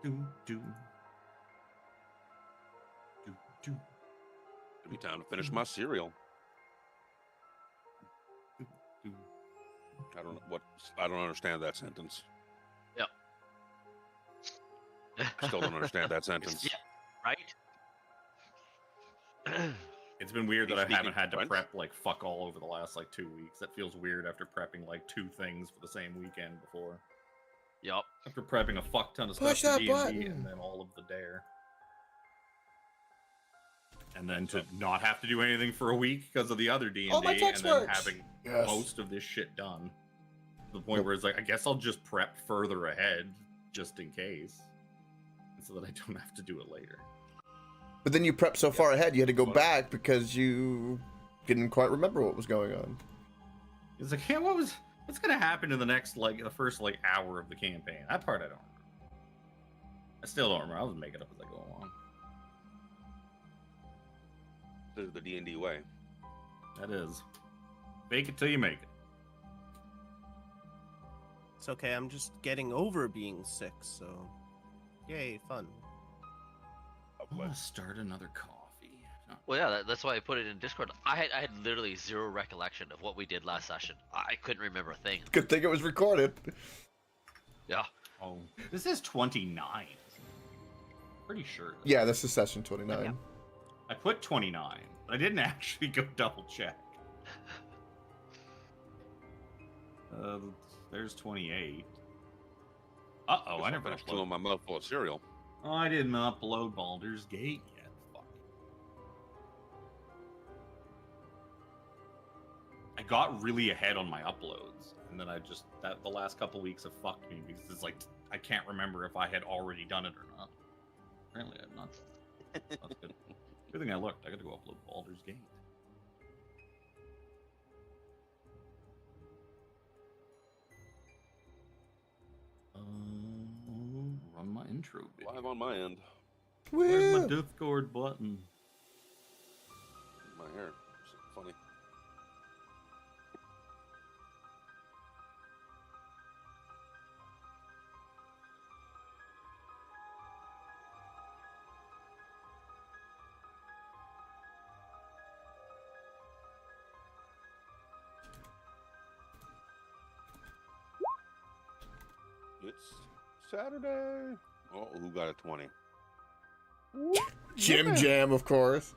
Do, do. Do, do. It'll be time to finish my cereal. Do. I don't understand that sentence. Yep. Still don't understand that sentence. Yeah, right? It's been weird that I Speaking haven't had to French? prep like fuck all over the last like 2 weeks. That feels weird after prepping like 2 things for the same weekend before. Yep. After prepping a fuck ton of Push stuff that for D&D button. and then all of the dare. And then to not have to do anything for a week because of the other D&D Oh, my and text then works. having Yes. most of this shit done. To the point where it's like, I guess I'll just prep further ahead just in case. So that I don't have to do it later. But then you prepped so far ahead, you had to go back because you didn't quite remember what was going on. It's like, yeah, what's gonna happen in the next the first hour of the campaign? That part I don't remember. I still don't remember. I'll just make it up as I go along. This is the D&D way. That is. Fake it till you make it. It's okay, I'm just getting over being sick, so yay, fun. I'm gonna start another coffee. No. Well, yeah, that's why I put it in Discord. I had literally zero recollection of what we did last session. I couldn't remember a thing. Good thing it was recorded. Yeah. Oh, this is 29. Pretty sure. Yeah, this is session 29. Yeah. I put 29, but I didn't actually go double check. There's 28. Uh-oh, I never finished chewing my mouth full of cereal. Oh, I didn't upload Baldur's Gate yet. Fuck. I got really ahead on my uploads, and then the last couple weeks have fucked me because it's like I can't remember if I had already done it or not. Apparently, I've not. That's good. Good thing I looked. I got to go upload Baldur's Gate. Run my intro video. Live on my end. Where's my Woo! Discord button? My hair. It's funny. It's Saturday. Oh, who got a 20? Jim Jam, of course.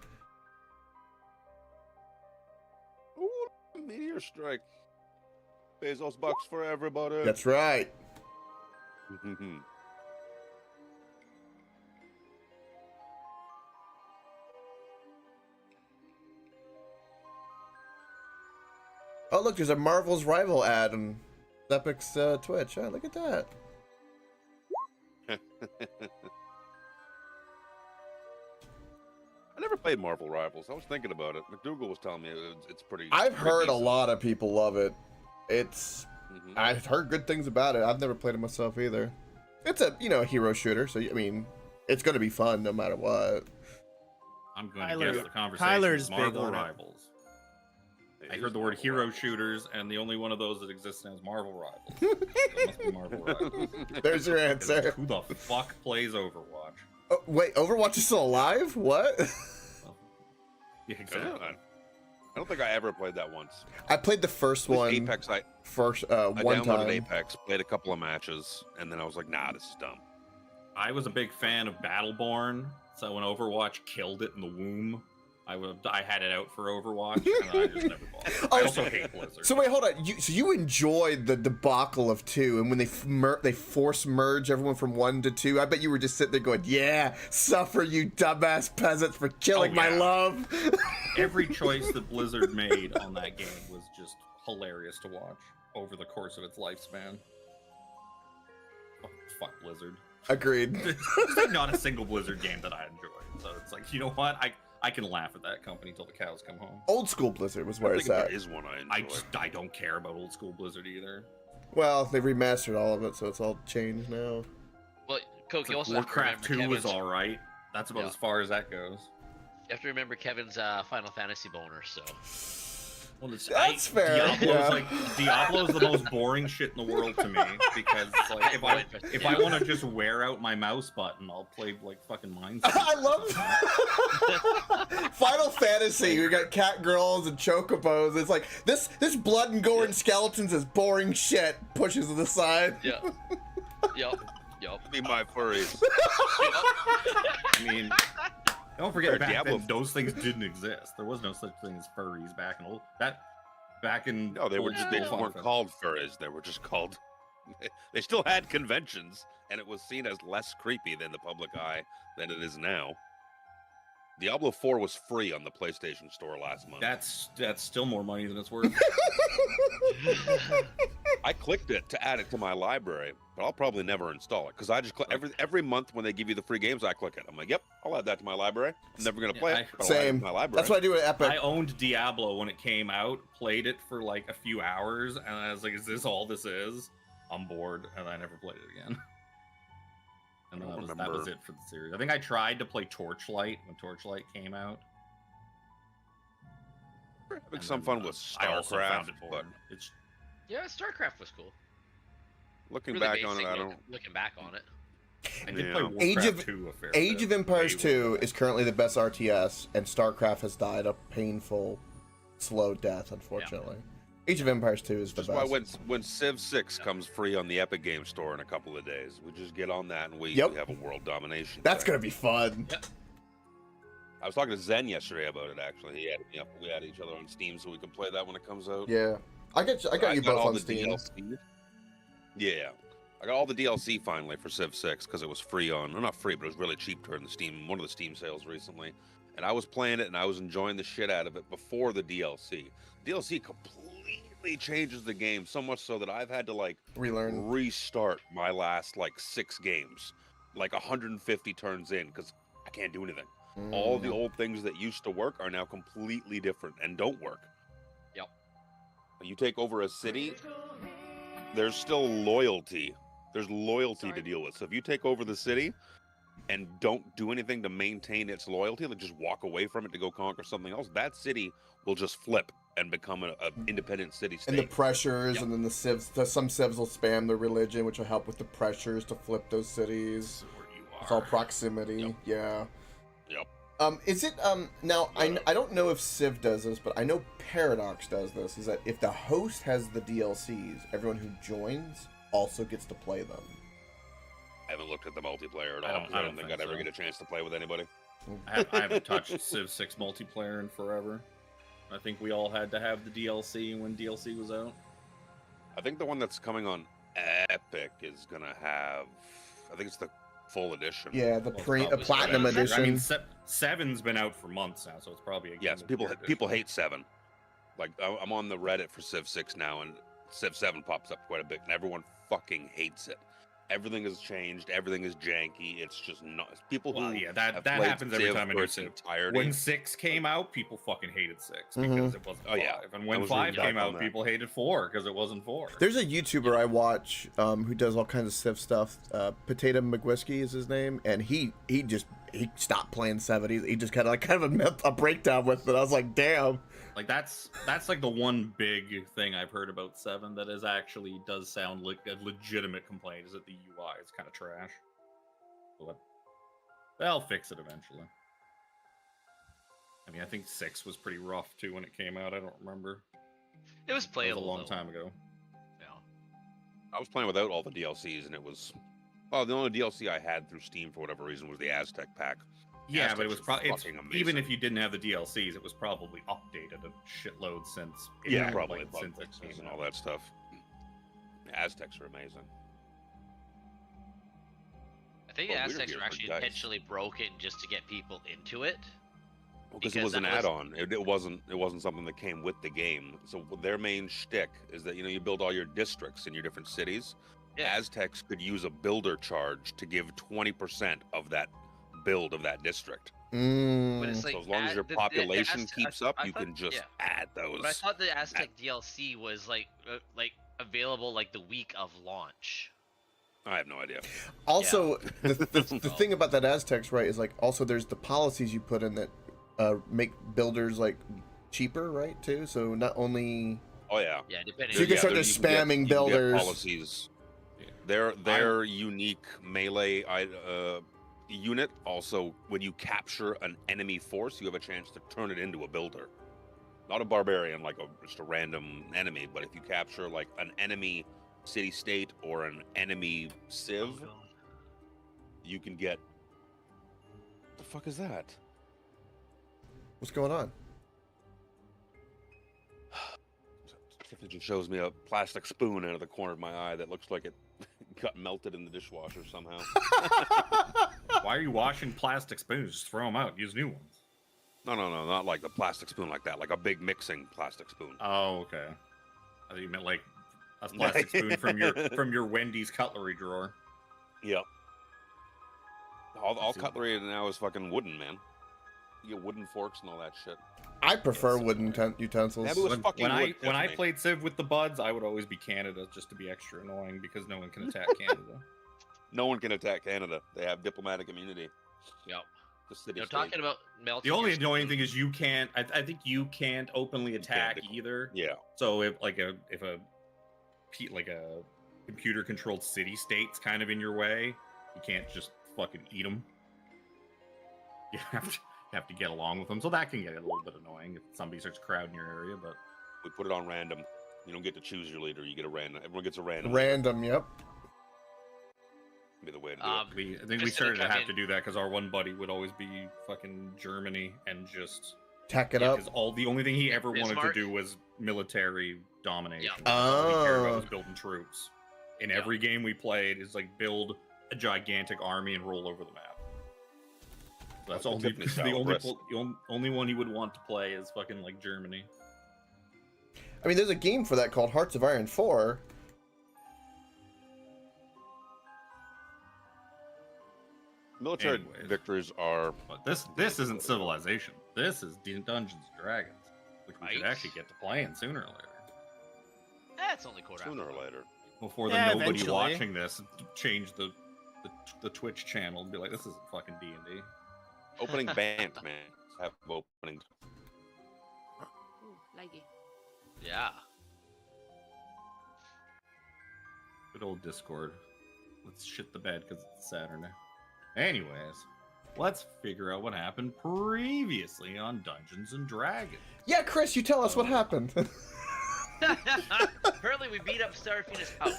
Ooh, meteor strike. Bezos bucks for everybody. That's right. Oh, look, there's a Marvel's Rival ad on Epic's Twitch. Oh, look at that. I never played Marvel Rivals. I was thinking about it. McDougal was telling me it's pretty. I've pretty heard a decent. lot of people love it. It's Mhm. I've heard good things about it. I've never played it myself either. It's a hero shooter, so I mean, it's gonna be fun no matter what. I'm going to Tyler- guess the conversation Tyler's is big Marvel on it. Rivals. It I is heard the word Marvel hero Rivals. shooters, and the only one of those that exists now is Marvel Rivals. So it must be Marvel Rivals. There's your 'Cause answer. Who the fuck plays Overwatch? Oh, wait, Overwatch is still alive? What? Yeah, I exactly. don't think I ever played that once. I played the first With one Apex, I first one downloaded time. Apex, played a couple of matches, and then I was like, nah, this is dumb. I was a big fan of Battleborn, so when Overwatch killed it in the womb, I had it out for Overwatch, and I just never bought it. I Oh, also hate Blizzard. So wait, hold on. You enjoyed the debacle of 2, and when they force merge everyone from 1 to 2, I bet you were just sitting there going, "Yeah, suffer, you dumbass peasants, for killing my yeah. love." Every choice that Blizzard made on that game was just hilarious to watch over the course of its lifespan. Fuck Blizzard. Agreed. There's like not a single Blizzard game that I enjoyed. So it's like, you know what? I can laugh at that company till the cows come home. Old school Blizzard was I where think it's there at. is one I enjoy. I don't care about old school Blizzard either. Well, they remastered all of it, so it's all changed now. Well, Coke, It's you like also have to Warcraft remember 2 was Kevin's, alright. That's about Yeah. as far as that goes. you have to remember Kevin's Final Fantasy boner, so. Well, it's, That's fair, yeah. Diablo's the most boring shit in the world to me because like if I want to just wear out my mouse button, I'll play like fucking Minecraft. I love Final Fantasy. We got cat girls and chocobos. It's like this blood and gore and skeletons is boring shit. Pushes to the side. Yeah. Yep. Be my furries. I mean, don't forget Or back Diablo. then those things didn't exist. There was no such thing as furries back in No, they were old just school they Final weren't Fantasy. called furries. They were just called. They still had conventions, and it was seen as less creepy than the public eye than it is now. Diablo 4 was free on the PlayStation Store last month. That's still more money than it's worth. I clicked it to add it to my library, but I'll probably never install it because I just click every month when they give you the free games, I click it. I'm like, yep, I'll add that to my library. I'm never gonna play it. But I'll add it to Same. my library. That's what I do with Epic. I owned Diablo when it came out, played it for like a few hours, and I was like, "Is this all this is?" I'm bored, and I never played it again. And I don't that was remember. it for the series. I think I tried to play Torchlight when Torchlight came out. Having and some then, fun with I also StarCraft, found it but boring. It's Yeah, StarCraft was cool. looking Really back on it, basic I don't. looking back on it. I did Yeah. play Warcraft Age of- 2 a fair Age bit. of Empires Way 2 more. is currently the best RTS, and StarCraft has died a painful, slow death, unfortunately. Age of Empires 2 is the That's why best. when Civ 6 comes free on the Epic Game Store in a couple of days, we just get on that and we Yep. have a world domination. That's thing. gonna be fun. I was talking to Zen yesterday about it. Actually, he had we had each other on Steam so we can play that when it comes out. Yeah, I got you both all on the Steam. DLC. Yeah, I got all the DLC finally for Civ 6 because it was free on, well, not free, but it was really cheap during one of the Steam sales recently. And I was playing it and I was enjoying the shit out of it before the DLC. DLC completely changes the game so much so that I've had to like Relearn. restart my last like 6 games, like 150 turns in because I can't do anything. All the old things that used to work are now completely different and don't work. Yep. When you take over a city, there's still loyalty. There's loyalty to deal with. So if you take over the city and don't do anything to maintain its loyalty, like just walk away from it to go conquer something else, that city will just flip and become an independent city state. And the pressures, Yep. and then the civs. Some civs will spam their religion, which will help with the pressures to flip those cities. This is where you are. It's all proximity. Yep. Yeah. Yep. Is it now? I don't know if Civ does this, but I know Paradox does this. Is that if the host has the DLCs, everyone who joins also gets to play them. I haven't looked at the multiplayer at I all. don't- 'cause I I don't don't think think I'd ever so. get a chance to play with anybody. I haven't touched Civ 6 multiplayer in forever. I think we all had to have the DLC when DLC was out. I think the one that's coming on Epic is gonna have. I think it's the full edition. Yeah, the Well, probably platinum better. edition. I mean, 7's been out for months now, so it's probably a game Yes, of people the year people edition. hate 7. Like I'm on the Reddit for Civ 6 now, and Civ 7 pops up quite a bit, and everyone fucking hates it. Everything has changed. Everything is janky. It's just not. People Well, who yeah, that have that played happens every Civ time I for do its Civ. entirety. When 6 came out, people fucking hated 6 Mhm. because it wasn't Oh, yeah. 5. And I when was 5 reading came back on out, that. people hated 4 because it wasn't 4. There's a YouTuber I watch who does all kinds of Civ stuff. Potato McWhiskey is his name, and he stopped playing 7. He just kind of a breakdown with it. I was like, damn. Like that's like the one big thing I've heard about 7 that is actually does sound like a legitimate complaint is that the UI is kind of trash. But they'll fix it eventually. I mean, I think 6 was pretty rough too when it came out. I don't remember. It was It was playable a long though. time ago. Yeah. I was playing without all the DLCs, and it was. Well, the only DLC I had through Steam for whatever reason was the Aztec pack. Yeah, but it Aztecs was are probably fucking amazing. even if you didn't have the DLCs, it was probably updated a shitload since it Yeah, came, probably like, bug since it fixes came and out. all that stuff. Aztecs are amazing. I think Well, the we're Aztecs here were for actually dice. intentionally broken just to get people into it. Because it Because was an that was- add-on. It wasn't something that came with the game. So their main shtick is that you build all your districts in your different cities. Yeah. Aztecs could use a builder charge to give 20% of that build of that district. But it's like So as long as your the population Aztec- keeps up, I you thought- can just yeah. add those. But I thought the Aztec DLC was like available like the week of launch. I have no idea. Also, the thing about that Aztecs, right, is like also there's the policies you put in that make builders like cheaper, right? Too. So not only Oh yeah. Yeah, depending. So you can on start there- just can get- spamming you can get builders. policies. Their unique melee unit. Also, when you capture an enemy force, you have a chance to turn it into a builder. Not a barbarian, like just a random enemy, but if you capture like an enemy city-state or an enemy civ, Oh, God. you can get. The fuck is that? what's going on? Tiffany just shows me a plastic spoon out of the corner of my eye that looks like it got melted in the dishwasher somehow. Why are you washing plastic spoons? Just throw them out. Use new ones. No, not like the plastic spoon like that, like a big mixing plastic spoon. Oh, okay. I thought you meant like a plastic spoon from your Wendy's cutlery drawer. Yep. All see. cutlery now is fucking wooden, man. You get wooden forks and all that shit. I prefer wooden utensils. Yeah, but it was fucking When wood, I Tiffany. played Civ with the buds, I would always be Canada just to be extra annoying because no one can attack Canada. No one can attack Canada. They have diplomatic immunity. Yep. The city. You know, talking about melting. The only your annoying spoon- thing is you can't. I think you can't openly attack either. Yeah. So if a computer controlled city state's kind of in your way, you can't just fucking eat them. You have to get along with them. So that can get a little bit annoying if somebody starts crowding your area. But We put it on random. You don't get to choose your leader. You get a random. Everyone gets a random. Random, yep. Be the way to do Um, I think we Just to started to come have in- to do that because our one buddy would always be fucking Germany and just Tack it up. because the only thing he ever wanted to Bismarck? do was military domination. Yeah. That's all he cared about Oh. was building troops. In Yeah. every game we played, is like build a gigantic army and roll over the map. So that's Like all the he, Tiffany the style, only Chris. only one he would want to play is fucking like Germany. I mean, there's a game for that called Hearts of Iron 4. Military Anyways. victories are. But this isn't Civilization. This is Dungeons and Dragons, which we should Right. actually get to playing sooner or later. That's only quarter. Sooner after. or later. Before Yeah, nobody eventually. watching this change the Twitch channel and be like, this isn't fucking D&D. Opening band, man. Have opening. Ooh, laggy. Yeah. Good old Discord. Let's shit the bed because it's Saturday. Anyways, let's figure out what happened previously on Dungeons and Dragons. Yeah, Chris, you tell us what happened. Apparently, we beat up Serafina's house.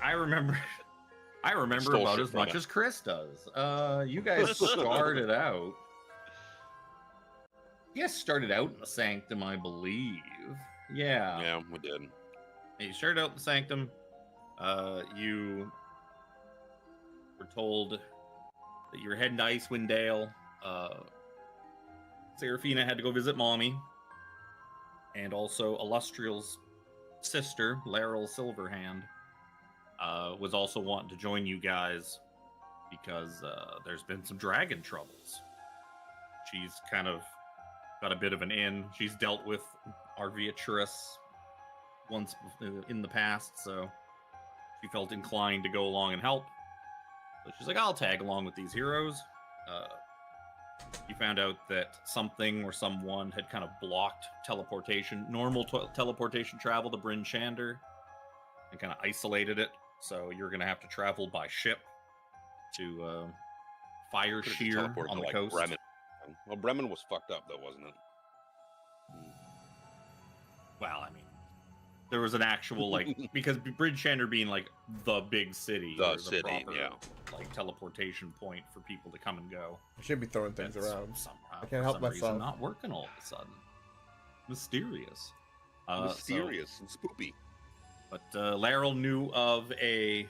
I remember Stole about shit as from much it. as Chris does. You guys started out. You guys started out in the Sanctum, I believe. Yeah. Yeah, we did. You started out in the Sanctum. You were told that you were heading to Icewind Dale. Serafina had to go visit Mommy. And also Illustrial's sister, Laryl Silverhand, was also wanting to join you guys because there's been some dragon troubles. She's kind of got a bit of an in. She's dealt with Arviatrus once in the past, so she felt inclined to go along and help. So she's like, I'll tag along with these heroes. You found out that something or someone had kind of blocked teleportation, normal teleportation travel to Bryn Shander, and kind of isolated it. So you're going to have to travel by ship to Fire Could've Sheer teleported on to, the like, coast. Bremen. Well, Bremen was fucked up, though, wasn't it? Well, I mean, there was an actual like because Bryn Shander being like the big city, The there's a city, proper, yeah. like teleportation point for people to come and go. I shouldn't be throwing things That's around. somehow, I can't for help some reason, myself. not working all of a sudden. Mysterious. Mysterious and spoopy. But Laryl knew of a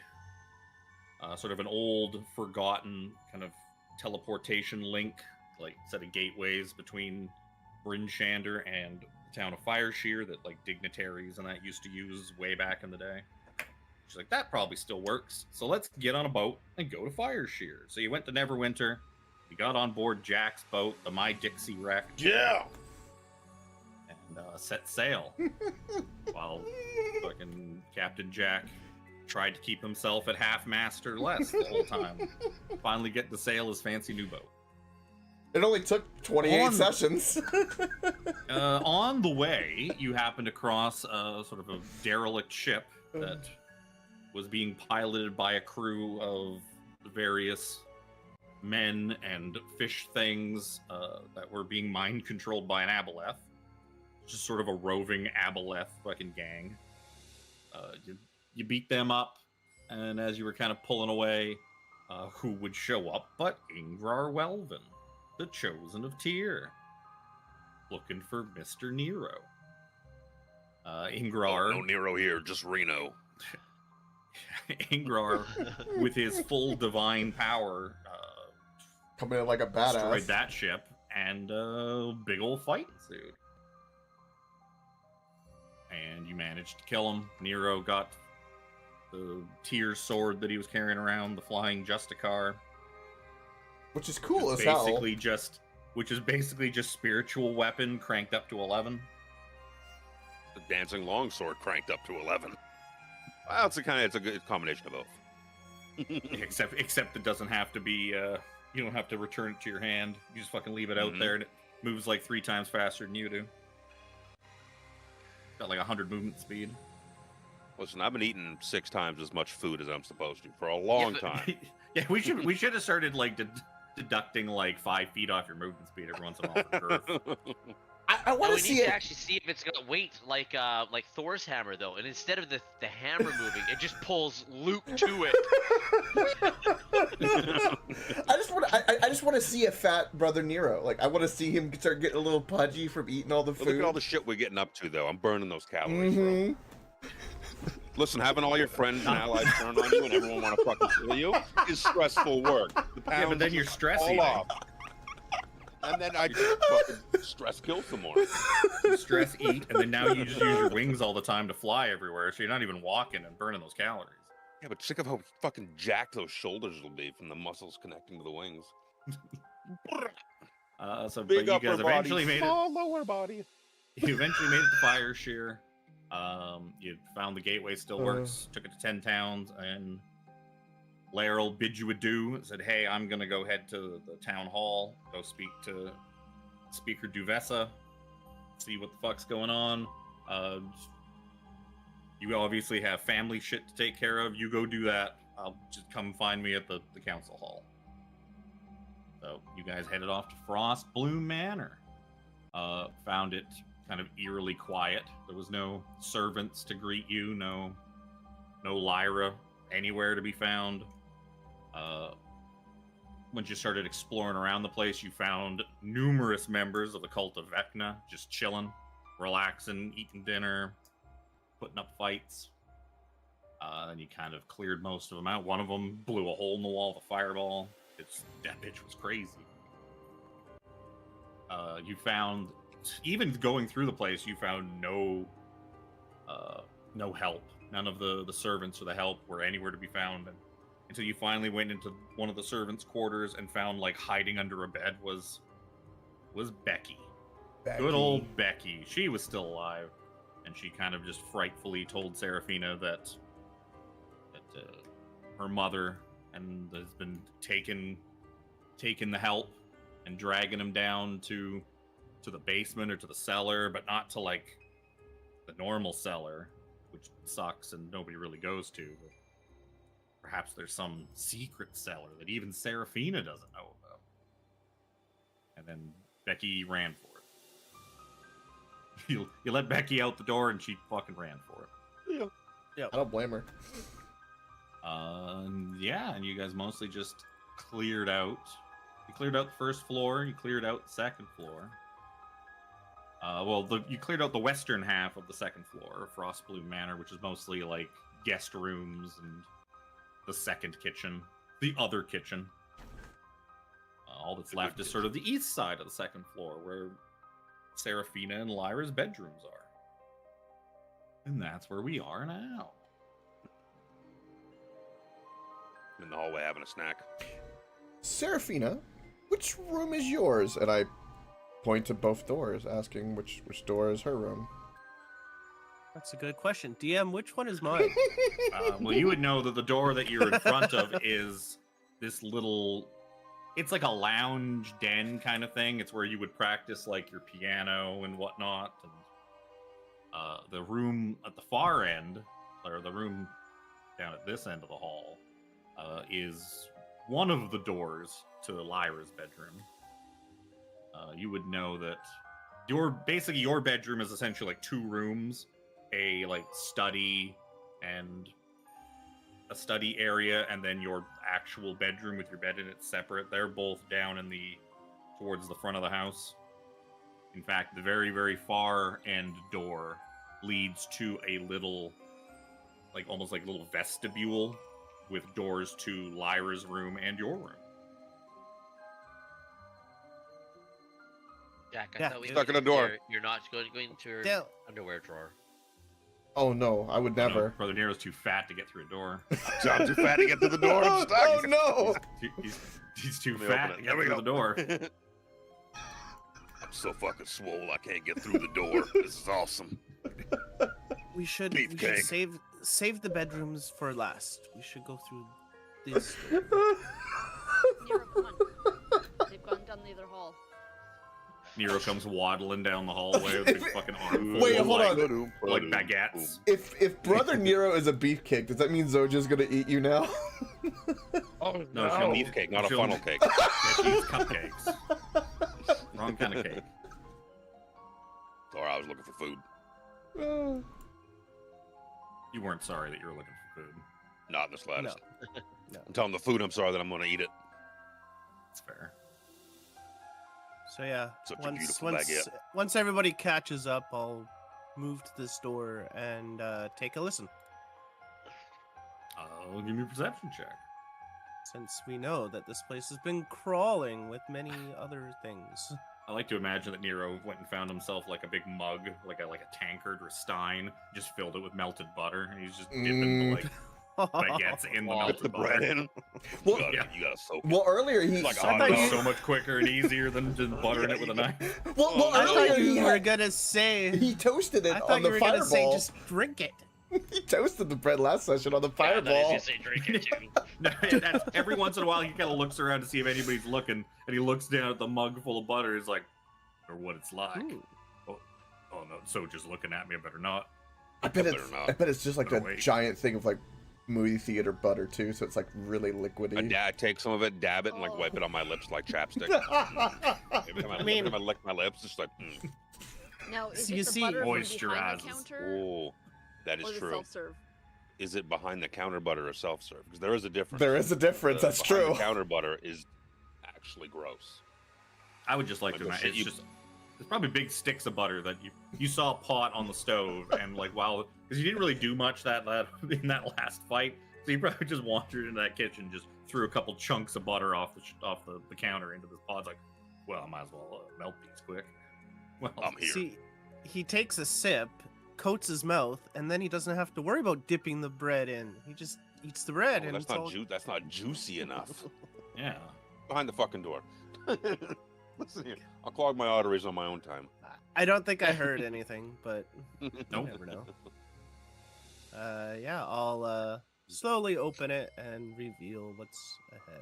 sort of an old, forgotten kind of teleportation link, like set of gateways between Bryn Shander and the town of Fireshear that like dignitaries and that used to use way back in the day. She's like, that probably still works. So let's get on a boat and go to Fireshear. So you went to Neverwinter. You got on board Jack's boat, the My Dixie wreck, Yeah. and set sail. While fucking Captain Jack tried to keep himself at half mast or less the whole time. Finally get to sail his fancy new boat. It only took 28 On- sessions. On the way, you happened across a sort of a derelict ship that was being piloted by a crew of various men and fish things that were being mind controlled by an aboleth. Just sort of a roving aboleth fucking gang. You beat them up, and as you were kind of pulling away, who would show up but Ingrar Welvin, the chosen of Tyr, looking for Mr. Nero. Ingrar, No Nero here, just Reno. Ingrar, with his full divine power, Coming in like a destroyed badass. that ship, and a big old fight ensued. And you managed to kill him. Nero got the Tyr sword that he was carrying around, the flying Justicar. Which is cool as Which hell. is basically just spiritual weapon cranked up to 11. The dancing longsword cranked up to 11. Well, it's a good combination of both. except it doesn't have to be. You don't have to return it to your hand. You just fucking leave it out Mhm. there, and it moves like 3 times faster than you do. Got like 100 movement speed. Listen, I've been eating 6 times as much food as I'm supposed to for a long but- time. Yeah, we should have started like deducting like 5 feet off your movement speed every once in a while for growth. I No, want we to see need to it. actually see if it's gonna weight like Thor's hammer though, and instead of the hammer moving, it just pulls Luke to it. I just want to see a fat brother Nero. Like I want to see him start getting a little pudgy from eating all the Look food. at all the shit we're getting up to, though. I'm burning those calories, bro. Mhm. Listen, having all your friends and allies turn on you and everyone want to fucking kill you is stressful work. The Yeah, but pounds then you're just stress fall eating. off. And then I just fucking stress kill some more. You stress eat, and then now you just use your wings all the time to fly everywhere, so you're not even walking and burning those calories. Yeah, but think of how fucking jacked those shoulders will be from the muscles connecting to the wings. But Big you upper guys body, eventually made it. small lower body. You eventually made it to Fire Shear. You found the gateway still works. Took it to 10 towns, and Laeral bid you adieu. Said, "Hey, I'm gonna go head to the town hall. Go speak to Speaker Duvessa. See what the fuck's going on. You obviously have family shit to take care of. You go do that. I'll just come find me at the council hall." So you guys headed off to Frost Bloom Manor. Found it kind of eerily quiet. There was no servants to greet you, no Lyra anywhere to be found. Once you started exploring around the place, you found numerous members of the cult of Vecna just chilling, relaxing, eating dinner, putting up fights. Then you kind of cleared most of them out. One of them blew a hole in the wall with a fireball. That bitch was crazy. You found, even going through the place, you found no help. None of the servants or the help were anywhere to be found. Until you finally went into one of the servants' quarters and found, like, hiding under a bed was Becky. Good old Becky. She was still alive, and she kind of just frightfully told Seraphina that her mother and has been taking the help and dragging him down to the basement or to the cellar, but not to like the normal cellar, which sucks and nobody really goes to. But perhaps there's some secret cellar that even Seraphina doesn't know about. And then Becky ran for it. You let Becky out the door and she fucking ran for it. I don't blame her. Yeah, and you guys mostly just cleared out. You cleared out the first floor. You cleared out the second floor. You cleared out the western half of the second floor of Frostbloom Manor, which is mostly like guest rooms and the second kitchen, the other kitchen. All that's left is sort of the east side of the second floor, where Seraphina and Lyra's bedrooms are. And that's where we are now. In the hallway having a snack. Seraphina, which room is yours? And I point to both doors, asking which door is her room. That's a good question. DM, which one is mine? Well, you would know that the door that you're in front of is this little It's like a lounge den kind of thing. It's where you would practice like your piano and whatnot. And the room at the far end, or the room down at this end of the hall, is one of the doors to Lyra's bedroom. You would know that your bedroom is essentially like 2 rooms, a like study and a study area, and then your actual bedroom with your bed in it separate. They're both down in towards the front of the house. In fact, the very, very far end door leads to a little, like almost like a little vestibule with doors to Lyra's room and your room. Jack, I Yeah. thought we Stuck made in a it door. clear You're not going into your Yeah. underwear drawer. Oh no, I would never. No, Brother Nero's too fat to get through a door. I'm too fat to get to the door. I'm stuck. Oh no! He's too Let me fat open to it. get There we through go. the door. I'm so fucking swole I can't get through the door. This is awesome. We should Beefcake. save the bedrooms for last. We should go through this. Nero, come on. They've gone down the other hall. Nero comes waddling down the hallway with his fucking arm full Wait, of hold like, on. like baguettes. If Brother Nero is a beefcake, does that mean Zoja's gonna eat you now? Oh No, no, she'll- beefcake, not a she'll- funnel cake. Yeah, she eats cupcakes. Wrong kind of cake. Sorry, I was looking for food. You weren't sorry that you were looking for food. Not in the slightest. No. I'm telling the food I'm sorry that I'm gonna eat it. That's fair. So yeah, Such a once beautiful once baguette. once everybody catches up, I'll move to this door and take a listen. Give me a perception check. Since we know that this place has been crawling with many other things. I like to imagine that Nero went and found himself like a big mug, like a tankard or stein, just filled it with melted butter, and he's just dipping the like baguettes in the Wow. melted The butter. bread in. Well, you yeah. gotta soak it. well, earlier he. Like a I hot thought dog. you- So much quicker and easier than just buttering it with a knife. Well, I earlier thought he you were had, gonna say. he toasted it I on thought you the were gonna say fireball. just drink it. He toasted the bread last session on the Yeah, I thought he was fireball. gonna say drink it too. No, that's, every once in a while, he kind of looks around to see if anybody's looking, and he looks down at the mug full of butter. He's like, "Or what it's like." Ooh. Oh no, so just looking at me. I better not. I bet Better it's. not. I bet it's just like a Better wait. giant thing of like movie theater butter too, so it's like really liquidy. I take some of it, dab it, and like wipe it on my lips like chapstick. Every time I mean- every time I lick my lips, it's like, Now, is So it you the see- butter from Moisturizes. behind the counter oh, that is or the true. self-serve? Is it behind the counter butter or self-serve? Because there is a difference. There is a difference. The That's behind true. The counter butter is actually gross. I would just like Like to the imagine shit it's just there's probably big sticks of butter that you saw a pot on the stove and like while because you didn't really do much that in that last fight, so you probably just wandered into that kitchen, just threw a couple chunks of butter off the counter into this pot. It's like, well, I might as well melt these quick. Well, I'm here. See, he takes a sip, coats his mouth, and then he doesn't have to worry about dipping the bread in. He just eats the bread, Oh, and that's it's not all... that's not juicy enough. yeah. Behind the fucking door. Listen here. I'll clog my arteries on my own time. I don't think I heard anything, but Nope. you never know. Yeah, I'll slowly open it and reveal what's ahead.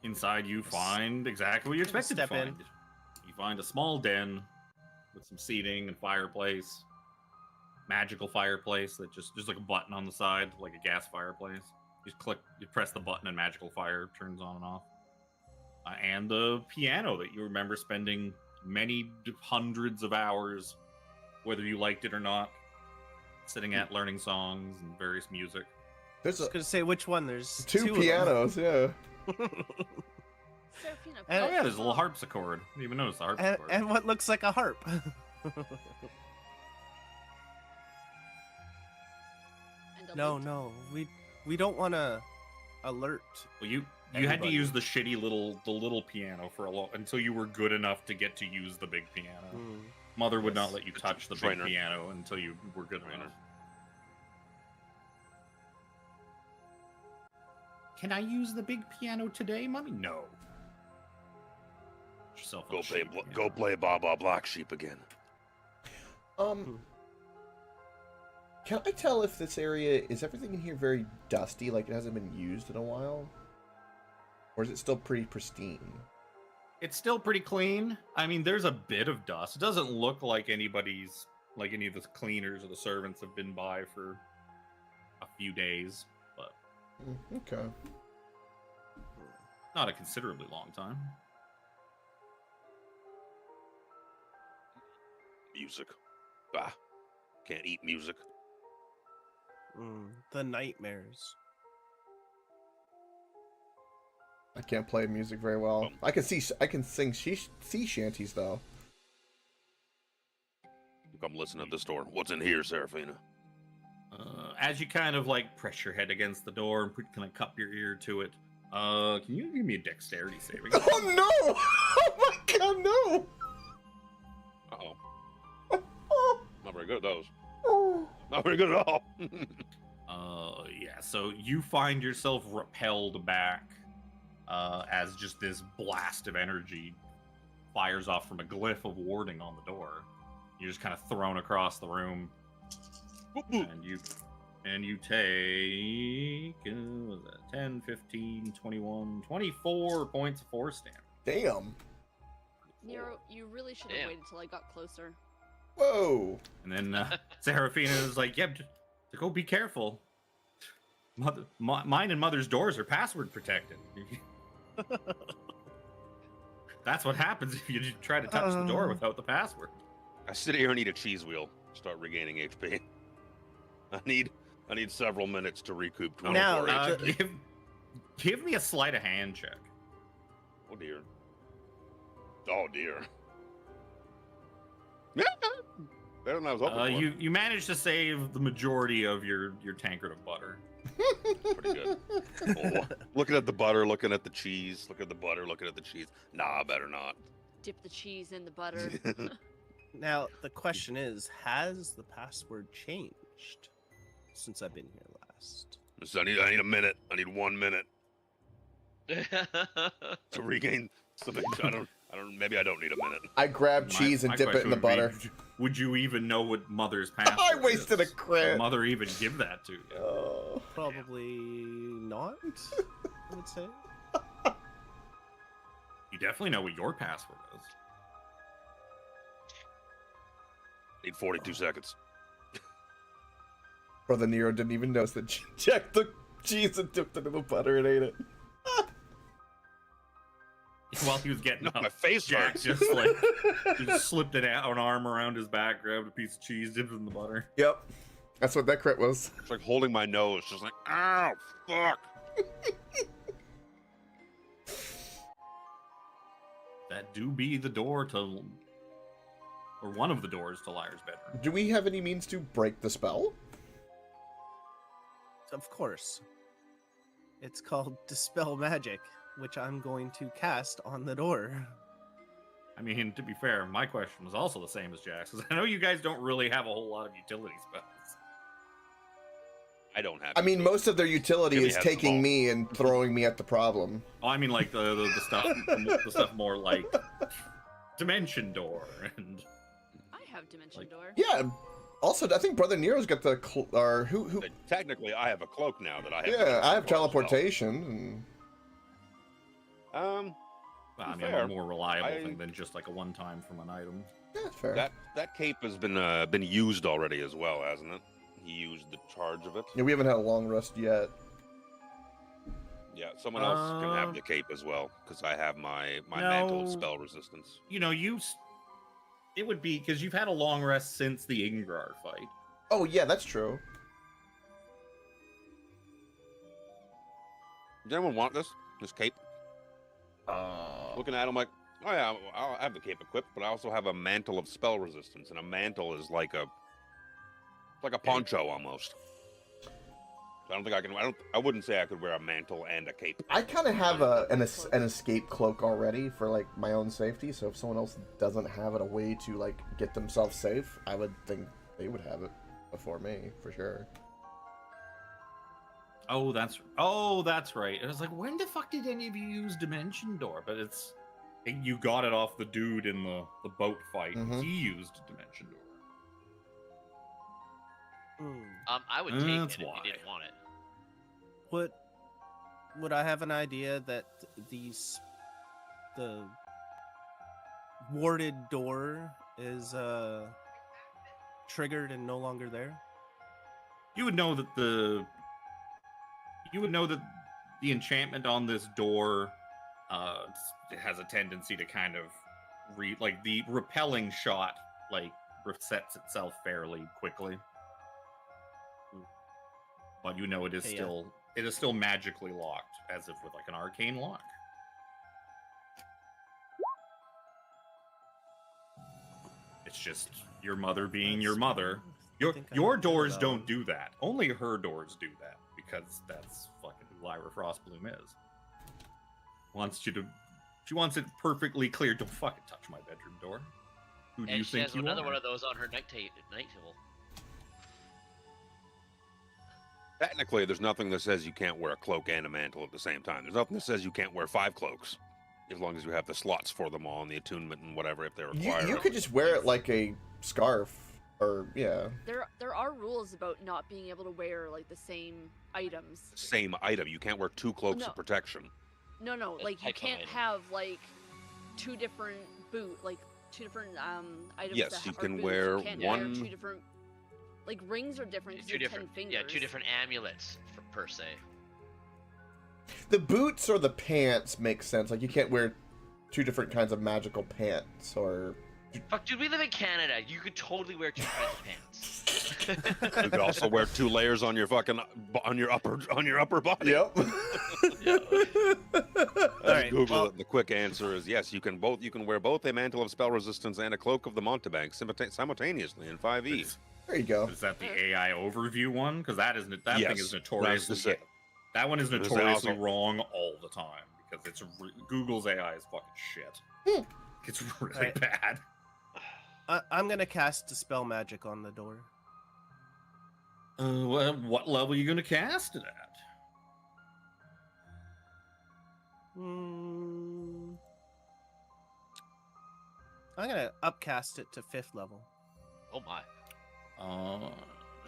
Inside, you find exactly what you expected to Step in. find. You find a small den with some seating and fireplace, magical fireplace that just there's like a button on the side, like a gas fireplace. You press the button, and magical fire turns on and off. And the piano that you remember spending many hundreds of hours, whether you liked it or not, sitting at learning songs and various music. There's I was gonna say which one. There's two of them. pianos. Yeah. Serafina, And- Oh yeah, there's a little harpsichord. I didn't even notice the and, harpsichord. and what looks like a harp. And a No, lute. no, we don't want to alert. Well, you had to Everybody. use the shitty little piano for a long until you were good enough to get to use the big piano. Hmm. Mother would not Yes. let you touch the Trainer. big piano until you were good Trainer. enough. Can I use the big piano today, Mommy? No. Put yourself on Go a play, shitty piano. go play Baba Black Sheep again. Can I tell if this area is everything in here very dusty, like it hasn't been used in a while? Or is it still pretty pristine? It's still pretty clean. I mean, there's a bit of dust. It doesn't look like any of the cleaners or the servants have been by for a few days, but Okay. not a considerably long time. Music. Ah, can't eat music. The nightmares. I can't play music very well. I can sing sea shanties though. Come listen at this door. What's in here, Seraphina? As you kind of like press your head against the door and kind of cup your ear to it, can you give me a dexterity saving? Oh no! Oh my god, no! Uh-oh. Oh, Not very good at those. oh. Not very good at all. Yeah, so you find yourself repelled back as just this blast of energy fires off from a glyph of warding on the door. You're just kind of thrown across the room, and you take what was that 10, 15, 21, 24 points of force damage. Damn. Nero, you really should have Damn. waited till I got closer. Whoa. And then Seraphina is like, "Yep, just go be careful. Mine and Mother's doors are password protected. That's what happens if you try to touch the door without the password." I sit here and eat a cheese wheel. Start regaining HP. I need several minutes to recoup 24 Now, HP. Give me a sleight of hand check. Oh dear. Oh dear. Better than I was hoping for. You managed to save the majority of your tankard of butter. Pretty good. Oh, looking at the butter, looking at the cheese, looking at the butter, looking at the cheese. Nah, better not. Dip the cheese in the butter. Now, the question is, has the password changed since I've been here last? So I need a minute. I need 1 minute to regain something. Maybe I don't need a minute. I grab My- cheese and my dip it question in the would be, butter. would you even know what Mother's password I wasted a is? crit. Would Mother even give that to you? Oh. Probably not, I would say. You definitely know what your password is. Need 42 seconds. Brother Nero didn't even notice that Jack took cheese and dipped it in the butter and ate it. While he was getting up, My face Jack hurts. just like just slipped an arm around his back, grabbed a piece of cheese, dipped it in the butter. Yep. That's what that crit was. It's like holding my nose, just like, ow, fuck. That do be the door to, or one of the doors to Liar's bedroom. Do we have any means to break the spell? Of course. It's called Dispel Magic, which I'm going to cast on the door. I mean, to be fair, my question was also the same as Jack's, because I know you guys don't really have a whole lot of utility spells. I don't have. I mean, most of their utility Jimmy is has them taking all. me and throwing me at the problem. Oh, I mean, like the stuff more like Dimension Door and I have Dimension Like- Door. Yeah. Also, I think Brother Nero's got the or who? But technically, I have a cloak now that I have. Yeah, I have as well. teleportation. well, I mean, Fair. a more reliable I- thing than just like a one-time from an item. And, yeah, fair. That cape has been used already as well, hasn't it? He used the charge of it. Yeah, we haven't had a long rest yet. Yeah, someone else can have the cape as well because I have my mantle of No. spell resistance. You know, it would be because you've had a long rest since the Ingrar fight. Oh yeah, that's true. Does anyone want this cape? Looking at him like, oh yeah, I have the cape equipped, but I also have a mantle of spell resistance, and a mantle is like a poncho almost. So I don't think I can. I wouldn't say I could wear a mantle and a cape. I kind of have an escape cloak already for like my own safety. So if someone else doesn't have it, a way to like get themselves safe, I would think they would have it before me for sure. Oh, that's right. I was like, when the fuck did any of you use Dimension Door? But you got it off the dude in the boat fight. Mhm. He used Dimension Door. Hmm. I would take That's it if why. you didn't want it. What would I have an idea that the warded door is triggered and no longer there? You would know that the enchantment on this door it has a tendency to kind of like the repelling shot like resets itself fairly quickly. But you know it is Okay, it is still magically locked, as if with like an arcane lock. It's just your mother being your mother. Your doors don't do that. Only her doors do that, because that's fucking who Lyra Frostbloom is. She wants it perfectly clear. Don't fucking touch my bedroom door. Who do you And she think has you another are? one of those on her night table. Technically, there's nothing that says you can't wear a cloak and a mantle at the same time. There's nothing that says you can't wear 5 cloaks, as long as you have the slots for them all and the attunement and whatever if they require. You could just wear it like a scarf, or yeah. There are rules about not being able to wear like the same items. Same item. You can't wear 2 cloaks No. of protection. No, A like you type of can't item. have like 2 different two different items. Yes, that you are can boots. wear You can't one- wear 2 different. Like rings are different because Two they're different, 10 fingers. yeah, 2 different amulets per se. The boots or the pants make sense. Like you can't wear 2 different kinds of magical pants, or Fuck, dude, we live in Canada. You could totally wear 2 kinds of pants. You could also wear 2 layers on your fucking on your upper body. Yep. Alright, Google well- it. And the quick answer is yes. You can wear both a mantle of spell resistance and a cloak of the Montebank simultaneously in 5e. There you go. Is that the AI overview one? Because that thing Yes, is that's notoriously the that one is Because they notoriously also- wrong all the time, because Google's AI is fucking shit. It's really Right. bad. I'm gonna cast Dispel Magic on the door. What level are you gonna cast it at? I'm gonna upcast it to 5th level. Oh my.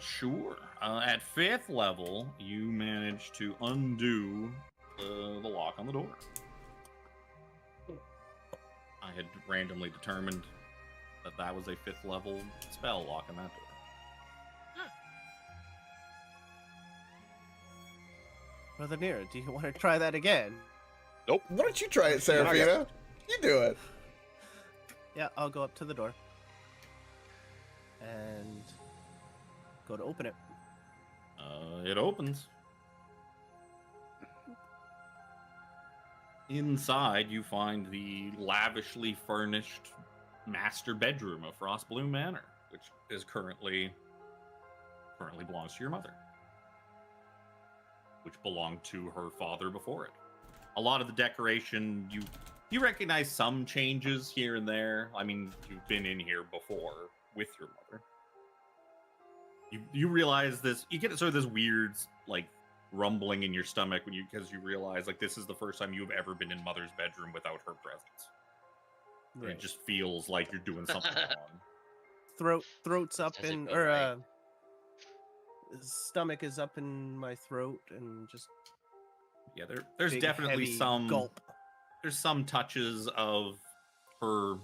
Sure. At 5th level, you manage to undo the lock on the door. I had randomly determined that was a 5th level spell lock on that door. Brother Nero, do you want to try that again? Nope. Why don't you try it, Seraphina? You do it. Yeah, I'll go up to the door. And go to open it. It opens. Inside, you find the lavishly furnished master bedroom of Frostbloom Manor, which is currently belongs to your mother, which belonged to her father before it. A lot of the decoration, you recognize some changes here and there. I mean, you've been in here before with your mother. You realize this. You get sort of this weird like rumbling in your stomach because you realize like this is the first time you've ever been in mother's bedroom without her presence. And it just feels like you're doing something wrong. Throat's up Doesn't in, go or right. stomach is up in my throat, and just Yeah, there's big, definitely heavy some gulp. there's some touches of her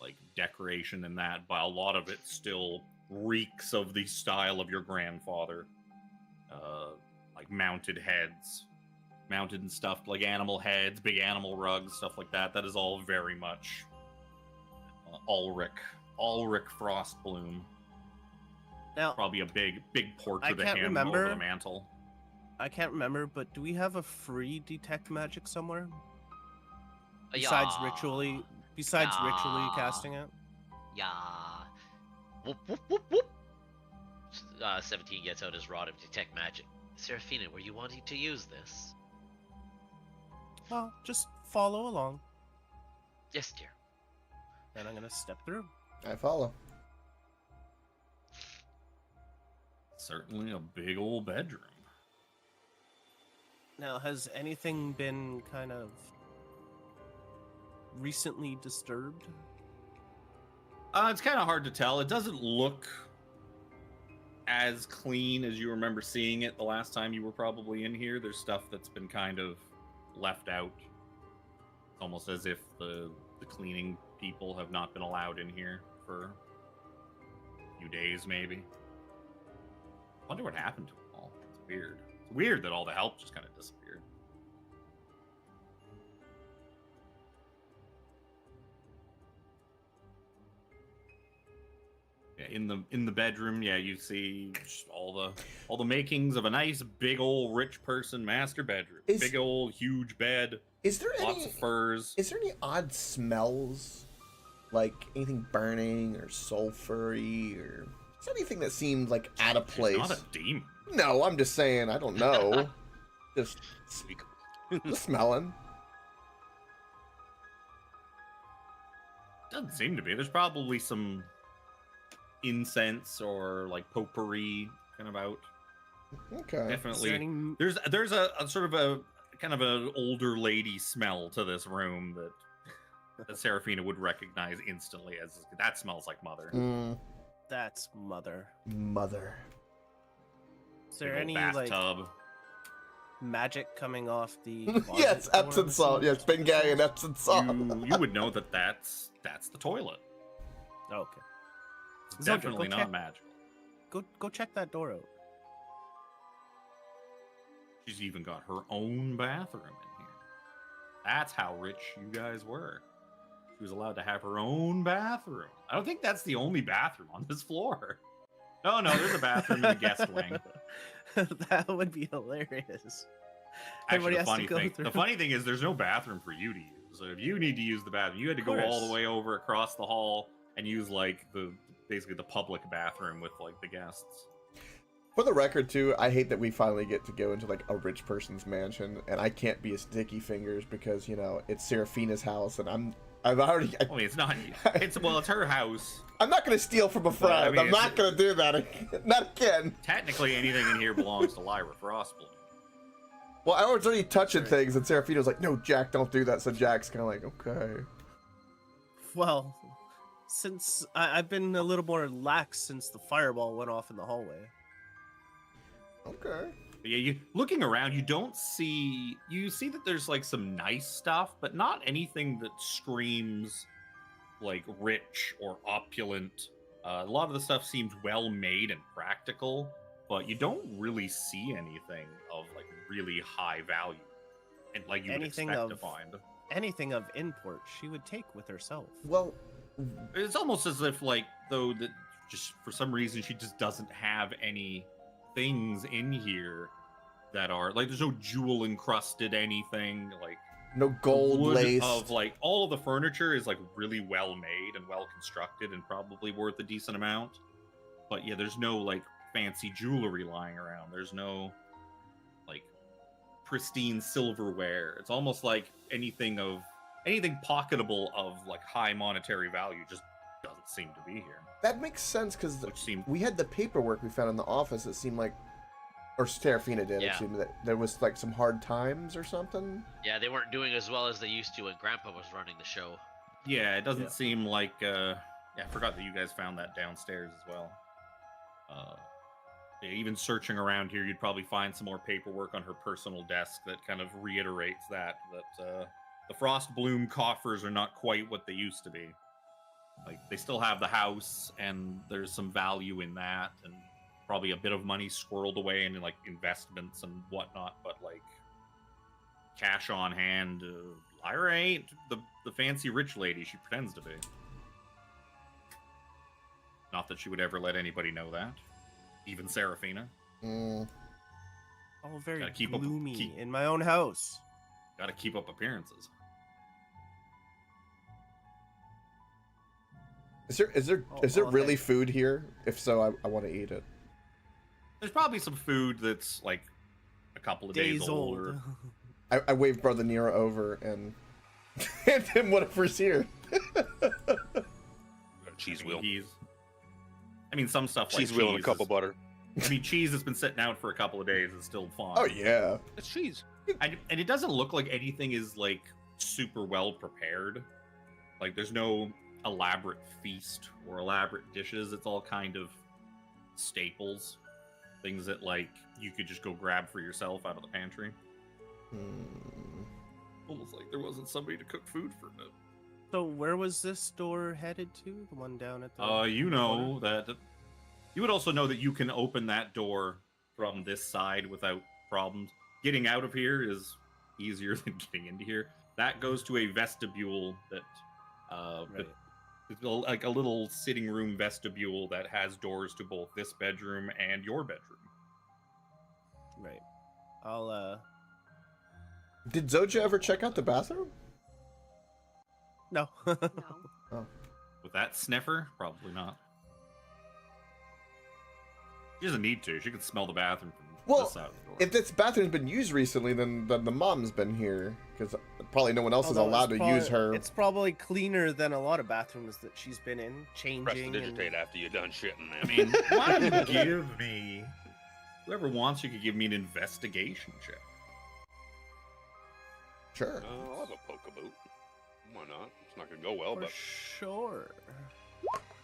like decoration in that, but a lot of it still reeks of the style of your grandfather. Like mounted and stuffed like animal heads, big animal rugs, stuff like that. That is all very much Ulrich Frostbloom. Now Probably a big portrait of can't him over remember. the mantle. I can't remember, but do we have a free detect magic somewhere besides Yeah. ritually Yeah. casting it? Yeah. Whoop, whoop, whoop, whoop. 17 gets out his rod of detect magic. Seraphina, were you wanting to use this? Well, just follow along, Yes, dear. and I'm gonna step through. I follow. Certainly a big old bedroom. Now, has anything been kind of recently disturbed? It's kind of hard to tell. It doesn't look as clean as you remember seeing it the last time you were probably in here. There's stuff that's been kind of left out. Almost as if the cleaning people have not been allowed in here for a few days, maybe. Wonder what happened to them all. It's weird. It's weird that all the help just kind of disappeared. Yeah, in the bedroom, yeah, you see just all the makings of a nice big old rich person master bedroom. Big old huge bed, Is there lots any of furs. Is there any odd smells, like anything burning or sulfury, or is anything that seemed like out of place? It's not a demon. No, I'm just saying. I don't know. just smelling. Doesn't seem to be. There's probably some incense or like potpourri kind of out. Okay. Is there Definitely. any- There's a sort of a kind of an older lady smell to this room that Seraphina would recognize instantly as that smells like mother. That's mother. Mother. Is there Big old any like bathtub. magic coming off the? Yes, closet door Epsom or salt. something? Yes, Bengay and Epsom salt. You would know that that's the toilet. Okay. It's Zildjian, definitely go not check. magical. Go check that door out. She's even got her own bathroom in here. That's how rich you guys were. She was allowed to have her own bathroom. I don't think that's the only bathroom on this floor. No, there's a bathroom in the guest wing. That would be hilarious. Actually, Everybody the has to funny go thing, through. the funny thing is, there's no bathroom for you to use. So if you need to use the bathroom, you had to Of go all course. the way over across the hall and use like basically the public bathroom with like the guests. For the record, too, I hate that we finally get to go into like a rich person's mansion, and I can't be a sticky fingers because it's Seraphina's house, and I've already. I mean, it's not. It's her house. I'm not gonna steal from a friend. I mean, I'm not gonna do that. Not again. Technically, anything in here belongs to Lyra Frostbloom. Well, I was already touching things, and Seraphina was like, "No, Jack, don't do that." So Jack's kind of like, "Okay." Well, since I've been a little more lax since the fireball went off in the hallway. Okay. But yeah, you looking around, you see that there's like some nice stuff, but not anything that screams like rich or opulent. A lot of the stuff seems well made and practical, but you don't really see anything of like really high value and like you would Anything expect to of- find. Anything of import she would take with herself. Well, It's almost as if like though that just for some reason she just doesn't have any things in here that are like there's no jewel encrusted anything like no gold wood lace. of like all of the furniture is like really well made and well constructed and probably worth a decent amount, but yeah, there's no like fancy jewelry lying around. There's no like pristine silverware. It's almost like anything pocketable of like high monetary value just doesn't seem to be here, That makes sense because which seems we had the paperwork we found in the office. It seemed like, or Seraphina did. Yeah. It seemed that there was like some hard times or something. Yeah, they weren't doing as well as they used to when Grandpa was running the show. yeah, it doesn't Yeah. seem like yeah, I forgot that you guys found that downstairs as well. Yeah, even searching around here, you'd probably find some more paperwork on her personal desk that kind of reiterates that the Frostbloom coffers are not quite what they used to be. Like they still have the house, and there's some value in that, and probably a bit of money squirreled away into like investments and whatnot. But like cash on hand, Lyra ain't the fancy rich lady she pretends to be. Not that she would ever let anybody know that, even Seraphina. Mm. All very Gotta keep up- gloomy keep- in my own house. Got to keep up appearances. Is there Oh, really thanks. food here? If so, I want to eat it. There's probably some food that's like a couple of days old. Or, I waved Brother Nero over and hand him whatever's here. Cheese I mean, wheel. I mean, some stuff like Cheese wheel and a cheese cup is- of butter. I mean, cheese that's been sitting out for a couple of days is still fine. Oh yeah. It's cheese. And it doesn't look like anything is like super well prepared. Like there's no elaborate feast or elaborate dishes. It's all kind of staples, things that like you could just go grab for yourself out of the pantry. Hmm. Almost like there wasn't somebody to cook food for it. So where was this store headed to? The one down at the. You know that. You would also know that you can open that door from this side without problems. Getting out of here is easier than getting into here. That goes to a vestibule that, Right. it's like a little sitting room vestibule that has doors to both this bedroom and your bedroom. Right. I'll Did Zoja ever check out the bathroom? no. No. With that sniffer, probably not. She doesn't need to. She can smell the bathroom from Well, this side of the door. If this bathroom's been used recently, then the mom's been here because probably no one else is Although allowed it's to use probably- her. It's probably cleaner than a lot of bathrooms that she's been in, changing. Prestidigitate and- after you're done shitting, man. I mean, why don't you give me... Whoever wants, you could give me an investigation check. Sure. I'll have a pokeaboot. Why not? It's not gonna go well, For but sure.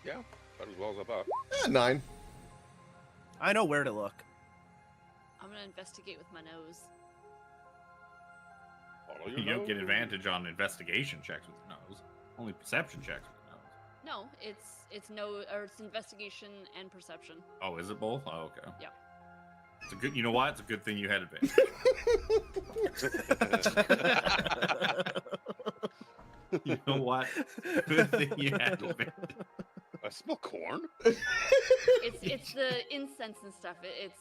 yeah, about as well as I thought. 9. I know where to look. I'm gonna investigate with my nose. Follow your You don't get nose. advantage on investigation checks with your nose. Only perception checks with your nose. No, it's investigation and perception. Oh, is it both? Oh, okay. Yeah. It's a good. You know what? It's a good thing you had advantage. You know what? Good thing you had advantage. I smell corn. It's the incense and stuff. It's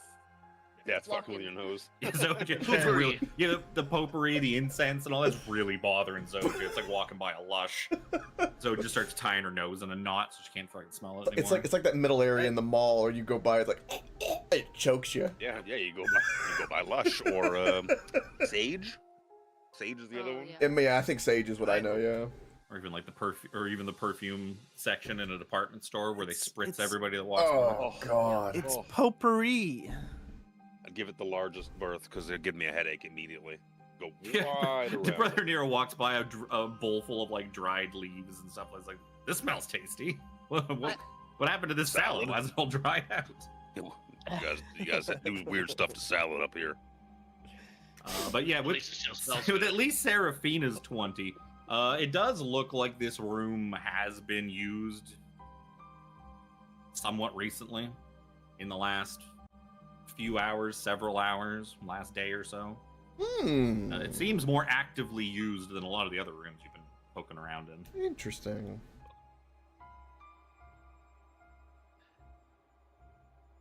Yeah, it's fucking Walking. with your nose. Yeah, Zoja, that's Potpourri. really, yeah, the potpourri, the incense, and all that's really bothering Zoja. It's like walking by a lush. Zoja starts tying her nose in a knot so she can't fucking smell it anymore. It's like that middle area in the mall, or you go by, it's like it chokes you. Yeah, you go by Lush or Sage. Sage is the other Oh, one. yeah. Yeah, I think Sage is what I know. Yeah. Or even like the perfume section in a department store where they spritz it's- everybody that walks by. Oh God. It's Oh. potpourri. I'd give it the largest berth because it'd give me a headache immediately. Go Yeah, wide The around. brother Nero walks by a bowl full of like dried leaves and stuff. It's like, this smells tasty. What happened to this salad? Salad. Why is it all dried out? You guys do weird stuff to salad up here. But yeah, At with, least it still smells with good. at least Seraphina's 20, it does look like this room has been used somewhat recently in the last few hours, several hours, last day or so. It seems more actively used than a lot of the other rooms you've been poking around in. Interesting.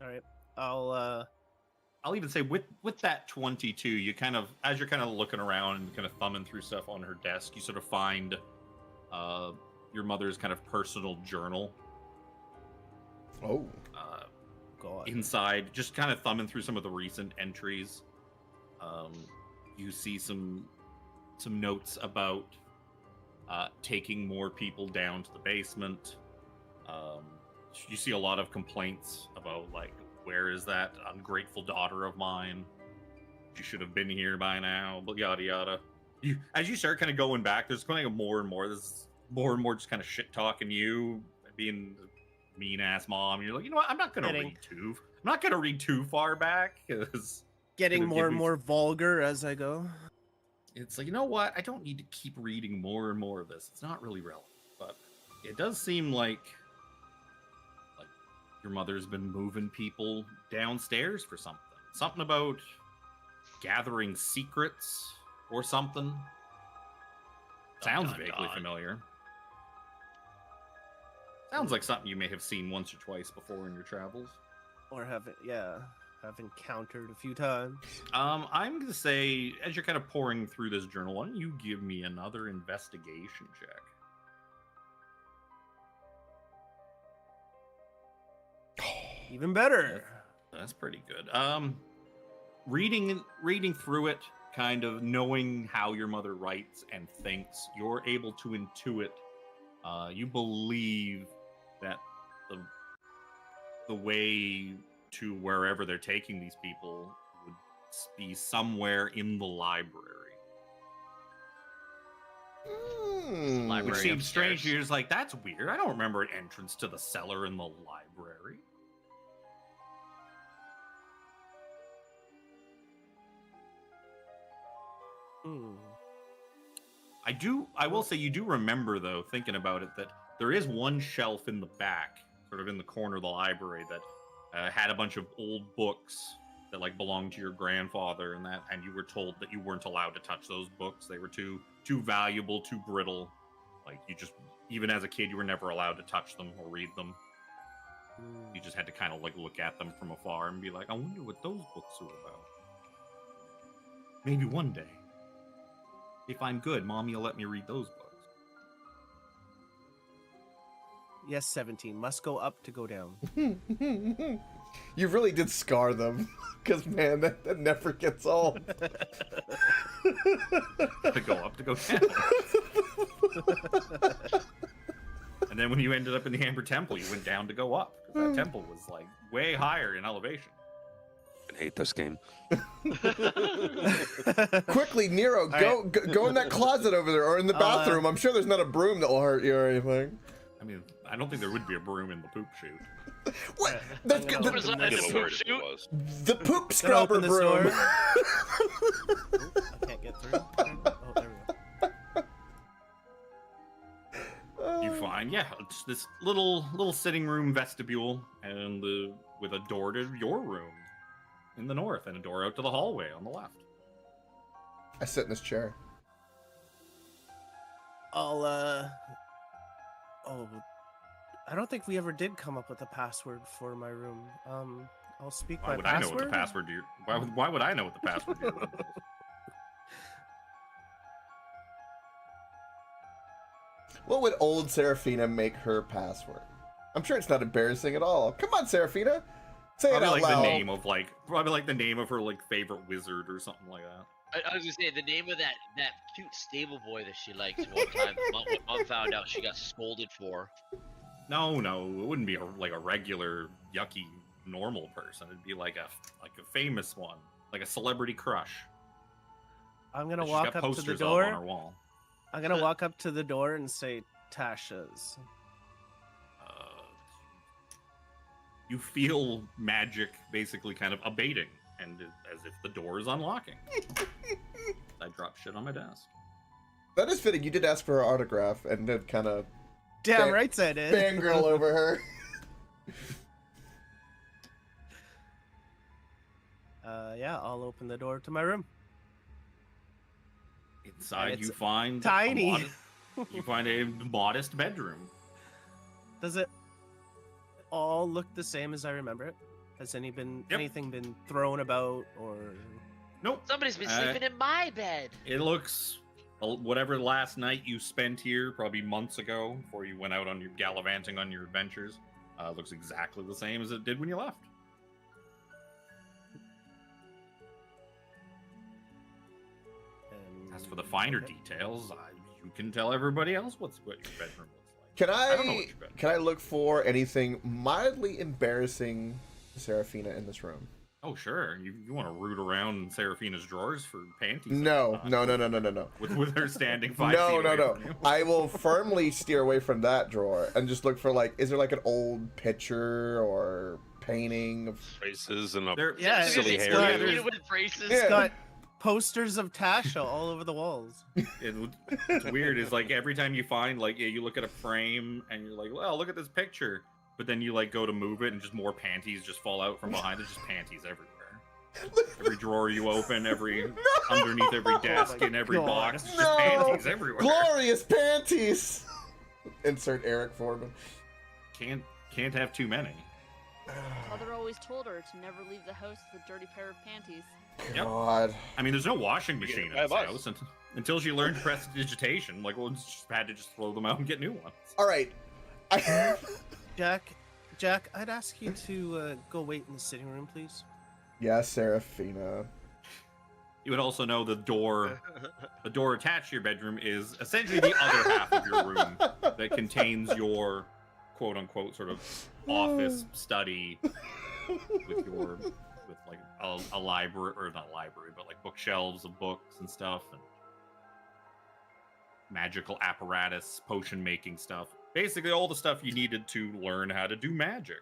All right. I'll even say with that 22, you kind of, as you're kind of looking around and kind of thumbing through stuff on her desk, you sort of find your mother's kind of personal journal Oh. God. inside, just kind of thumbing through some of the recent entries. You see some notes about taking more people down to the basement. You see a lot of complaints about like, where is that ungrateful daughter of mine? She should have been here by now, but yada yada. As you start kind of going back, there's kind of more and more. There's more and more just kind of shit talking you, being a mean ass mom. You're like, you know what? I'm not gonna read too far back because Getting It'll more give and me- more vulgar as I go. it's like, you know what? I don't need to keep reading more and more of this. It's not really relevant, but it does seem like your mother's been moving people downstairs for something. Something about gathering secrets or something. Sounds dun, vaguely dun. familiar. Sounds like something you may have seen once or twice before in your travels. Or have encountered a few times. I'm gonna say, as you're kind of pouring through this journal, why don't you give me another investigation check? Even better. That's pretty good. Reading through it, kind of knowing how your mother writes and thinks, you're able to intuit. You believe that the way to wherever they're taking these people would be somewhere in the library. Library Which seems strange. upstairs. You're just like, that's weird. I don't remember an entrance to the cellar in the library. Hmm. I will say you do remember though, thinking about it, that there is one shelf in the back, sort of in the corner of the library, that had a bunch of old books that like belonged to your grandfather, and you were told that you weren't allowed to touch those books. They were too valuable, too brittle. Like you just, even as a kid, you were never allowed to touch them or read them. You just had to kind of like look at them from afar and be like, I wonder what those books are about. Maybe one day, if I'm good, Mommy will let me read those books. Yes, 17. Must go up to go down. You really did scar them, because man, that never gets old. To go up, to go down. And then when you ended up in the Amber Temple, you went down to go up, because that temple was like way higher in elevation. I hate this game. Quickly, Nero, go in that closet over there, or in the bathroom. I'm sure there's not a broom that will hurt you or anything. I mean, I don't think there would be a broom in the poop chute. What? That's I'm good. gonna What is that? Get It's a a poop word if it chute? was. The poop Gonna scrubber open this broom. door. I can't get through. Oh, there we go. You find, yeah, it's this little sitting room vestibule, and with a door to your room in the north, and a door out to the hallway on the left. I sit in this chair. I'll, oh, I don't think we ever did come up with a password for my room. I'll speak Why my would I know password. what the password to your? Why would I know what the password to your room is? What would old Serafina make her password? I'm sure it's not embarrassing at all. Come on, Serafina. Say it Probably out like loud. the name of the name of her like favorite wizard or something like that. I was gonna say the name of that cute stable boy that she liked one time. Mom found out, she got scolded for. No, it wouldn't be like a regular yucky normal person. It'd be like a famous one, like a celebrity crush. I'm gonna She's walk got up to the posters up on her door. wall. I'm gonna walk up to the door and say Tasha's. You feel magic basically kind of abating, and as if the door is unlocking. I drop shit on my desk. That is fitting. You did ask for her autograph and did kind of Damn Bang- right, I did. fangirl over her. Yeah, I'll open the door to my room. Inside, it's you find tiny. you find a modest bedroom. Does it all look the same as I remember it? Has Yep. anything been thrown about or? Nope. Somebody's been sleeping in my bed. It looks whatever last night you spent here, probably months ago, before you went out on your gallivanting on your adventures. Looks exactly the same as it did when you left. As for the finer details, you can tell everybody else what your bedroom looks like. Can don't know I what your bedroom can I look for anything mildly embarrassing to Serafina in this room? Oh, sure. You want to root around in Seraphina's drawers for panties? No. No. With her standing 5 feet No. away from you. I will firmly steer away from that drawer and just look for like, is there like an old picture or painting of? Faces and a There- Yeah, silly it's hair. got- dude. With braces. Yeah. It's got posters of Tasha all over the walls. It's weird. It's like every time you find, like, you look at a frame and you're like, well, look at this picture. But then you, like, go to move it and just more panties just fall out from behind. There's just panties everywhere. Every drawer you open, underneath every desk, my in every God. box, just No. panties everywhere. Glorious panties. Insert Eric Foreman. Can't have too many. Mother always told her to never leave the house with a dirty pair of panties. Yep. God. I mean, there's no washing You get machine in it this by house until she learned to press digitation. Like, well, just had to just throw them out and get new ones. All right. Jack, I'd ask you to go wait in the sitting room, please. Yes, Serafina. You would also know the door attached to your bedroom is essentially the other half of your room that contains your quote unquote sort of office study with like a library, or not library, but like bookshelves of books and stuff, and magical apparatus, potion making stuff. Basically all the stuff you needed to learn how to do magic.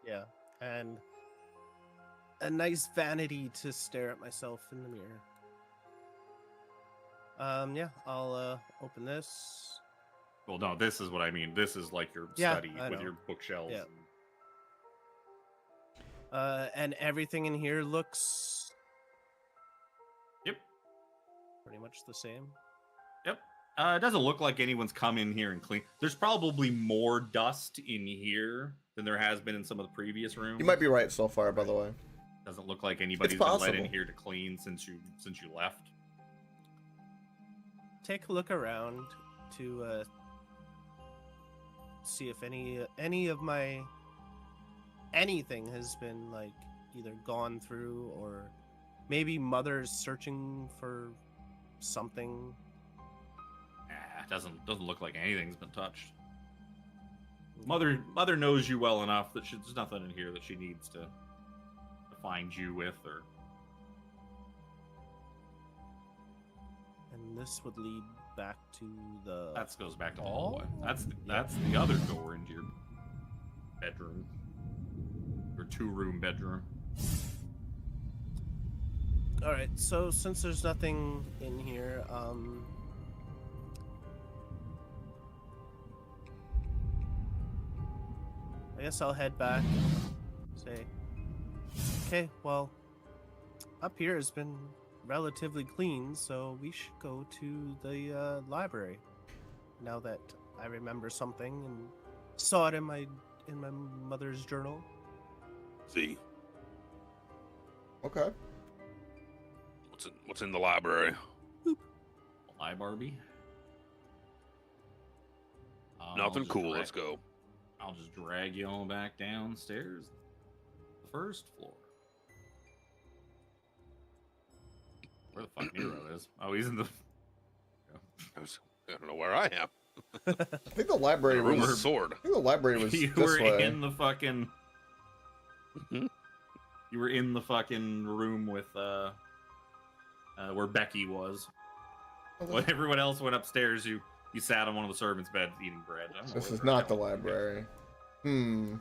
Yeah, and a nice vanity to stare at myself in the mirror. Yeah, I'll open this. Well, no, this is what I mean. This is like your Yeah, study I with know. your bookshelves. Yeah. And everything in here looks Yep. pretty much the same. Yep. It doesn't look like anyone's come in here and clean. There's probably more dust in here than there has been in some of the previous rooms. You might be right so far, by the way. Doesn't look like anybody's It's been let in possible. here to clean since you left. Take a look around to see if any of my anything has been like either gone through or maybe Mother's searching for something. Doesn't look like anything's been touched. Mother knows you well enough that there's nothing in here that she needs to find you with, or And this would lead back to the that goes back to the hallway. That's the other door into your bedroom, your 2-room bedroom. All right, so since there's nothing in here, I guess I'll head back. Say, okay, well, up here has been relatively clean, so we should go to the library. Now that I remember something and saw it in my mother's journal. See, Okay. what's in the library? Hi, Barbie. Nothing cool. Let's go. I'll just drag you all back downstairs. The first floor. Where the fuck Nero is? Oh, he's in the. I don't know where I am. I think the library The room with a was. sword. I think the library was You this were way. in the fucking. Mhm. You were in the fucking room with where Becky was. When everyone else went upstairs, you sat on one of the servants' beds eating bread. I don't know This where is the not the hell- library. I'm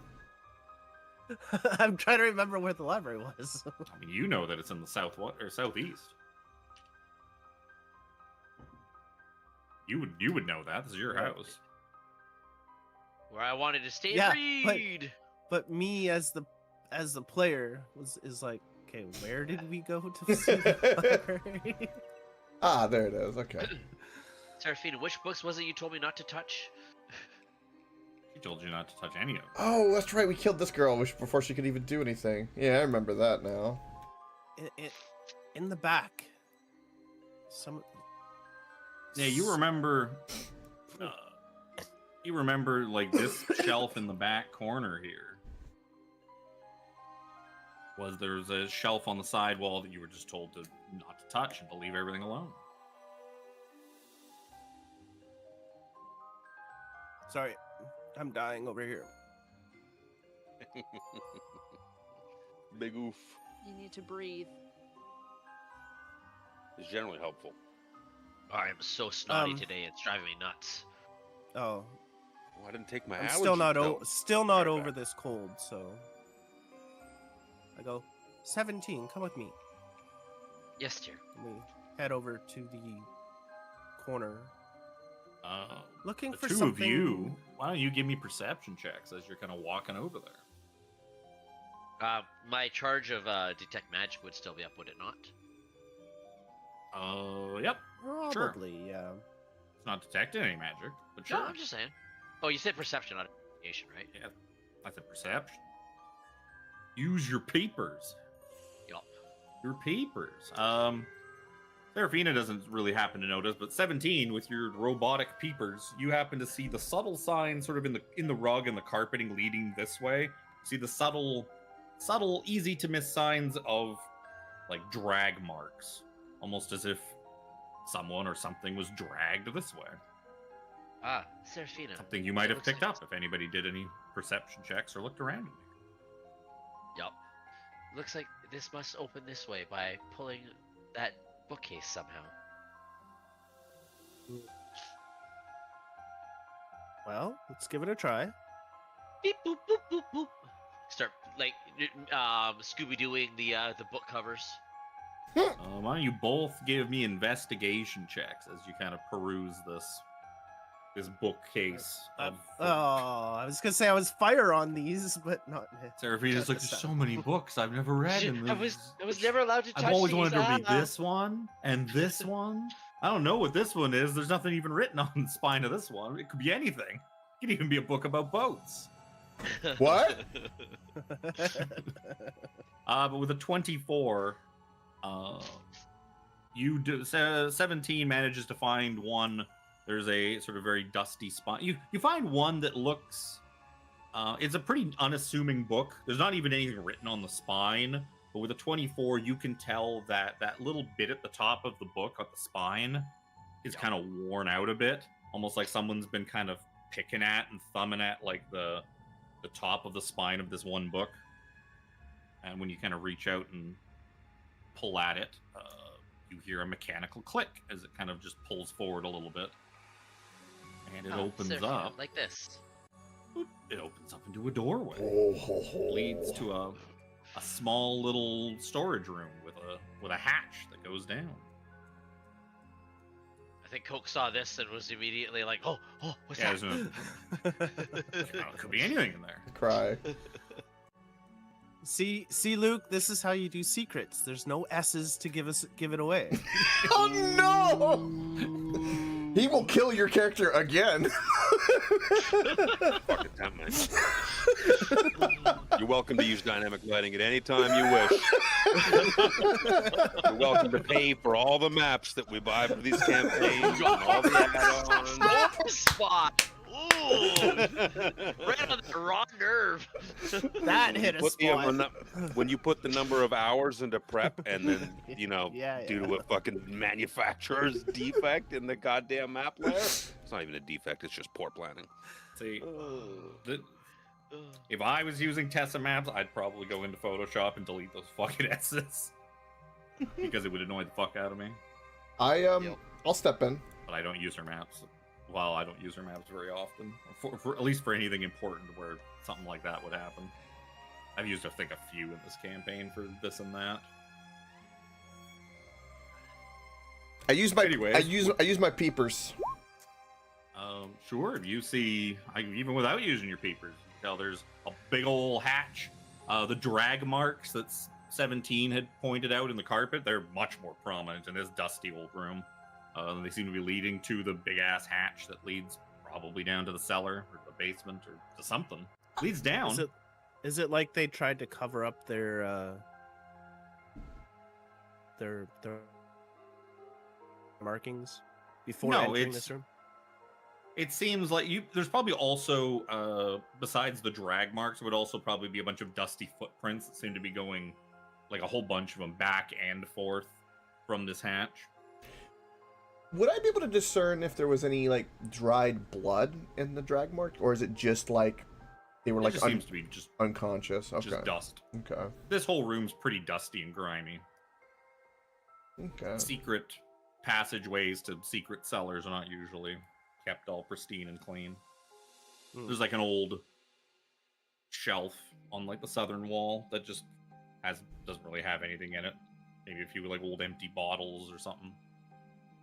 trying to remember where the library was. I mean, you know that it's in the southeast. You would know that. This is your Right. house. Where I wanted to stay Yeah, and but- read. But me as the player is like, okay, where did we go to see the library? Ah, there it is. Okay. Serafina, which books was it you told me not to touch? She told you not to touch any of them. Oh, that's right. We killed this girl before she could even do anything. Yeah, I remember that now. In the back. Some. Yeah, you remember. You remember like this shelf in the back corner here. There's a shelf on the side wall that you were just told to not to touch and to leave everything alone. Sorry, I'm dying over here. Big oof You need to breathe. is generally helpful. I am so snotty Um, today, it's driving me nuts. Oh, Oh, I didn't take my I'm allergy still not pill. still not Right over back. this cold. So I go, 17. Come with me. Yes, dear. And we head over to the corner, looking The for two something. of you, why don't you give me perception checks as you're kind of walking over there? My charge of detect magic would still be up, would it not? Yep. Sure. Probably, yeah. It's not detecting any magic, but sure. No, I'm just saying. Oh, you said perception, not investigation, right? Yeah, I said perception. Use your peepers. Yup. Your peepers. Serafina doesn't really happen to notice, but 17 with your robotic peepers, you happen to see the subtle sign sort of in the rug and the carpeting leading this way. See the subtle, easy to miss signs of like drag marks, almost as if someone or something was dragged this way. Ah, Serafina. Something you might It have looks picked like up if anybody did any perception checks or looked around in here. Yup. Looks like this must open this way by pulling that bookcase somehow. Well, let's give it a try. Beep boop boop boop boop. Start like Scooby Dooing the book covers. Why don't you both give me investigation checks as you kind of peruse this bookcase of Oh, I was gonna say I was fire on these, but not. Seraphina's like, there's so many books I've never read. And I was never allowed to touch I've always these. wanted to read ah. this one and this one. I don't know what this one is. There's nothing even written on the spine of this one. It could be anything. It could even be a book about boats. What? But with a 24, you do 17 manages to find one. There's a sort of very dusty spine. You find one that looks. It's a pretty unassuming book. There's not even anything written on the spine. But with a 24, you can tell that that little bit at the top of the book, at the spine, is kind of worn out a bit. Almost like someone's been kind of picking at and thumbing at like the top of the spine of this one book. And when you kind of reach out and pull at it, you hear a mechanical click as it kind of just pulls forward a little bit. And it opens Seraphina, up. like this. It opens up into a doorway. Oh, Leads to a small little storage room with a hatch that goes down. I think Coke saw this and was immediately like, "Oh, what's Yeah, that?" could be anything in there. cry. See, Luke. This is how you do secrets. There's no S's to give it away. Oh no! He will kill your character again. Fucking temp, man. You're welcome to use dynamic lighting at any time you wish. You're welcome to pay for all the maps that we buy for these campaigns and all the add-ons. Spot. Ooh, right on the raw nerve. That hit a Put the spot. when you put the number of hours into prep and then, Yeah, due to a fucking manufacturer's defect in the goddamn map layer, it's not even a defect, it's just poor planning. See, if I was using Tessa maps, I'd probably go into Photoshop and delete those fucking S's. Because it would annoy the fuck out of me. I'll step in. But I don't use her maps. Well, I don't use her maps very often. For at least for anything important where something like that would happen. I've used, I think, a few in this campaign for this and that. I use my Anyways, I use my peepers. Sure, if you see, even without using your peepers, you can tell there's a big old hatch. The drag marks that 17 had pointed out in the carpet, they're much more prominent in this dusty old room. They seem to be leading to the big-ass hatch that leads probably down to the cellar or the basement or to something. Leads down. Is it like they tried to cover up their markings before No, entering it's- this room? It seems like there's probably also, besides the drag marks, would also probably be a bunch of dusty footprints that seem to be going, like a whole bunch of them, back and forth from this hatch. Would I be able to discern if there was any like dried blood in the drag mark, or is it just like they were It like just seems to be just unconscious? Okay. dust. Okay. This whole room's pretty dusty and grimy. Okay. Secret passageways to secret cellars are not usually kept all pristine and clean. There's like an old shelf on like the southern wall that just doesn't really have anything in it. Maybe a few like old empty bottles or something.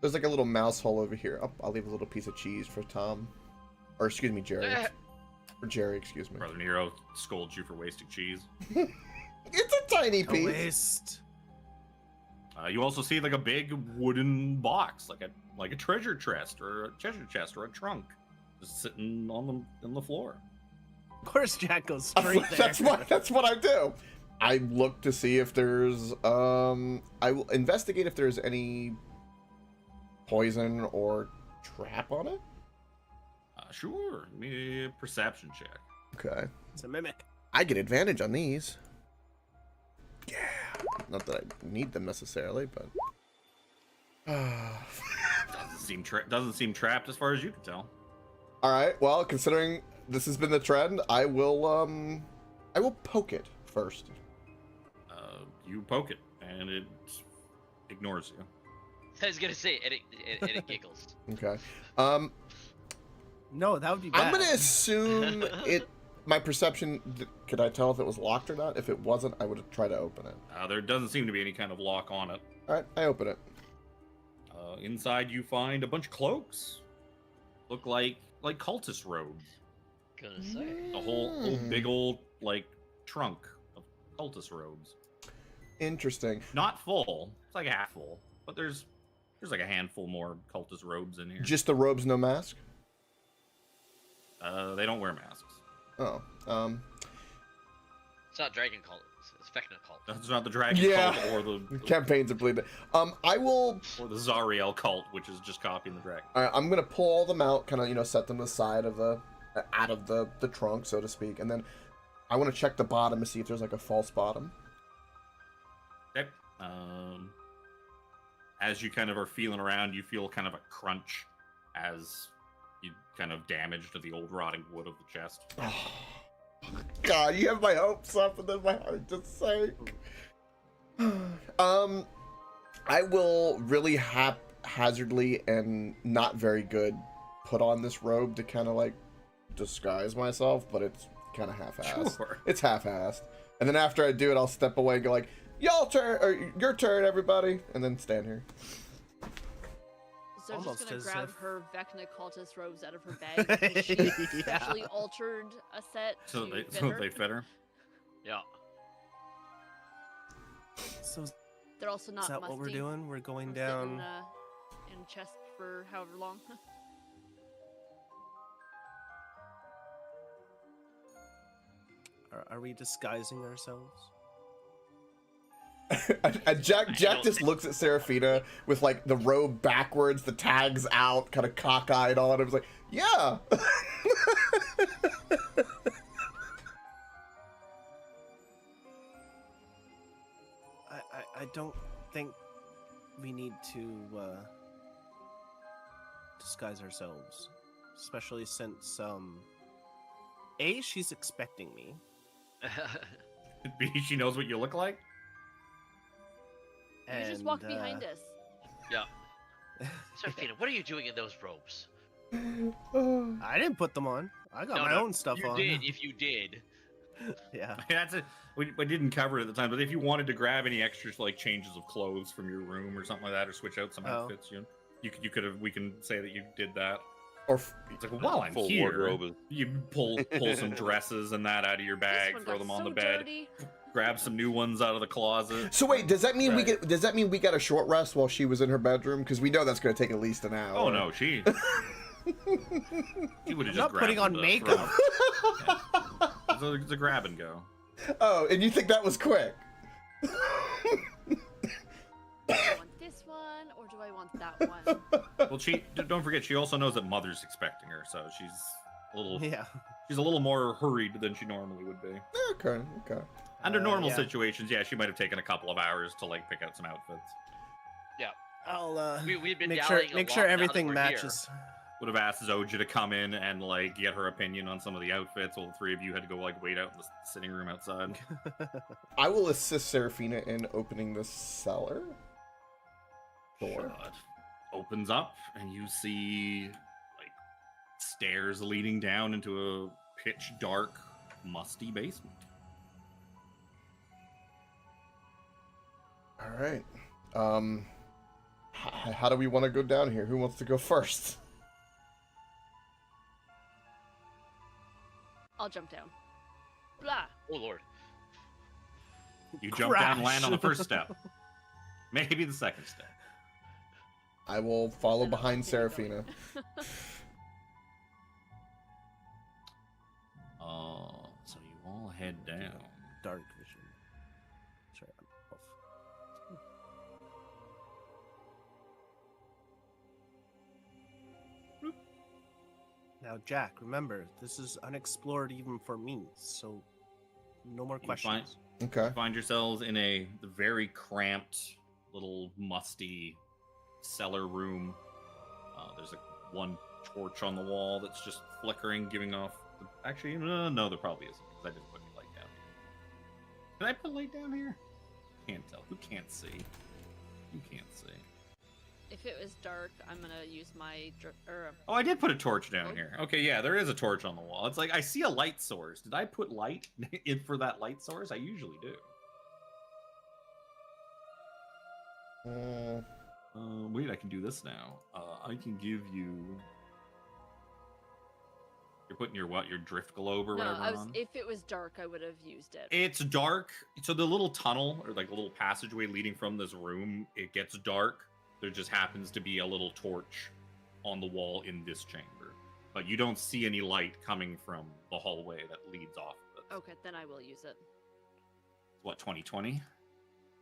There's like a little mouse hole over here. I'll leave a little piece of cheese for Tom, or excuse me, Jerry. For Jerry, excuse me. Brother Nero scolds you for wasting cheese. It's a tiny A piece. waste. You also see like a big wooden box, like a treasure chest or a a trunk, just sitting on the floor. Of course, Jack goes straight there. That's what I do. I look to see if there's I will investigate if there's any poison or trap on it. Sure. Give me a perception check. Okay. It's a mimic. I get advantage on these. Yeah. Not that I need them necessarily, but Doesn't seem trapped as far as you can tell. all right. Well, considering this has been the trend, I will poke it first. You poke it, and it ignores you. I was gonna say, and it giggles. Okay. No, that would be bad. I'm gonna assume it. My perception. Could I tell if it was locked or not? If it wasn't, I would try to open it. There doesn't seem to be any kind of lock on it. All right, I open it. Inside, you find a bunch of cloaks. Look like cultist robes. Gonna say. A whole big old like trunk of cultist robes. Interesting. Not full. It's like half full, but there's like a handful more cultist robes in here. Just the robes, no mask. They don't wear masks. Oh, It's not Dragon Cult. It's Vecna Cult. That's not the dragon Yeah. cult or the campaigns are bleeding. I will. or the Zariel cult, which is just copying the dragon. All right, I'm gonna pull all them out, kind of set them aside of the, out of the trunk, so to speak, and then I want to check the bottom to see if there's like a false bottom. Okay. As you kind of are feeling around, you feel kind of a crunch as you kind of damage to the old rotting wood of the chest. God, you have my hopes up and then my heart just sank. I will really haphazardly and not very good put on this robe to kind of like disguise myself, but it's kind of half-assed. Sure. It's half-assed. And then after I do it, I'll step away and go like, y'all turn, or your turn, everybody, and then stand here. So I'm Almost just gonna as grab if- her Vecna cultist robes out of her bag. because She Yeah. specially altered a set So to they fit her. fit her. Yeah. So is They're also not that what we're musty. doing? We're going I'm sitting, down. in chest for however long. Are we disguising ourselves? And Jack just looks at Seraphina with like the robe backwards, the tags out, kind of cockeyed on. It was like, yeah. I don't think we need to disguise ourselves, especially since A, she's expecting me. B, she knows what you look like. You just walk and, behind us. Yeah. Serafina, what are you doing in those robes? I didn't put them on. I got my own stuff you on. did, if you did. Yeah. That's it. We didn't cover it at the time, but if you wanted to grab any extras like changes of clothes from your room or something like that, or switch out some Oh. outfits, you could have. We can say that you did that. Or It's like, well, while I'm Full here, wardrobe. you pull some dresses and that out of your This bag, one throw got them on so the bed, dirty. grab some new ones out of the closet. so wait, does that mean Right. does that mean we got a short rest while she was in her bedroom? Because we know that's going to take at least an hour. Oh no, she would have just Not putting grabbed on the makeup. throne. Yeah. It's a grab and go. Oh, and you think that was quick? Do I want this one or do I want that one? Well, don't forget she also knows that Mother's expecting her, so she's a little more hurried than she normally would be. Okay. Under normal yeah. situations, yeah, she might have taken a couple of hours to like pick out some outfits. I'll We've been make dallying sure a lot now that everything we're matches. Would have asked Zoja to come in and like get her opinion on some of the outfits, while the three of you had to go like wait out in the sitting room outside. I will assist Seraphina in opening the cellar door. It opens up and you see like stairs leading down into a pitch dark, musty basement. All right. How do we want to go down here? Who wants to go first? I'll jump down. Blah. Oh lord. You jump down and Crash. land on the first step. Maybe the second step. I will follow Then I'll behind continue Seraphina. So you all head down. Dark vision. Sorry, I'm off. Now, Jack, remember, this is unexplored even for me, so no more You find- questions. Okay. Find yourselves in a very cramped, little musty cellar room. There's one torch on the wall that's just flickering, giving off. Actually, no, there probably isn't because I didn't put any light down here. Did I put light down here? Can't tell. Who can't see? Who can't see? If it was dark, I'm gonna use my Oh, I did put a torch down Oh. here. Okay, yeah, there is a torch on the wall. It's like I see a light source. Did I put light in for that light source? I usually do. Mm, Wait, I can do this now. I can give you. You're putting your what? Your drift globe or No, whatever on. if it was dark, I would have used it. It's dark. So the little tunnel or like a little passageway leading from this room, it gets dark. There just happens to be a little torch on the wall in this chamber, but you don't see any light coming from the hallway that leads off of it. Okay, then I will use it. What, 2020?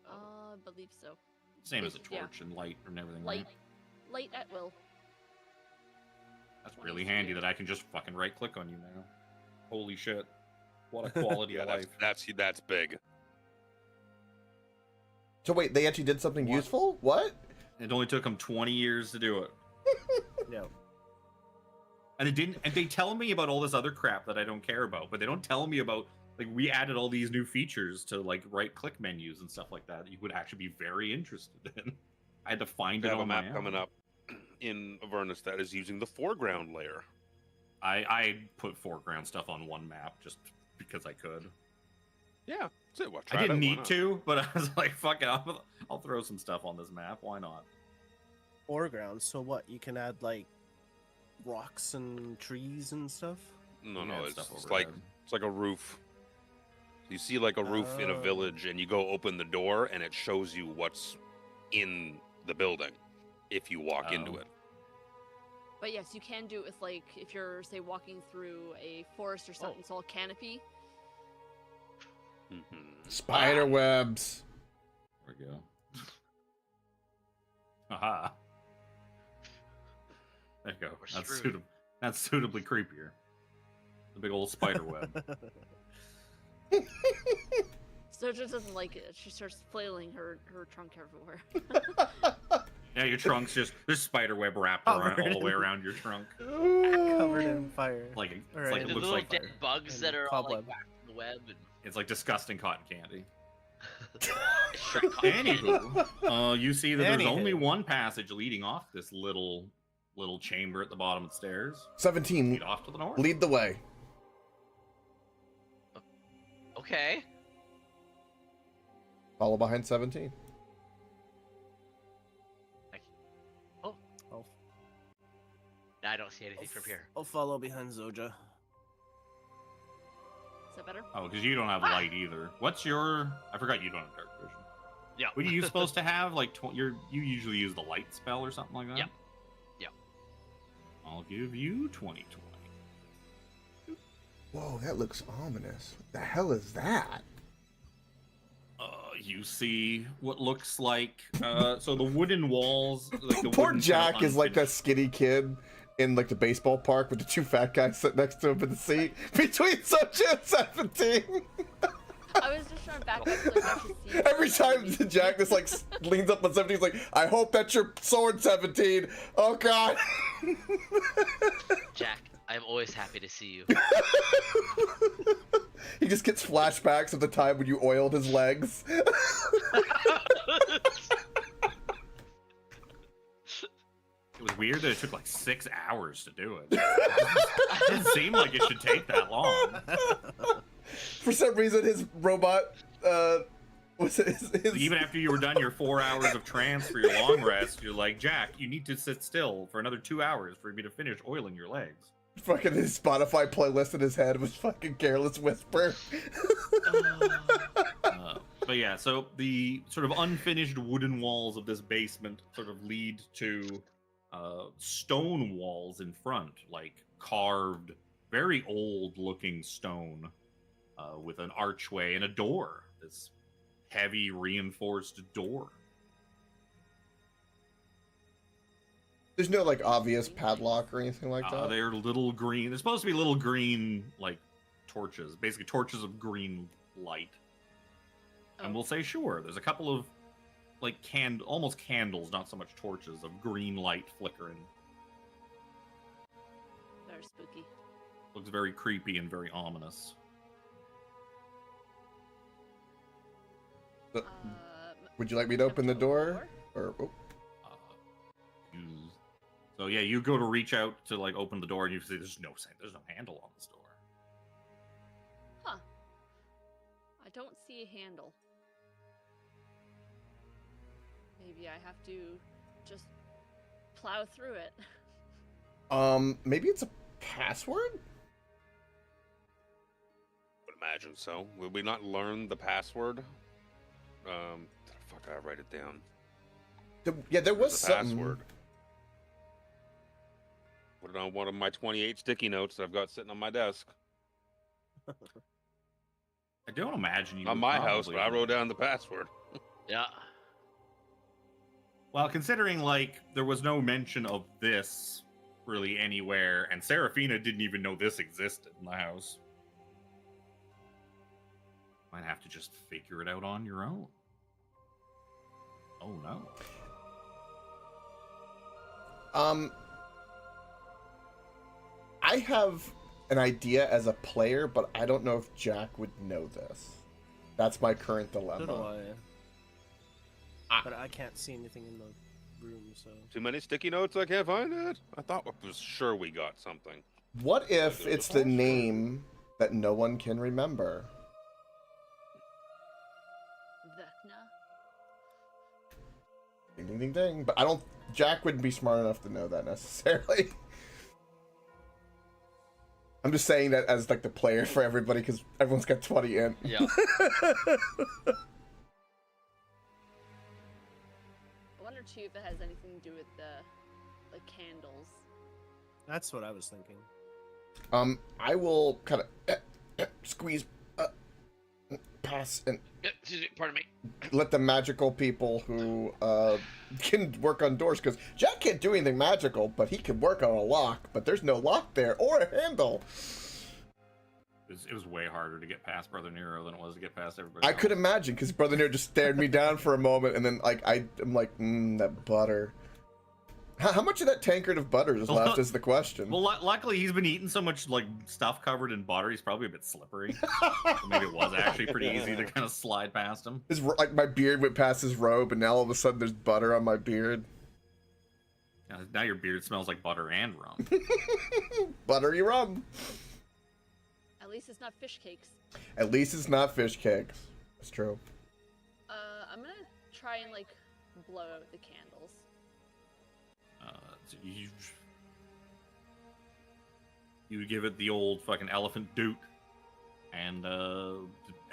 I believe so. Same as a Yeah. torch and light and everything. Light, Right? light at will. That's really handy that I can just fucking right click on you now. Holy shit. What a quality Yeah, of life. that's big. So wait, they actually did something useful? What? It only took them 20 years to do it. Yeah. And it didn't. And they tell me about all this other crap that I don't care about, but they don't tell me about like we added all these new features to like right-click menus and stuff like that. You would actually be very interested in. I had to find We it have a on my map own. coming up in Avernus that is using the foreground layer. I put foreground stuff on one map just because I could. Yeah, that's it. Well, I didn't need to, but I was like, fuck it, I'll throw some stuff on this map. Why not? Foreground. So what? You can add like rocks and trees and stuff. No, You no, had it's stuff like overhead. it's like a roof. You see like a roof in a Oh. village, and you go open the door, and it shows you what's in the building if you walk into Oh. it. But yes, you can do it with like if you're say walking through a forest or something. It's all canopy. Spider webs. There we go. Aha. There you go. We're That's screwed. That's suitably creepier. The big old spider web. Soja doesn't like it. She starts flailing her trunk everywhere. Yeah, your trunk's just there's spider web wrapped around all the way around your trunk. Covered in fire. Like it's Alright. like And it the looks little like dead bugs And that are all like cobweb. wrapped in the web and it's like disgusting cotton candy. Shrek cotton candy. Anywho, you see that there's only Anywho. one passage leading off this little chamber at the bottom of the stairs. 17. Lead off to the north. Lead the way. Okay. Follow behind 17. I'll, I don't see anything from here. I'll follow behind Zoja. Is that better? Oh, because you don't have light either. What's your? I forgot you don't have dark vision. Yeah. What are you supposed to have? Like you usually use the light spell or something like that. Yep. Yep. I'll give you 20/20. Whoa, that looks ominous. What the hell is that? You see what looks like so the wooden walls. Like the Poor wooden Jack is like a unfinished- skinny kid in like the baseball park with the two fat guys sitting next to him in the seat between Soja and 17. I was just trying to back up so I could see. Every time Jack just like leans up on 17, he's like, I hope that's your sword, 17. Oh god. Jack, I'm always happy to see you. He just gets flashbacks of the time when you oiled his legs. It was weird that it took like 6 hours to do it. It didn't seem like it should take that long. For some reason, his robot, was it his Even after you were done your 4 hours of trance for your long rest, you're like, Jack, you need to sit still for another 2 hours for me to finish oiling your legs. fucking his Spotify playlist in his head was fucking Careless Whisper. But yeah, so the sort of unfinished wooden walls of this basement sort of lead to stone walls in front, like carved, very old-looking stone with an archway and a door. This heavy, reinforced door. There's no like obvious padlock or anything like that. They're little green. They're supposed to be little green, like torches, basically torches of green light. And we'll say, sure, there's a couple of like almost candles, not so much torches, of green light flickering. Very spooky. Looks very creepy and very ominous. Uh, Um, Would you like me to open the door? Or oh, Uh, you- So yeah, you go to reach out to like open the door, and you see there's no handle on this door. Huh. I don't see a handle. maybe I have to just plow through it. Maybe it's a password? Would imagine so. Will we not learn the password? Fuck, I write it down. Yeah, there was There's a something. password. Put it on one of my 28 sticky notes that I've got sitting on my desk. I don't imagine you. Not would my house, probably- but I wrote down the password. Yeah. Well, considering like there was no mention of this really anywhere, and Seraphina didn't even know this existed in the house. Might have to just figure it out on your own. Oh no. I have an idea as a player, but I don't know if Jack would know this. That's my current So do dilemma. But I can't see anything in the room, so. Too many sticky notes? I can't find it. I thought I was sure we got something. What if There's a it's the password. name that no one can remember? Vecna. Ding, ding, ding, ding. But I don't. Jack wouldn't be smart enough to know that necessarily. I'm just saying that as like the player for everybody because everyone's got 20 in. Yeah. I wonder too if it has anything to do with the candles. That's what I was thinking. I will kind of squeeze, pass, and Pardon me. let the magical people who can work on doors, because Jack can't do anything magical, but he can work on a lock, but there's no lock there or a handle. It was way harder to get past Brother Nero than it was to get past everybody. I else. could imagine, because Brother Nero just stared me down for a moment, and then like I'm like, that butter. How much of that tankard of butter is left is the question. Well, luckily he's been eating so much like stuff covered in butter. He's probably a bit slippery. So maybe it was actually pretty easy to kind of slide past him. His like my beard went past his robe, and now all of a sudden there's butter on my beard. Now your beard smells like butter and rum. Buttery rum. At least it's not fish cakes. At least it's not fish cakes. That's true. I'm gonna try and like blow out the candles. So you give it the old fucking elephant doot, and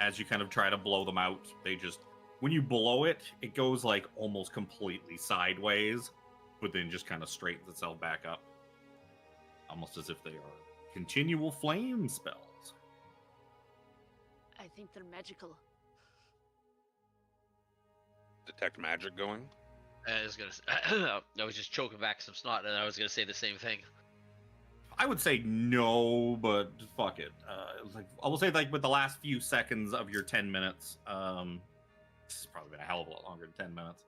as you kind of try to blow them out, they just when you blow it, it goes like almost completely sideways, but then just kind of straightens itself back up, almost as if they are continual flame spells. I think they're magical. Detect magic going. I was gonna. I was just choking back some snot, and I was gonna say the same thing. I would say no, but fuck it. Like I will say, like with the last few seconds of your 10 minutes, this has probably been a hell of a lot longer than 10 minutes.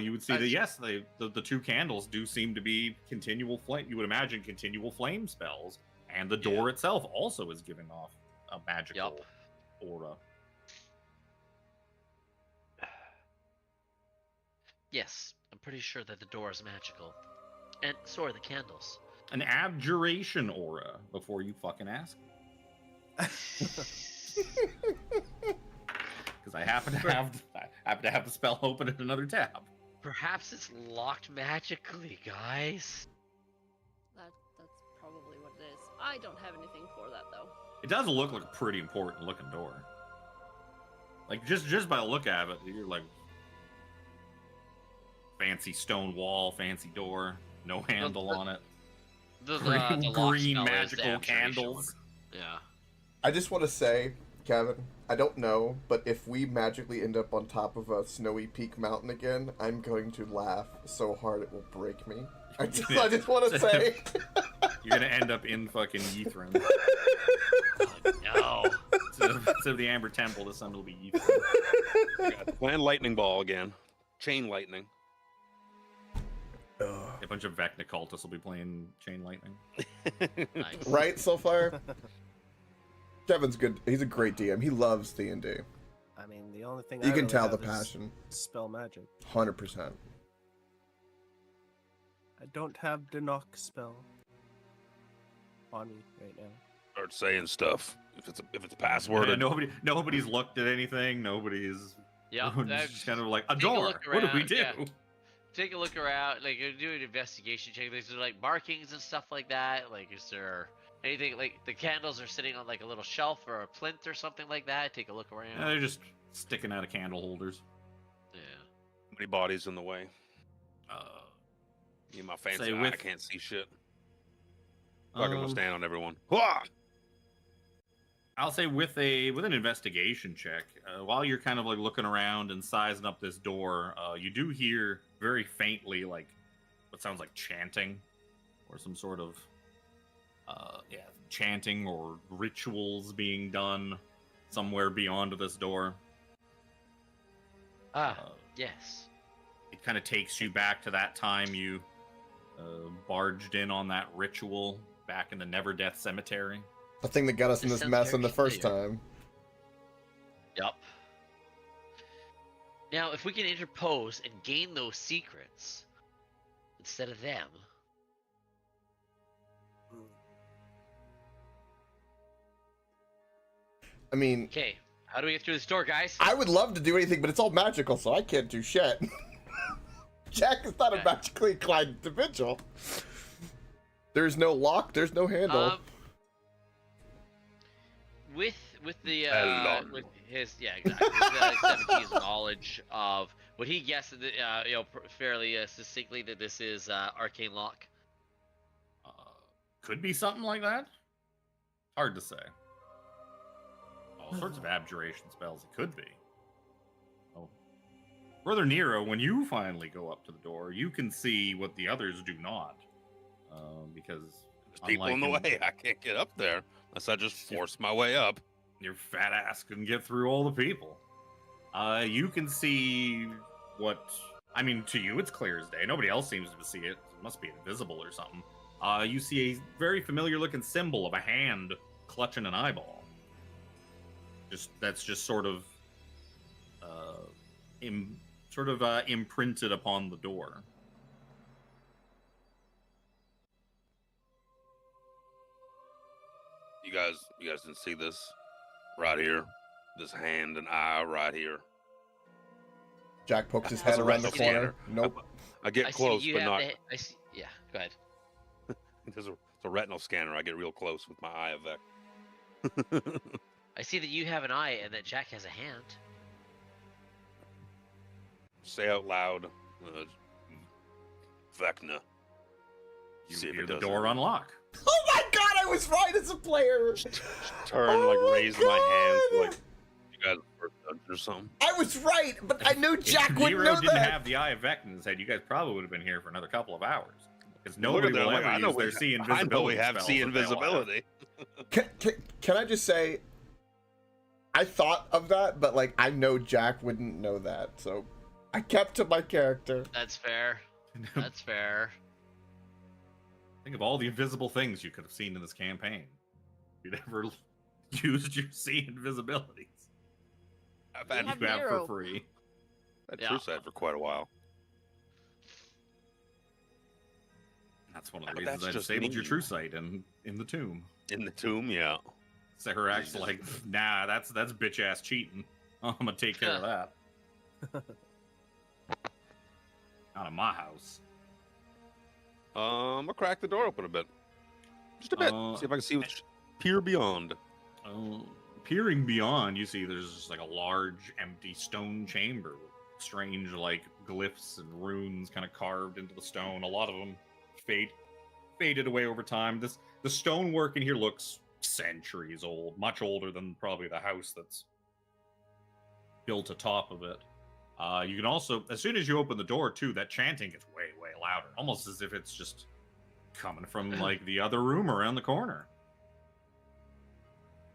You would see that yes, the two candles do seem to be continual flame. You would imagine continual flame spells, and the door itself also is giving off a magical aura. Yes, I'm pretty sure that the door is magical, and so are the candles. An abjuration aura before you fucking ask. Because I happen to have the spell open in another tab. Perhaps it's locked magically, guys. That's probably what it is. I don't have anything for that though. It does look like a pretty important looking door. Like just by the look of it, you're like fancy stone wall, fancy door, no handle on it. The Green lock spell is the magical abjuration candles. one. Yeah. I just want to say, Kevin, I don't know, but if we magically end up on top of a snowy peak mountain again, I'm going to laugh so hard it will break me. I just want to say. You're gonna end up in fucking Yithrin. No. Instead of the Amber Temple, the sun will be Yithrin. Plan lightning ball again. Chain lightning. A bunch of Vecna cultists will be playing Chain Lightning. Nice. Right, Soulfire? Kevin's good. He's a great DM. He loves D&D. I mean, the only thing You I can really tell the have is passion. spell magic. 100%. I don't have the knock spell on me right now. Start saying stuff. If it's a password. Yeah, nobody's looked at anything. Nobody's Yeah, Everyone's just kind of like, a take a door. look What do we around, do? yeah. Take a look around, like you're doing an investigation check. Is there like markings and stuff like that? Like, is there anything like the candles are sitting on like a little shelf or a plinth or something like that? Take a look around. Yeah, they're just sticking out of candle holders. Yeah. How many bodies in the way? Uh, Me and my fancy Say eye, I with- can't see shit. I can um, stand on everyone. Hwah! I'll say with an investigation check, while you're kind of like looking around and sizing up this door, you do hear very faintly like what sounds like chanting, or some sort of chanting or rituals being done somewhere beyond this door. Ah, Uh, yes. it kind of takes you back to that time you barged in on that ritual back in the Never Death Cemetery. The thing that got us in This this sounds mess very in the first familiar. time. Yup. Now, if we can interpose and gain those secrets instead of them, I mean, okay. How do we get through this door, guys? I would love to do anything, but it's all magical, so I can't do shit. Jack is not a Okay. magically inclined individual. There's no lock, there's no handle. With the Hello. with his exactly with 17's knowledge of would he guess fairly succinctly that this is arcane lock? Could be something like that. Hard to say. All sorts of abjuration spells it could be. Oh. Brother Nero, when you finally go up to the door, you can see what the others do not. Because There's people in the unlike way. I can't get up there unless I just force my way up. your fat ass can get through all the people. You can see what, I mean, to you it's clear as day. Nobody else seems to see it. It must be invisible or something. You see a very familiar looking symbol of a hand clutching an eyeball. That's just sort of imprinted upon the door. You guys didn't see this right here. This hand and eye right here. Jack pokes his Has head a around the retina corner. Nope. I get I see close, that you but have not. I see. Yeah, go ahead. There's a retinal scanner. I get real close with my eye effect. I see that you have an eye and that Jack has a hand. Say out loud, Vecna. You See if hear it the does door it. unlock. Oh my god, I was right as a player! Turn, Oh like my raise my hand, God. like you guys are dungeons or something. I was right, but I knew Jack If wouldn't Nero know didn't that. have the Eye of Vecna in his head, you guys probably would have been here for another couple of hours. Because Look nobody at that, will look, ever I know use their we- see I invisibility know we have spells see that they'll have. invisibility. Can I just say, I thought of that, but like I know Jack wouldn't know that, so I kept to my character. That's fair. That's fair. Think of all the invisible things you could have seen in this campaign. If you'd ever used your see invisibilities. I've You had have You have Nero. for free. Yeah. True Sight for quite a while. That's one of Yeah, the but reasons that's I just disabled your me. true sight in the tomb. In the tomb, yeah. Saharax's Jesus. like, nah, that's bitch ass cheating. I'm gonna take care of that. Not in my house. I'll crack the door open a bit. Just a bit. See if I can see what's peer beyond. Peering beyond, you see there's just like a large empty stone chamber with strange like glyphs and runes kind of carved into the stone. A lot of them faded away over time. The stonework in here looks centuries old, much older than probably the house that's built atop of it. You can also, as soon as you open the door too, that chanting gets way, way louder, almost as if it's just coming from like the other room around the corner.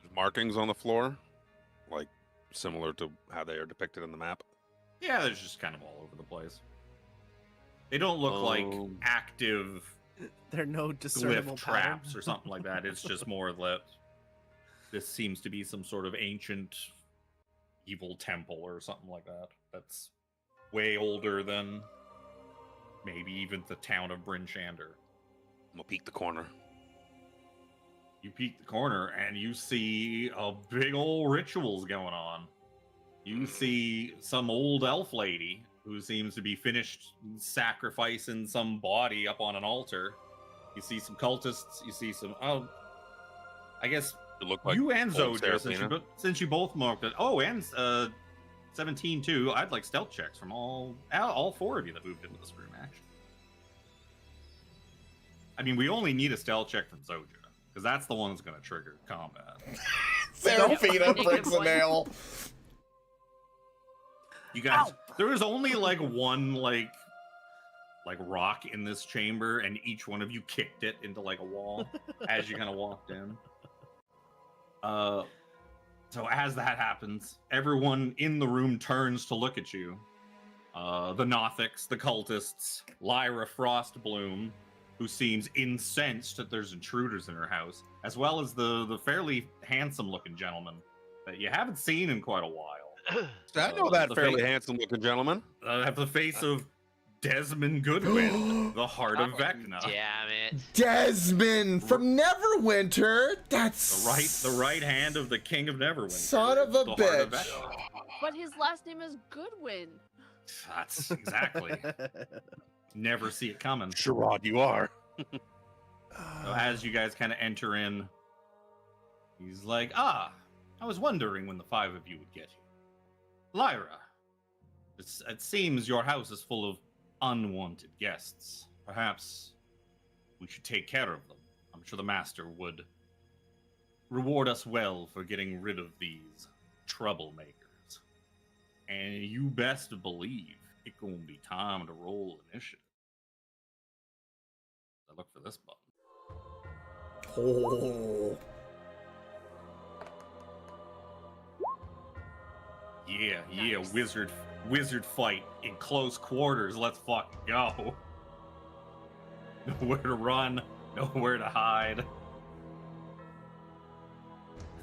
There's markings on the floor, like similar to how they are depicted in the map. Yeah, there's just kind of all over the place. They don't look like Um, active There are no discernible glyph traps pattern. or something like that. It's just more that this seems to be some sort of ancient evil temple or something like that. That's way older than maybe even the town of Bryn Shander. I'm gonna peek the corner. You peek the corner and you see a big old rituals going on. You see some old elf lady who seems to be finished sacrificing some body up on an altar. You see some cultists. You see some. Oh, I guess It looked like you and old Zodra, Seraphina. since you both marked it. Oh, and 17 too. I'd like stealth checks from all 4 of you that moved into this room. Actually, I mean, we only need a stealth check from Zodra because that's the one that's going to trigger combat. Seraphina Negative breaks a one. nail. You guys, there was only like one like rock in this chamber, and each one of you kicked it into like a wall as you kind of walked in. So as that happens, everyone in the room turns to look at you. The Nothics, the cultists, Lyra Frostbloom, who seems incensed that there's intruders in her house, as well as the fairly handsome-looking gentleman that you haven't seen in quite a while. I know that the fairly face- handsome-looking gentleman. Have the face of Desmond Goodwin, the heart of Vecna. Damn it. Desmond from Neverwinter. That's The right hand of the King of Neverwinter. Son of a the heart of bitch. Vecna. But his last name is Goodwin. That's exactly. Never see it coming. Sherrod, you are. So as you guys kind of enter in, he's like, I was wondering when the 5 of you would get here. Lyra, it seems your house is full of unwanted guests. Perhaps we should take care of them. I'm sure the master would reward us well for getting rid of these troublemakers. And you best believe it's gonna be time to roll initiative. I look for this button. Oh. Yeah, Nice. wizard fight in close quarters. Let's fucking go. Nowhere to run, nowhere to hide.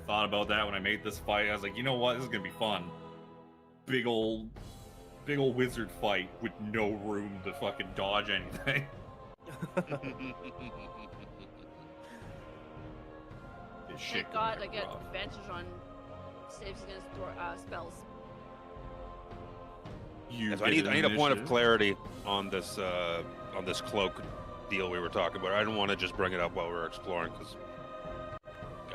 Thought about that when I made this fight. I was like, you know what? This is gonna be fun. Big old wizard fight with no room to fucking dodge anything. This shit Thank gonna God I get get rough. advantage on saves against spells. You Yes, I get need a point of initiative. clarity on this cloak deal we were talking about. I didn't want to just bring it up while we were exploring because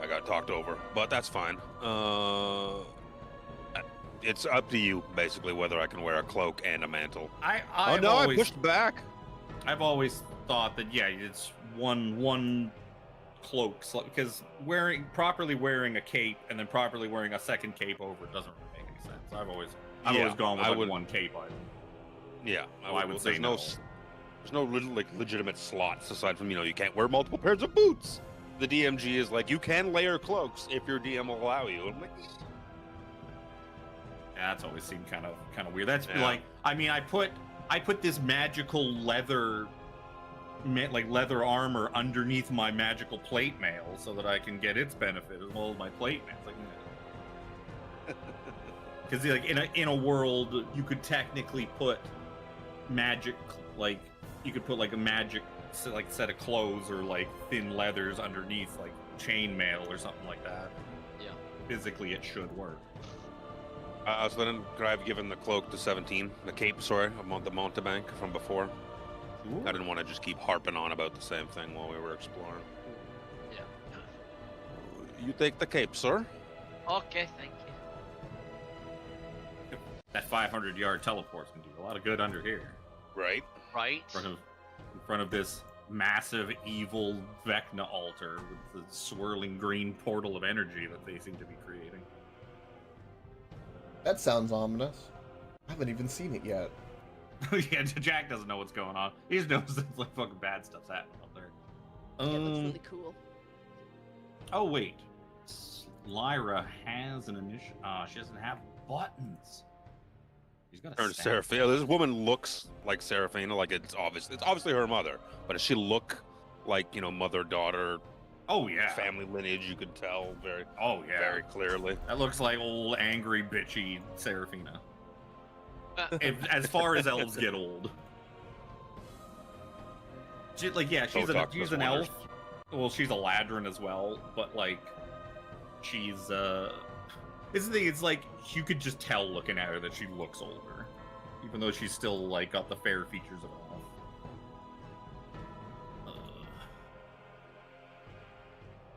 I got talked over, but that's fine. It's up to you basically whether I can wear a cloak and a mantle. I Pushed back. I've always thought that it's one cloak because properly wearing a cape and then properly wearing a second cape over it doesn't really make any sense. I've always gone with I like would- one cape item. Yeah, I would say there's no. There's no legitimate slots aside from you can't wear multiple pairs of boots. The DMG is like you can layer cloaks if your DM will allow you. I'm like, Yeah, that's always seemed kind of weird. That's Yeah. like I put this magical leather armor underneath my magical plate mail so that I can get its benefit as well as my plate mail. Because like in a world you could technically put magic you could put like a magic set of clothes or like thin leathers underneath like chain mail or something like that. Yeah. Physically it should work. so then could I have given the cloak to 17, the cape, sorry, the Montebank from before? I didn't want to just keep harping on about the same thing while we were exploring. Yeah. You take the cape, sir. Okay, thank you. That 500-yard teleport can do a lot of good under here. Right. Right. In front of this massive evil Vecna altar with the swirling green portal of energy that they seem to be creating. That sounds ominous. I haven't even seen it yet. Yeah, Jack doesn't know what's going on. He just knows that like fucking bad stuff's happening up there. Yeah, it looks really cool. Oh wait, Lyra has an initiative. She doesn't have buttons. She's got a Turn to staff. Seraphina. This woman looks like Seraphina, like it's obviously her mother. But does she look like mother daughter Oh yeah. family lineage? You could tell very Oh yeah. very clearly. That looks like old angry bitchy Seraphina. As far as elves get old. She's Botox she's does an wonders. elf. Well, she's a ladrin as well, but like she's It's the thing, it's like you could just tell looking at her that she looks older, even though she's still like got the fair features of all.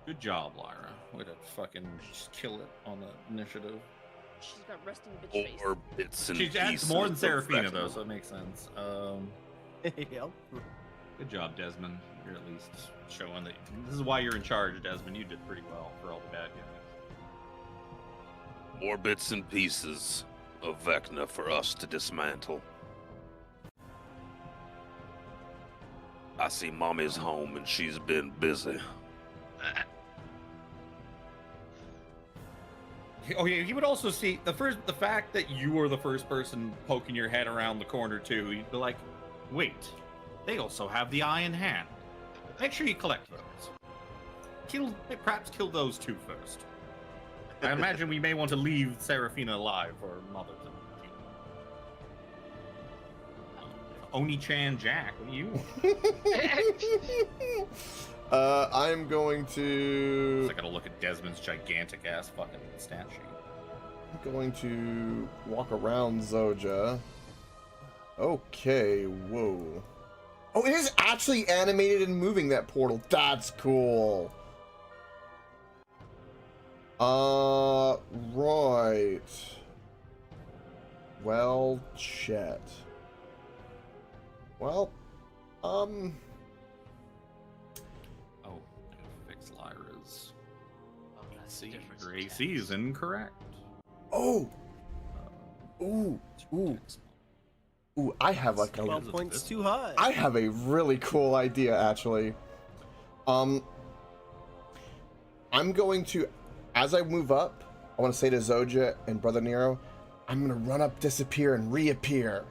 Good job, Lyra. Way to fucking just kill it on the initiative. She's got resting bitch face. Or bits and She adds pieces more than of Seraphina though, Vecna. so it makes sense. Yep. Good job, Desmond. You're at least showing that. This is why you're in charge, Desmond. You did pretty well for all the bad guys. More bits and pieces of Vecna for us to dismantle. I see Mommy's home and she's been busy. Oh yeah, he would also see the fact that you were the first person poking your head around the corner too. He'd be like, "Wait, they also have the eye in hand. Make sure you collect those. Perhaps kill those two first. I imagine we may want to leave Seraphina alive for Mother to deal. Oni-chan Jack, what do you want? I'm going to. I gotta look at Desmond's gigantic ass fucking stat sheet. I'm going to walk around Zoja. Okay, whoa. Oh, it is actually animated and moving, that portal. That's cool. Right. Well, shit. Well, Oh, I gotta fix Lyra's. Oh, that's the See, difference in Gracie text. is incorrect. Oh! Ooh, ooh, ooh, I have like a 12 points too high. I have a really cool idea, actually. I'm going to, as I move up, I want to say to Zoja and Brother Nero, I'm going to run up, disappear, and reappear.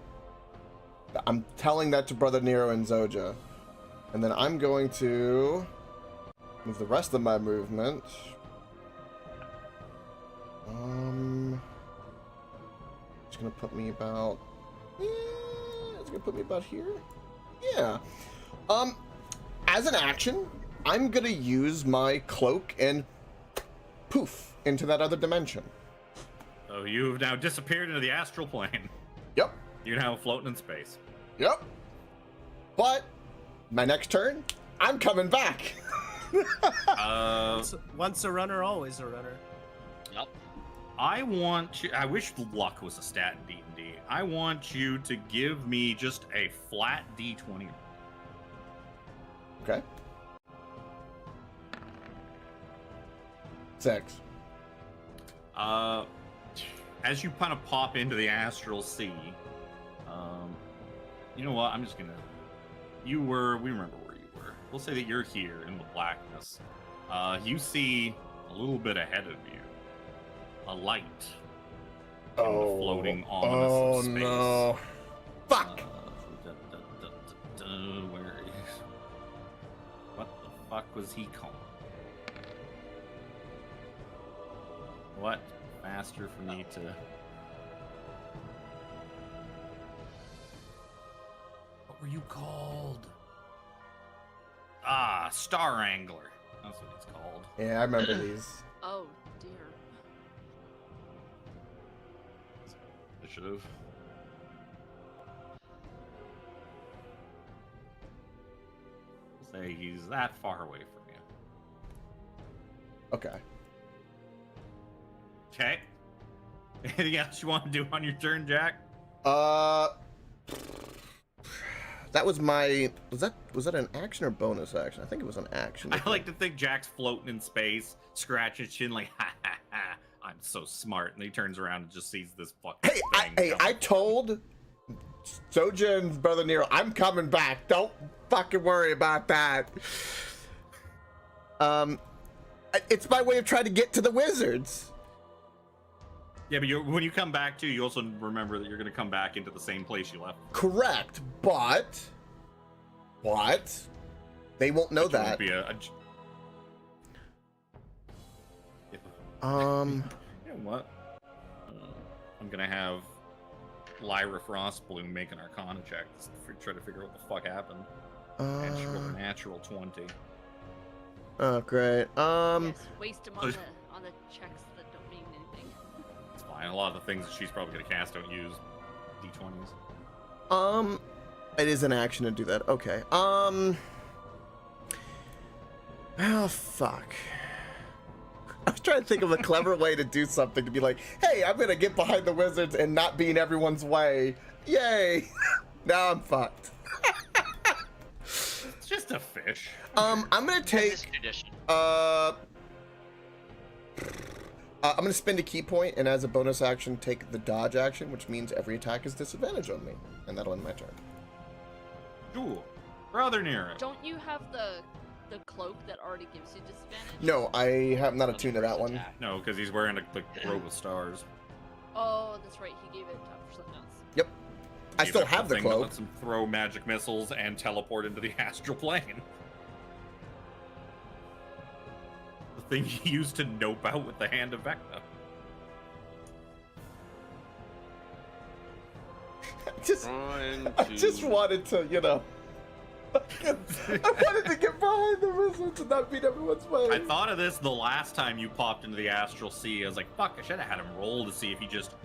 I'm telling that to Brother Nero and Zoja. And then I'm going to move the rest of my movement. It's going to put me about... it's going to put me about here. Yeah. As an action, I'm gonna use my cloak and poof into that other dimension. So you've now disappeared into the astral plane. Yep. You're now floating in space. Yep. But my next turn, I'm coming back. Once a runner, always a runner. Yup. I want you. I wish luck was a stat in D&D. I want you to give me just a flat D20. Okay. 6. As you kind of pop into the astral sea, you know what? I'm just gonna. We remember where you were. We'll say that you're here in the blackness. You see a little bit ahead of you, a light in the floating ominous of space. No. Fuck. Where is? What the fuck was he calling? What? Faster for me to. What were you called? Ah, Star Angler. That's what it's called. Yeah, I remember these. Oh dear. Initiative. Say he's that far away from you. Okay. Okay. Anything else you want to do on your turn, Jack? That was my. Was that an action or bonus action? I think it was an action. I like to think Jack's floating in space, scratching his chin like, ha ha ha, I'm so smart. And he turns around and just sees this fucking thing. I told Zoja and Brother Nero, I'm coming back. Don't fucking worry about that. It's my way of trying to get to the wizards. Yeah, but when you come back too, you also remember that you're going to come back into the same place you left. Correct, but they won't know Which won't that. be Yeah. You know what? I'm gonna have Lyra Frostbloom make an Arcana check to try to figure out what the fuck happened. And she rolled a natural 20. Oh, great. Yes, waste them on the checks that don't mean anything. fine. A lot of the things that she's probably gonna cast don't use d20s. It is an action to do that. Okay. Oh, fuck. I was trying to think of a clever way to do something to be like, hey, I'm gonna get behind the wizards and not be in everyone's way. Yay! Now I'm fucked. It's just a fish. I'm gonna take. This tradition. I'm gonna spend a key point and as a bonus action take the dodge action, which means every attack is disadvantage on me, and that'll end my turn. Cool. Brother Nero. Don't you have the cloak that already gives you disadvantage? No, I have not On the attuned to that first one. attack. No, because he's wearing the robe of stars. Oh, that's right. He gave it for something else. Yep. I Gave still it have the thing that cloak. lets him throw magic missiles and teleport into the astral plane. The thing he used to nope out with the hand of Vecna. I just wanted to, you know. I wanted to get behind the wizards and not beat everyone's way. I thought of this the last time you popped into the astral sea. I was like, fuck, I should have had him roll to see if he just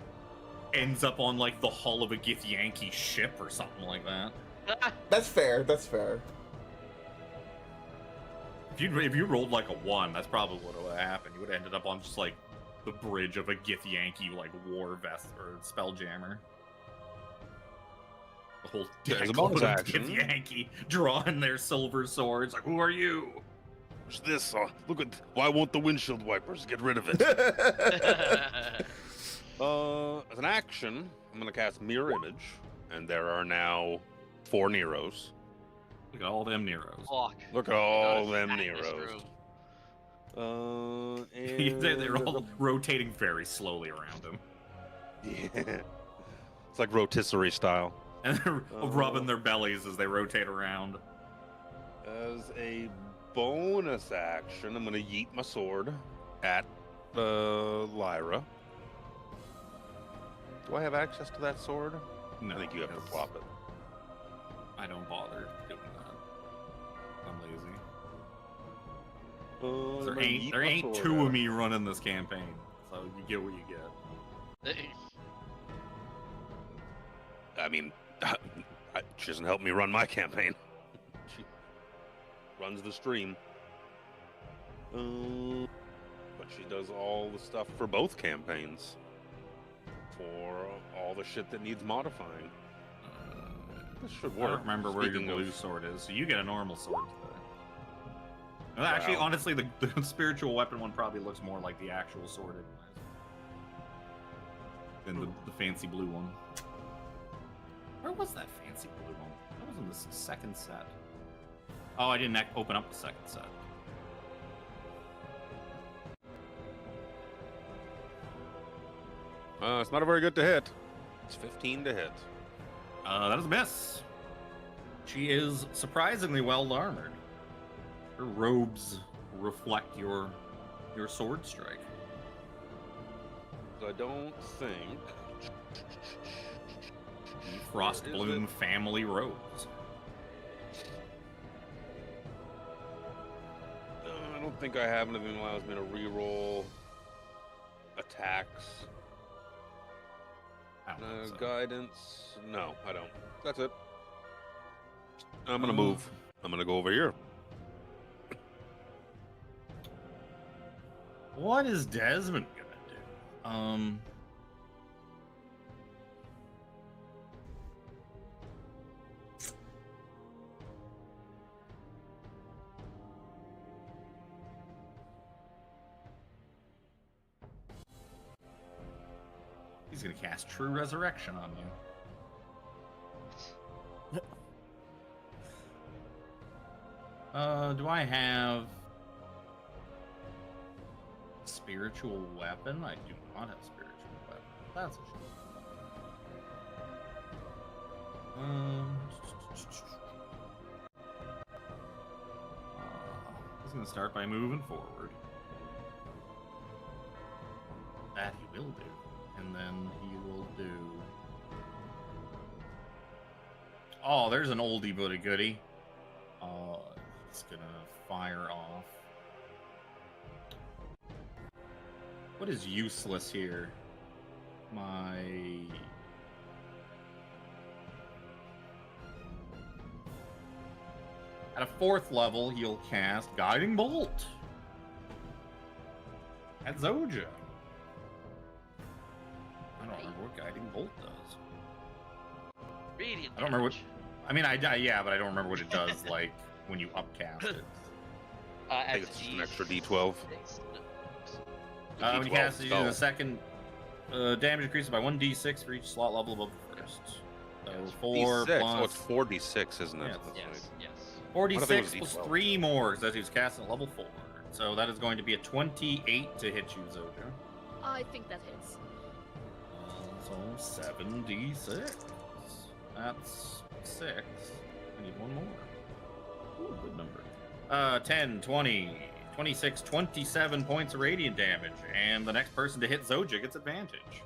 ends up on like the hull of a Githyanki ship or something like that. That's fair. That's fair. If you rolled like a 1, that's probably what would have happened. You would have ended up on just like the bridge of a Githyanki like war vest or spelljammer. The whole Yeah, as a deck bonus load of action. Githyanki drawing their silver swords. Like, who are you? What's this? Look at. Why won't the windshield wipers get rid of it? As an action, I'm gonna cast Mirror Image, and there are now 4 Neros. Look at all them Neros. Fuck. Look at all Gotta them stack this Neros. room. They're all rotating very slowly around him. Yeah. It's like rotisserie style. And they're rubbing their bellies as they rotate around. As a bonus action, I'm gonna yeet my sword at Lyra. Do I have access to that sword? No, I think you have to because plop it. I don't bother doing that. I'm lazy. I'm There gonna ain't yeet there my ain't sword 2 at of me running this campaign, so you get what you get. I mean, she doesn't help me run my campaign. She runs the stream. But she does all the stuff for both campaigns. For all the shit that needs modifying. This should I work. don't remember where your Speaking blue of- sword is, so you get a normal sword today. Well, actually, Wow. honestly, the spiritual weapon one probably looks more like the actual sword than the fancy blue one. Where was that fancy blue one? That was in the second set. Oh, I didn't open up the second set. It's not a very good to hit. It's 15 to hit. That is a miss. She is surprisingly well armored. Her robes reflect your sword strike. I don't think. The Frostbloom family robes. I don't think I have anything that allows me to reroll attacks. I don't think so. Guidance. No, I don't. That's it. I'm gonna move. I'm gonna go over here. What is Desmond gonna do? He's gonna cast True Resurrection on you. Do I have spiritual weapon? I do not have spiritual weapon. That's a shame. He's gonna start by moving forward. That he will do. And then he will do... Oh, there's an oldie but a goodie. It's gonna fire off. What is useless here? my... At a 4th level, he'll cast Guiding Bolt. At Zoja. I don't remember what Guiding Bolt does. Radiant I don't remember what... damage. I mean, yeah, but I don't remember what it does, like, when you upcast it. I think it's just an extra D12. When you cast it, you do the second damage increases by 1d6 for each slot level above the first. So 4 D6. plus... Oh, it's 4d6, isn't it? Yes. That's Yes, right. yes. I thought it 46 was plus D12. 3 more, because that he was casting at level 4. So that is going to be a 28 to hit you, Zoja. I think that hits. So 7d6. That's 6. I need one more. Ooh, good number. 10, 20, 26, 27 points of radiant damage. And the next person to hit Zoja gets advantage.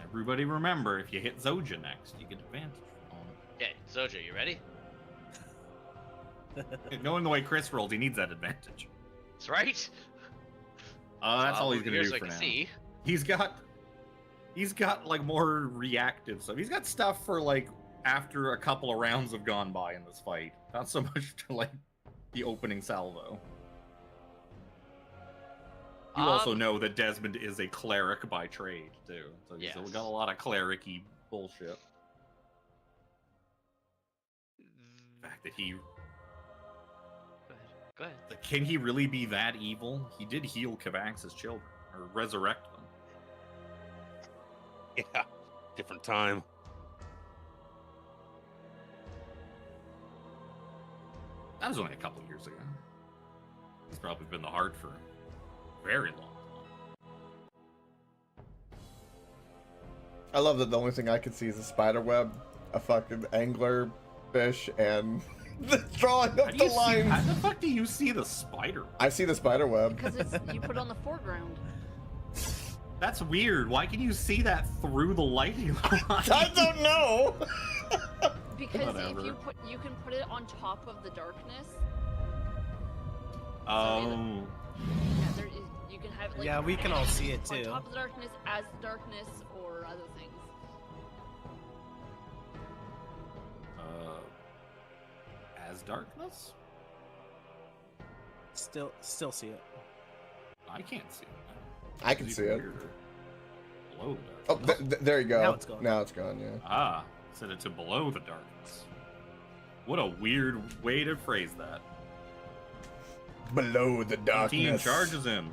Everybody remember, if you hit Zoja next, you get advantage. Okay, Zoja, you ready? Knowing the way Chris rolled, he needs that advantage. That's right. That's all he's gonna here's do what for I now. can see. He's got like more reactive stuff. He's got stuff for like after a couple of rounds have gone by in this fight. Not so much to like the opening salvo. You also know that Desmond is a cleric by trade too, so he's Yes. got a lot of cleric-y bullshit. The fact that he, Go ahead. Go ahead. can he really be that evil? He did heal Kavax's children or resurrect them. Yeah, different time. That was only a couple years ago. He's probably been the heart for a very long time. I love that the only thing I can see is a spider web, a fucking angler fish, and the drawing How of do the you see, lines. how the fuck do you see the spider? I see the spider web. Because it's you put it on the foreground. That's weird. Why can you see that through the lighting line? I don't know. Because Whatever. if you can put it on top of the darkness. Oh, Yeah, there is, you can have it like Yeah, we can all see it on too. top of the darkness, as the darkness, or other things. as darkness? Still see it. I can't see it. I can It's see even it. weirder. Below the Oh, darkness. there you go. Now it's gone. Now it's gone. Yeah. Ah, set it to below the darkness. What a weird way to phrase that. Below the Team darkness. charges him.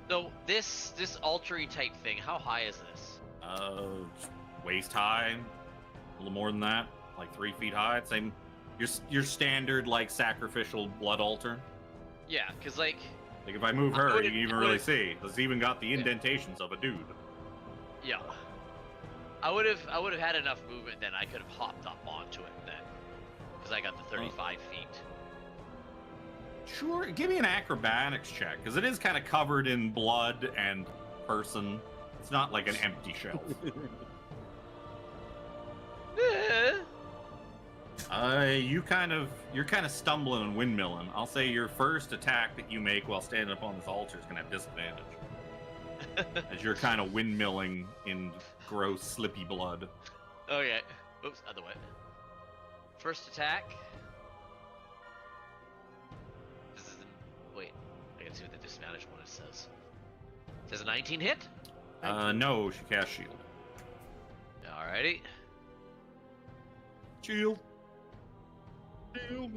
So this altar-y type thing, how high is this? Waist high, a little more than that, like 3 feet high. Same, your standard like sacrificial blood altar. Yeah, cause like Like if I move I her, you would've- can even I really would've- see. It's even got the Yeah. indentations of a dude. yeah, I would have had enough movement then I could have hopped up onto it then, cause I got the 35 feet. Sure, give me an acrobatics check, because it is kind of covered in blood and person. It's not like an empty shelf. You're kind of stumbling and windmilling. I'll say your first attack that you make while standing up on this altar is gonna have disadvantage, as you're kind of windmilling in gross, slippy blood. Okay. Oops, other way. First attack. This is wait. I gotta see what the disadvantage one it says. Does a 19 hit? No, she cast shield. Alrighty. Shield. Shield.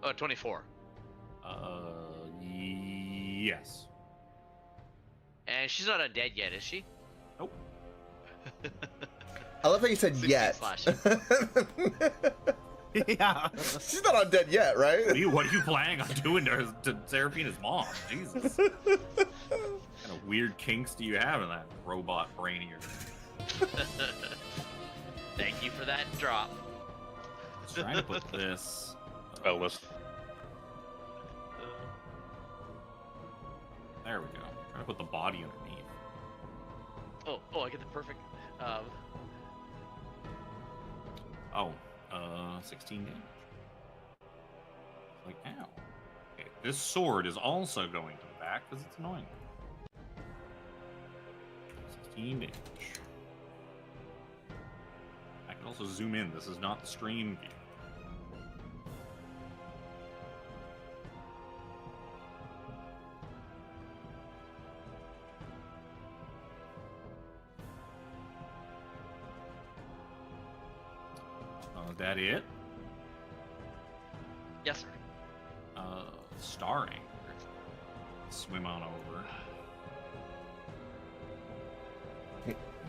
Oh, 24. Yes. And she's not undead yet, is she? Nope. I love how you said 16 yet. slashing. Yeah. She's not on dead yet, right? What are you planning on doing to Seraphina's mom? Jesus. What kind of weird kinks do you have in that robot brain of yours? Thank you for that drop. Just trying to put this. Wellness. There we go. Trying to put the body underneath. Oh, I get the perfect. 16 damage. Like, ow. Okay, this sword is also going to the back because it's annoying. 16 inch. I can also zoom in. This is not the stream view. That it? Yes, sir. Starring. Swim on over.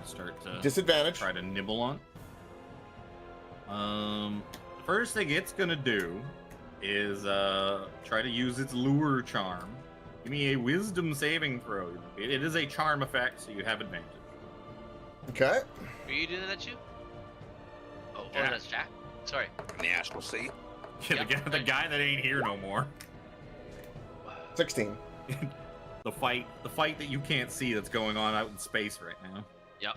Start to Disadvantage. try to nibble on. The first thing it's gonna do is try to use its lure charm. Give me a wisdom saving throw. It is a charm effect, so you have advantage. Okay. Are you doing that, you? Oh, Jack. that's Jack. Sorry. In the astral sea. Yeah, the guy that ain't here no more. 16. The fight that you can't see that's going on out in space right now. Yep.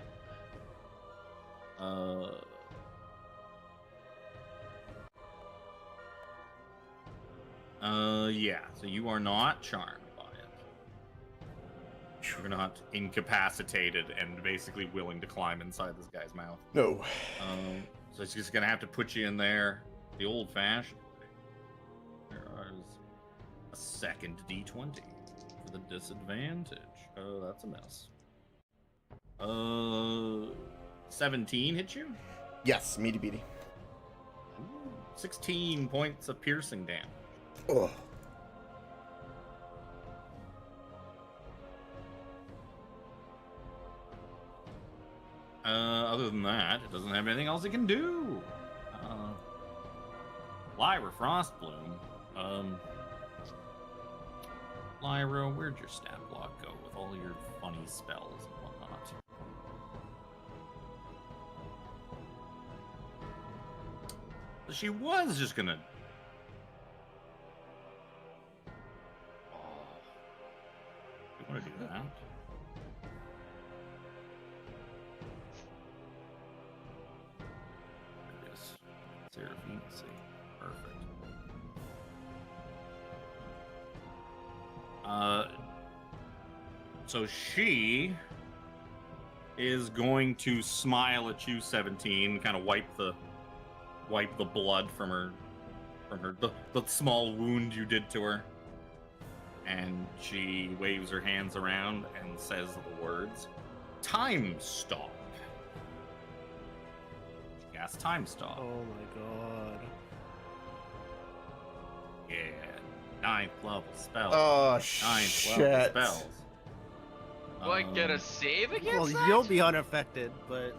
Yeah. So you are not charmed by it. You're not incapacitated and basically willing to climb inside this guy's mouth. No. So it's just gonna have to put you in there the old-fashioned way. There is a second D20 for the disadvantage. Oh, that's a miss. 17 hit you? Yes, meaty beady. 16 points of piercing damage. Ugh. Other than that, it doesn't have anything else it can do. Lyra Frostbloom. Lyra, where'd your stat block go with all your funny spells and whatnot? She was just gonna. Oh. You want to do that? Yes. Seraphine, let's see. Perfect. So she is going to smile at you, 17, kind of wipe the blood from her the small wound you did to her. And she waves her hands around and says the words, "Time stop." She casts time stop. Oh my god. Yeah, 9th level spell. Oh, 9th level shit. spells. Do I get a save against Well, that? you'll be unaffected, but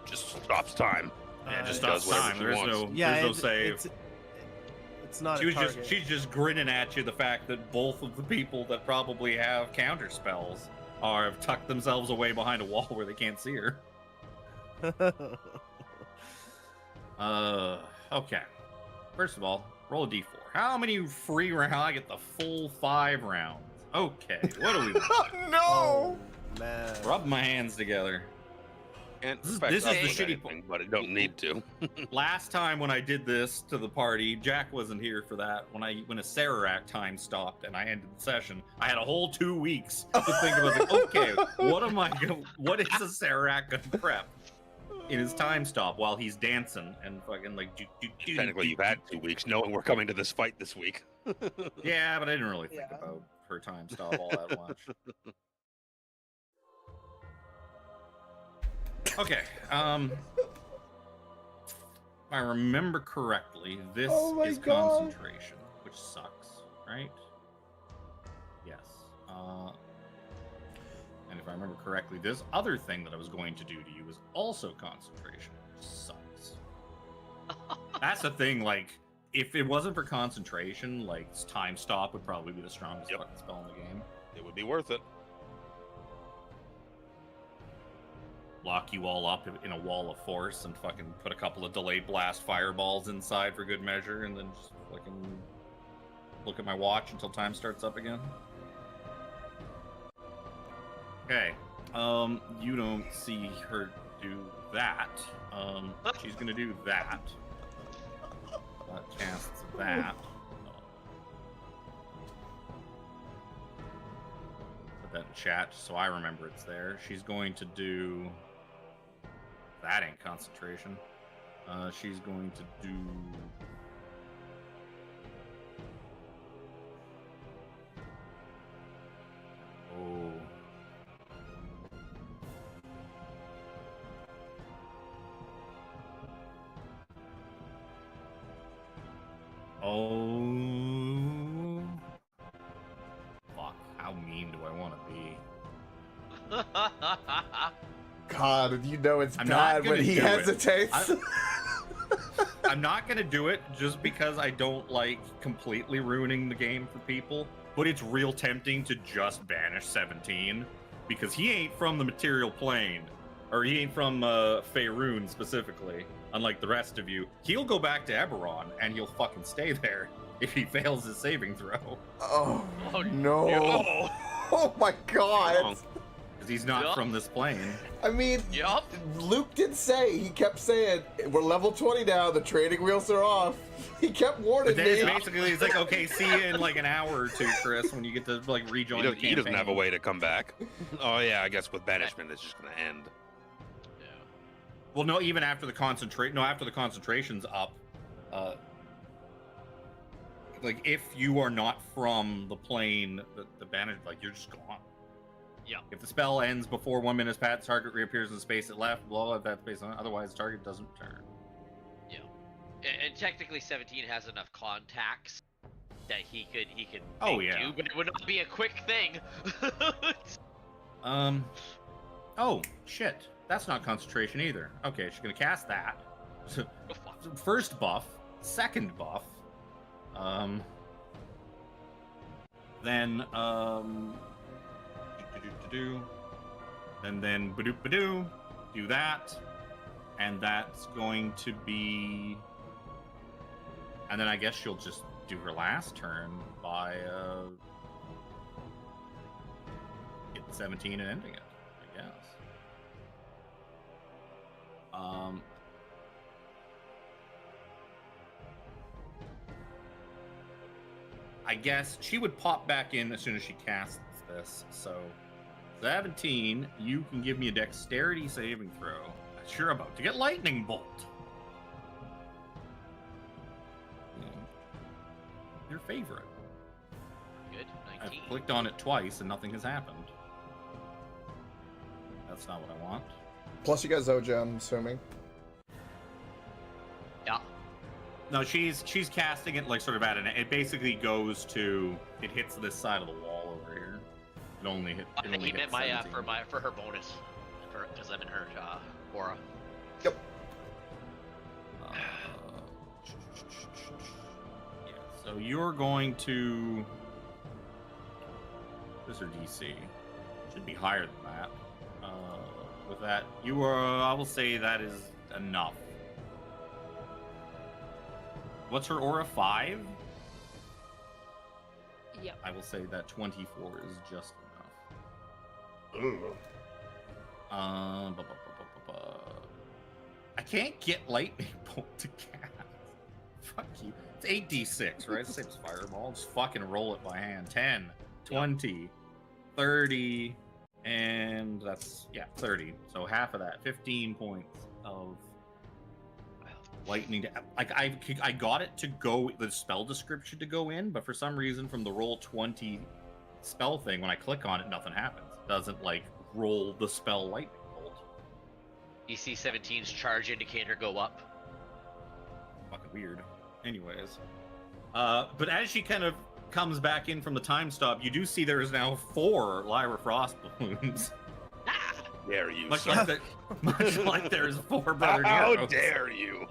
Just stops time. Yeah, Uh, just does stops time. whatever she There's wants. no, yeah, there's no save. it's not She a was target. she's just grinning at you the fact that both of the people that probably have counter spells have tucked themselves away behind a wall where they can't see her. Okay. First of all, roll a d4. How many free rounds? I get the full 5 rounds. Okay, what do we want? No! Oh, man. Rub my hands together. And This is affect the us with shitty anything, but it don't need to. Last time when I did this to the party, Jack wasn't here for that. When a Sararak time stopped and I ended the session, I had a whole 2 weeks to think about. Like, okay, what is a Sararak gonna prep in his time stop while he's dancing and fucking like? Technically, you've had 2 weeks knowing we're coming to this fight this week. Yeah, but I didn't really think Yeah. about her time stop all that much. Okay. If I remember correctly, this Oh my is God. concentration, which sucks, right? Yes. And if I remember correctly, this other thing that I was going to do to you is also concentration, which sucks. That's the thing, like, if it wasn't for concentration, like, time stop would probably be the strongest Yep. fucking spell in the game. It would be worth it. Lock you all up in a wall of force and fucking put a couple of delayed blast fireballs inside for good measure, and then just fucking look at my watch until time starts up again. Okay. You don't see her do that. She's gonna do that. That casts that. that in chat so I remember it's there. She's going to do... That ain't concentration. She's going to do... Oh... Oh... Fuck, how mean do I want to be? God, you know it's I'm not bad when gonna he do it. hesitates. I'm not gonna do it just because I don't like completely ruining the game for people, but it's real tempting to just banish 17 because he ain't from the material plane, or he ain't from Faerun specifically, unlike the rest of you. He'll go back to Eberron and he'll fucking stay there if he fails his saving throw. Oh, Oh, no. no. Oh my God. Because he's not Yup. from this plane. I mean, Yup. Luke did say, he kept saying, we're level 20 now, the trading wheels are off. He kept warning But then it's me. basically, it's like, okay, see you in like an hour or two, Chris, when you get to like rejoin the campaign. He doesn't have a way to come back. Oh yeah, I guess with banishment it's just gonna end. Yeah. Well, no, even after the after the concentration's up, like if you are not from the plane, the banish, like you're just gone. Yeah. If the spell ends before 1 minute has passed, target reappears in the space it left. Blah, if that's based on. Otherwise, target doesn't return. Yeah. And technically, 17 has enough contacts that he could Oh, make yeah. do, but it would not be a quick thing. Oh shit, that's not concentration either. Okay, she's gonna cast that. Oh, fuck. First buff, second buff. Then and then badoop badoo, do that, and that's going to be, and then I guess she'll just do her last turn by hit 17 and ending it, I guess. I guess she would pop back in as soon as she casts this. So 17, you can give me a dexterity saving throw. You're about to get lightning bolt. Your favorite. Good. I've 19. clicked on it twice and nothing has happened. That's not what I want. Plus you got Zoja, I'm assuming. Yeah. No, she's casting it like sort of at an. It basically goes to. It hits this side of the wall over here. It only hit. I It think only he hit meant 17. for her bonus, because I'm in her aura. Yep. Yeah. So you're going to. This or DC should be higher than that. With that, you are. I will say that is enough. What's her aura? 5? Yep. I will say that 24 is just enough. I can't get lightning bolt to cast. Fuck you. It's 8d6, right? It's the same as fireball. Just fucking roll it by hand. 10, 20, 30, and that's 30. So half of that, 15 points of lightning. Like I got it to go, the spell description to go in, but for some reason from the roll 20 spell thing, when I click on it, nothing happens. It doesn't like roll the spell lightning bolt. You see 17's charge indicator go up. Fucking weird. Anyways, but as she kind of comes back in from the time stop, you do see there is now 4 Lyra Frost balloons. Dare you? Much son. like much like there's 4 Brother How Neros. dare you?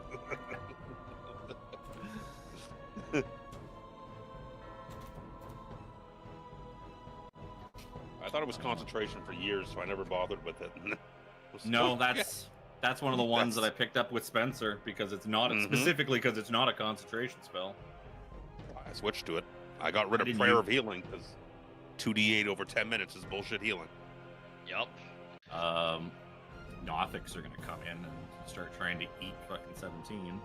I thought it was concentration for years, so I never bothered with it. No, that's one of the ones that I picked up with Spencer because it's not Mhm. specifically because it's not a concentration spell. I switched to it. I got rid Why of didn't Prayer you? of Healing because 2d8 over 10 minutes is bullshit healing. Yup. Nothics are gonna come in and start trying to eat fucking 17.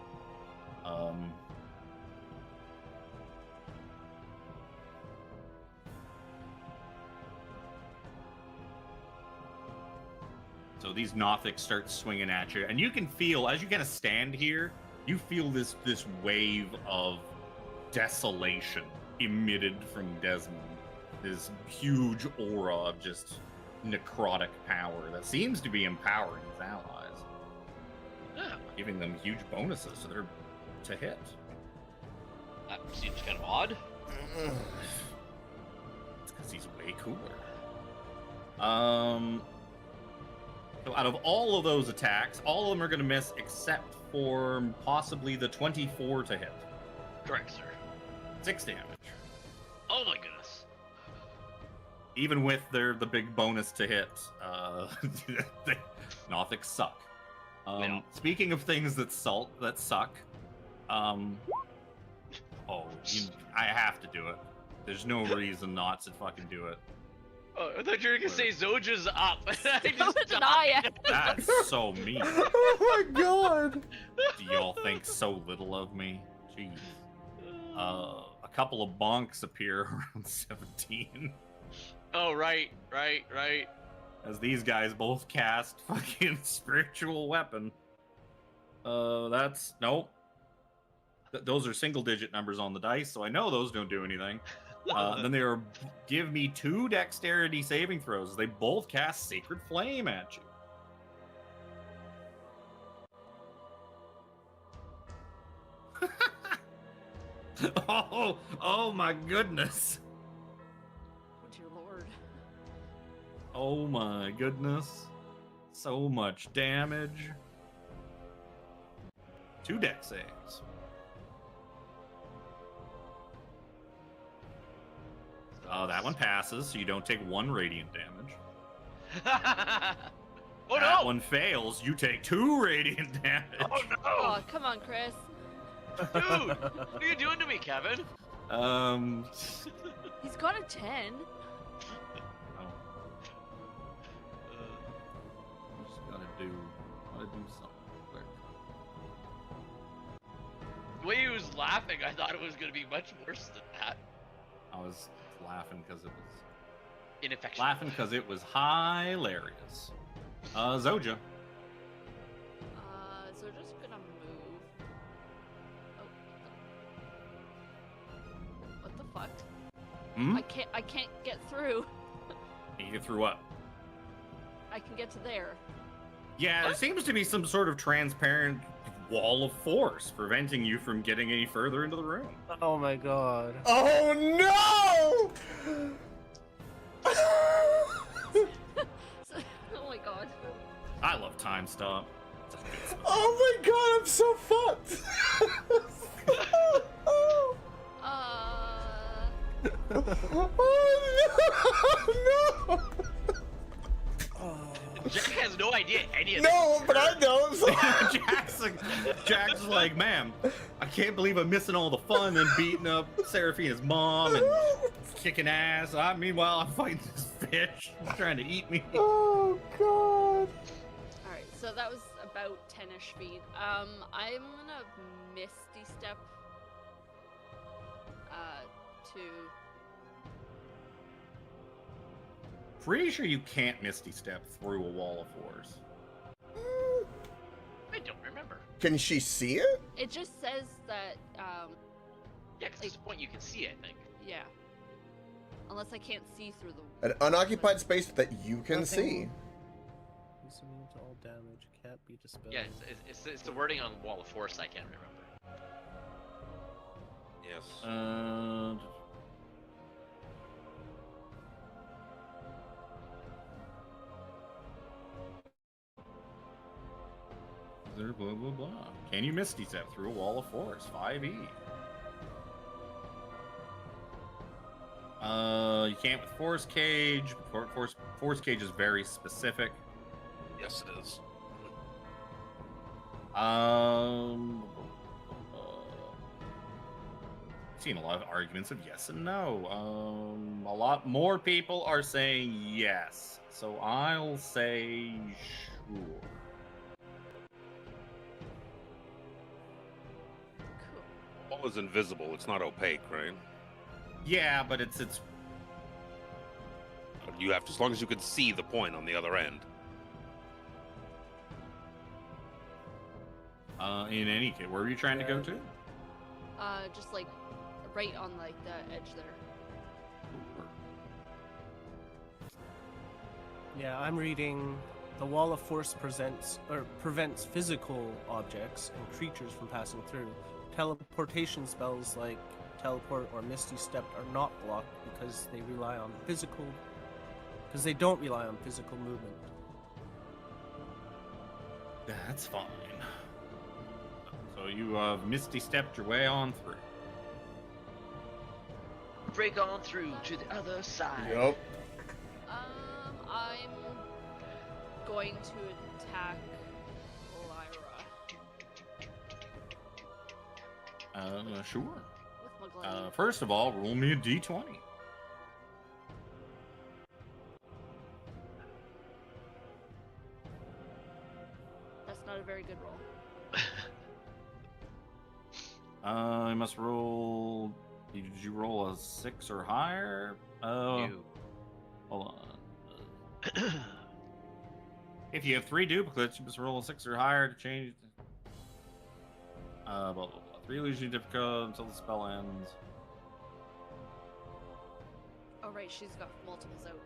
So these Nothics start swinging at you, and you can feel, as you kind of stand here, you feel this wave of desolation emitted from Desmond. This huge aura of just necrotic power that seems to be empowering his allies, giving them huge bonuses to hit. That seems kind of odd. It's because he's way cooler. So out of all of those attacks, all of them are going to miss except for possibly the 24 to hit. Correct, sir. 6 damage. Oh my goodness. Even with the big bonus to hit, Nothics suck. Yeah. Speaking of things that suck, I have to do it. There's no reason not to fucking do it. Oh, I thought you were gonna say Zoja's up. So did I. That's so mean. Oh my god! Do y'all think so little of me? Jeez. A couple of bonks appear around 17. Oh, right. As these guys both cast fucking spiritual weapon. That's nope. Those are single-digit numbers on the dice, so I know those don't do anything. Then they give me 2 dexterity saving throws. They both cast Sacred Flame at you. Oh my goodness. Oh dear lord. Oh my goodness. So much damage. 2 dex saves. That one passes, so you don't take 1 radiant damage. Oh That no! one fails, you take 2 radiant damage. Oh no! Oh, come on, Chris. Dude, what are you doing to me, Kevin? He's got a 10. I'm just gotta do something quick. The way he was laughing, I thought it was gonna be much worse than that. I was laughing because it was hilarious. Zoja. So just gonna move. Oh, what the fuck? Hmm? I can't get through. You get through what? I can get to there. Yeah, there seems to be some sort of transparent wall of force preventing you from getting any further into the room. Oh my god. Oh no! Oh my god. I love Time Stop. It's a good spell. Oh my god, I'm so fucked! Oh no! Jack has no idea any of No, but I don't. So... Jack's like, ma'am, I can't believe I'm missing all the fun and beating up Seraphina's mom and kicking ass. Meanwhile, I'm fighting this fish. He's trying to eat me. Oh god. Alright, so that was about 10-ish feet. I'm gonna Misty Step to... Pretty sure you can't Misty Step through a wall of force. I don't remember. Can she see it? It just says that, Yeah, because there's a point you can see, I think. yeah. Unless I can't see through the... An unoccupied space that you can see. Nothing. Is immune to all damage, can't be dispelled. Yeah, it's the wording on Wall of Force I can't remember. Yes. Blah, blah, blah. Can you Misty Step through a wall of force? 5e. You can't with Force Cage. Force Cage is very specific. Yes, it is. Seen a lot of arguments of yes and no. A lot more people are saying yes, so I'll say sure. Cool. Wall is invisible. It's not opaque, right? Yeah, but it's You have to, as long as you can see the point on the other end. In any case, where are you trying to go to? Just like right on like the edge there. Yeah, I'm reading. The wall of force prevents physical objects and creatures from passing through. Teleportation spells like teleport or misty step are not blocked because they don't rely on physical movement. That's fine. So you misty stepped your way on through. Break on through to the other side. Yup. I'm going to attack Lyra Sure. with my glaive. First of all, roll me a d20. That's not a very good roll. I must roll. Did you roll a 6 or higher? You. Hold on. If you have 3 duplicates, you must roll a 6 or higher to change. Blah blah blah. 3 illusion difficult until the spell ends. Oh right, she's got multiples out.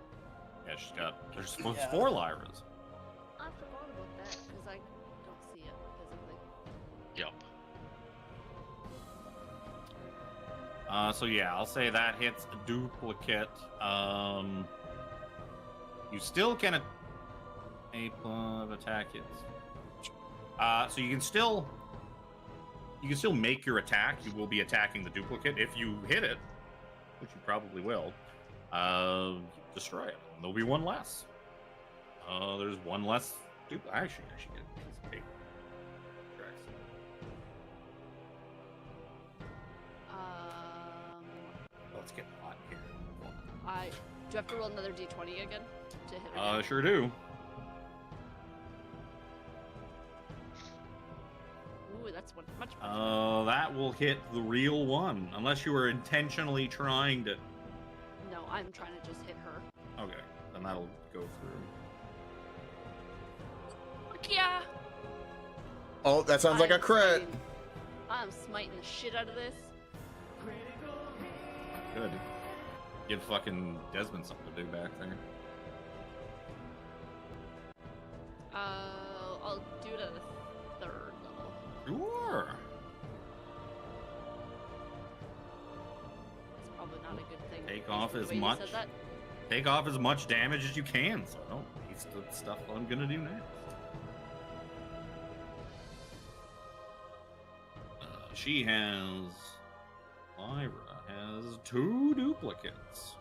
Yeah, she's got. There's Yeah. 4 Lyras. I forgot about that because I don't see it physically. Yup. So yeah, I'll say that hits a duplicate. You still can attack hits. So you can still make your attack. You will be attacking the duplicate if you hit it, which you probably will. Destroy it. And there'll be one less. There's one less duplicate. Actually, I should get a piece of paper. Let's get hot here. Do you have to roll another d20 again to hit her? down? Sure do. Ooh, that's much. That will hit the real one, unless you were intentionally trying to. No, I'm trying to just hit her. Okay, then that'll go through. Yeah. Oh, that sounds like a crit. I'm smiting the shit out of this. Good. Give fucking Desmond something to do back there. I'll do it at a 3rd level. Sure. That's probably not a good thing. Take based off on the as way you much. said that. Take off as much damage as you can, so I don't waste the stuff I'm gonna do next. She has. Lyra has 2 duplicates.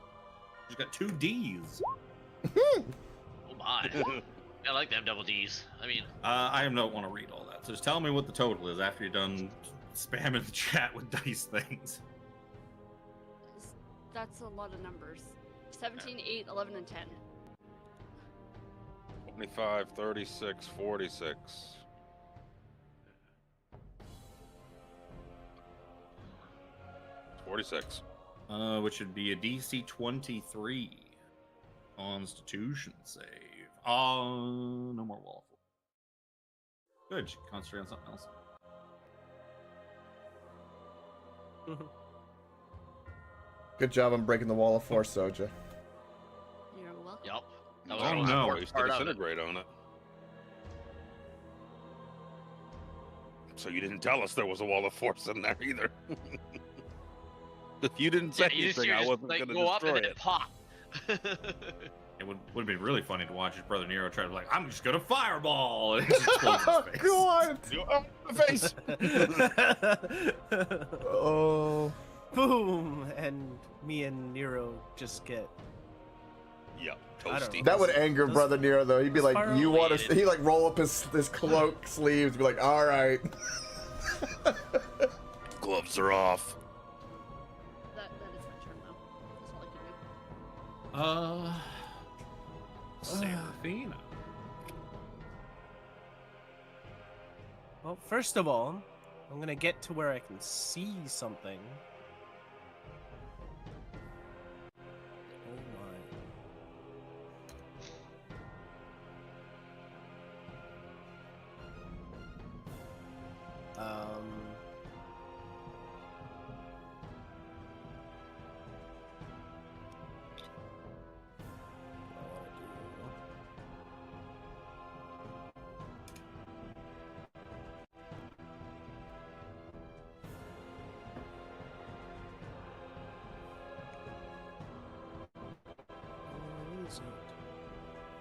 She's got 2 Ds. Oh my. I like them double Ds. I mean, I don't want to read all that. So just tell me what the total is after you're done spamming the chat with dice things. That's a lot of numbers. 17, 8, 11, and 10. 25, 36, 46. 46. Which would be a DC 23 Constitution save. No more wall. Good. She can concentrate on something else. Good job on breaking the wall of force, Soja. You're welcome. yup. That Oh, the most no. important Used to part of it. disintegrate on it. So you didn't tell us there was a wall of force in there either. If you didn't say Yeah, you just, anything, I just wasn't like going to go up destroy and then it. it pop. It would have been really funny to watch his brother Nero try to be like, I'm just gonna fireball, and it just explodes Oh, his face. God! Oh, the face! Oh. Boom! And me and Nero just get. Yep, I don't toasty. know. That would anger Those- Brother Nero, though. He'd be like, far you want away. to... He'd, like, roll up his cloak sleeves and be like, all right. Gloves are off. That is my turn, though. That's all I can do. Seraphina. Well, first of all, I'm gonna get to where I can see something. Oh my.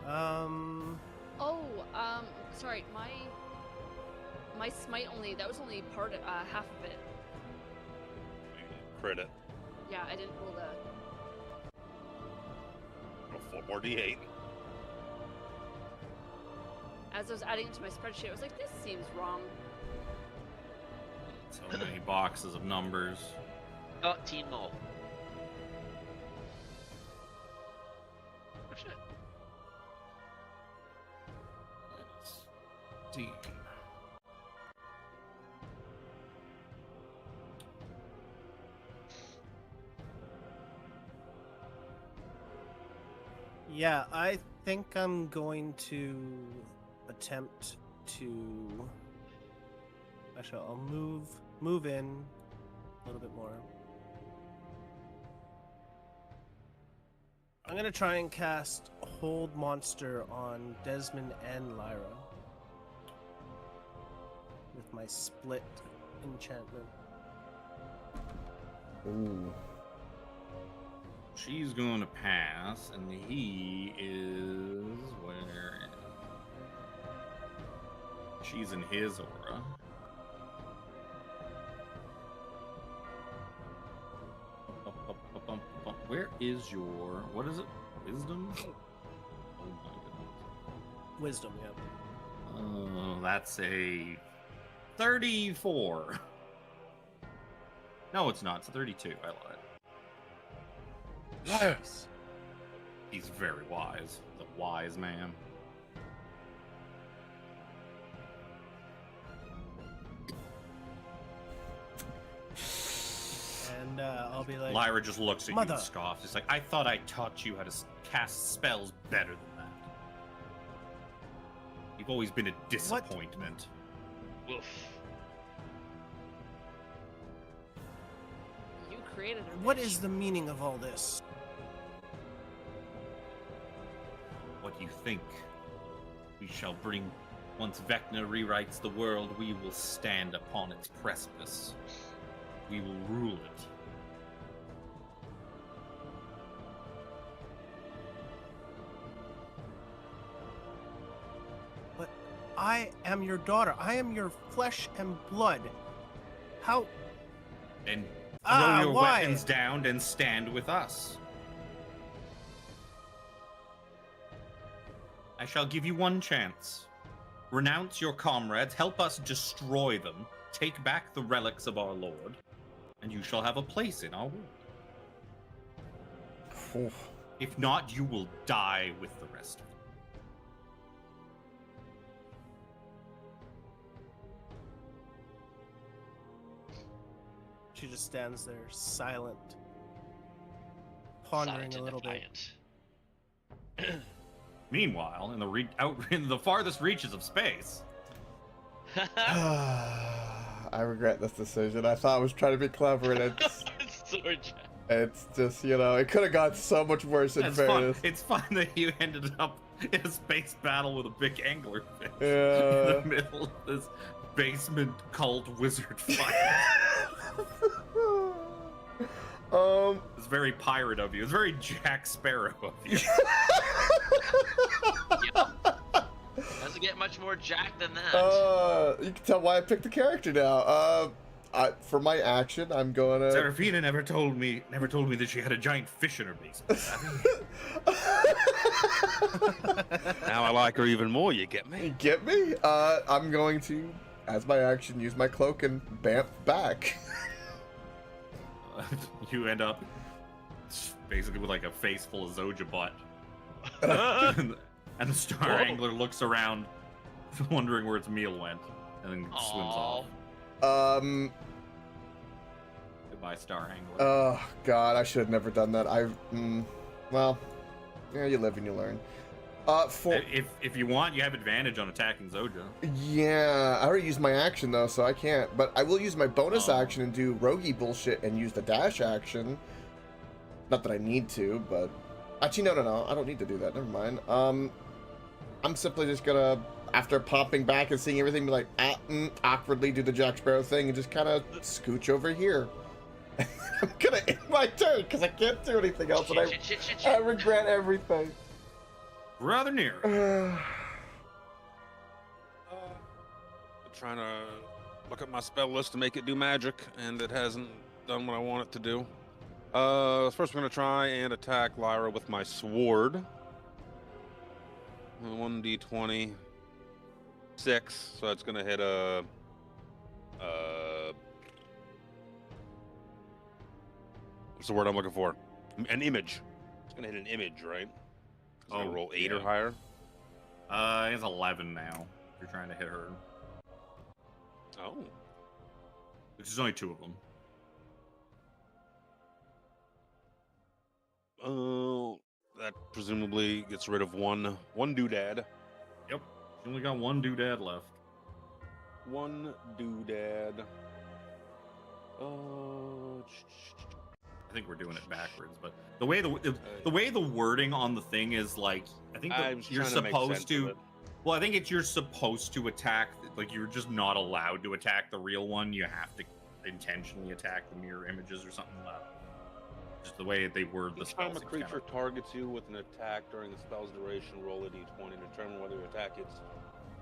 Oh, sorry, my smite only, that was only part of, half of it. Credit. Yeah, I didn't roll the... Oh, 4 more D8. As I was adding it to my spreadsheet, I was like, this seems wrong. So many boxes of numbers. 13 more. Oh shit. D. Yeah, I think I'm going to attempt to. Actually, I'll move in a little bit more. I'm gonna try and cast Hold Monster on Desmond and Lyra with my split enchantment. Ooh. She's going to pass, and he is where? She's in his aura. Where is your? What is it? Wisdom? Oh my goodness. Wisdom, yeah. Oh, that's a 34. No, it's not. It's a 32. I lied. Yes. He's very wise. The wise man. And I'll be like, Lyra just looks at you Mother. and scoffs. It's like, I thought I taught you how to cast spells better than that. You've always been a disappointment. Woof. You created her. what bitch. is the meaning of all this? What do you think? We shall bring. Once Vecna rewrites the world, we will stand upon its precipice. We will rule it. But I am your daughter. I am your flesh and blood. How? And throw Ah, your why? weapons down and stand with us. I shall give you one chance. Renounce your comrades, help us destroy them, take back the relics of our lord, and you shall have a place in our world. Oof. If not, you will die with the rest of them. She just stands there, silent, pondering Silent a and little bit. defiant. Meanwhile, in the out in the farthest reaches of space, I regret this decision. I thought I was trying to be clever, and it's just, you know, it could have gone so much worse in it's fun. fairness. It's fun that you ended up in a space battle with a big anglerfish in Yeah. the middle of this basement cult wizard fight. It's very pirate of you. It's very Jack Sparrow of you. Doesn't get much more Jack than that. You can tell why I picked the character now. For my action, I'm gonna. Serafina never told me that she had a giant fish in her basement. Now I like her even more, you get me? You get me? I'm going to, as my action, use my cloak and bamf back. You end up basically with like a face full of Zoja butt. And the Star Whoa. Angler looks around, wondering where its meal went, and then swims off. Goodbye, Star Angler. Oh God, I should have never done that. Well, yeah, you live and you learn. If you want, you have advantage on attacking Zoja. Yeah, I already used my action though, so I can't. But I will use my bonus Oh. action and do roguey bullshit and use the dash action. Not that I need to, but actually, no, I don't need to do that. Never mind. I'm simply just gonna, after popping back and seeing everything, be like, awkwardly do the Jack Sparrow thing and just kind of scooch over here. I'm gonna end my turn because I can't do anything else, and I regret everything. Rather near. Trying to look at my spell list to make it do magic, and it hasn't done what I want it to do. First we're gonna try and attack Lyra with my sword. 1d20. 6, so it's gonna hit a what's the word I'm looking for? An image. It's gonna hit an image, right? It's gonna roll 8 or higher. It's 11 now. You're trying to hit her. Oh. Which is only 2 of them. Oh, that presumably gets rid of one doodad. Yep. You only got 1 doodad left. 1 doodad. I think we're doing it backwards, but the way the way the wording on the thing is like, I think that you're supposed to. Well, I think it's you're supposed to attack. Like you're just not allowed to attack the real one. You have to intentionally attack the mirror images or something like that. Just the way they word the Each spell. time a creature targets you with an attack during the spell's duration, roll a d20 and determine whether your attack hits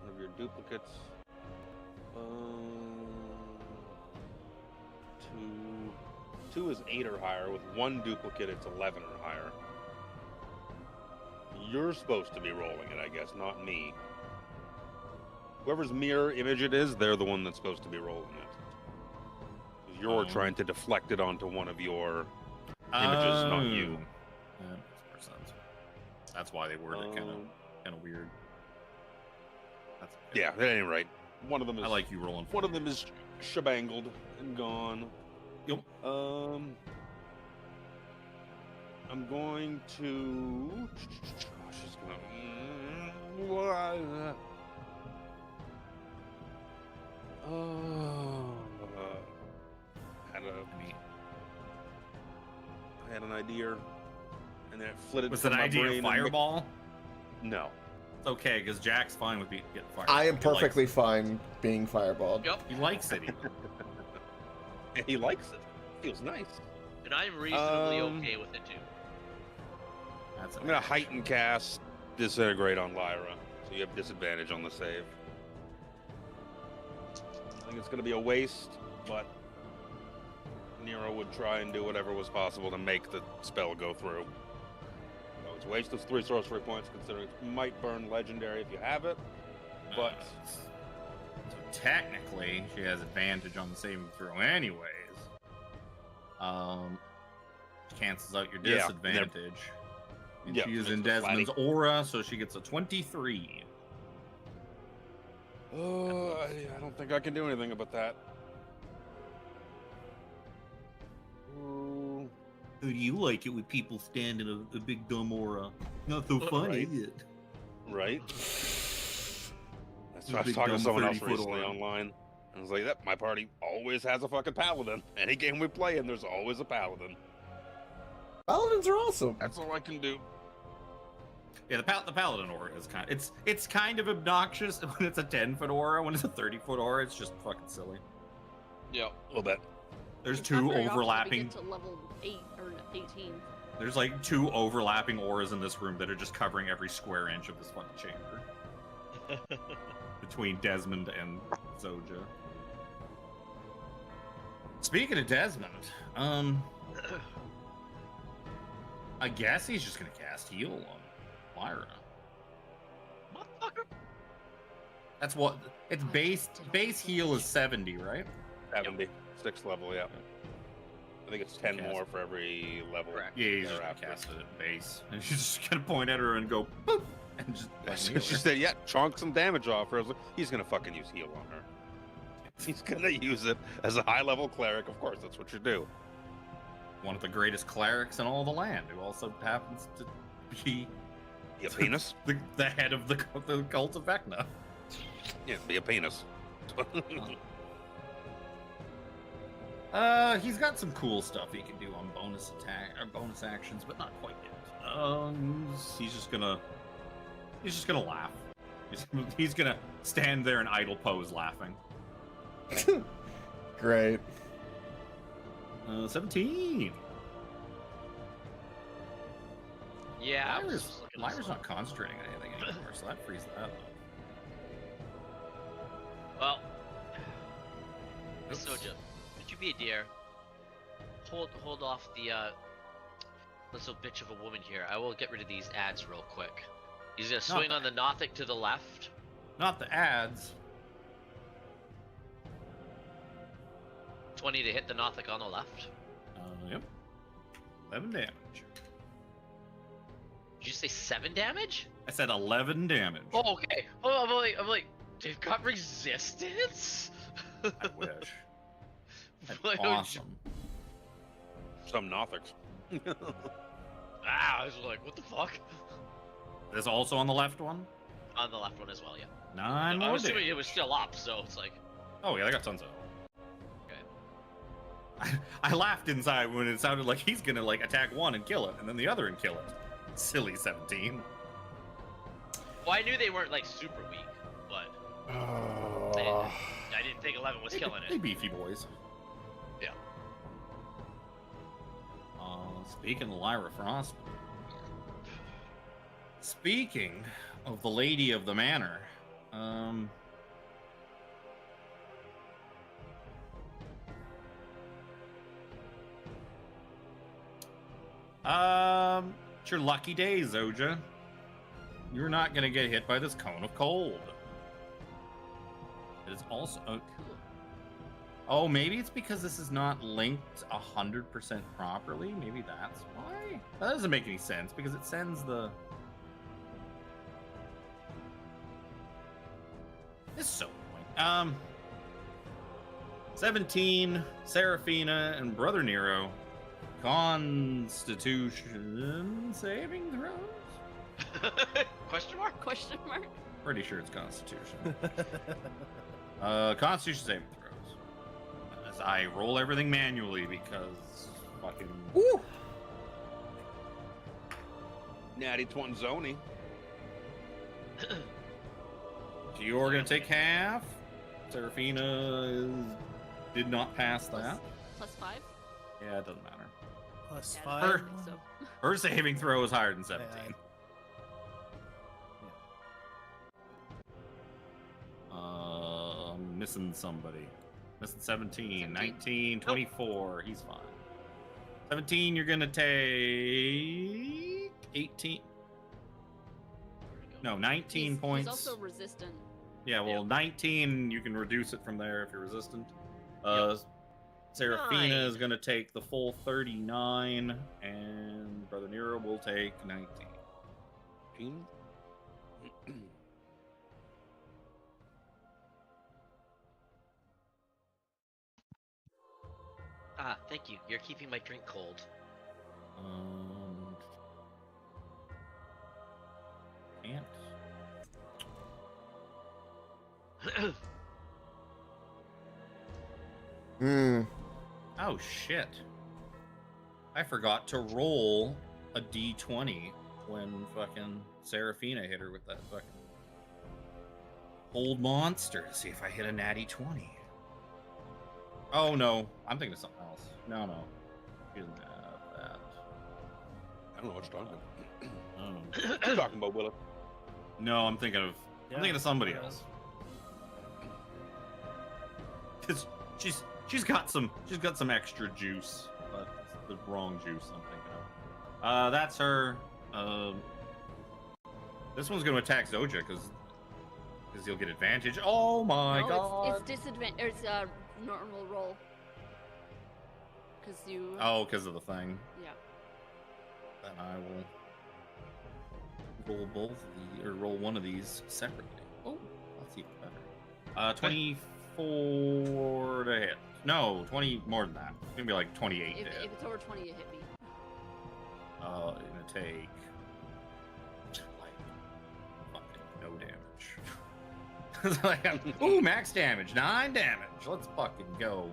one of your duplicates. 2 is 8 or higher. With 1 duplicate, it's 11 or higher. You're supposed to be rolling it, I guess, not me. Whoever's mirror image it is, they're the one that's supposed to be rolling it. 'Cause you're trying to deflect it onto one of your images, not you. Yeah, that makes more sense. That's why they word it kind of weird. That's okay. Yeah, that ain't right. One of them is. I like you rolling. One of them is shebangled and gone. Yep. I'm going to. She's gonna. I had an idea, and then it flitted. Was from an my idea brain of fireball? No. It's okay, because Jack's fine with getting fired. I am perfectly fine being fireballed. Yep. He likes it. Even. He likes it. Feels nice. And I'm reasonably okay with it too. That's I'm gonna heighten cast Disintegrate on Lyra, so you have disadvantage on the save. I think it's gonna be a waste, but Nero would try and do whatever was possible to make the spell go through. So it's a waste of 3 sorcery points, considering it might burn legendary if you have it, but so technically, she has advantage on the saving throw, anyways. Cancels out your disadvantage. And she is in Desmond's aura, so she gets a 23. I don't think I can do anything about that. How do you like it with people standing a big dumb aura? Not so fun, Right. is it? Right? That's why I was Big talking to dumb someone else 30-foot recently aura. online. I was like, that my party always has a fucking paladin. Any game we play in, there's always a paladin. Paladins are awesome. That's all I can do. Yeah, the paladin aura is it's kind of obnoxious when it's a 10-foot aura. When it's a 30-foot aura, it's just fucking silly. Yep. A little bit. There's It's not 2 very often that we overlapping. get to level 8 or 18. There's like 2 overlapping auras in this room that are just covering every square inch of this fucking chamber between Desmond and Zoja. Speaking of Desmond, I guess he's just gonna cast heal on Lyra. Motherfucker. That's what it's base heal is 70, right? 70. 6th level, yeah. I think it's 10 Cast. more for every level. Yeah, he's just gonna thereafter. cast it at base, and she's just gonna point at her and go boop, and just She said, yeah, chunk some damage off her. I was like, he's going to fucking use heal on her. He's going to use it as a high-level cleric. Of course, that's what you do. one of the greatest clerics in all the land, who also happens to be Be a penis? the head of the cult of Vecna. Yeah, be a penis. He's got some cool stuff he can do on bonus attack or bonus actions, but not quite yet. He's just gonna laugh. He's gonna stand there in idle pose, laughing. Great. 17. Yeah, I was Lyra's, just looking at Lyra's stuff. not concentrating on anything anymore, so that frees that up. Well, Oops. Soja, would you be a dear? Hold off the this little bitch of a woman here. I will get rid of these ads real quick. He's gonna swing on the Nothic to the left. Not the ads. 20 to hit the Nothic on the left. Yep. 11 damage. Did you say 7 damage? I said 11 damage. Oh, okay. Oh, I'm like, they've got resistance? I wish. That's Like, awesome. Some Nothics. Ah, I was like, what the fuck? This also on the left one? On the left one as well, yeah. 9 I more was assuming damage. it was still up, so it's like, Oh, yeah, I got tons of. okay. I laughed inside when it sounded like he's gonna like attack one and kill it, and then the other and kill it. Silly 17. Well, I knew they weren't like super weak, but I didn't think 11 was killing They it. beefy boys. Yeah. Speaking of Lyra Frost. Speaking of the Lady of the Manor, it's your lucky day, Zoja. You're not gonna get hit by this cone of cold. It is also. Oh, maybe it's because this is not linked 100% properly. Maybe that's why. That doesn't make any sense because it sends the. This is so annoying. 17, Seraphina, and Brother Nero. Constitution saving throws? Question mark? Question mark? Pretty sure it's Constitution. Constitution saving throws. As I roll everything manually because fucking. Woo! Natty 20 Zony. You're gonna take half. Seraphina did not pass that. Plus 5? Yeah, it doesn't matter. Plus Yeah, I 5. don't think so. Her saving throw is higher than 17. I'm missing somebody. Missing 17. 19, 24. He's fine. 17, you're gonna take 18. No, 19 He's points. also resistant. Yeah, well, Yep. 19, you can reduce it from there if you're resistant. Seraphina is Nine. going to take the full 39, and Brother Nero will take 19. Ah, thank you. You're keeping my drink cold. Can't. Hmm. Oh, shit. I forgot to roll a d20 when fucking Seraphina hit her with that fucking old monster to see if I hit a natty 20. Oh, no. I'm thinking of something else. No. She doesn't have that. I don't know what you're talking Oh. about. You're talking about Willow. No, I'm thinking of somebody Yeah. else. Cause she's got some extra juice, but it's the wrong juice I'm thinking of. That's her. This one's gonna attack Zoja because he'll get advantage. Oh my No, god! it's disadvantage. It's a normal roll. Because you. Oh, because of the thing. Yeah. Then I will roll both of these, or roll one of these separately. Oh, that's even better. 24 to hit. No, 20 more than that. It's gonna be like 28 If to hit. it's over 20, you hit me. Gonna take like fucking no damage. It's like, ooh, max damage, 9 damage. Let's fucking go.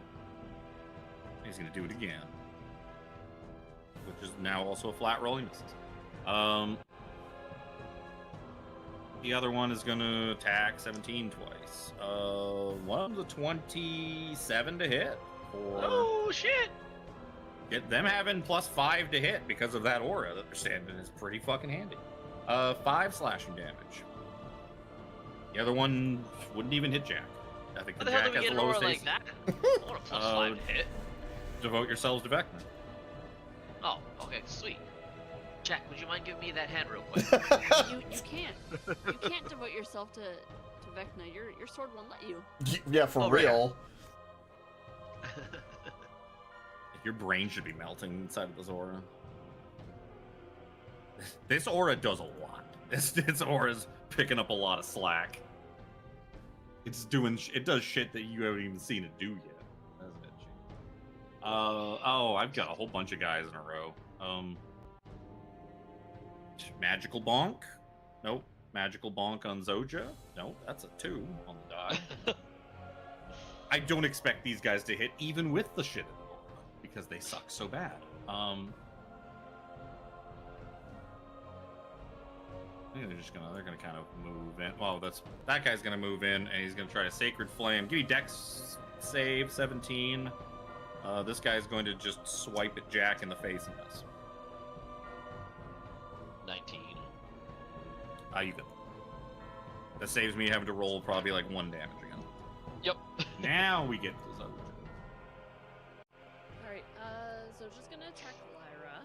He's gonna do it again, which is now also a flat roll. He misses. The other one is gonna attack 17 twice. One of them's a 27 to hit for Oh shit! them having +5 to hit because of that aura that they're standing is pretty fucking handy. 5 slashing damage. The other one wouldn't even hit Jack. I think How the the hell Jack do we has get the an aura lowest like AC. that? I want a +5 to hit. Devote yourselves to Vecna. Oh, okay, sweet. Jack, would you mind giving me that hand real quick? You can't devote yourself to Vecna. Your sword won't let you. Yeah, for Oh, real. Your brain should be melting inside of this aura. This aura does a lot. This aura's picking up a lot of slack. It's doing. It does shit that you haven't even seen it do yet. That's it. Oh, I've got a whole bunch of guys in a row. Magical bonk. Nope. Magical bonk on Zoja. Nope. That's a 2 on the die. I don't expect these guys to hit even with the shit in the aura because they suck so bad. I think they're gonna kind of move in. Well, that guy's gonna move in and he's gonna try a Sacred Flame. Give me Dex save 17. This guy's going to just swipe at Jack in the face and miss. 19. You good. That saves me having to roll probably like 1 damage again. Yep. Now we get to Zoja. Alright, Zoja's gonna attack Lyra.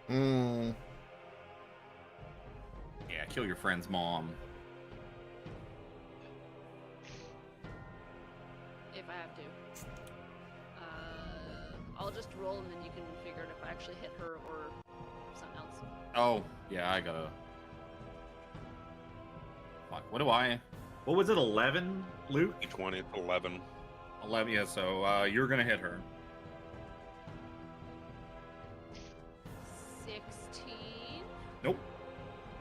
Hmm. Yeah, kill your friend's mom. If I have to. I'll just roll and then you can figure out if I actually hit her or something else. Oh, yeah, I gotta. Fuck, what was it, 11, Luke? 20, 11. 11, yeah, so you're gonna hit her. 16. Nope.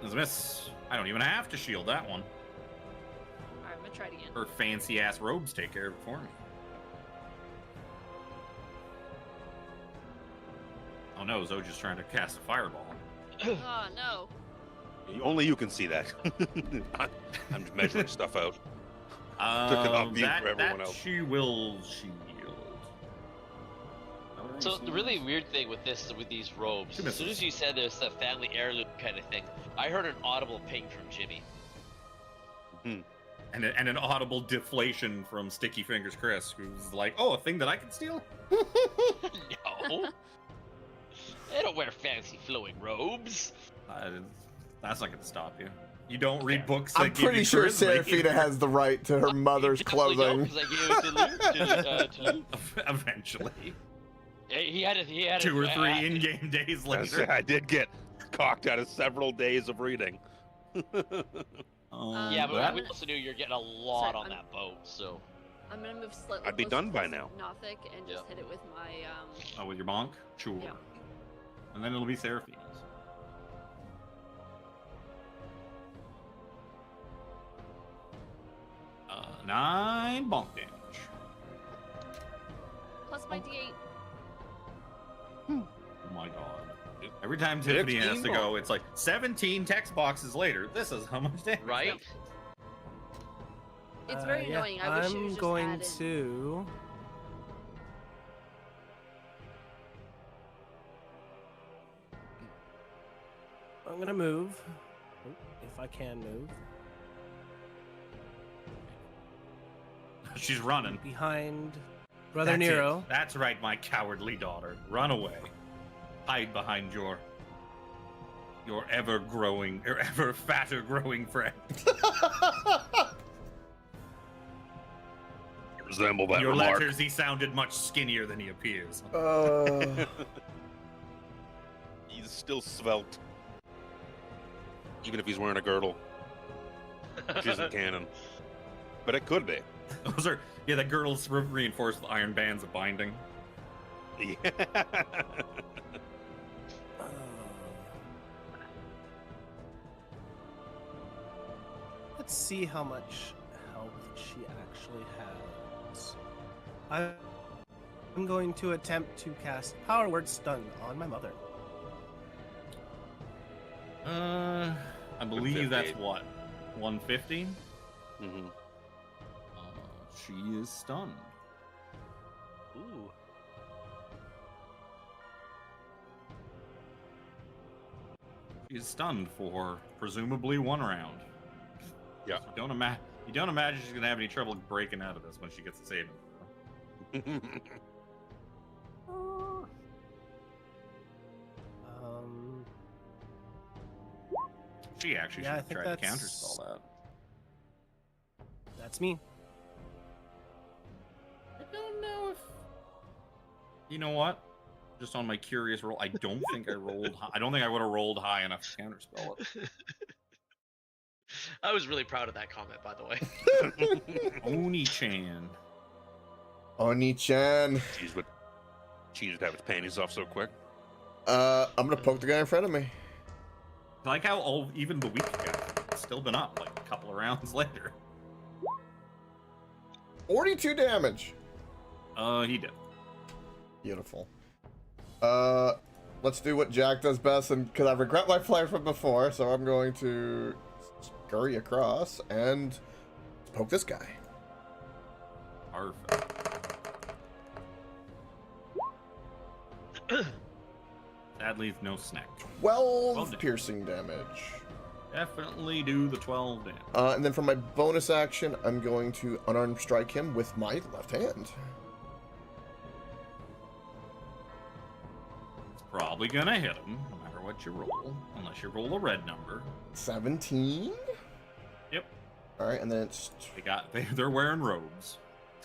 There's a miss. I don't even have to shield that one. Alright, I'm gonna try it again. Her fancy ass robes take care of it for me. Oh no, Zoja's trying to cast a fireball. Oh no. Only you can see that. I'm just measuring stuff out. Took it off view for everyone that else. she will shield. So the really weird thing with these robes, Two as soon as you said there's a family heirloom kind of thing, I heard an audible ping from Jimmy. And an audible deflation from Sticky Fingers Chris, who's like, "Oh, a thing that I can steal." No. They don't wear fancy flowing robes. That's not going to stop you. You don't read books. That I'm give pretty you sure charisma. Serafina has the right to her mother's clothing. Because I gave it to Luke. Eventually, He had 2 or 3 in-game days later. I did get cocked out of several days of reading. Yeah, but that- we also knew you're getting a lot Sorry, on that boat, so. I'm gonna move slightly. I'd be closer done by towards now. Nothic and just Yeah. hit it with my Oh, with your bonk? Sure. Yeah. And then it'll be Seraphina's. Uh, 9 bonk damage. plus my D8. Oh my god. Every time Tiffany has 16 to go, it's like 17 text boxes later. This is how much damage. Right? It's very yeah, annoying. I wish it was I'm just going add in. to. I'm gonna move, if I can move, She's running. behind Brother That's Nero. it. That's right, my cowardly daughter. Run away. Hide behind your ever growing, or ever fatter growing friend. Resemble that Your remark. letters, he sounded much skinnier than he appears. He's still svelte. Even if he's wearing a girdle. Which isn't canon. But it could be. Those are, yeah, the girdles reinforced with iron bands of binding. Yeah. Let's see how much health she actually has. I'm going to attempt to cast Power Word Stun on my mother. I believe that's what, 150? Mhm. She is stunned. Ooh. She's stunned for presumably 1 round. Yeah. You don't imagine she's gonna have any trouble breaking out of this when she gets a saving throw. She actually Yeah, I should think try to that's- counterspell that. That's me. I don't know if. You know what? Just on my curious roll, I don't think I rolled. I don't think I would have rolled high enough to counterspell it. I was really proud of that comment, by the way. Oni-chan. Oni-chan. Cheese would have his panties off so quick. I'm gonna poke the guy in front of me. I like how even the weak guy has still been up like a couple of rounds later. 42 damage. He did. Beautiful. Let's do what Jack does best, and because I regret my play from before, so I'm going to scurry across and poke this guy. Perfect. Sadly, no snack. 12 Well done. piercing damage. Definitely do the 12 damage. And then for my bonus action, I'm going to unarmed strike him with my left hand. It's probably gonna hit him, no matter what you roll, unless you roll a red number. 17. Yep. All right, and then it's They're wearing robes.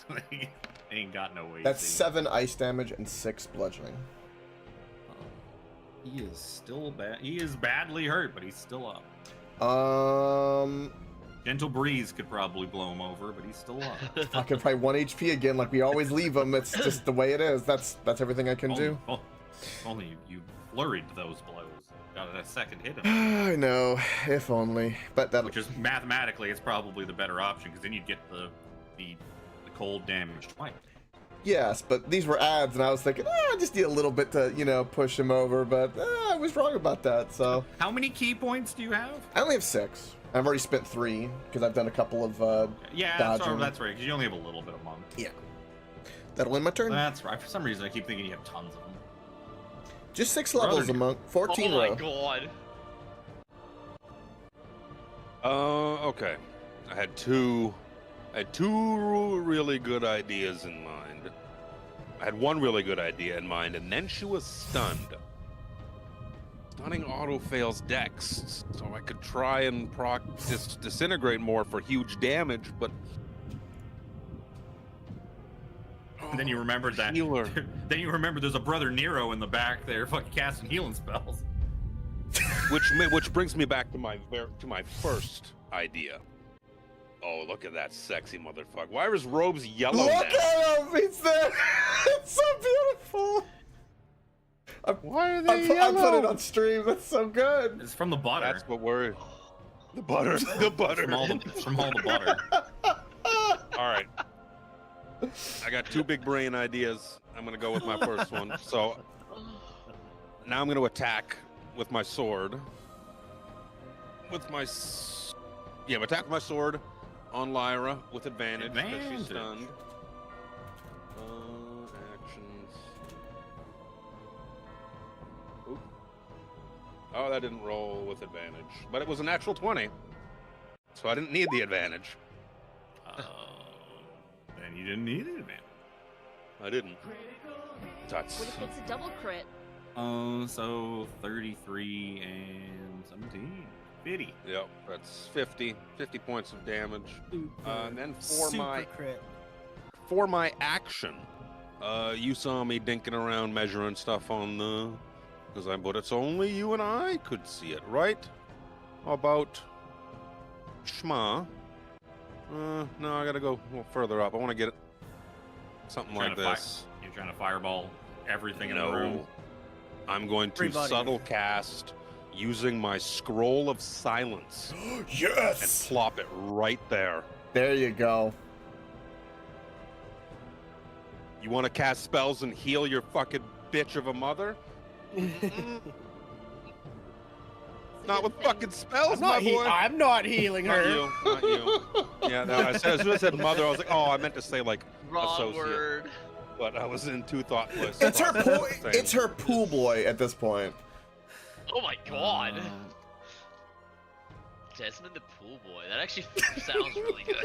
They ain't got no way. that's 7 ice damage and 6 bludgeoning. He is still bad. He is badly hurt, but he's still up. Gentle breeze could probably blow him over, but he's still up. I could probably 1 HP again, like we always leave him. It's just the way it is. That's everything I can do. Only you flurried those blows. Got a second hit him. I know, if only. But that, Which is mathematically, it's probably the better option because then you'd get the cold damage twice. yes, but these were ads, and I was thinking, I just need a little bit to, push him over. But I was wrong about that. So How many key points do you have? I only have 6. I've already spent 3 because I've done a couple of. Yeah, dodging. that's right. Because you only have a little bit of monk. Yeah, that'll end my turn. That's right. For some reason, I keep thinking you have tons of them. Just 6 levels Brother. a monk. 14 Oh my row. god. Okay. I had two really good ideas in mind. I had one really good idea in mind, and then she was stunned. Stunning auto fails Dex, so I could try and proc disintegrate more for huge damage, but And then you remembered that. Healer. Then you remember there's a brother Nero in the back there, fucking casting healing spells. which brings me back to my first idea. Oh, look at that sexy motherfucker! Why are his robes yellow Look now? at him! He's there! It's so beautiful! Why are I they put yellow? it on stream. That's so good. It's from the butter. That's what we're. The butter. The butter. From all the butter. All right. I got 2 big brain ideas. I'm gonna go with my first one. So now I'm gonna attack with my sword. Attack with my sword on Lyra with advantage because she's Advantage. stunned. Actions. Oop. Oh, that didn't roll with advantage, but it was a natural 20, so I didn't need the advantage. Then you didn't need it, man. I didn't. Tuts. What if it's a double crit? So 33 and 17. 50. Yep, that's 50 points of damage. And then Super crit. for my action, you saw me dinking around measuring stuff on the, but it's only you and I could see it, right? How about Shma? No, I gotta go a little further up. I want to get it something Trying like to this. You're trying to fireball everything in the No, room. I'm going to Everybody. subtle cast using my scroll of silence and Yes! plop it right there. There you go. You want to cast spells and heal your fucking bitch of a mother? Not with fucking spells, my boy. I'm not healing Not her. you, not you. Yeah, no, as soon as I said mother, I was like, oh, I meant to say like Wrong associate. word. But I was in too thoughtless. It's her about pool. the thing. It's her pool boy at this point. Oh my god. Uh, Desmond the Pool Boy. That actually sounds really good.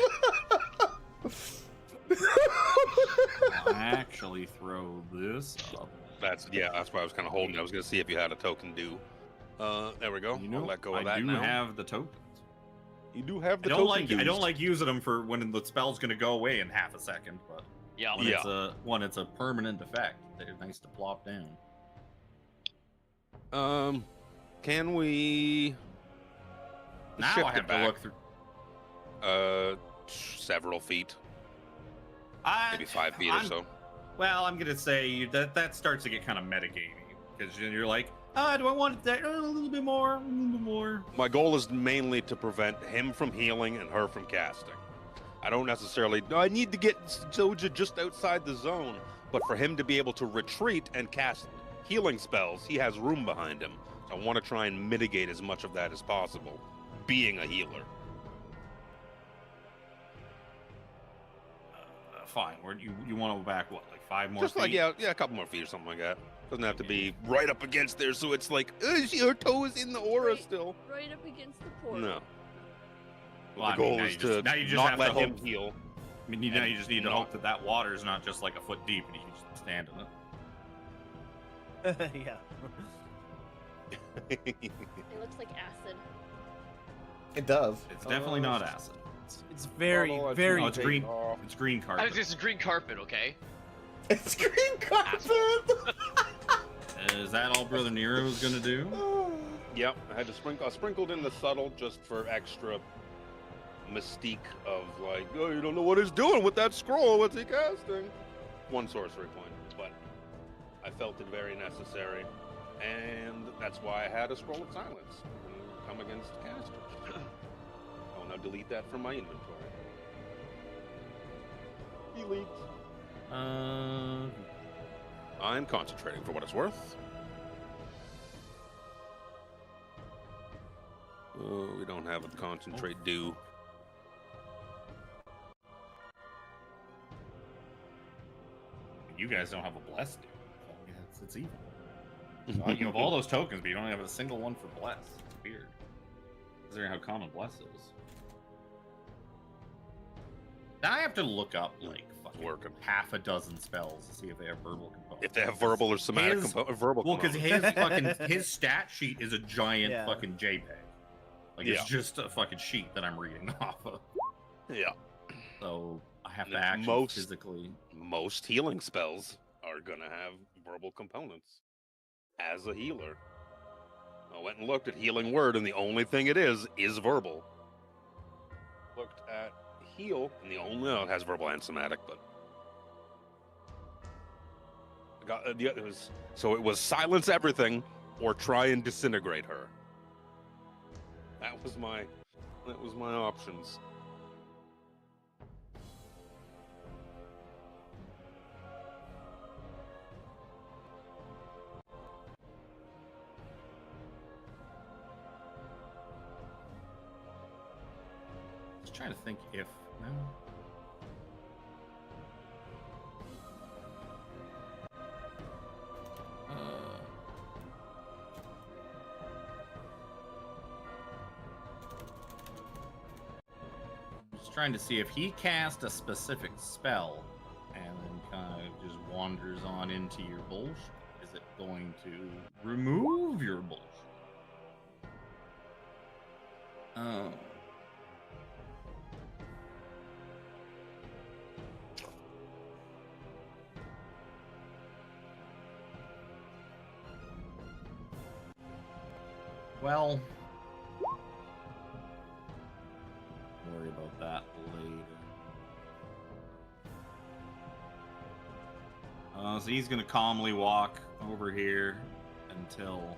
I'll actually throw this up. That's why I was kind of holding. I was gonna see if you had a token due. There we go. You know, I'll let go of I that do now. have the tokens. You do have I the don't token like I dues. don't like using them for when the spell's gonna go away in half a second, but Yeah. when it's a permanent effect, they're nice to plop down. Can we? Now shift I it have to back, look through. several feet, I, maybe 5 feet I'm- or so. Well, I'm gonna say that starts to get kind of metagamey because you're like, do I want that a little bit more, a little bit more? My goal is mainly to prevent him from healing and her from casting. I don't necessarily. I need to get Zoja just outside the zone, but for him to be able to retreat and cast healing spells, he has room behind him. So I want to try and mitigate as much of that as possible, being a healer. Fine. Where you want to go back? What, like 5 more Just feet? like a couple more feet or something like that. Doesn't have to be right up against there, so it's like her toe is in the aura Right. still. Right up against the portal. No. Well, I the mean, goal now is you just- to now you just not have let to him hope- heal. I mean, now and you just need to not- hope that water is not just like a foot deep and you can just stand in it. Yeah. It looks like acid. It does. It's definitely not acid. It's very, Although I very Oh, it's take green. off- It's green I carpet. was just a green carpet, okay? It's green carpet. Is that all Brother Nero is gonna do? Yep, I had to sprinkle. I sprinkled in the subtle just for extra mystique of like, oh, you don't know what he's doing with that scroll. What's he casting? 1 sorcery point, but I felt it very necessary, and that's why I had a scroll of silence and come against casters. I'll now delete that from my inventory. Delete. I'm concentrating for what it's worth. Oh, we don't have a concentrate due. You guys don't have a bless, dude. So, yeah, it's even. So, you have all those tokens, but you don't have a single one for bless. It's weird. Considering how common bless is. Now I have to look up like fucking Working. half a dozen spells to see if they have verbal components. If they have verbal or somatic His- verbal Well, because components. his stat sheet is a giant Yeah. fucking JPEG. Like Yeah. it's just a fucking sheet that I'm reading off of. Yeah. So I have to And actually most- physically. Most healing spells are gonna have verbal components. As a healer, I went and looked at healing word, and the only thing it is verbal. Looked at heal, and the only it has verbal and somatic, but I got it was silence everything or try and disintegrate her. That was my options. Just trying to think if no. Just trying to see if he cast a specific spell and then kind of just wanders on into your bullshit. Is it going to remove your bullshit? Oh. Well, worry about that later. So he's gonna calmly walk over here until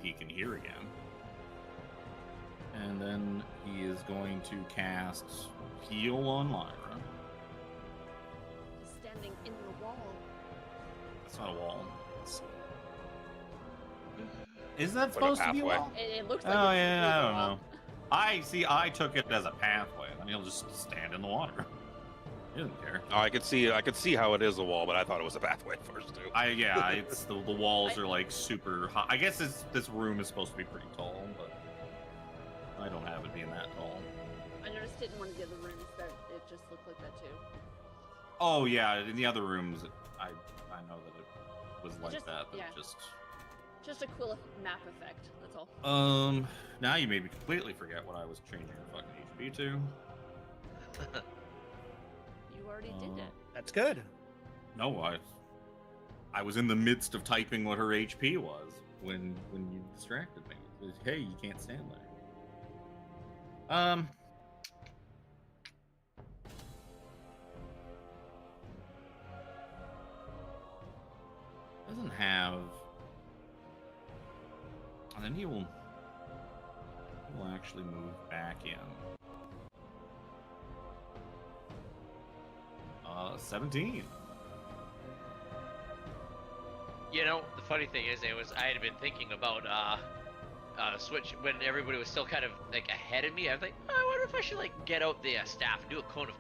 he can hear again, and then he is going to cast Heal on Lyra. He's standing in the wall. That's not a wall. Is that Like a supposed to be a pathway. It wall? looks like Oh it's yeah, I a don't wall. know. I took it as a pathway, and he'll just stand in the water. He doesn't care. Oh, I could see how it is a wall, but I thought it was a pathway first too. Yeah, it's the walls are like super high. I guess this room is supposed to be pretty tall, but I don't have it being that tall. I noticed it in one of the other rooms that it just looked like that too. Oh yeah, in the other rooms, I know that it was like Just- that, but yeah. Just a cool map effect. That's all. now you made me completely forget what I was changing her fucking HP to. You already did it. That's good. No, I was in the midst of typing what her HP was when you distracted me. It was, hey, you can't stand there. Doesn't have, and then he will actually move back in. 17. You know, the funny thing is, I had been thinking about switch when everybody was still kind of like ahead of me. I was like, oh, I wonder if I should like get out the staff and do a cone of.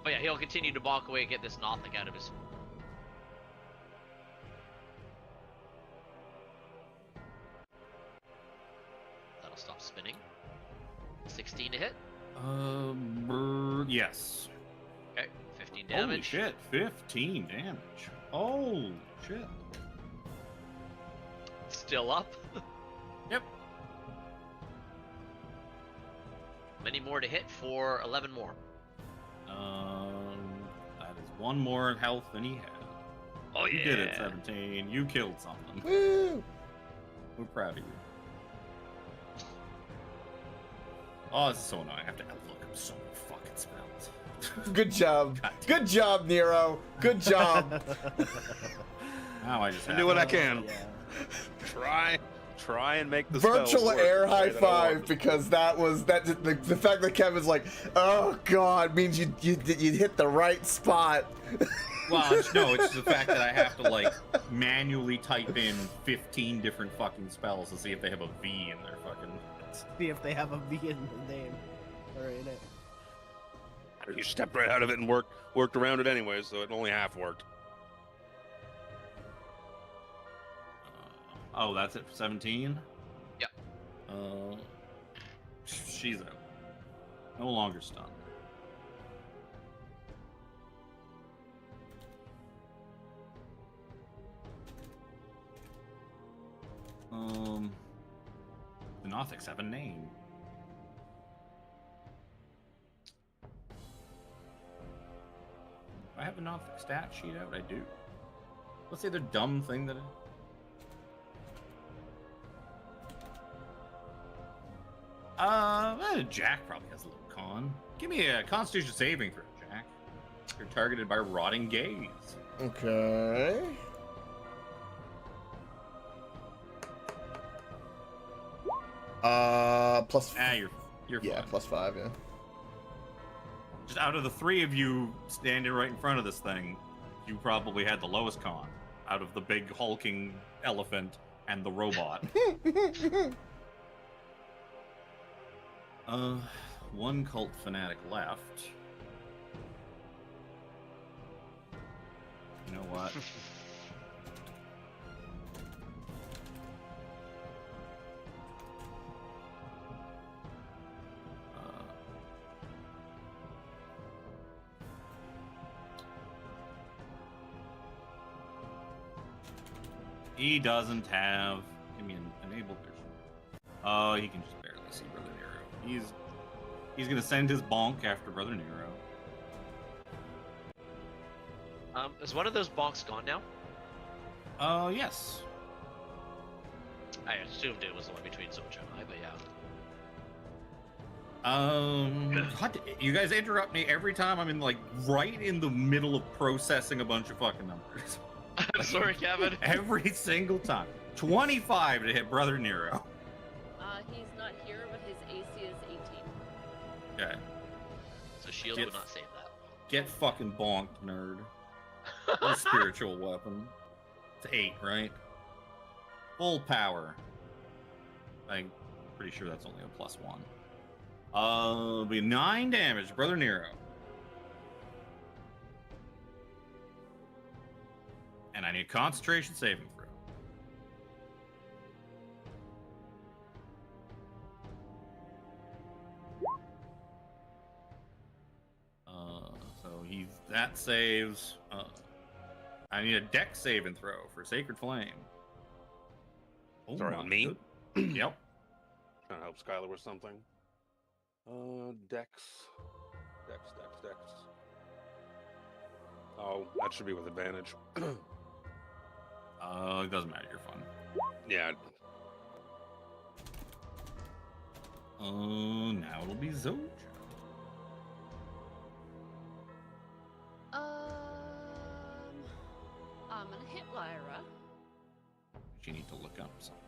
But yeah, he'll continue to balk away and get this Nothic out of his. That'll stop spinning. 16 to hit. Yes. Okay, 15 Holy damage. shit, 15 damage. Holy shit. Still up. Yep. Many more to hit for 11 more. That is one more health than he had. Oh You yeah. did it, 17. You killed something. Woo! We're proud of you. Oh, this is so annoying. I have to outlook up so many fucking spells. Good job. Good job, Nero. Good job. Now I just I have do what I to- can. Yeah. Try and make the spells Virtual work air the way high that I five want. because the fact that Kevin's like, oh god, means you hit the right spot. Well, it's the fact that I have to like manually type in 15 different fucking spells to see if they have a V in their fucking. See if they have a V in the name or in it. You stepped right out of it and worked around it anyway, so it only half worked. Oh, that's it for 17? Yep. She's out. No longer stunned. The Nothics have a name. Do I have a Nothic stat sheet out? I do. Let's say the dumb thing that Jack probably has a little con. Give me a Constitution saving throw, Jack. You're targeted by rotting gaze. Okay. Plus. You're Yeah, fine. +5. Yeah. Just out of the three of you standing right in front of this thing, you probably had the lowest con out of the big hulking elephant and the robot. One cult fanatic left. You know what? He doesn't have. Give me an enabled version. Oh, he can just barely see Brother Nero. He's gonna send his bonk after Brother Nero. Is one of those bonks gone now? Yes. I assumed it was the one between Socha and I, but yeah. God, you guys interrupt me every time I'm in like right in the middle of processing a bunch of fucking numbers. I'm sorry, Kevin. Every single time. 25 to hit Brother Nero. He's not here, but his AC is 18. Okay. So shield Get- would not save that. Get fucking bonked, nerd. A spiritual weapon. It's 8, right? Full power. I'm pretty sure that's only a +1. Be 9 damage, Brother Nero. a concentration saving throw. So that saves. I need a dex saving throw for Sacred Flame. Oh Sorry, my on me? good- Yep. Trying to help Skylar with something. Dex. Oh, that should be with advantage. It doesn't matter. You're fine. Yeah. Now it'll be Zoj. I'm gonna hit Lyra. You need to look up something.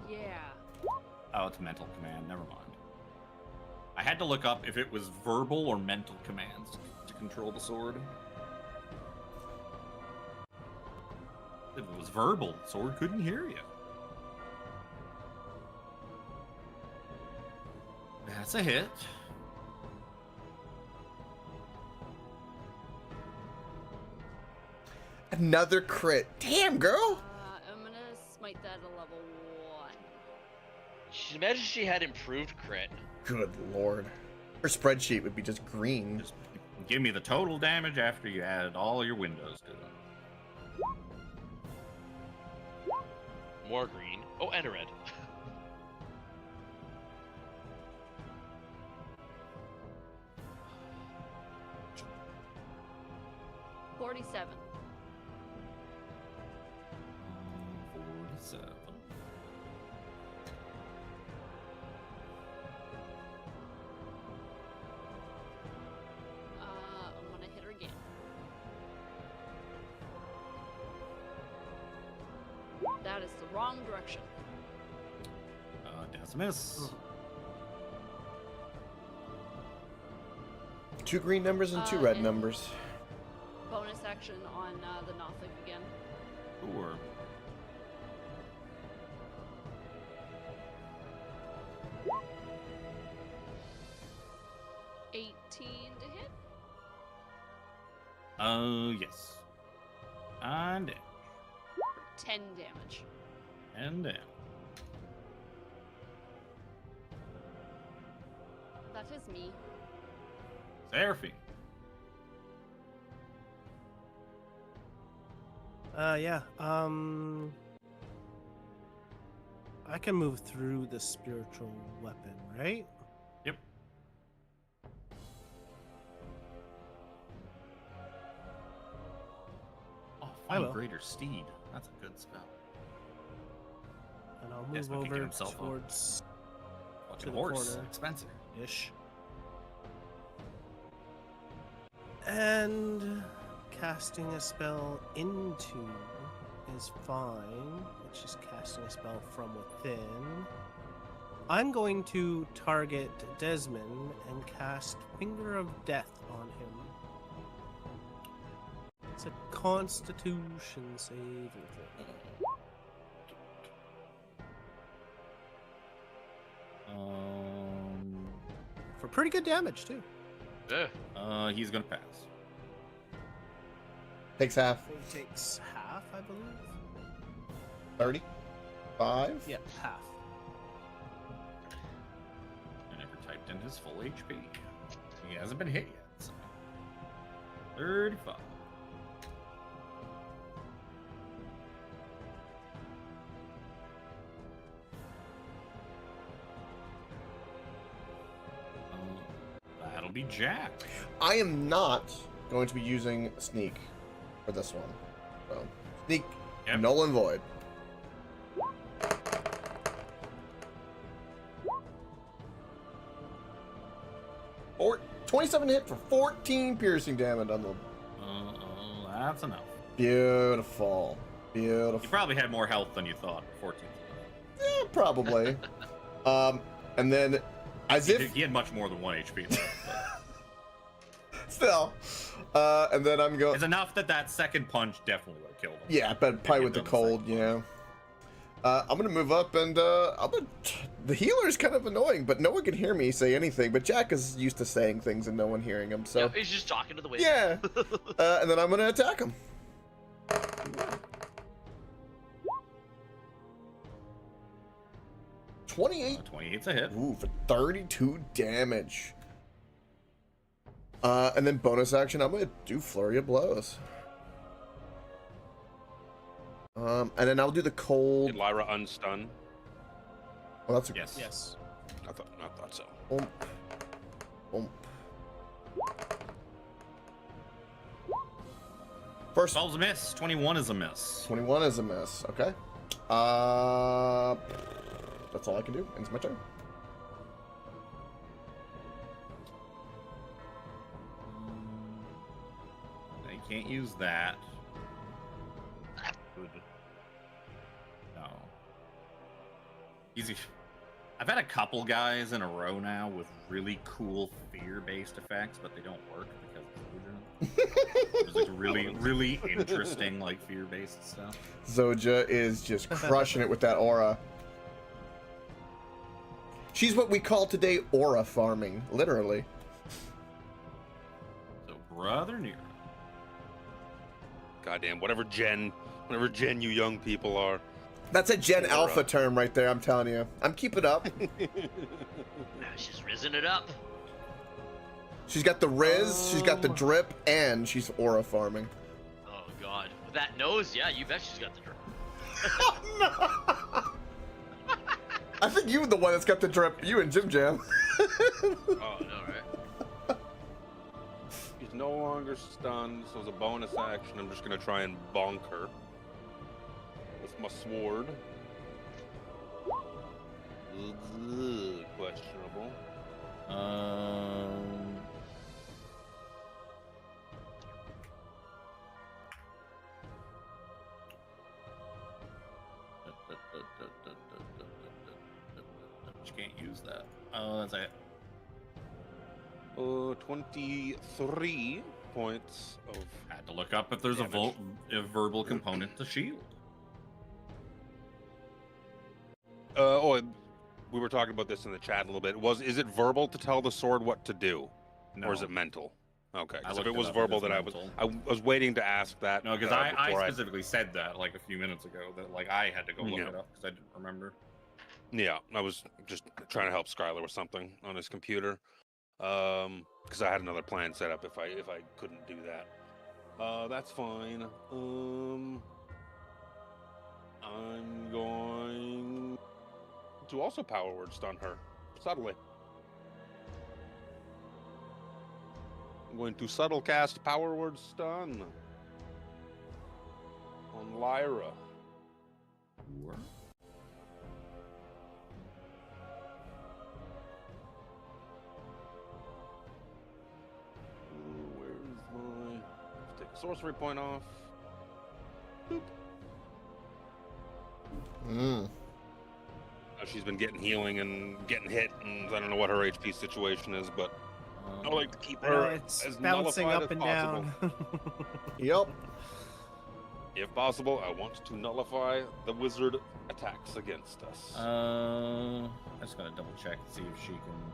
Yeah. Oh, it's mental command. Never mind. I had to look up if it was verbal or mental commands to control the sword. If it was verbal, the sword couldn't hear you. That's a hit. Another crit. Damn, girl. I'm gonna smite that at level 1. Imagine she had improved crit. Good lord. Her spreadsheet would be just green. Just give me the total damage after you added all your windows to it. More green. Oh, and a red. 47. 47. I'm gonna hit her again. That is the wrong direction. That's a miss. 2 green numbers and 2 red and- numbers. Bonus action on the Nothing again. Sure. To hit. Yes. And down. 10 damage. And down. That is me. Seraphine. Yeah. I can move through the spiritual weapon, right? Yep. Oh, I find will. Greater Steed. That's a good spell. And I'll Yes, move but he can get over himself up. towards Fucking the horse. corner. Expensive. ish. And casting a spell into is fine. It's just casting a spell from within. I'm going to target Desmond and cast Finger of Death on him. It's a Constitution saving throw. For pretty good damage too. Ugh. He's gonna pass. Takes half. It takes half, I believe. 35? Yeah, half. I never typed in his full HP. He hasn't been hit yet. So. 35. That'll be Jack. I am not going to be using sneak for this one. So, sneak, Yep. null and void. Or 27 hit for 14 piercing damage on the. That's enough. Beautiful. Beautiful. You probably had more health than you thought. 14. Yeah, probably. And then, as if He had much more than 1 HP left. still, and then I'm going. It's enough that second punch definitely would have killed him. Yeah, but probably you with the done the cold, second you know. I'm gonna move up and the healer's kind of annoying, but no one can hear me say anything. But Jack is used to saying things and no one hearing him, so Yeah, he's just talking to the wind. yeah. And then I'm gonna attack him. 28. 28's a hit. Ooh, for 32 damage. And then bonus action, I'm gonna do Flurry of Blows. And then I'll do the cold. Did Lyra unstun? Oh, that's a Yes. Yes. I thought so. Boom. Boom. First 12's a miss. 21 is a miss. 21 is a miss. Okay. That's all I can do. Ends my turn. You can't use that. Good. No. Easy. I've had a couple guys in a row now with really cool fear-based effects, but they don't work because it's like really interesting like fear-based stuff. Zoja is just crushing it with that aura. She's what we call today aura farming, literally. So, Brother Nero. Goddamn, whatever gen you young people are. That's a Gen Aura. Alpha term right there, I'm telling you. I'm keeping up. She's risen it up. She's got the Riz, she's got the drip, and she's aura farming. Oh god. With that nose, yeah, you bet she's got the drip. I think you're the one that's got the drip. You and Jim Jam. Oh no, right? She's no longer stunned, so as a bonus action, I'm just gonna try and bonk her with my sword. Ugh, questionable. You can't use that. Oh, that's it. 23 points of. Had to look up if there's Damage. a verbal component to shield. We were talking about this in the chat a little bit. Is it verbal to tell the sword what to do, No. or is it mental? Okay, I 'cause if looked it it was up, verbal, it is then mental. I was waiting to ask that. No, because I before specifically said that like a few minutes ago that like I had to go look Yeah. it up because I didn't remember. Yeah, I was just trying to help Skylar with something on his computer, because I had another plan set up if I couldn't do that. That's fine. I'm going to also power word stun her subtly. I'm going to subtle cast power word stun on Lyra. Where's my... Take a sorcery point off. Boop. Mm. She's been getting healing and getting hit, and I don't know what her HP situation is, but I like to keep I know her it's as bouncing nullified up as and possible. down. Yep. If possible, I want to nullify the wizard attacks against us. I'm just gonna double check and see if she can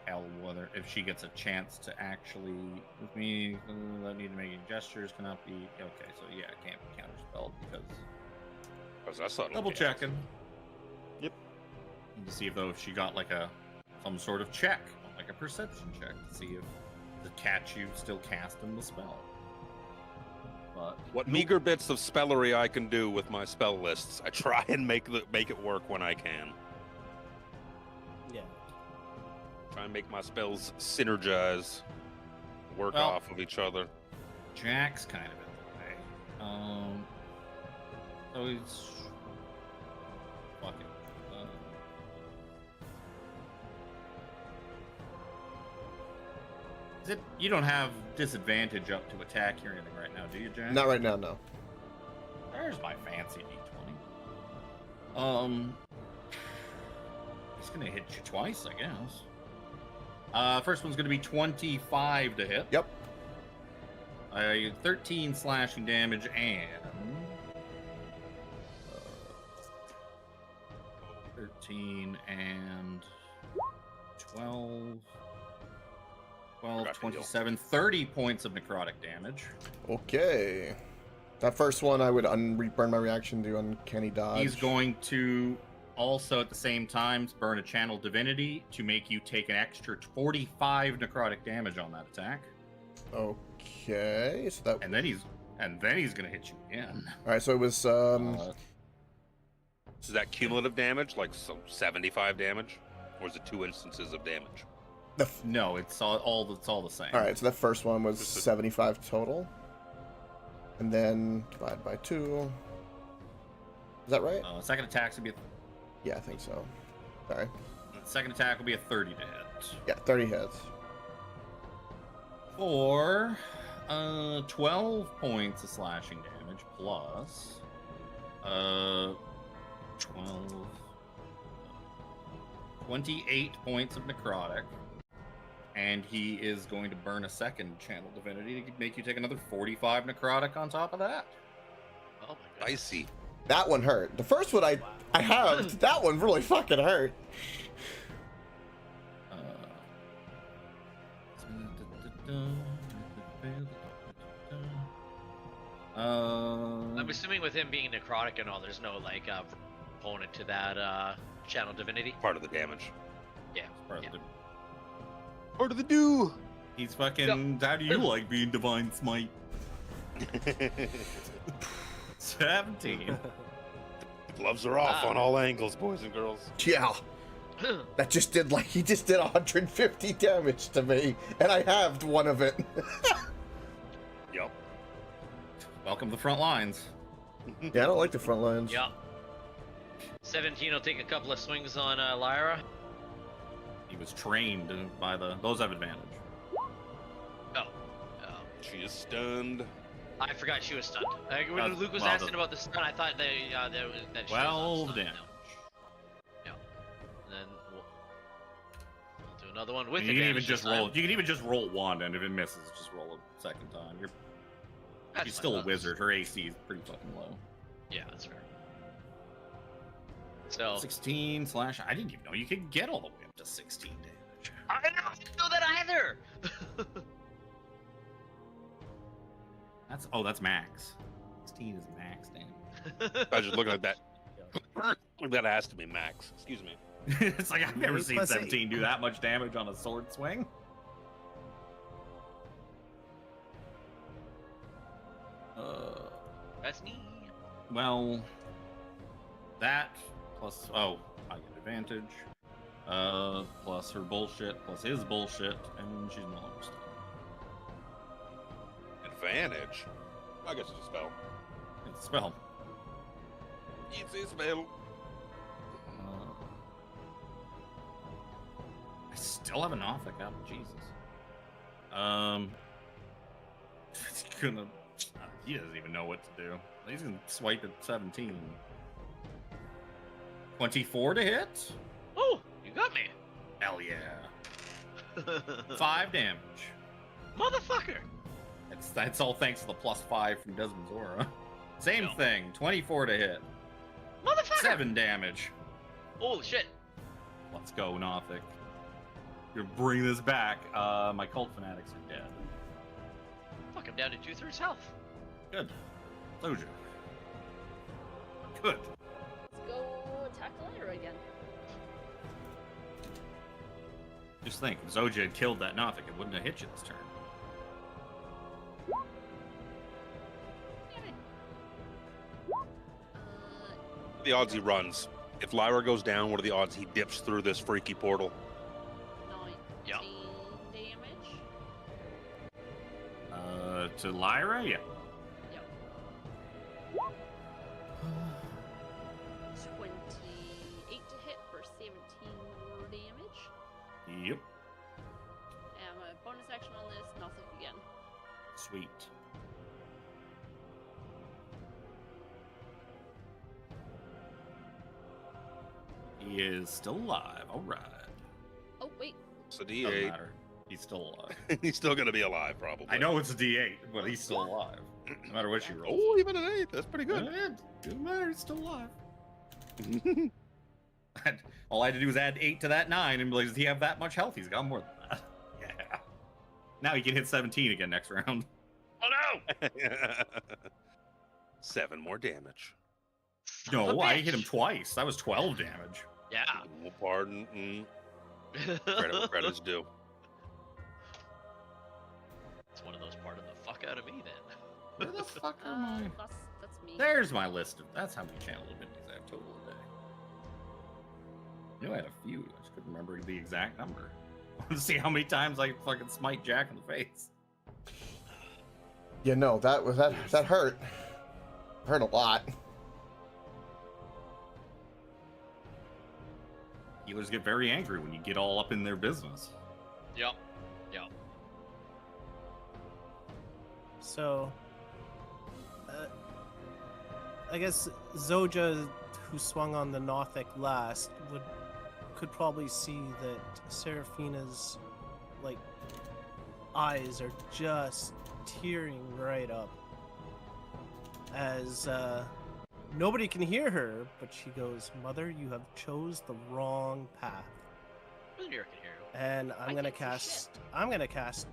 tell whether if she gets a chance to actually with me. I need to make any gestures. Cannot be okay. So yeah, it can't be counterspelled because Because that's subtle double cast. checking. Yep. Need to see if though if she got like some sort of check, like a perception check, to see if to catch you still casting the spell. But What meager bits of spellery I can do with my spell lists, I try and make it work when I can. Yeah. Try and make my spells synergize, work Well- off of each other. Jack's kind of in the way. So he's fuck it. Is it? You don't have disadvantage up to attack or anything right now, do you, Jack? Not right now, no. There's my fancy d20. He's gonna hit you twice, I guess. First one's gonna be 25 to hit. Yep. 13 slashing damage and 13 and 12. 12, Forgot to heal. 27, 30 points of necrotic damage. Okay. That first one I would burn my reaction to uncanny dodge. He's going to also at the same time burn a channel divinity to make you take an extra 45 necrotic damage on that attack. Okay, so that. And then he's gonna hit you again. All right, so it was Is that cumulative damage, like some 75 damage, or is it 2 instances of damage? No, it's all the same. All right, so that first one was 75 total, and then divide by 2. Is that right? Second attack will be Yeah, I think so. Sorry. second attack will be a 30 to hit. Yeah, 30 hits. For 12 points of slashing damage plus 12 28 points of necrotic. And he is going to burn a second channel divinity to make you take another 45 necrotic on top of that. Oh my god. Dicey. That one hurt. The first one I have, that one really fucking hurt. I'm assuming with him being necrotic and all, there's no like component to that channel divinity. Part of the damage. Yeah. part of Yeah. the- Part of the do. He's fucking. How do you like being divine smite? 17. Gloves are off Ah. on all angles, boys and girls. Yeah. That just did he just did 150 damage to me, and I halved one of it. Yup. Welcome to the front lines. Yeah, I don't like the front lines. Yeah. 17 will take a couple of swings on Lyra. He was trained by those have advantage. Oh. She is stunned. I forgot she was stunned. When Luke was well, asking about the stun, I thought that she was 12 not stunned. damage. Yeah. And then we'll do another one with You can even advantage just this time. roll. You can even just roll one, and if it misses, just roll a second time. That's She's fine, still a that's- wizard. Her AC is pretty fucking low. Yeah, that's fair. So 16 slash. I didn't even know you could get all the way up to 16 damage. I didn't know that either. That's max. 16 is max damage. I was just looking at that. That has to be max. Excuse me. It's like I've never Eight seen plus 17 do that much damage on a sword swing. That's me. Well, that plus I get advantage. Plus her bullshit, plus his bullshit, and she's no longer stunned. Advantage? I guess it's a spell. It's a spell. It's a spell. I still have an Nothic out. Jesus. He's gonna. He doesn't even know what to do. He's gonna swipe at 17. 24 to hit. Oh, you got me. Hell yeah. 5 damage. Motherfucker. That's all thanks to the +5 from Desmond's aura. Same No. thing. 24 to hit. Motherfucker. 7 damage. Holy shit. Let's go, Nothic. You're bring this back. My cult fanatics are dead. Fuck, I'm down to 2/3 health. Good. Closure. Good. Let's go attack Lyra again. Just think, if Zoja had killed that Nothic, it wouldn't have hit you this turn. The odds he runs. If Lyra goes down, what are the odds he dips through this freaky portal? 19 Yeah. damage. To Lyra? Yeah. Yep. 28 to hit for 17 more damage. Yep. And my bonus action on this, nothing again. Sweet. He is still alive. All right. Oh, wait. It's a Doesn't D8. matter. He's still alive. He's still gonna be alive, probably. I know it's a D8, but he's still alive. No matter what you roll. Oh, even an 8. That's pretty good. Doesn't matter. He's still alive. All I had to do was add 8 to that 9, and be like, does he have that much health? He's got more than that. Yeah. Now he can hit 17 again next round. Oh no! 7 more damage. Son of a No, I hit him bitch. twice. That was 12 damage. Yeah. Oh, pardon. Credit where credit's due. It's one of those parted the fuck out of me then. Where the fuck am I? That's me. There's my list of. That's how many channel abilities I have total a day. I knew I had a few. I just couldn't remember the exact number. I want to see how many times I fucking smite Jack in the face. Yeah, no, that hurt. Hurt a lot. Healers get very angry when you get all up in their business. Yep. Yep. So, I guess Zoja, who swung on the Nothic last, could probably see that Seraphina's like eyes are just tearing right up as nobody can hear her, but she goes, "Mother, you have chose the wrong path." Well, Nira can hear you. And I I'm gonna can't see cast. I'm gonna cast.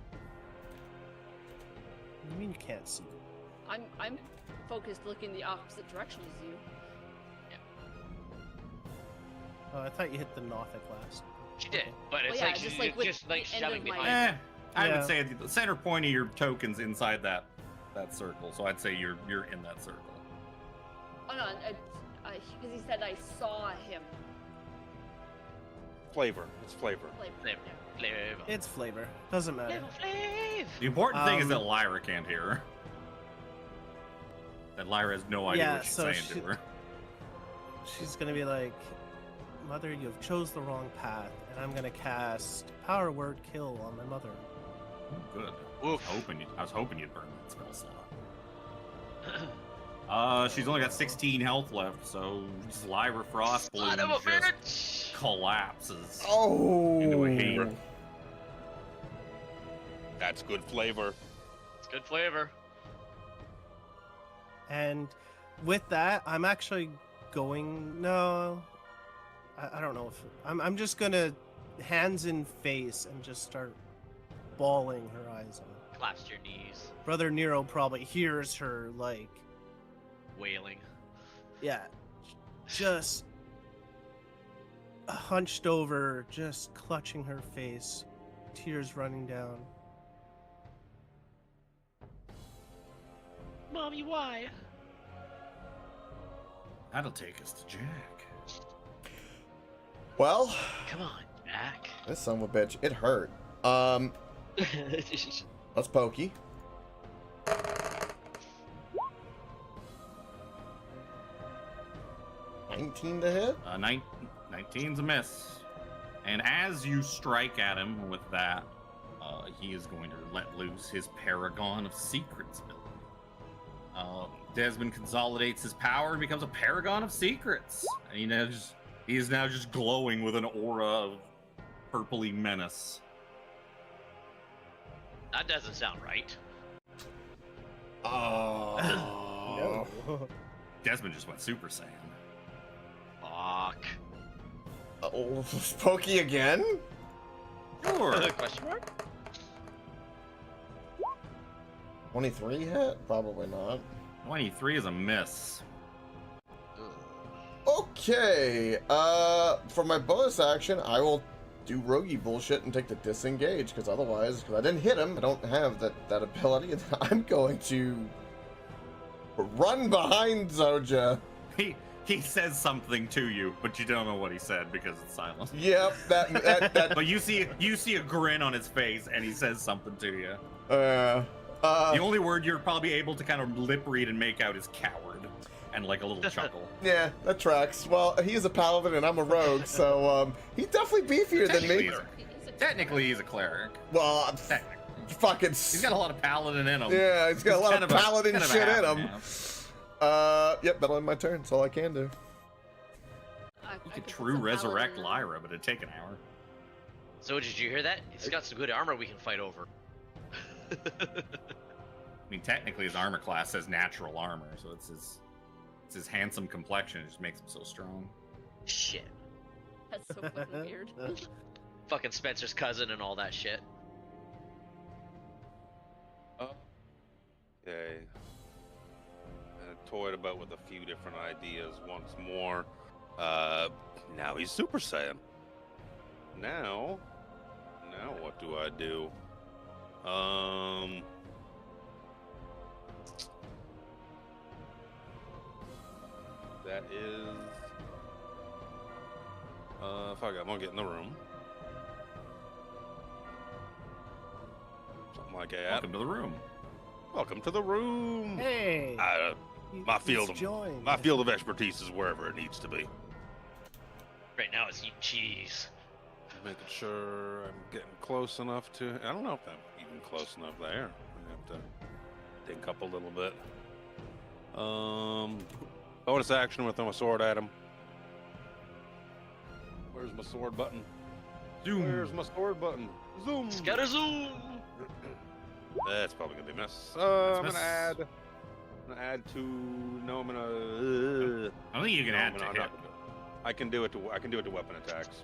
What do you mean you can't see? I'm focused looking the opposite direction as you. Oh, I thought you hit the Nothic last. She did, but it's yeah, like just she's like with just like the end shoving of my- behind. I Yeah. would say the center point of your token's inside that circle, so I'd say you're in that circle. Oh no, because he said I saw him. Flavor. It's flavor. Like, Flavor. Flavor. It's flavor. Doesn't matter. Flavor. The important thing is that Um, Lyra can't hear her. That Lyra has no idea Yeah, what she's so saying to her. She's gonna be like, "Mother, you have chose the wrong path," and I'm gonna cast Power Word Kill on my mother. Oh, good. Oof. I was hoping you'd burn that spell slot. She's only got 16 health left, so just Lyra Frostbloom Son of a just bitch! collapses. Oh. Into a heap. That's good flavor. It's good flavor. And with that, I'm actually going. No, I don't know if I'm just gonna hands in face and just start bawling her eyes out. Collapse to your knees, Brother Nero probably hears her like, wailing. yeah, just hunched over, just clutching her face, tears running down. Mommy, why? That'll take us to Jack. Well, Come on, Jack. this son of a bitch, it hurt. Let's pokey. $19 to hit. 19's a miss. And as you strike at him with that, he is going to let loose his Paragon of Secrets ability. Desmond consolidates his power and becomes a Paragon of Secrets. And he is now just glowing with an aura of purpley menace. That doesn't sound right. Oh. No. Desmond just went Super Saiyan. Fuck. Oh, pokey again? Sure. Question mark? 23 hit? Probably not. 23 is a miss. Okay, for my bonus action, I will do roguey bullshit and take the disengage, because otherwise, because I didn't hit him, I don't have that ability, and I'm going to run behind Zoja. He says something to you, but you don't know what he said because it's silent. Yep, that But you see a grin on his face, and he says something to you. the The only word you're probably able to kind of lip read and make out is coward, and like a little chuckle. yeah, that tracks. Well, he's a paladin and I'm a rogue, so he's definitely beefier than me. Technically, he's a cleric. Well, I'm Technically. fucking. He's got a lot of paladin in him. Yeah, he's got a lot kind of a- paladin kind of a shit in half him. and half. Yep, that'll end my turn. That's all I can do. You could true resurrect Lyra, but it'd take an hour. So did you hear that? He's got some good armor we can fight over. I mean, technically, his armor class says natural armor, so it's his handsome complexion. It just makes him so strong. Shit. That's so fucking weird. Fucking Spencer's cousin and all that shit. Okay. I toyed about with a few different ideas once more. Now he's Super Saiyan. Now what do I do? That is. Fuck it, I'm gonna get in the room. Something like that. Welcome to the room. Welcome to the room. Hey. My field he's of- joined. My field of expertise is wherever it needs to be. Right now it's eating cheese. Making sure I'm getting close enough to. I don't know if I'm even close enough there. I have to think up a little bit. Bonus action with my sword at him. Where's my sword button? Zoom. Where's my sword button? Zoom. Scatter zoom. That's probably gonna be a miss. That's I'm miss. gonna add to. No, I'm gonna. I don't think you can no, add I'm to not hit. gonna do it. I can do it to weapon attacks.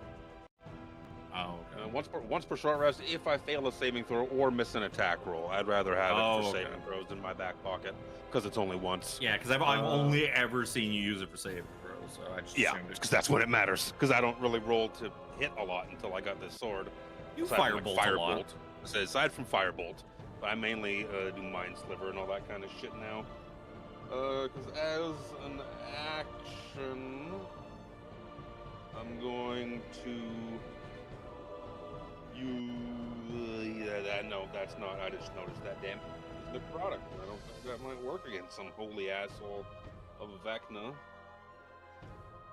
Oh, okay. Once per short rest, if I fail a saving throw or miss an attack roll, I'd rather have it Oh, for okay. saving throws in my back pocket because it's only once. Yeah, because I've only ever seen you use it for saving throws, so I just Yeah, assumed it. because that's when it matters. Because I don't really roll to hit a lot until I got this sword. You Aside from, firebolt a lot. So aside from firebolt, but I mainly do mind sliver and all that kind of shit now. Because as an action, I'm going to use. No, that's not. I just noticed that. Damn, it's the product. I don't think that might work against some holy asshole of Vecna.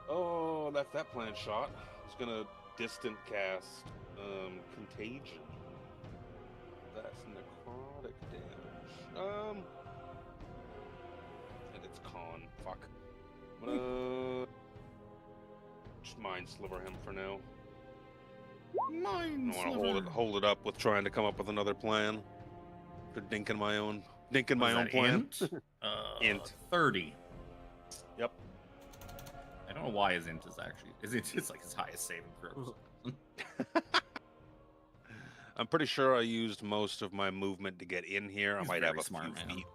Oh, that's that plan shot. It's gonna distant cast contagion. That's necrotic damage. And it's con. Fuck. I'm gonna just mind sliver him for now. Mine. I want to hold it up with trying to come up with another plan for dinking my own plan. Int. 30. Yep. I don't know why his int is actually. It's like his highest saving throws. I'm pretty sure I used most of my movement to get in here. He's I might very have a smart, few man. feet.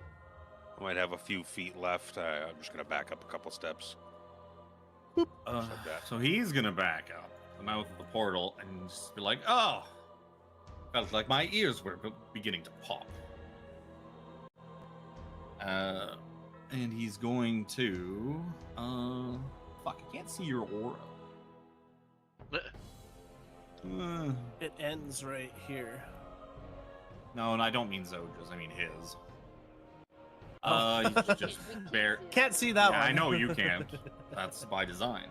I might have a few feet left. I'm just gonna back up a couple steps. Just like that. So he's gonna back up the mouth of the portal and just be like, "Oh, felt like my ears were beginning to pop." And he's going to, fuck, I can't see your aura. It ends right here. No, and I don't mean Zoja's. I mean his. Oh. You just We can't bear. see it. Can't see that Yeah, one. I know you can't. That's by design.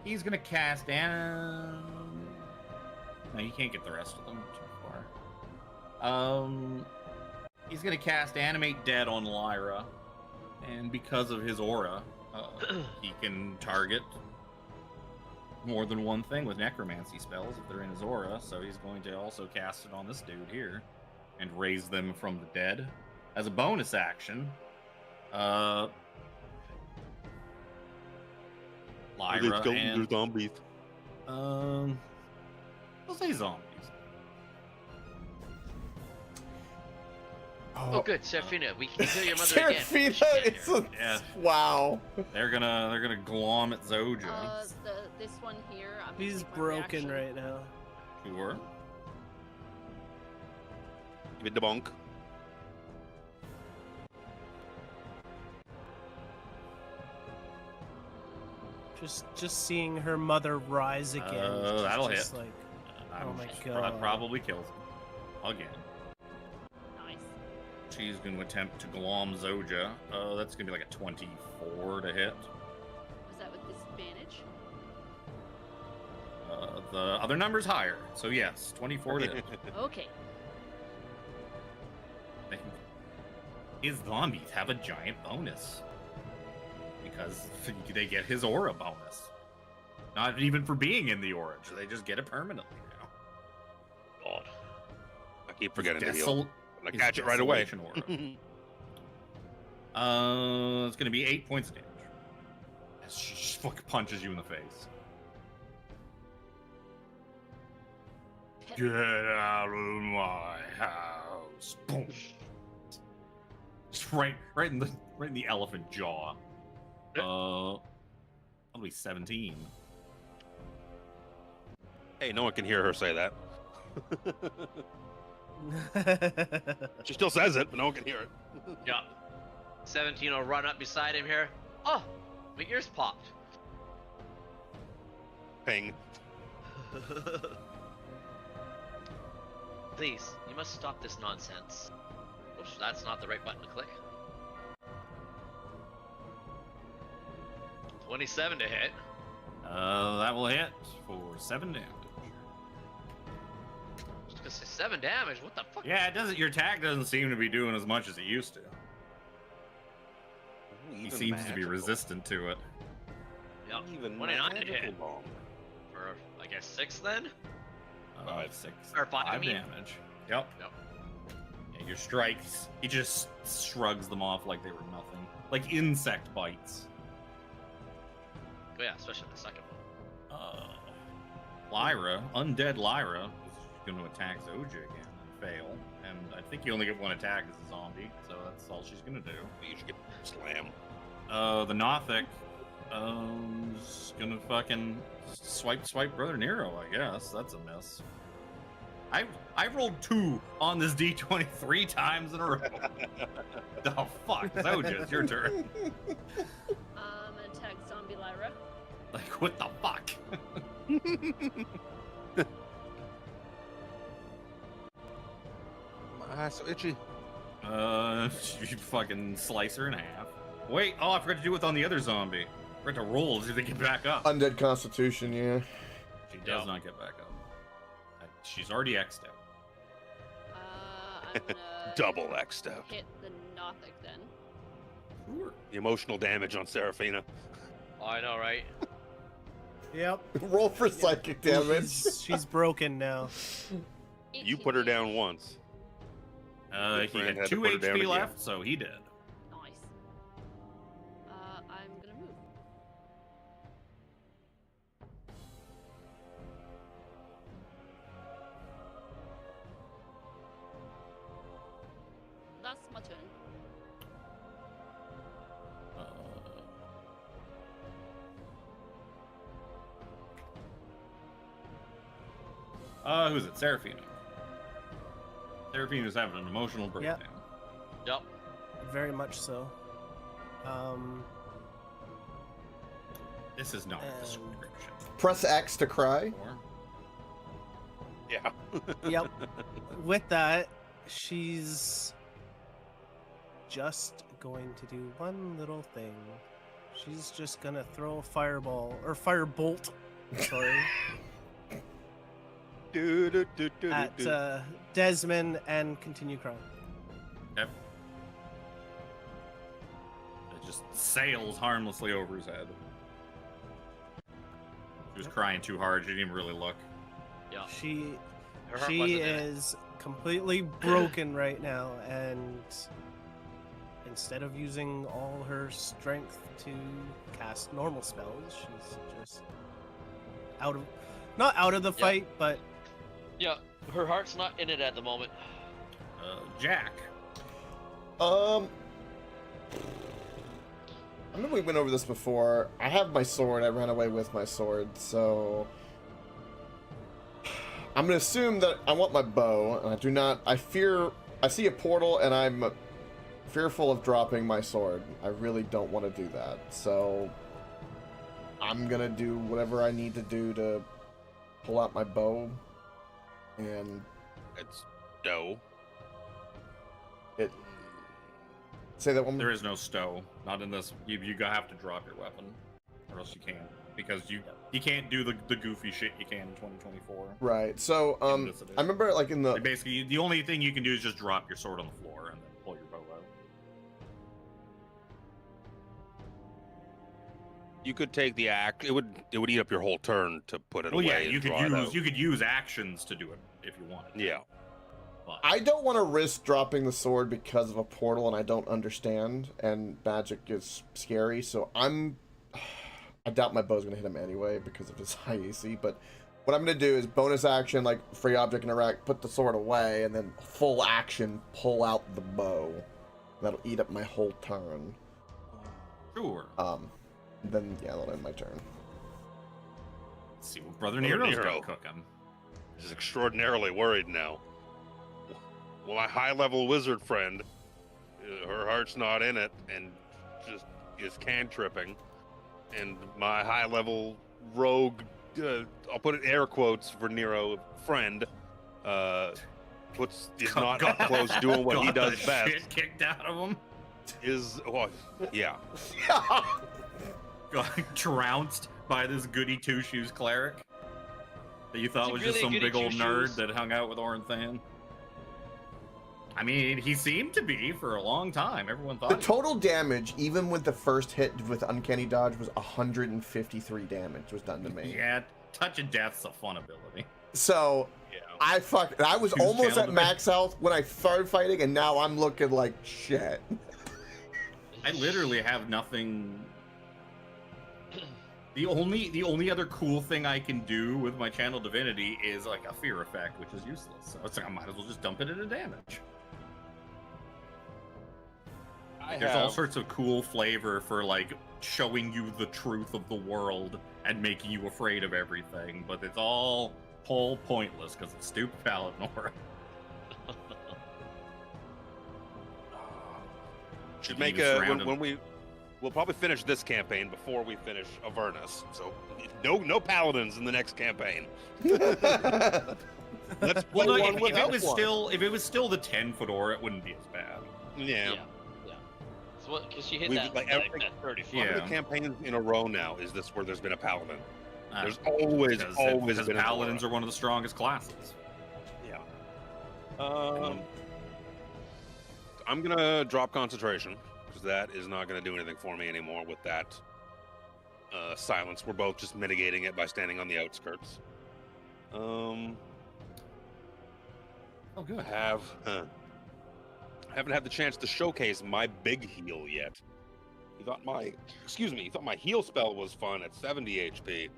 He's gonna cast No, you can't get the rest of them too far. He's gonna cast Animate Dead on Lyra, and because of his aura, he can target more than one thing with necromancy spells if they're in his aura. So he's going to also cast it on this dude here and raise them from the dead as a bonus action. Lyra and zombies. I'll say zombies. Oh, good, Serafina. We can kill your mother again. Serafina, it's a Yeah. wow. They're gonna glom at Zoja. This one here. I'm gonna He's take my broken reaction. right now. Sure. Give it the bonk. Just seeing her mother rise again. is That'll just hit. Like, I'm Oh my that God. probably kills him. Again. Nice. She's going to attempt to glom Zoja. That's going to be like a 24 to hit. Was that with disadvantage? The other number's higher. So yes, 24 to hit. Okay. His zombies have a giant bonus. Because they get his aura bonus. Not even for being in the aura. They just get it permanently now. God. I keep forgetting to His heal. I his catch it right away. desolation aura. It's going to be 8 points of damage. She just fucking punches you in the face. Get out of my house! Boom. Just right in the elephant jaw. That'll be 17. Hey, no one can hear her say that. She still says it, but no one can hear it. Yeah. 17 will run up beside him here. Oh, my ears popped. Ping. Please, you must stop this nonsense. Oops, that's not the right button to click. 27 to hit. That will hit for 7 damage. Just gonna say 7 damage. What the fuck? Yeah, it doesn't. Your attack doesn't seem to be doing as much as it used to. He seems to be resistant to it. Yep. Even 29 to magical hit. bomb. For I guess 6 then. 6 Or 5, I mean. damage. Yep. Yep. Yeah, your strikes. He just shrugs them off like they were nothing, like insect bites. Oh yeah, especially the second one. Lyra, undead Lyra, is going to attack Zoja again and fail. And I think you only get one attack as a zombie, so that's all she's going to do. You should get slam. The Nothic is going to fucking swipe Brother Nero, I guess. That's a miss. I rolled 2 on this D20 3 times in a row. The fuck? Zoja, it's your turn. Attack zombie Lyra. Like, what the fuck? My eyes so itchy. You fucking slice her in half. Wait, oh, I forgot to do it on the other zombie. I forgot to roll to see if they get back up. Undead Constitution, yeah. She does not get back up. She's already X'd out. I'm gonna Double X'd out. hit the Nothic then. Sure. The emotional damage on Seraphina. Oh, I know, right? Yep. Roll for psychic damage. She's broken now. You 18 put her down damage. once. He friend had had to 2 put her down HP again. left, so he did. Nice. I'm gonna move. That's my turn. Who's it? Seraphina. Seraphina's having an emotional breakdown. Yep. Very much so. This is not a And- description. Press X to cry. Or- Yeah. Yep. With that, she's just going to do one little thing. She's just gonna throw a fireball or firebolt. Sorry. At Desmond and continue crying. Yep. It just sails harmlessly over his head. She was crying too hard. She didn't even really look. Yeah. Her heart She wasn't in it. is completely broken right now, and instead of using all her strength to cast normal spells, she's just not out of the fight, but Yeah, her heart's not in it at the moment. Jack. I know we went over this before. I have my sword. I ran away with my sword, so I'm gonna assume that I want my bow, and I do not. I see a portal, and I'm fearful of dropping my sword. I really don't want to do that, so I'm gonna do whatever I need to do to pull out my bow, and It's dough. say that one more. There is no stow. Not in this. You have to drop your weapon, or else you can't. Because you can't do the goofy shit you can in 2024. Right. So In this edition. I remember like in the Like, basically, the only thing you can do is just drop your sword on the floor and then pull your bow out. You could take the axe. It would eat up your whole turn to put it Well, away. yeah, and you could draw it use out. you could use actions to do it if you wanted. Yeah. But I don't want to risk dropping the sword because of a portal and I don't understand, and magic is scary, so I'm I doubt my bow's gonna hit him anyway because of his high AC. But what I'm gonna do is bonus action, like free object interact, put the sword away, and then full action pull out the bow. That'll eat up my whole turn. Sure. Then yeah, that'll end my turn. Let's see what Brother Brother Nero's Nero. got cooking. He's extraordinarily worried now. Well, my high-level wizard friend, her heart's not in it, and just is cantripping. And my high-level rogue, I'll put it air quotes for Nero, friend, is not up close doing what he Got does the best. Shit kicked out of him. Yeah. Got trounced by this goody two-shoes cleric that you thought Is he was really just a some goody big old two-shoes? nerd that hung out with Oranthan. I mean, he seemed to be for a long time. Everyone The thought. total damage, even with the first hit with Uncanny Dodge, was 153 damage was done to me. Yeah, Touch of Death's a fun ability. So Yeah. I was Choose almost channel at max health when I started fighting, and now I'm looking like shit. I literally have nothing. The only other cool thing I can do with my channel divinity is like a fear effect, which is useless. So it's like I might as well just dump it into damage. There's all sorts of cool flavor for like showing you the truth of the world and making you afraid of everything, but it's all whole pointless because it's stupid Paladinora. Should You make just a surround him. when we'll probably finish this campaign before we finish Avernus. So no paladins in the next campaign. Let's play Well, no, one if without it was one. if it was still the 10-foot aura, it wouldn't be as bad. Yeah. So what? Because you hit We've, that like, like, every- that 30 foot. How Yeah. many campaigns in a row now is this where there's been a paladin? There's Uh, always because been an paladins aura. are one of the strongest classes. Yeah. I'm gonna drop concentration because that is not gonna do anything for me anymore with that silence. We're both just mitigating it by standing on the outskirts. Oh, good. Haven't had the chance to showcase my big heal yet. You thought my heal spell was fun at 70 HP.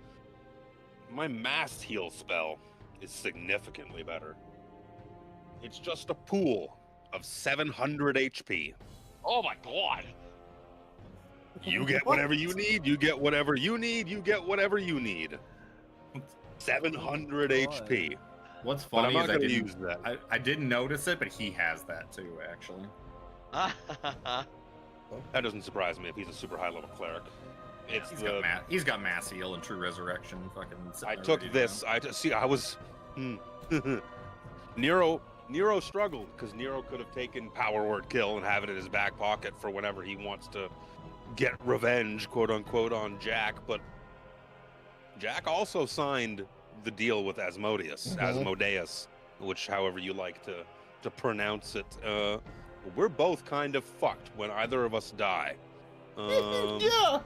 My mass heal spell is significantly better. It's just a pool of 700 HP. Oh my god! You get whatever you need, you get whatever you need, you get whatever you need. 700 HP. What's But I'm funny not is I going to didn't, use that. I didn't notice it, but he has that too, actually. That doesn't surprise me if he's a super high level cleric. It's He's the, got mass heal and true resurrection. Fucking. sitting I there took ready to this. go. I was Nero struggled because Nero could have taken power word kill and have it in his back pocket for whenever he wants to get revenge, quote unquote, on Jack. But Jack also signed the deal with Asmodeus, Asmodeus, which however you like to pronounce it. We're both kind of fucked when either of us die. Yeah.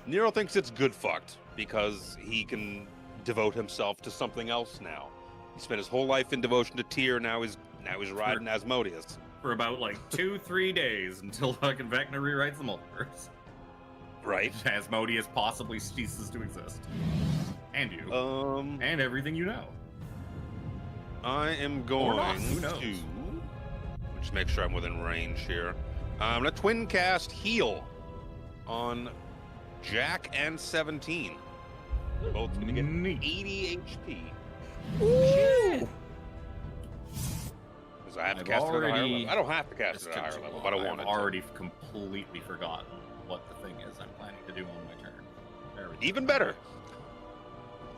Nero thinks it's good fucked because he can devote himself to something else now. He spent his whole life in devotion to Tyr. Now he's riding Asmodeus. For about like 2-3 days until fucking Vecna rewrites the multiverse. Right. Asmodeus possibly ceases to exist. And you. Um, and everything you know. I am Or going not, who knows? to just make sure I'm within range here. I'm gonna twin cast heal on Jack and 17. Both gonna get Neat. 80 HP. Ooh. Because I have to I've cast it at a higher already- level. I don't have to cast This it at a took higher too level, long. but I I've wanted to. already completely forgotten what the thing is I'm planning to do on my turn. Very Even better.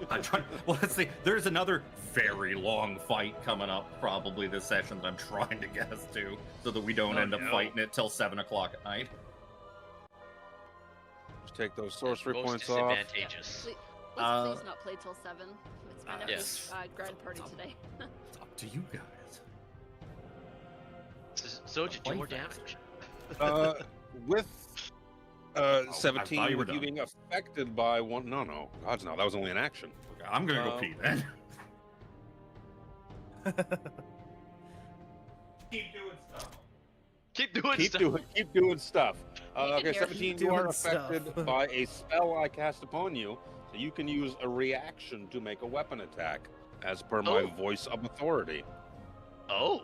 I'm trying. Well, let's see. There's another very long fight coming up probably this session that I'm trying to guess to, so that we don't Oh, end up no. fighting it till 7 o'clock at night. Just take those sorcery Most points off. disadvantageous. Let's please not play till 7. It's my nephew's yes. grad party today. It's up to you guys. So to do Play more fast. damage. With I thought 17, you were with you done. being affected by one. No, God's no, that was only an action. Okay, I'm gonna go Oh. pee then. Keep doing stuff. Keep doing Keep stuff. doing stuff. can Okay, hear. 17. You Doing are stuff. affected by a spell I cast upon you, so you can use a reaction to make a weapon attack, as per my Oh. voice of authority. Oh.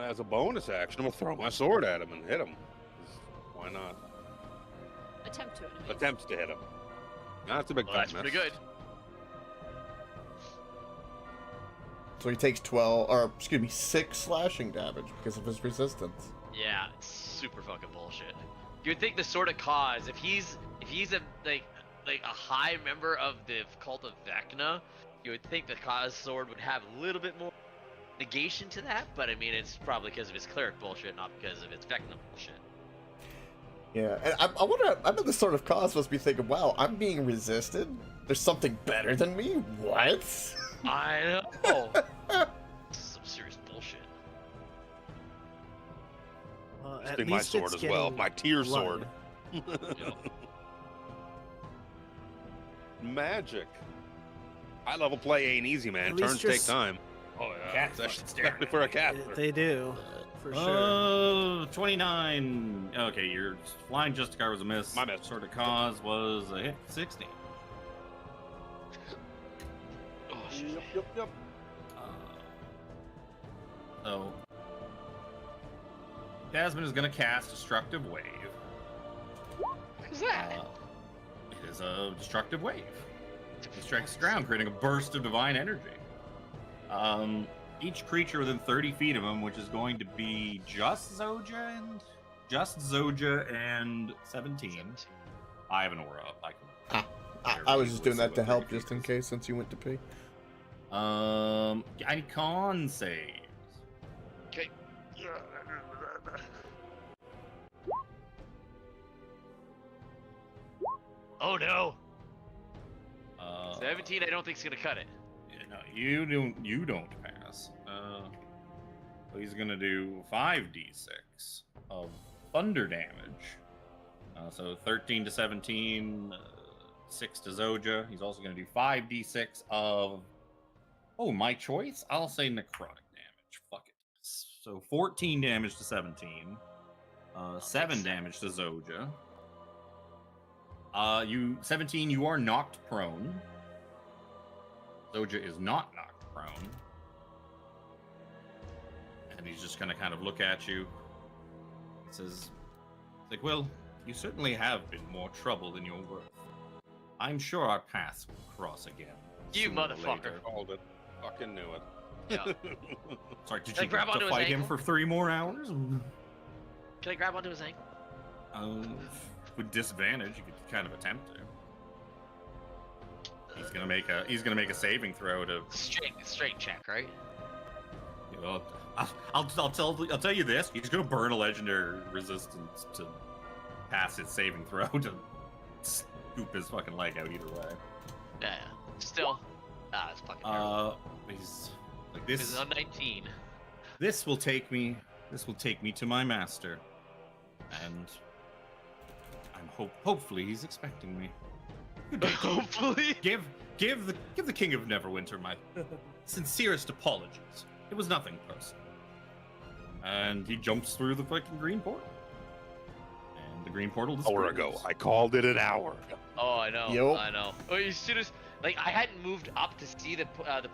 As a bonus action, I'm gonna throw my sword at him and hit him. Why not? Attempt to anyways. Attempt to hit him. That's a big Well, fat that's pretty miss. good. So he takes 12, or excuse me, 6 slashing damage because of his resistance. Yeah, it's super fucking bullshit. You would think the Sword of Cause, if he's a like a high member of the cult of Vecna, you would think the Cause sword would have a little bit more negation to that, but I mean it's probably because of his cleric bullshit, not because of its Vecna bullshit. Yeah, and I wonder, I bet the sort of cause must be thinking, wow, I'm being resisted? There's something better than me? What? I know. Some serious bullshit. At Using my least sword it's as well. getting My tear blood. sword. Yep. Magic. High level play ain't easy, man. At least Turns you're take s- time. Oh yeah, Especially for a cat. They do, for sure. 29. Okay, your flying justicar was a miss. My miss. Sword of Cause was a hit. 60. Oh shit. Yep. So, Desmond is going to cast Destructive Wave. What's that? It is a destructive wave. It strikes the ground, creating a burst of divine energy. Each creature within 30 feet of him, which is going to be just Zoja and 17. I have an aura up. I was just doing that to help just in case since you went to pee. Any con saves. Okay. Oh no. 17, I don't think is gonna cut it. No, you don't pass. So he's gonna do 5d6 of thunder damage. So 13 to 17, 6 to Zoja. He's also gonna do 5d6 of. Oh, my choice. I'll say necrotic damage. Fuck it. So 14 damage to 17. 7 damage to Zoja. 17. You are knocked prone. Zoja is not knocked prone. And he's just gonna kind of look at you. He says, like, well, you certainly have been more trouble than you're worth. I'm sure our paths will cross again. You sooner or motherfucker. later." Called it. Fucking knew it. Yeah. Sorry, did Can I you grab want onto to his fight him ankle? for 3 more hours? Can I grab onto his ankle? With disadvantage, you could kind of attempt to. He's gonna make a saving throw to. Straight check, right? You know, I'll tell you this. He's gonna burn a legendary resistance to pass his saving throw to scoop his fucking leg out either way. Yeah. Still. It's fucking terrible. He's like This this. is on 19. This will take me to my master, and hopefully he's expecting me. Good day. Hopefully. Give the King of Neverwinter my sincerest apologies. It was nothing personal. And he jumps through the fucking green portal. And the green portal disappears. Hour ago. I called it an hour ago. Oh, I know. Yup. I know. Oh, as soon as like I hadn't moved up to see the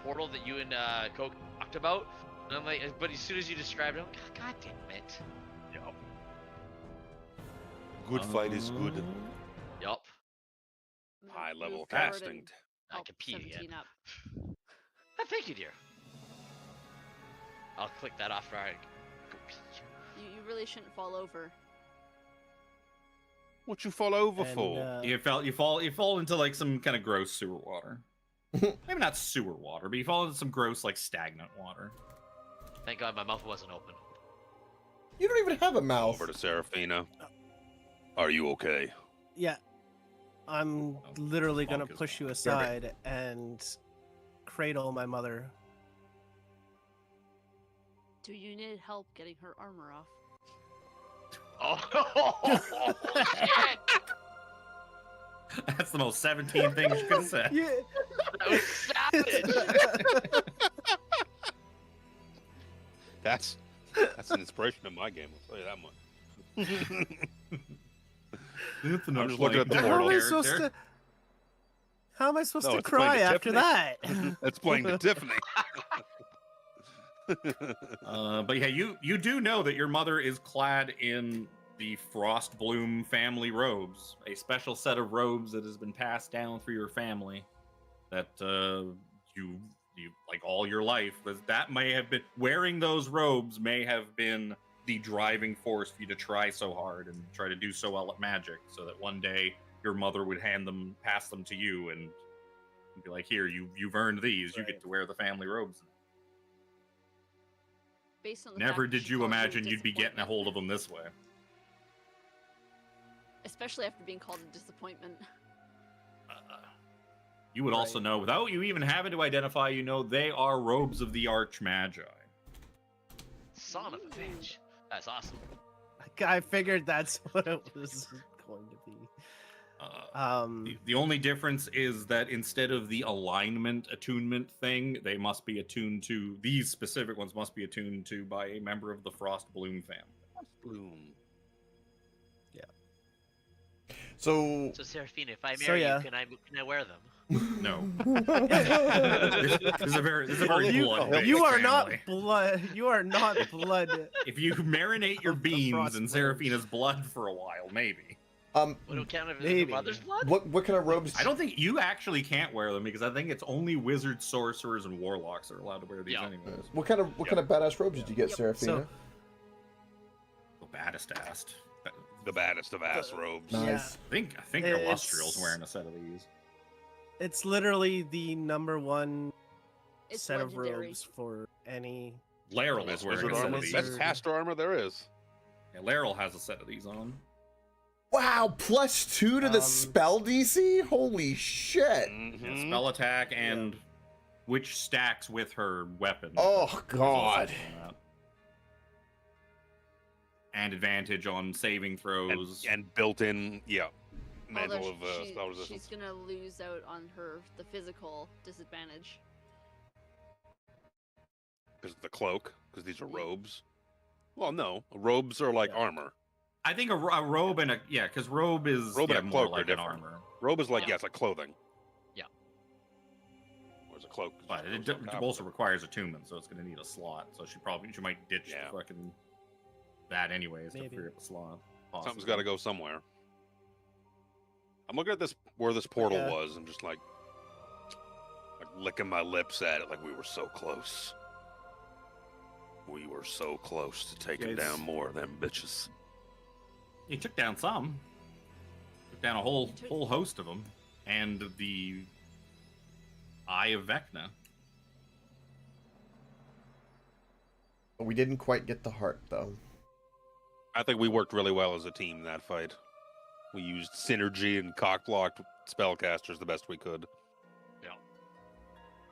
portal that you and Coke talked about, and I'm like, but as soon as you described it, I'm like, God damn it. Yup. Good fight is good. Yup. High level Move forward casting. and I help can pee again. 17 up. Oh, thank you, dear. I'll click that off right. Go pee. You really shouldn't fall over. What you fall over And, for? You fall into like some kind of gross sewer water. Maybe not sewer water, but you fall into some gross like stagnant water. Thank God my mouth wasn't open. You don't even have a mouth. Over to Seraphina. Are you okay? Yeah, I'm literally gonna Bonk is push you bonk. aside and cradle my mother. Do you need help getting her armor off? Oh, shit! That's the most 17 thing you could have said. Yeah. That was savage. That's an inspiration of my game. I'll tell you that much. It's an I'm just looking at the unplayable How am I portal. supposed character. to? How am I supposed No, to it's playing cry to after Tiffany. that? That's playing to Tiffany. But yeah, you do know that your mother is clad in the Frostbloom family robes, a special set of robes that has been passed down through your family. That you like all your life. That may have been wearing those robes may have been the driving force for you to try so hard and try to do so well at magic, so that one day your mother would pass them to you, and be like, "Here, you've earned these. You get to wear the family robes." Based on the Never fact that did she you called imagine you'd be getting a disappointment, hold of them this way. especially after being called a disappointment. You would also Right. know, without you even having to identify, they are robes of the Archmagi. Son of a bitch. That's awesome. I figured that's what it was going to be. The only difference is that instead of the alignment attunement thing, they must be attuned to, these specific ones must be attuned to by a member of the Frostbloom family. Bloom. So So Seraphina, if I So, marry yeah. you, can I wear them? No. This is a very blood-based You are family. not blood. You are not blood. If you marinate your Of the beans in Frostblooms. Seraphina's blood for a while, maybe. Would it count if it's Maybe. the mother's blood? what kind of robes? I don't think you actually can't wear them, because I think it's only wizards, sorcerers, and warlocks are allowed to wear these Yeah. anyways. What kind of badass robes did you get, Yep. Seraphina? The baddest assed. The baddest of ass robes. Nice. I think It's- Illustrial's wearing a set of these. It's literally the #1 It's set legendary. of robes for any. Laryl Best is wearing wizard a set armor. of these. Best caster armor there is. Yeah, Laryl has a set of these on. Wow, +2 to the Um, spell DC? Holy shit. Mhm. Yeah, spell attack and which stacks with her weapon. Oh, There's also God. that. And advantage on saving throws. And built in, Although mantle of she- spell she's resistance. gonna lose out on the physical disadvantage. Because of the cloak, because these are robes. Well, no, robes are like Yeah. armor. I think a robe and because robe is Robe and a more cloak are like an different. armor. Robe is like, Yeah. yeah, it's like clothing. Yeah. Whereas a cloak. But just it goes on top of also it. requires attunement, so it's going to need a slot. So she might ditch Yeah. the fucking that anyways Maybe. to free up a slot. Something's got to go somewhere. I'm looking at this where this portal Yeah. was. I'm just like licking my lips at it, like we were so close. We were so close to taking Yeah, it's- down more of them bitches. He took down some. Took down a whole host of them, and the Eye of Vecna. We didn't quite get the heart, though. I think we worked really well as a team in that fight. We used synergy and cock-blocked spellcasters the best we could.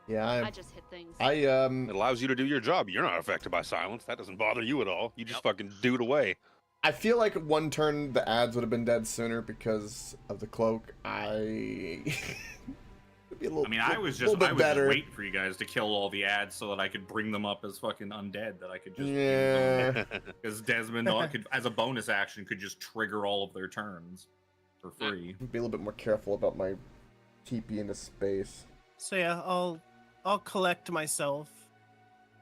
Yeah, I just hit things. It allows you to do your job. You're not affected by silence. That doesn't bother you at all. You just fucking do it away. I feel like one turn the ads would have been dead sooner because of the cloak. It'd be a little, I was little just bit better. waiting for you guys to kill all the ads so that I could bring them up as fucking undead. That I could just Yeah. because Desmond could, as a bonus action, could just trigger all of their turns for free. Be a little bit more careful about my TP into space. So yeah, I'll collect myself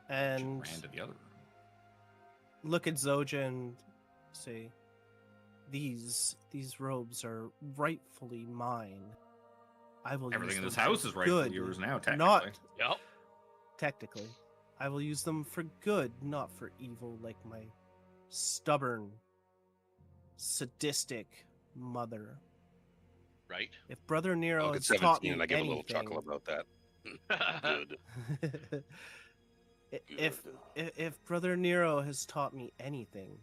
and Ran to the other room. look at Zoja and say, these robes are rightfully mine. I will Everything use in this them for house is rightfully good, yours now, technically. Not Yep. technically. I will use them for good, not for evil, like my stubborn, sadistic mother. Right. If Brother Nero Look at has taught 17 me and I give a anything, little chuckle about that. Good. if Good. if Brother Nero has taught me anything,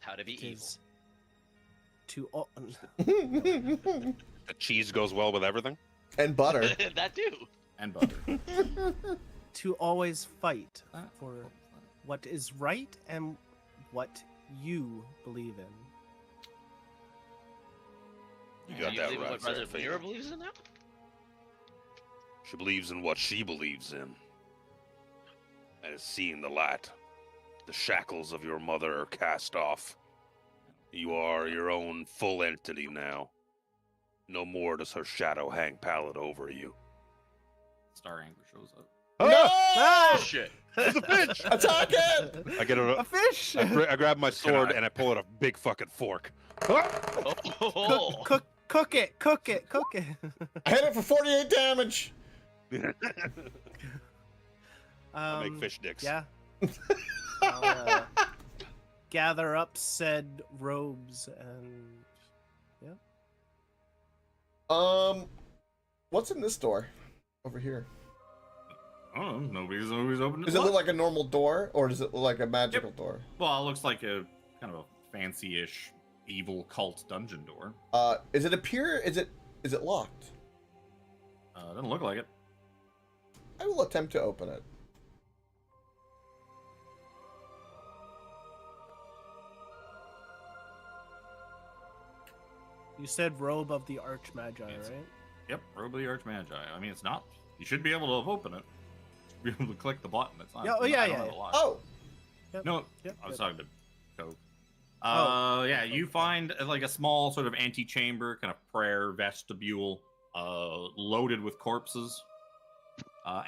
How to be it evil. is to al- The cheese goes well with everything. And butter. That too. And butter. to always fight Ah. for what is right and what you believe in. You got Do you that believe in right, what Brother Seraphina. Nero believes in now? She believes in what she believes in. And is seeing the light. The shackles of your mother are cast off. You are your own full entity now. No more does her shadow hang pallid over you. Star Angler shows up. No! Oh shit! There's a fish! Attack it! I get A a, fish! I grab my sword I- and I pull out a big fucking fork. Oh. Cook it, cook it, cook it. I hit it for 48 damage. I make fish dicks. Yeah. I'll, gather up said robes and What's in this door? Over here. I don't know. Nobody's always opened it. Does it look like a normal door, or does it look like a magical door? Well, it looks like a kind of a fancy-ish evil cult dungeon door. Is it appear? Is it locked? Doesn't look like it. I will attempt to open it. you said robe of the Archmagi, Fancy. right? Yep, Robe of the Archmagi. I mean, it's not. You should be able to open it. Be able to click the button. It's not. Yeah, oh, I yeah, don't yeah, have yeah. a lock. Oh, Yep. No, Yep, I was yep. talking to Coke. Oh. Yeah, you find like a small sort of antechamber, kind of prayer vestibule, loaded with corpses,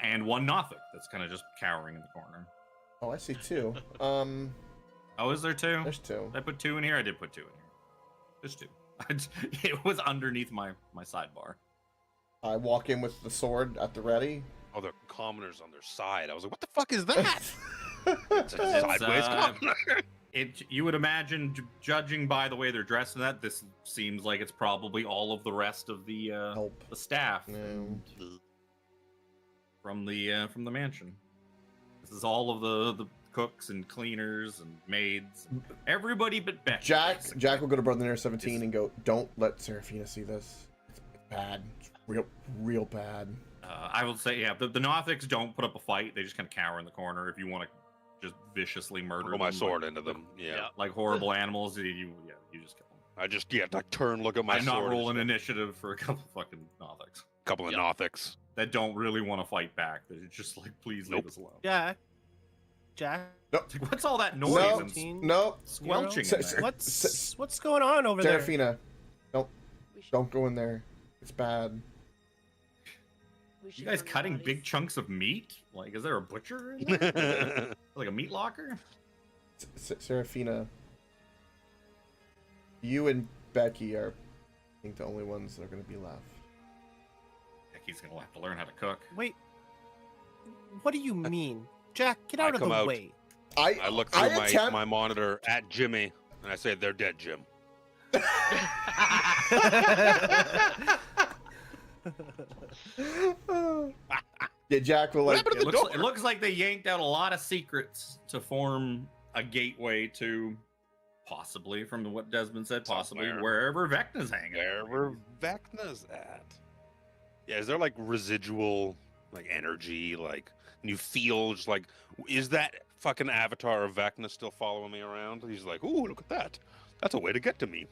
and one Nothic that's kind of just cowering in the corner. oh, I see two. Oh, is there two? There's two. Did I put two in here? I did put two in here. There's two. It was underneath my sidebar. I walk in with the sword at the ready. Oh, they're commoners on their side. I was like, what the fuck is that? It's a It's, sideways commoner. You would imagine, judging by the way they're dressed in that, this seems like it's probably all of the rest of the Help. staff No. from the mansion. This is all of the cooks and cleaners and maids, and everybody but Beck. Jack will go to Brother Nair 17 and go, don't let Seraphina see this. It's bad. It's real bad. I will say, yeah, the Nothics don't put up a fight. They just kind of cower in the corner. If you want to just viciously murder Throw them, my sword into them. Yeah. like horrible animals, you just kill them. I just like turn, look at my I'm sword. not and rolling just- initiative for a couple fucking Nothics couple of Nothics. that don't really want to fight back. They're just like, please leave Nope. us alone. Jack. It's like, what's all that noise No, and no. squelching Se- in se- there? What's going on over there? Seraphina, We should, don't go in there. It's bad. we You should guys burn the cutting big bodies. chunks of meat? Like, is there a butcher in there? Like a meat locker? Seraphina, you and Becky are, I think, the only ones that are going to be left. He's gonna have to learn how to cook. Wait. What do you mean? Jack, get out of come the out. way. I look through my, attempt- my monitor at Jimmy and I say, they're dead, Jim. Yeah, Jack will like. happened to It the looks, door? it looks like they yanked out a lot of secrets to form a gateway to possibly, from what Desmond said, possibly Somewhere. wherever Vecna's hanging. Wherever Vecna's at. Yeah, is there like residual like energy, like you feel just like, is that fucking avatar of Vecna still following me around? He's like, ooh, look at that. That's a way to get to me.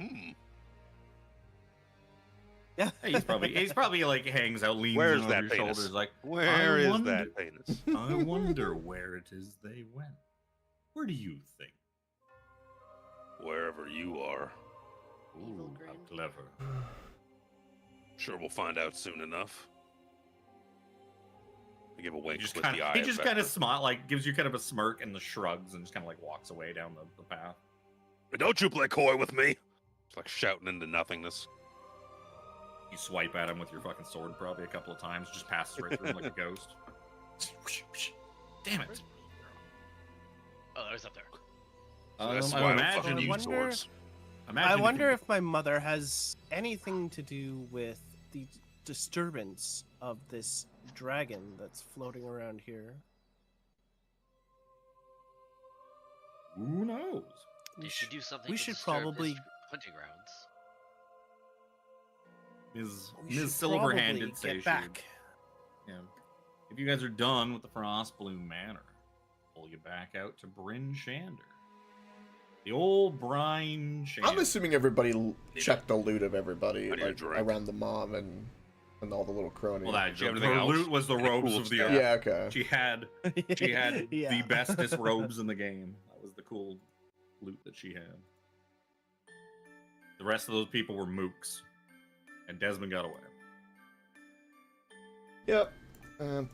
Yeah. He's probably like hangs out, leans Where's over that your penis? shoulders, like, Where I is wonder- that penis? I wonder where it is they went. Where do you think? Wherever you are. Ooh, how Grand. clever. Sure, we'll find out soon enough. I give a He wink just with kind the of eye. he of just kind of Vecna. smile, like gives you kind of a smirk and the shrugs, and just kind of like walks away down the path. But don't you play coy with me. It's like shouting into nothingness. You swipe at him with your fucking sword probably a couple of times, just passes right through him like a ghost. Damn it! Oh, there's up there. That's I why imagine fucking you. wonder- swords. Imagine I you wonder could- if my mother has anything to do with the disturbance of this dragon that's floating around here. Who knows? You should do something. we to should disturb his probably- hunting grounds. We should Ms. Silverhanded probably says get back. Yeah. If you guys are done with the Frostbloom Manor, pull you back out to Bryn Shander. The old Brine Shander. I'm assuming everybody checked the loot of everybody, I need a like drink. around the mom and all the little cronies. Well, that Do you have her anything else? loot was the Any robes cool of the stuff? earth. Yeah, okay. She had Yeah. the bestest robes in the game. That was the cool loot that she had. The rest of those people were mooks, and Desmond got away. Yep.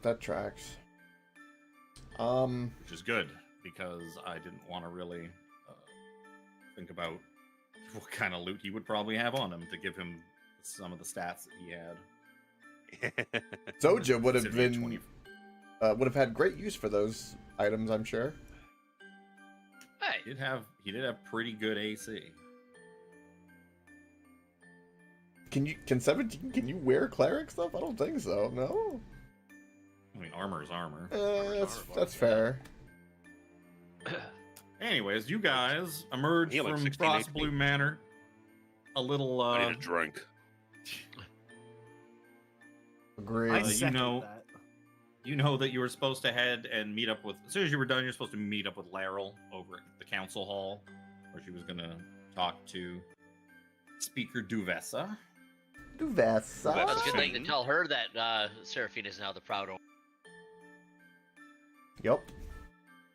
That tracks. Which is good, because I didn't want to really think about what kind of loot he would probably have on him to give him some of the stats that he had. Zoja would have Considering been 20 would have had great use for those items, I'm sure. Hey, He did have pretty good AC. Can 17 can you wear cleric stuff? I don't think so. No. I mean, armor is armor. That's fair. Anyways, you guys emerge He had like from 16 Frost HP. Blue Manor. A little I need a drink. Agreed. I you second know- that. You know that you were supposed to head and meet up with. As soon as you were done, you're supposed to meet up with Laryl over at the council hall, where she was gonna talk to Speaker Duvessa. Duvessa. that's a good thing to Fine. tell her that Seraphine is now the proud owner. Yep.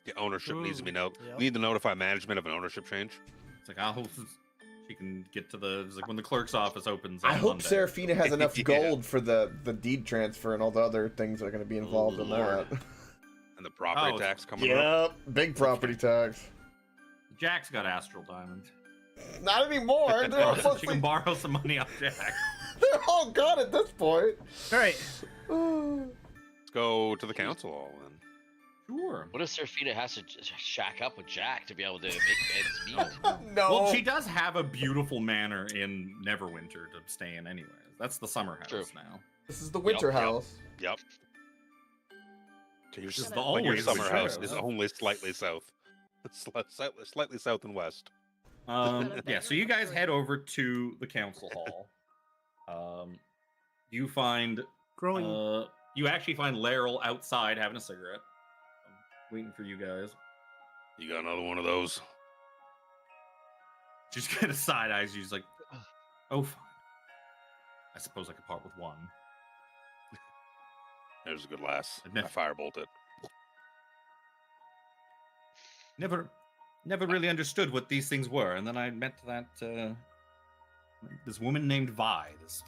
The ownership needs to be noted. Yep. We need to notify management of an ownership change. It's like, I hope she can get to the. It's like when the clerk's office opens. I on hope Monday. Seraphina has enough Yeah. gold for the deed transfer and all the other things that are going to be involved in Lord. that. And the property Oh, tax coming up. Yep. Big property tax. Jack's got Astral Diamond. Not anymore. They're all, She mostly, can borrow some money off Jack. they're all gone at this point. All right. Let's go to the council hall then. Sure. What if Seraphina has to shack up with Jack to be able to make ends meet? No. Well, she does have a beautiful manor in Neverwinter to stay in, anyways. That's the summer house True. now. This is the winter Yep, yep. house. Yep. Okay, your, This is s- the but your always summer winter house house. is only slightly south. Slightly south and west. Yeah, so you guys head over to the council hall. You find Growing. you actually find Laryl outside having a cigarette. I'm waiting for you guys. You got another one of those? She's kind of side eyes. She's like, "Oh, fine. I suppose I could part with one." There's a good lass. Admit- I firebolt it. Never really understood what these things were, and then I met that this woman named Vi, this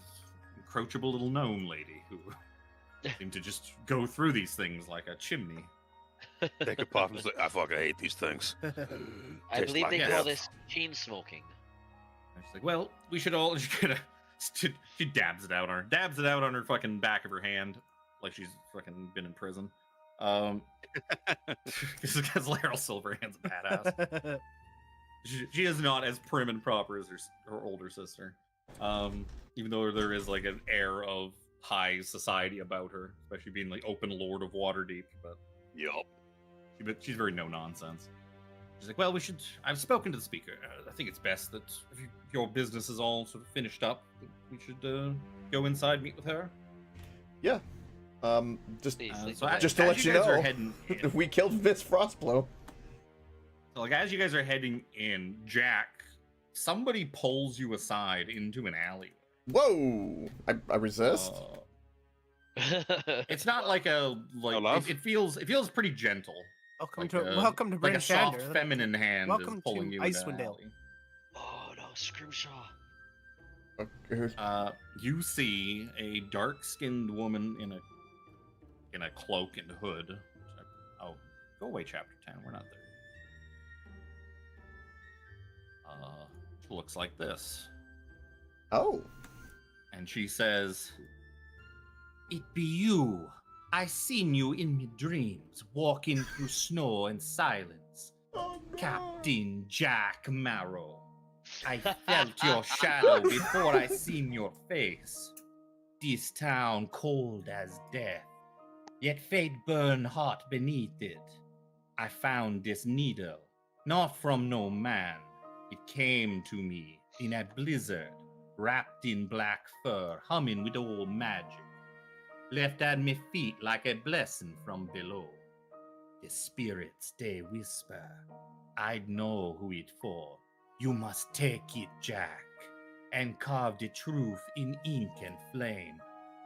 encroachable little gnome lady who seemed to just go through these things like a chimney. Take a puff and say, I fucking hate these things. I Tastes believe like they death. call this chain smoking. And she's like, "Well, we should all." She dabs it out on her fucking back of her hand, like she's fucking been in prison. Because Laryl Silverhand's a badass. She is not as prim and proper as her older sister. Even though there is like an air of high society about her, especially being like open lord of Waterdeep. But Yup. she's very no nonsense. She's like, "Well, we should. I've spoken to the speaker. I think it's best that if your business is all sort of finished up, that we should go inside, meet with her." Yeah. Just Please, So like, Just to as let you guys are know, heading in, we killed Miss Frostblow. so, like as you guys are heading in, Jack, somebody pulls you aside into an alley. Whoa! I resist. It's not like a love? it feels pretty gentle. welcome Like to a, welcome to like Bryn a soft Shander. feminine hand Welcome is pulling to you into an Icewind Dale. alley. oh no, Scrimshaw. Okay. You see a dark-skinned woman in a cloak and hood. Oh, go away, chapter 10. We're not there. She looks like this, Oh. and she says, "It be you. I seen you in me dreams, walking through snow and silence, Oh, no. Captain Jack Marrow. I felt your shadow before I seen your face. This town cold as death, yet fate burn hot beneath it. I found this needle, not from no man. It came to me in a blizzard, wrapped in black fur, humming with old magic. Left at me feet like a blessing from below. The spirits they whisper. I'd know who it for. You must take it, Jack, and carve the truth in ink and flame.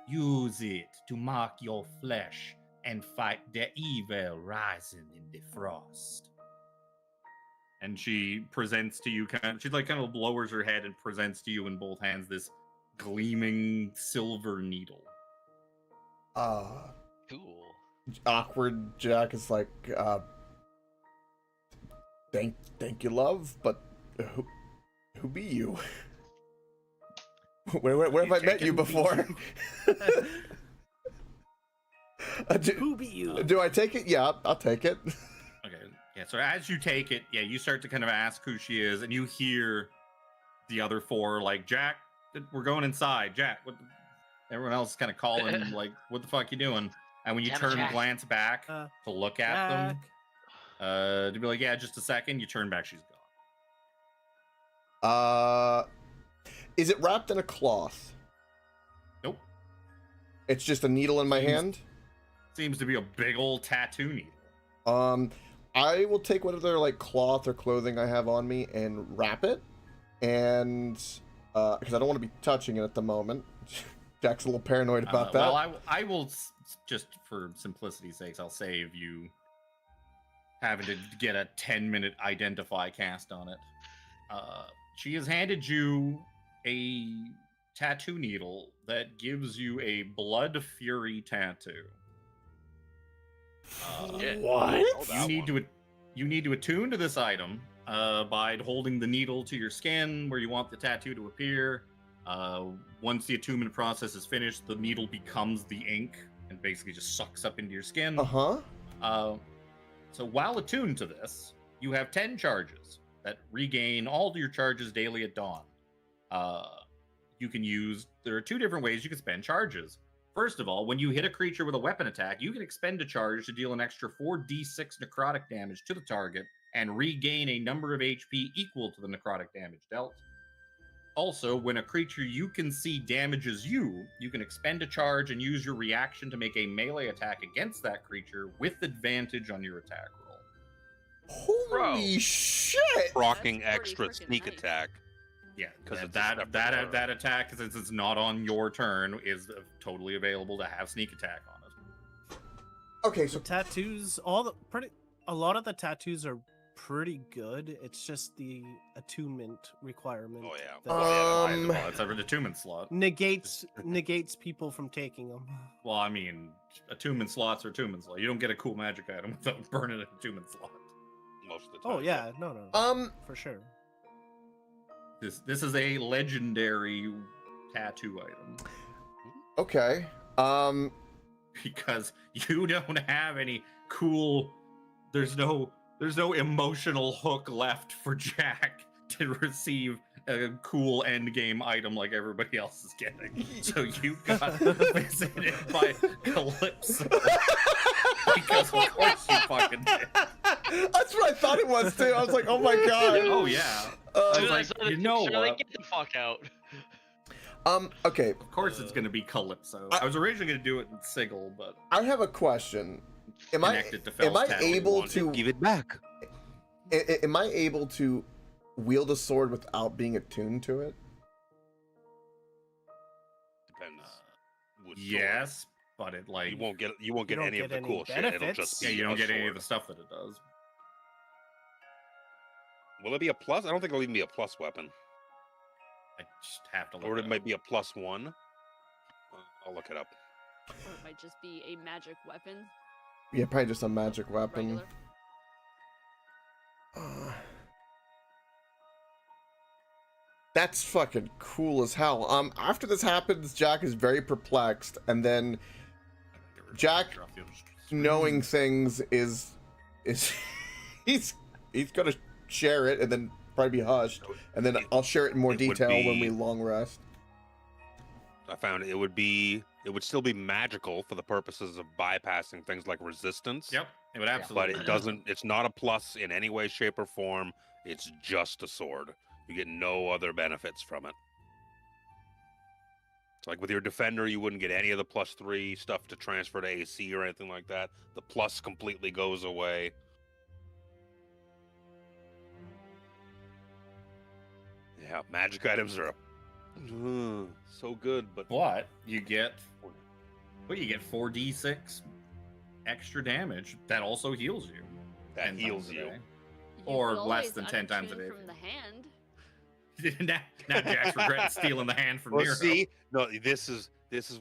Use it to mark your flesh and fight the evil rising in the frost." and she presents to you she like kind of lowers her head and presents to you in both hands this gleaming silver needle. Cool. Awkward Jack is like, thank you, love, but who be you? Where have I met you before? Who be you? Do I take it? Yeah, I'll take it. Okay. Yeah, so as you take it, yeah, you start to kind of ask who she is, and you hear the other four like, Jack, we're going inside. Jack, what the... Everyone else is kind of calling, like, what the fuck you doing? And when you Damn it, turn and Jack. glance back to look at them, Jack. to be like, yeah, just a second, you turn back, she's gone. Is it wrapped in a cloth? Nope. It's just a needle in my hand? Seems to be a big old tattoo needle. I will take whatever like cloth or clothing I have on me and wrap it, and because I don't want to be touching it at the moment. Jack's a little paranoid about that. Well, I will just for simplicity's sake, I'll save you having to get a 10-minute identify cast on it. She has handed you a tattoo needle that gives you a Blood Fury tattoo. What? You need to attune to this item by holding the needle to your skin where you want the tattoo to appear. Once the attunement process is finished, the needle becomes the ink and basically just sucks up into your skin. So while attuned to this, you have 10 charges that regain all your charges daily at dawn. You can use, there are two different ways you can spend charges. First of all, when you hit a creature with a weapon attack, you can expend a charge to deal an extra 4d6 necrotic damage to the target and regain a number of HP equal to the necrotic damage dealt. Also, when a creature you can see damages you, you can expend a charge and use your reaction to make a melee attack against that creature with advantage on your attack roll. Holy shit! Rocking That's extra pretty freaking sneak nice. attack. Yeah, Because because it's a separate that attack, since it's not on your turn, is totally available to have sneak attack on it. Okay, so So tattoos, a lot of the tattoos are pretty good. It's just the attunement requirement. Oh, yeah. that Well, it's an attunement slot. negates people from taking them. Well, I mean, attunement slots are attunement slots. You don't get a cool magic item without burning an attunement slot. Most of the time. Oh yeah, no, for sure. This is a legendary tattoo item okay. because you don't have any cool. There's no emotional hook left for Jack to receive a cool end game item like everybody else is getting. So you got visited by Calypso because of course you fucking did. That's what I thought it was too. I was like, oh my god. Oh yeah. I was like, you know Like, what? get the fuck out. Okay. Of course it's gonna be Calypso. I was originally gonna do it in Sigil, but I have a question. Am I connected to Fel's tattoo able wanted. to Give it back. am I able to wield a sword without being attuned to it? Depends. which sword. Yes, but it like You won't get don't any of get the any cool shit. It'll benefits. just yeah, be you don't a get any of sword. the stuff that it does. Will it be a plus? I don't think it'll even be a plus weapon. I just have to look. Or it it might up. be a +1. I'll look it up. Or it might just be a magic weapon. Yeah, probably just a magic weapon. Regular. That's fucking cool as hell. After this happens, Jack is very perplexed, and then Jack, knowing things is he's gonna share it and then probably be hushed, and then I'll share it in more It would detail when we be- long rest. I found it would still be magical for the purposes of bypassing things like resistance. Yep, it would But absolutely. it doesn't. It's not a plus in any way, shape, or form. It's just a sword. You get no other benefits from it. It's like with your defender, you wouldn't get any of the +3 stuff to transfer to AC or anything like that. The plus completely goes away. Yeah, magic items are so good, but But you get 4d6 extra damage that also heals you. that and heals times a you. day. Or could less always than 10 times a unattune day. from the hand. now Jack's regretting stealing the hand from Well, Nero. see, no, this is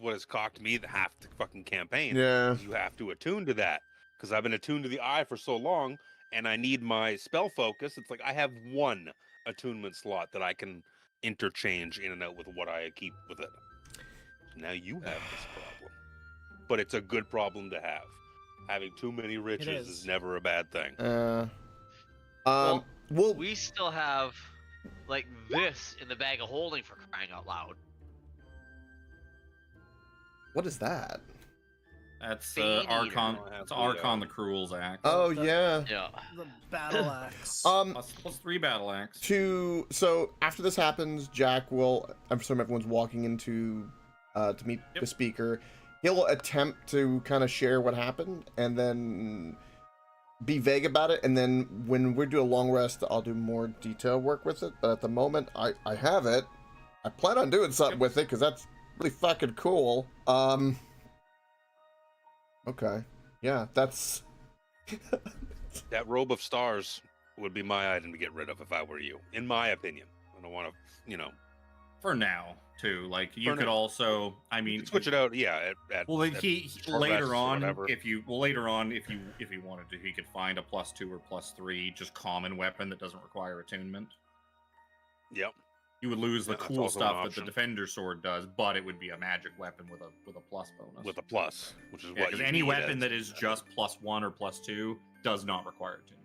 what has cocked me the half the fucking campaign. Yeah. You have to attune to that because I've been attuned to the eye for so long, and I need my spell focus. It's like I have one attunement slot that I can interchange in and out with what I keep with it. Now you have this problem, but it's a good problem to have. Having too many riches is is. never a bad thing. Well, well, we still have like this in the bag of holding for crying out loud. what is that? That's Fiend Eater. Archon. I have It's the, Archon the Cruel's axe. Oh The- yeah. Yeah. The battle axe. Plus 3 battle axe. So after this happens, Jack will. I'm assuming everyone's walking into to meet Yep. the speaker. He'll attempt to kind of share what happened, and then be vague about it. And then when we do a long rest, I'll do more detail work with it. But at the moment, I have it. I plan on doing something Yep. with it because that's really fucking cool. Okay. Yeah, that's. That robe of stars would be my item to get rid of if I were you, in my opinion. I don't want to, For now, too. Like, you For could now. also, I you mean, could switch it out. Yeah, well, at he short rests later or on, whatever. if you wanted to, he could find a +2 or +3 just common weapon that doesn't require attunement. Yep. You would lose the Yeah, that's cool also an stuff that the option. defender sword does, but it would be a magic weapon with a plus bonus. With a plus, which is yeah, what because you any need weapon as- that is just +1 or +2 does not require attunement.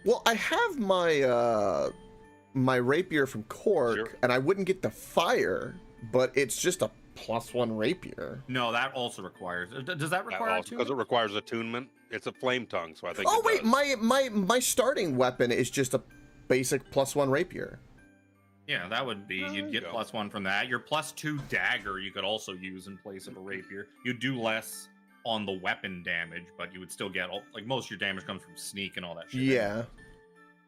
Well, I have my my rapier from Cork, Sure. and I wouldn't get the fire, but it's just a +1 rapier. No, that also requires. Does that require because it attunement? requires attunement. It's a flame tongue, so I think. Oh it wait, does. my starting weapon is just a basic +1 rapier. Yeah, that would be. There You'd you get go. +1 from that. Your +2 dagger you could also use in place of a rapier. You'd do less on the weapon damage, but you would still get like most of your damage comes from sneak and all that shit. Yeah,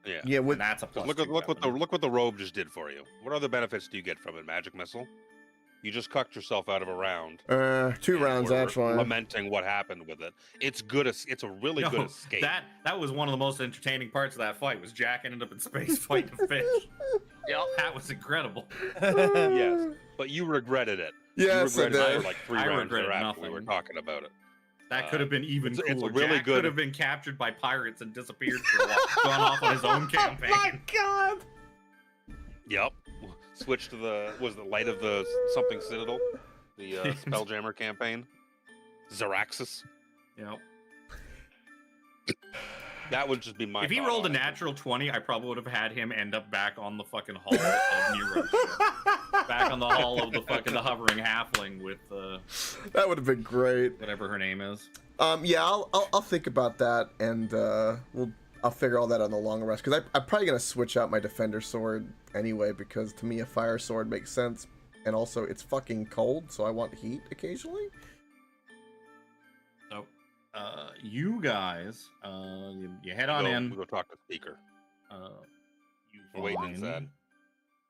Yeah. yeah. And With that's a Because plus. look what the robe just did for you. What other benefits do you get from it? Magic missile. You just cucked yourself out of a round. 2 rounds We're actually. lamenting what happened with it. It's good. It's a really good escape. That was one of the most entertaining parts of that fight. Was Jack ended up in space fighting a fish. Yep. That was incredible. Yes, but you regretted it. Yes, you I regretted it did. for like 3 I rounds regretted thereafter we were nothing. talking about it. That could have been even it's a cooler. really Jack good- could have been captured by pirates and disappeared for a while, gone off on his own campaign. God! Yep. Switch to the light of the something Citadel, the Spelljammer campaign. Zaraxis. Yep. That would just be my. If he thought rolled a on it. natural 20, I probably would have had him end up back on the fucking hull of Nero. Back on the hull of the fucking the hovering halfling with That would have been great. whatever her name is. Yeah, I'll think about that, and I'll figure all that out on the long rest. Because I'm probably gonna switch out my defender sword anyway, because to me a fire sword makes sense, and also it's fucking cold, so I want heat occasionally. So, you guys, you head on we in. go talk to speaker. You We're waiting find, inside.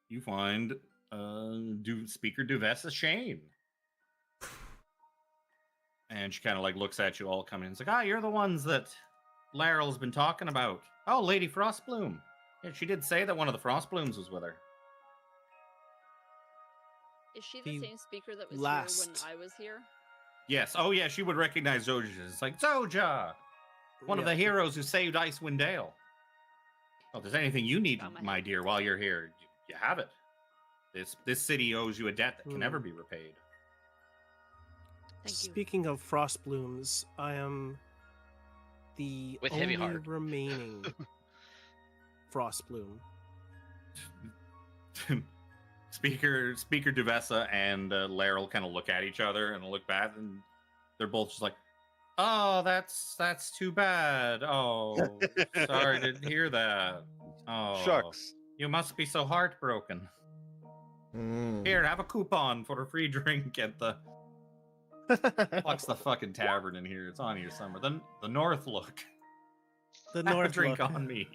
you find Speaker Duvessa Shane. And she kind of like looks at you all coming in. It's like, ah, you're the ones that Laryl's been talking about. Oh, Lady Frostbloom. Yeah, she did say that one of the Frostblooms was with her. Is she the The same speaker that was last- here when I was here? Yes. Oh, yeah, she would recognize Zoja. It's like, Zoja! One of the heroes who saved Icewind Dale. Oh, if there's anything you need, Found my my head. dear, while you're here, you have it. This city owes you a debt that can never be repaid. Thank you. Speaking of frost blooms, I am the With only heavy heart. remaining frost bloom. Speaker Duvessa and Laryl kind of look at each other and look back, and they're both just like, "Oh, that's too bad. Oh, sorry to hear that. Oh, Shucks. you must be so heartbroken. Here, have a coupon for a free drink at the what's the fucking tavern in here? It's on here somewhere. The North Look. The Have a North drink Look. on me."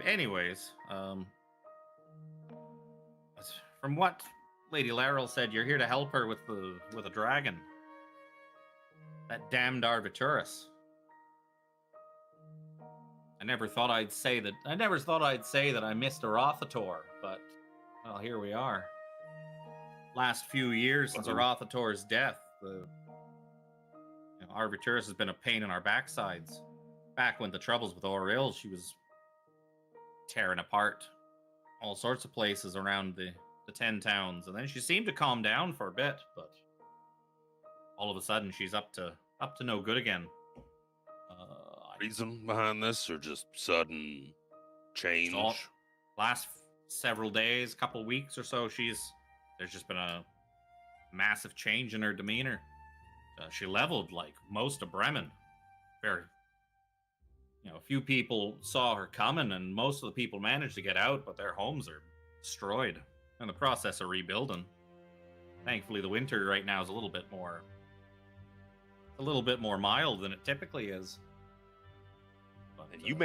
Anyways, from what Lady Laryl said, you're here to help her with a dragon. That damned Arbiturus. I never thought I'd say that. I never thought I'd say that I missed Arothator, but well, here we are. Last few years since Arothator's death, the Arbiturus has been a pain in our backsides. Back when the troubles with Auril, she was tearing apart all sorts of places around the 10 towns, and then she seemed to calm down for a bit, but all of a sudden she's up to no good again. Reason behind this, or just sudden change? Last several days, couple weeks or so, there's just been a massive change in her demeanor. She leveled like most of Bremen. A few people saw her coming, and most of the people managed to get out, but their homes are destroyed in the process of rebuilding. Thankfully, the winter right now is a little bit more mild than it typically is. But, And you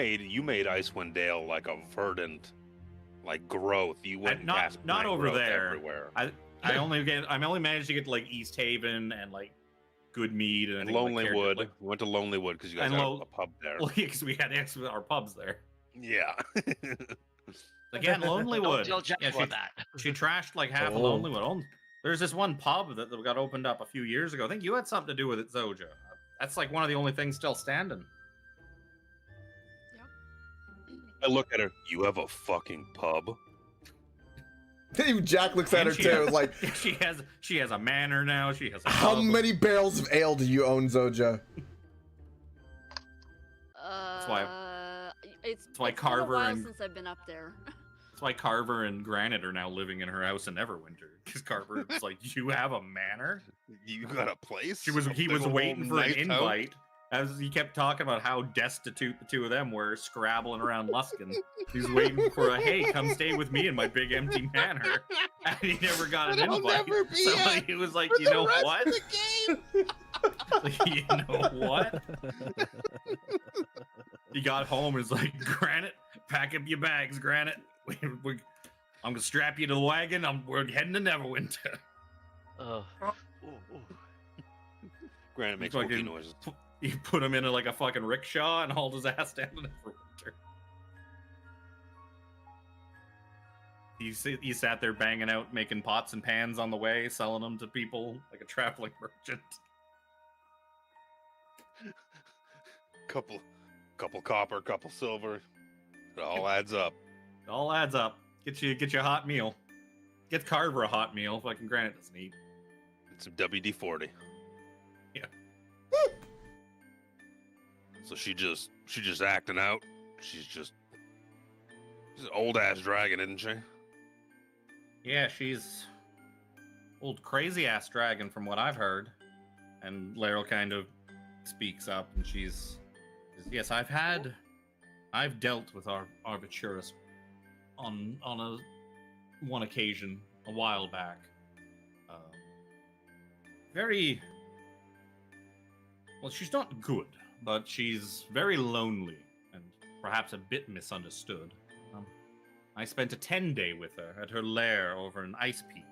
made Icewind Dale like a verdant, like growth. You went not over there everywhere. I only managed to get to like East Haven and like Goodmead and Lonely Wood. We went to Lonely Wood because you guys have a pub there. Well, yeah, because we had our pubs there. Yeah. Again, Lonely Wood. Don't tell Jack about that. She trashed like half of Lonely Wood. There's this one pub that got opened up a few years ago. I think you had something to do with it, Zoja. That's like one of the only things still standing. I look at her. You have a fucking pub? Jack looks at her too, like she has a manor now. She has. How many barrels of ale do you own, Zoja? It's why Carver been a while and since I've been up there. That's why Carver and Granite are now living in her house in Everwinter. Because Carver was like, "You have a manor? You got a place?" He was waiting for an invite. As he kept talking about how destitute the two of them were, scrabbling around Luskin. He was waiting for hey, come stay with me in my big empty manor. And he never got an invite. So he was like, you know what? You know what? He got home and was like, Granite, pack up your bags, Granite. I'm going to strap you to the wagon. We're heading to Neverwinter. Granite makes spooky noises. He put him into like a fucking rickshaw and hauled his ass down to Neverwinter. He sat there banging out, making pots and pans on the way, selling them to people like a traveling merchant. Couple copper, couple silver. It all adds up. It all adds up. Get you a hot meal. Get Carver a hot meal. Fucking Granite doesn't eat. It's some WD-40. Yeah. So she just acting out. She's an old ass dragon, isn't she? Yeah, she's old crazy ass dragon from what I've heard. And Laryl kind of speaks up and she's yes, I've dealt with Arbiturus on one occasion a while back. Very well, she's not good, but she's very lonely and perhaps a bit misunderstood. I spent a 10-day with her at her lair over in Ice Peak.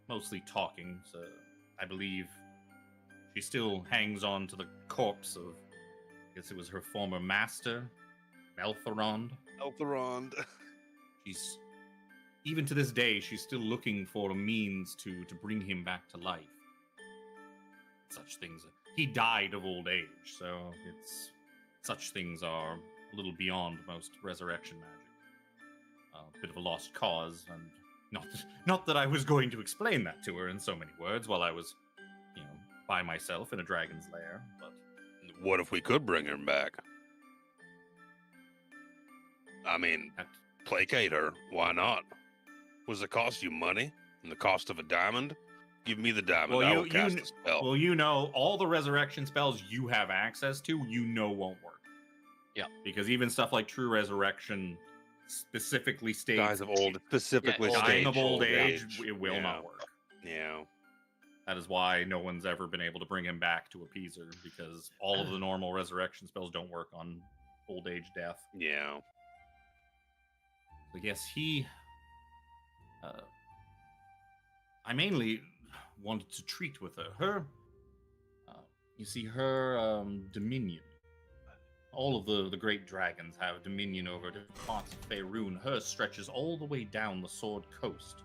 Mostly talking, so I believe she still hangs on to the corpse of, I guess it was her former master, Melthorond. She's, even to this day, she's still looking for a means to bring him back to life. Such things. He died of old age, so such things are a little beyond most resurrection magic. A bit of a lost cause, and not that I was going to explain that to her in so many words while I was, by myself in a dragon's lair. But what if we could bring her back? I mean, placate her. Why not? Was it cost you money and the cost of a diamond? Give me the diamond. I will cast the spell. Well, all the resurrection spells you have access to, won't work. Yeah. Because even stuff like True Resurrection specifically states Guys of old, specifically dying of old age, it will not work. Yeah. That is why no one's ever been able to bring him back to appease her, because all of the normal resurrection spells don't work on old age death. Yeah. So yes, I mainly wanted to treat with her. You see her dominion. All of the great dragons have dominion over different parts of Faerun. Hers stretches all the way down the Sword Coast,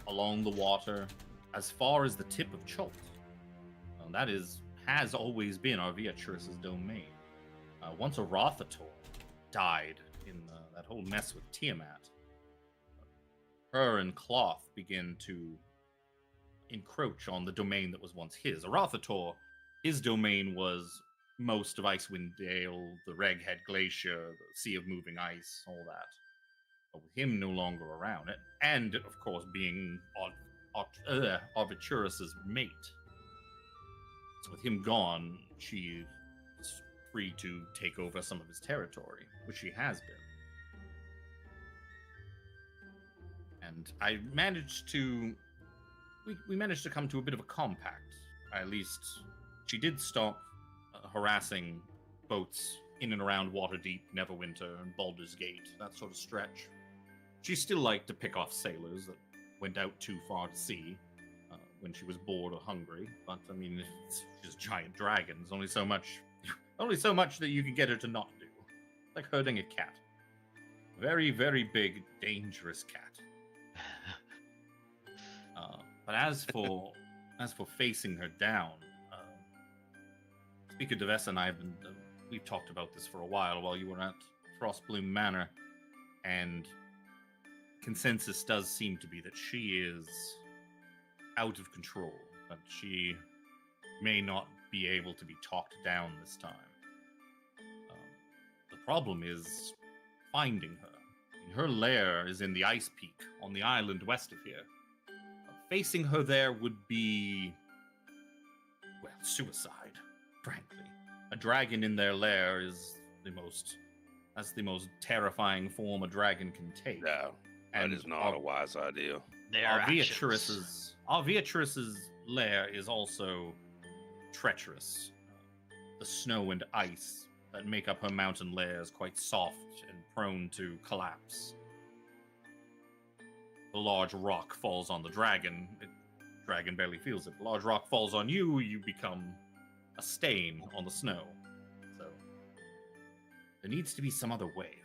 along the water, as far as the tip of Chult. That has always been Arviatrus's domain. Once Arathator died in that whole mess with Tiamat, her and Cloth began to encroach on the domain that was once his. Arathator, his domain was most of Icewind Dale, the Reghead Glacier, the Sea of Moving Ice, all that. But with him no longer around, and of course being Arviatrus's mate. So with him gone, she is free to take over some of his territory, which she has been. And I managed to... We managed to come to a bit of a compact. At least she did stop harassing boats in and around Waterdeep, Neverwinter, and Baldur's Gate, that sort of stretch. She still liked to pick off sailors that went out too far to sea when she was bored or hungry. But I mean, it's just giant dragons. Only so much that you can get her to not do. Like herding a cat. Very, very big, dangerous cat. But as for facing her down, Speaker Devessa and I have been we've talked about this for a while you were at Frostbloom Manor, and consensus does seem to be that she is out of control, that she may not be able to be talked down this time. The problem is finding her. Her lair is in the Ice Peak on the island west of here. Facing her there would be, well, suicide, frankly. A dragon in their lair is that's the most terrifying form a dragon can take. No, that is not a wise idea. Arviatrus's lair is also treacherous. The snow and ice that make up her mountain lair is quite soft and prone to collapse. The large rock falls on the dragon. Dragon barely feels it. The large rock falls on you, you become a stain on the snow. So there needs to be some other way.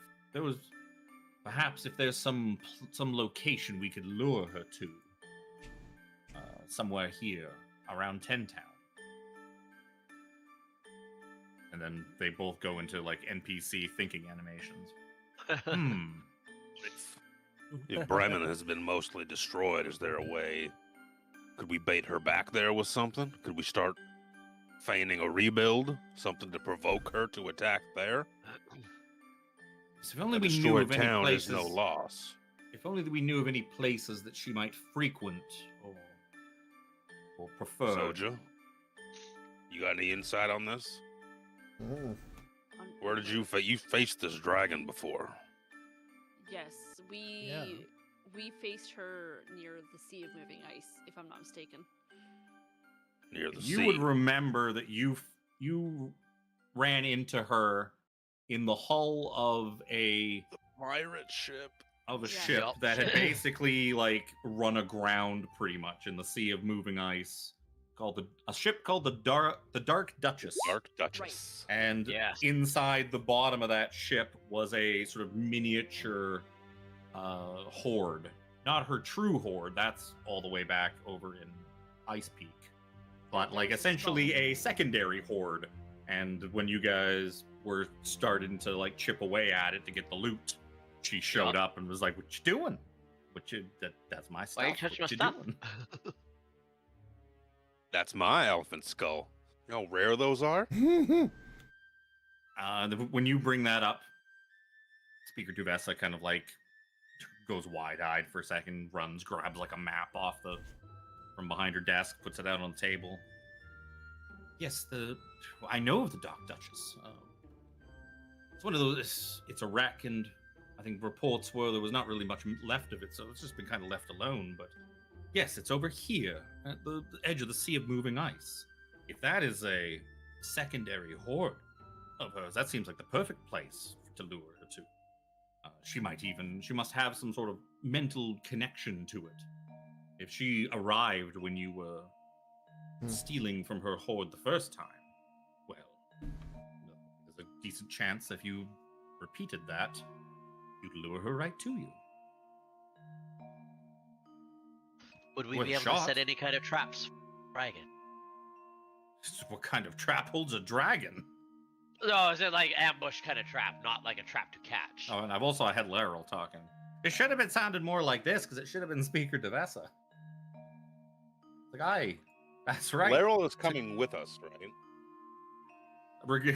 Perhaps if there's some location we could lure her to, somewhere here around Ten Town. And then they both go into like NPC thinking animations. If Bremen has been mostly destroyed, is there a way? Could we bait her back there with something? Could we start feigning a rebuild? Something to provoke her to attack there? So if only A we knew destroyed of any town places. is no loss. If only we knew of any places that she might frequent or prefer. Soja, you got any insight on this? Where did you faced this dragon before? Yes, we faced her near the Sea of Moving Ice, if I'm not mistaken. Near the sea. You would remember that you ran into her in the hull of a pirate ship. Ship that had basically like run aground pretty much in the Sea of Moving Ice, a ship called the Dark Duchess. Dark Duchess. Right. And inside the bottom of that ship was a sort of miniature horde. Not her true horde, that's all the way back over in Ice Peak. But like essentially a secondary horde. And when you guys were starting to like chip away at it to get the loot, she showed up and was like, "What you doing? That's my stuff. Why you touching my what you stuff?" doing?" That's my elephant skull. You know how rare those are? When you bring that up, Speaker Duvessa kind of like goes wide-eyed for a second, grabs like a map from behind her desk, puts it out on the table. Yes, I know of the Dark Duchess. It's one of those. It's a wreck, and I think reports were there was not really much left of it, so it's just been kind of left alone. But yes, it's over here at the edge of the Sea of Moving Ice. If that is a secondary horde of hers, that seems like the perfect place to lure her to. She must have some sort of mental connection to it. If she arrived when you were stealing from her hoard the first time, well, there's a decent chance if you repeated that, you'd lure her right to you. Would we Worth be a able to shot. set any kind of traps? Dragon. What kind of trap holds a dragon? No, is it like ambush kind of trap, not like a trap to catch? Oh, and I've also had Laryl talking. It should have been sounded more like this, because it should have been Speaker Devessa. Like, aye, that's right. Laryl is coming with us, right?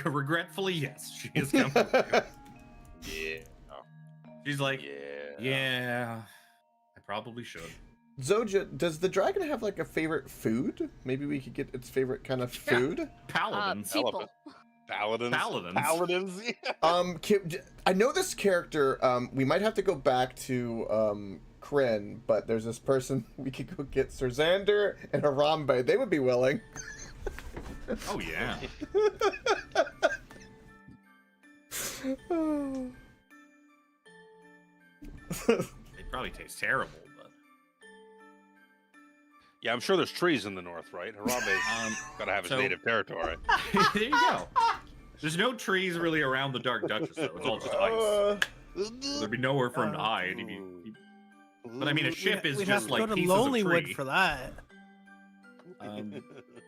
Regretfully, yes, she is coming. with you. Yeah. She's like, Yeah. yeah, I probably should. Zoja, does the dragon have like a favorite food? Maybe we could get its favorite kind of Yeah. food. Paladins. People. Elephant. Paladins. Paladins. Paladins. Yeah. I know this character. We might have to go back to Kryn, but there's this person we could go get. Sir Xander and Harambe. They would be willing. Oh, yeah. They probably taste terrible, but Yeah, I'm sure there's trees in the north, right? Harambe's gotta have his so- native territory. there you go. There's no trees really around the Dark Duchess, though. It's all just ice. So there'd be nowhere for him to hide. But I mean, a ship is we'd just have to like go to pieces of Lonelywood tree. for that.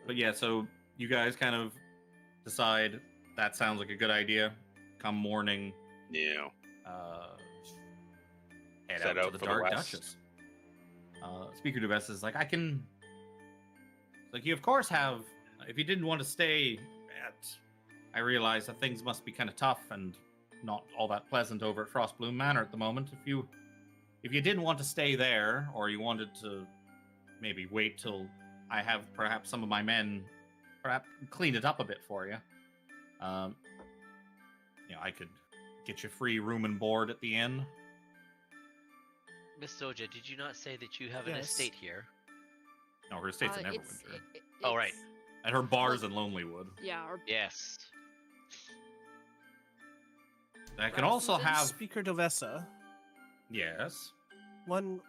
But yeah, so you guys kind of decide that sounds like a good idea. Come morning, Yeah. head Set out out to the for the Dark west. Duchess. Speaker Devessa is like, I can. Like, you of course have. If you didn't want to stay at, I realize that things must be kind of tough and not all that pleasant over at Frostbloom Manor at the moment. If you didn't want to stay there, or you wanted to maybe wait till I have perhaps some of my men perhaps clean it up a bit for you. I could get you free room and board at the inn. Miss Soja, did you not say that you have an Yes. estate here? No, her estate's in It's- Neverwinter. Oh, right. it's- And her bar's in Lonelywood. Yeah, or Yes. I can also Rasmussen's have. Speaker Devessa, Yes. one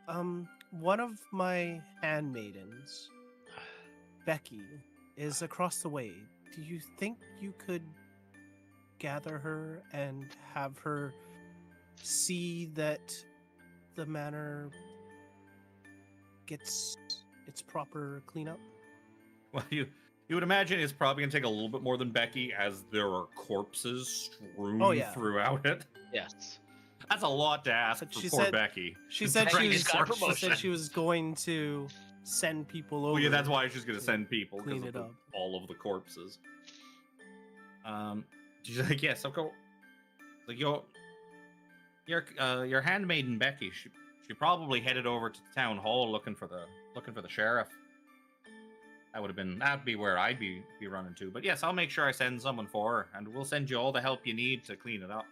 of my handmaidens, Becky, is across the way. Do you think you could gather her and have her see that the manor gets its proper cleanup? Well, you would imagine it's probably gonna take a little bit more than Becky, as there are corpses strewn Oh, yeah. throughout it. Yes. That's a lot to ask But for she poor said- Becky. She said she Becky's was, got a she said promotion. she was going to send people over. Well, yeah, that's why she's gonna send people Clean because it of up. all of the corpses. She's like, yes, I'll go. Like your handmaiden Becky, she probably headed over to the town hall looking for the sheriff. That'd be where I'd be running to. But yes, I'll make sure I send someone for her, and we'll send you all the help you need to clean it up.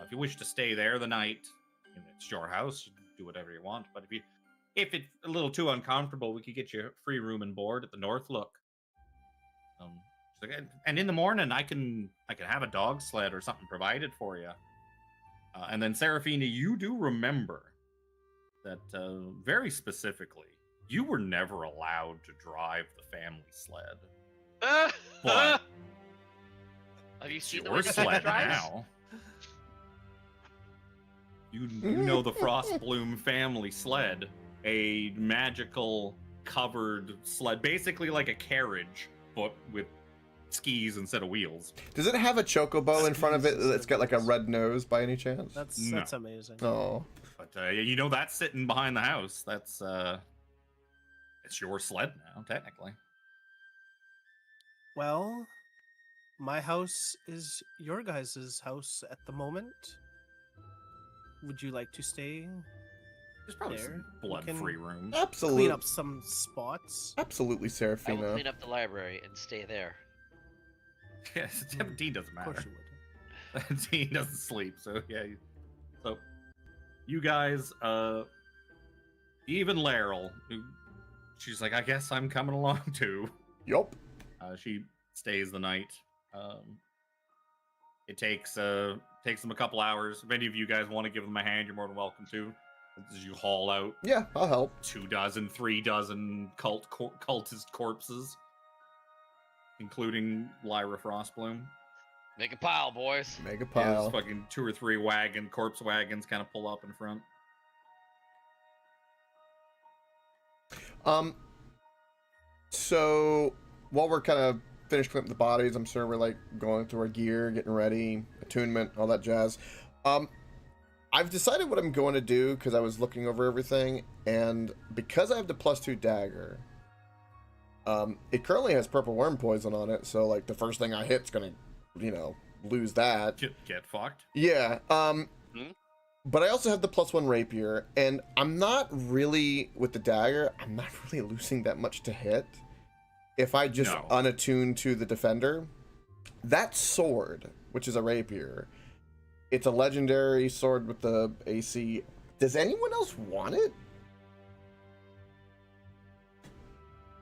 If you wish to stay there the night, it's your house. You can do whatever you want. But if it's a little too uncomfortable, we could get you free room and board at the North Look. She's like, and in the morning, I can have a dog sled or something provided for you. And then Seraphina, you do remember that very specifically, you were never allowed to drive the family sled. But Have you it's seen the your way the sled drives? now. You know the Frostbloom family sled, a magical covered sled, basically like a carriage, but with skis instead of wheels. Does it have a chocobo in front of it that's got like a red nose by any chance? That's amazing. Oh. But you know that's sitting behind the house. That's it's your sled now, technically. Well, my house is your guys' house at the moment. Would you like to stay? There's probably There, some we blood-free can- rooms. Absolutely. Clean up some spots. Absolutely, I will Seraphina. clean up the library and stay there. Yes, 17 doesn't Of course matter. you would. 17 doesn't sleep, so yeah. So you guys, even Laryl, she's like, I guess I'm coming along too. Yup. She stays the night. It takes them a couple hours. If any of you guys want to give them a hand, you're more than welcome to. As you haul out Yeah, I'll help. 2 dozen, 3 dozen cultist corpses, including Lyra Frostbloom. Make a pile, boys. Make a Yeah, pile. there's fucking 2 or 3 corpse wagons kind of pull up in front. So while we're kind of finished cleaning up the bodies, I'm sure we're like going through our gear, getting ready, attunement, all that jazz. I've decided what I'm going to do because I was looking over everything, and because I have the +2 dagger, it currently has purple worm poison on it, so like the first thing I hit's gonna, lose that. Get fucked. Yeah. But I also have the +1 rapier, and I'm not really with the dagger. I'm not really losing that much to hit. If I just No. unattune to the defender, that sword, which is a rapier, it's a legendary sword with the AC. Does anyone else want it?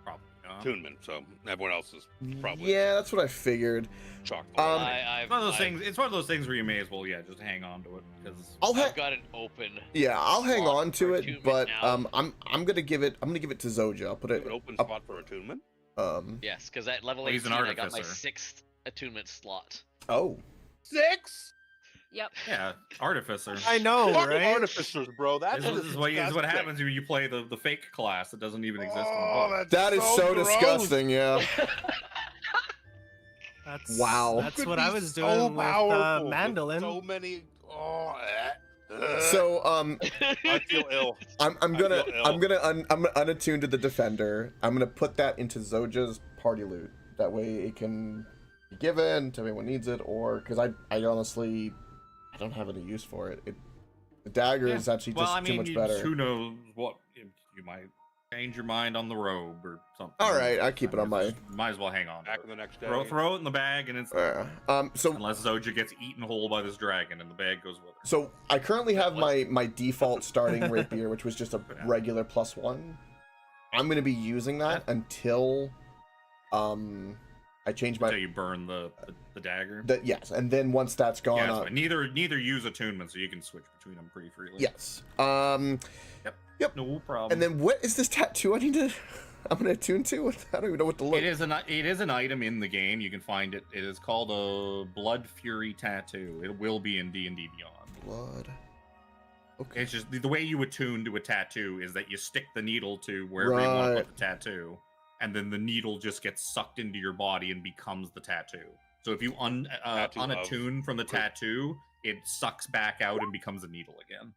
Probably not. Attunement, so everyone else is probably Yeah, that's what I figured. chalk. I've, It's one of those I've- things. It's one of those things where you may as well, just hang on to it because I've got an open. Yeah, I'll hang slot on to for it, attunement but now. I'm gonna give it to Zoja. I'll put it an open up, spot for attunement. Yes, because at level Well, he's 18, an I got my artificer. 6th attunement slot. Oh, 6. Yep. yeah, artificer. I know, Fuck right? artificers, bro. That's This is what disgusting. happens when you play the fake class that doesn't even exist in the Oh, book. that's that is so gross. disgusting. Yeah. That's Wow. That's Could what be I was so doing with powerful, with Mandolin. So many. So I feel ill. I'm I gonna feel ill. I'm gonna unattune to the defender. I'm gonna put that into Zoja's party loot. That way it can be given to anyone needs it, or because I honestly I don't have any use for it. The dagger is actually just too much better. Who knows what you might change your mind on the robe or something. All right, I keep it on my. Might as well hang on. To Back it. the next day. Throw it in the bag, and it's So unless Zoja gets eaten whole by this dragon, and the bag goes with her. So I currently have my default starting rapier, which was just a regular +1. I'm gonna be using that until I change my Until you burn the dagger. yes, and then once that's gone, Yeah, that's fine. Neither use attunement, so you can switch between them pretty freely. yes. Yep. No problem. And then what is this tattoo I need to? I'm gonna attune to. I don't even know what to look. it is an item in the game. You can find it. It is called a Blood Fury tattoo. It will be in D&D Beyond. Blood. Okay. It's just the way you attune to a tattoo is that you stick the needle to wherever you want to Right. put the tattoo, and then the needle just gets sucked into your body and becomes the tattoo. So if you Tattoo of unattune from the tattoo, it sucks back out and becomes a needle again.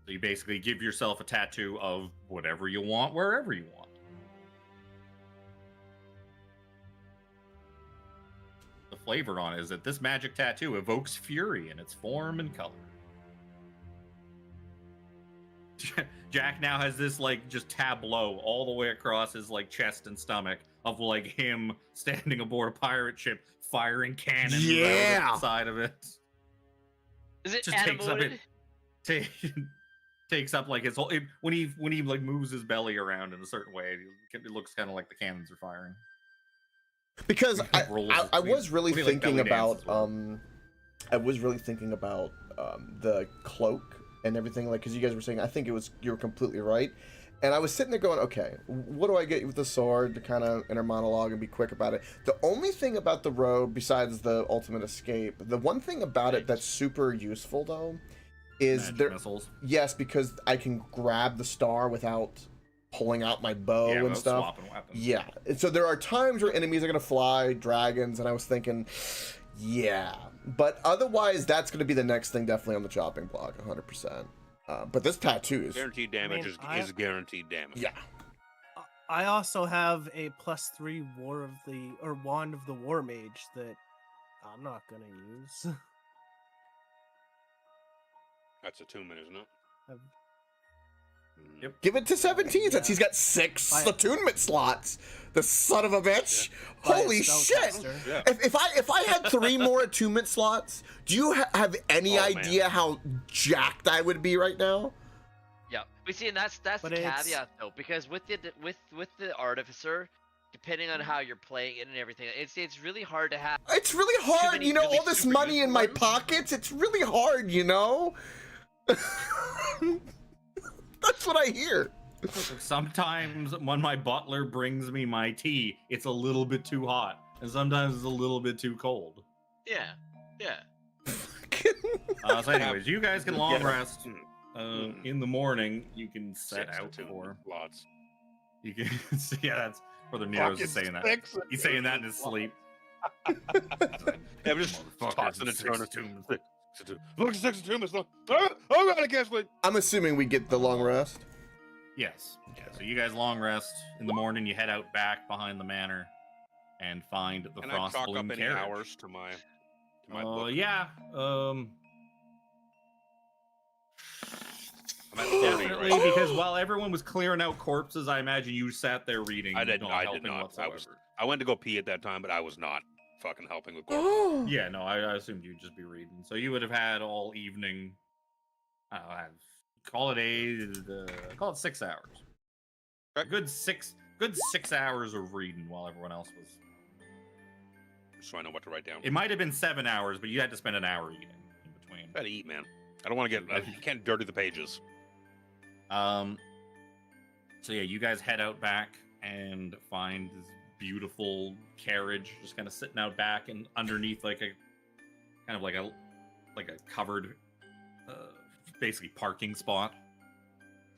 So you basically give yourself a tattoo of whatever you want, wherever you want. The flavor on it is that this magic tattoo evokes fury in its form and color. Jack now has this like just tableau all the way across his like chest and stomach of like him standing aboard a pirate ship firing cannons out of the side of it. Is it Just takes up animated? Takes up like his whole when he like moves his belly around in a certain way, it looks kind of like the cannons are firing. Because Rolls I was really we like thinking belly dance about as well. the cloak and everything, like, because you guys were saying, I think you were completely right, and I was sitting there going, okay, what do I get with the sword to kind of inner monologue and be quick about it? The only thing about the robe, besides the ultimate escape, the one thing about it that's super useful though, is Magic there. missiles. Yes, because I can grab the star without pulling out my bow and without stuff. swapping weapons. Yeah. And so there are times where enemies are going to fly, dragons, and I was thinking, yeah. But otherwise, that's going to be the next thing definitely on the chopping block, 100%. But this tattoo is... Guaranteed damage mean, is guaranteed damage. Yeah. I also have a +3 Wand of the War Mage that I'm not gonna use. That's attunement, isn't it? I've- Yep. Give it to 17 since Yeah. he's got 6 By- attunement slots. The son of a bitch. by a Holy shit. spellcaster. Yeah. If I had 3 more attunement slots, do you have any Oh, man. idea how jacked I would be right now? Yeah, we see, and that's But the it's- caveat though, because with the artificer, depending on how you're playing it and everything, it's really hard to have. It's really hard, many you know, really all this super money in useful my ones. pockets. It's really hard, you know? That's what I hear. Sometimes when my butler brings me my tea, it's a little bit too hot, and sometimes it's a little bit too cold. Yeah, yeah. So anyways, you guys can long Yeah. rest. In the morning, you can set 6 to out 2. for. Lots. You can. Yeah, that's Brother Nero's just saying that. He's saying that in his sleep. Yeah, I'm just Motherfuckers tossing and and six turning. tombs. Look, 6 to 2. It's not. Oh God, I can't sleep. I'm assuming we get the long rest. Yes. Yeah, so you guys long rest. In the morning, you head out back behind the manor and find the Can I frost chalk bloom up any carriage. hours to my book? Yeah. I'm at 30 Definitely, right now. because while everyone was clearing out corpses, I imagine you sat there reading. I did not not. helping I whatsoever. I went to go pee at that time, but I was not fucking helping with corpses. Oh. Yeah, no, I assumed you'd just be reading. So you would have had all evening. Call it 6 hours. A Okay. good 6 hours of reading while everyone else was. So I know what to write down. It might have been 7 hours, but you had to spend an hour eating in between. Gotta eat, man. I don't want to get. You can't dirty the pages. So yeah, you guys head out back and find this beautiful carriage just kind of sitting out back and underneath like a kind of like a covered basically parking spot.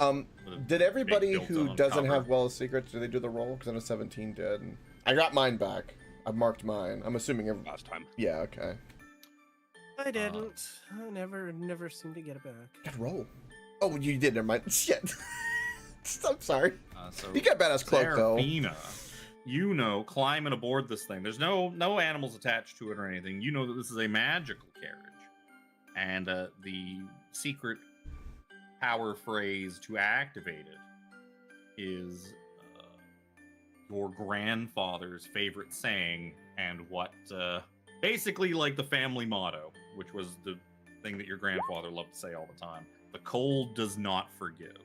with a Did everybody big who built-in doesn't cover. have Well Secrets, do they do the roll? Because I know 17 did. I got mine back. I marked mine. I'm assuming every... Last time. Yeah, okay. I didn't. I never seemed to get it back. Got roll. Oh, you did. Never mind. Shit. I'm sorry. So You got a badass cloak, though. Seraphina, you know, climbing aboard this thing. There's no animals attached to it or anything. You know that this is a magical carriage, and the secret power phrase to activate it is your grandfather's favorite saying, and what basically like the family motto, which was the thing that your grandfather loved to say all the time: "The cold does not forgive."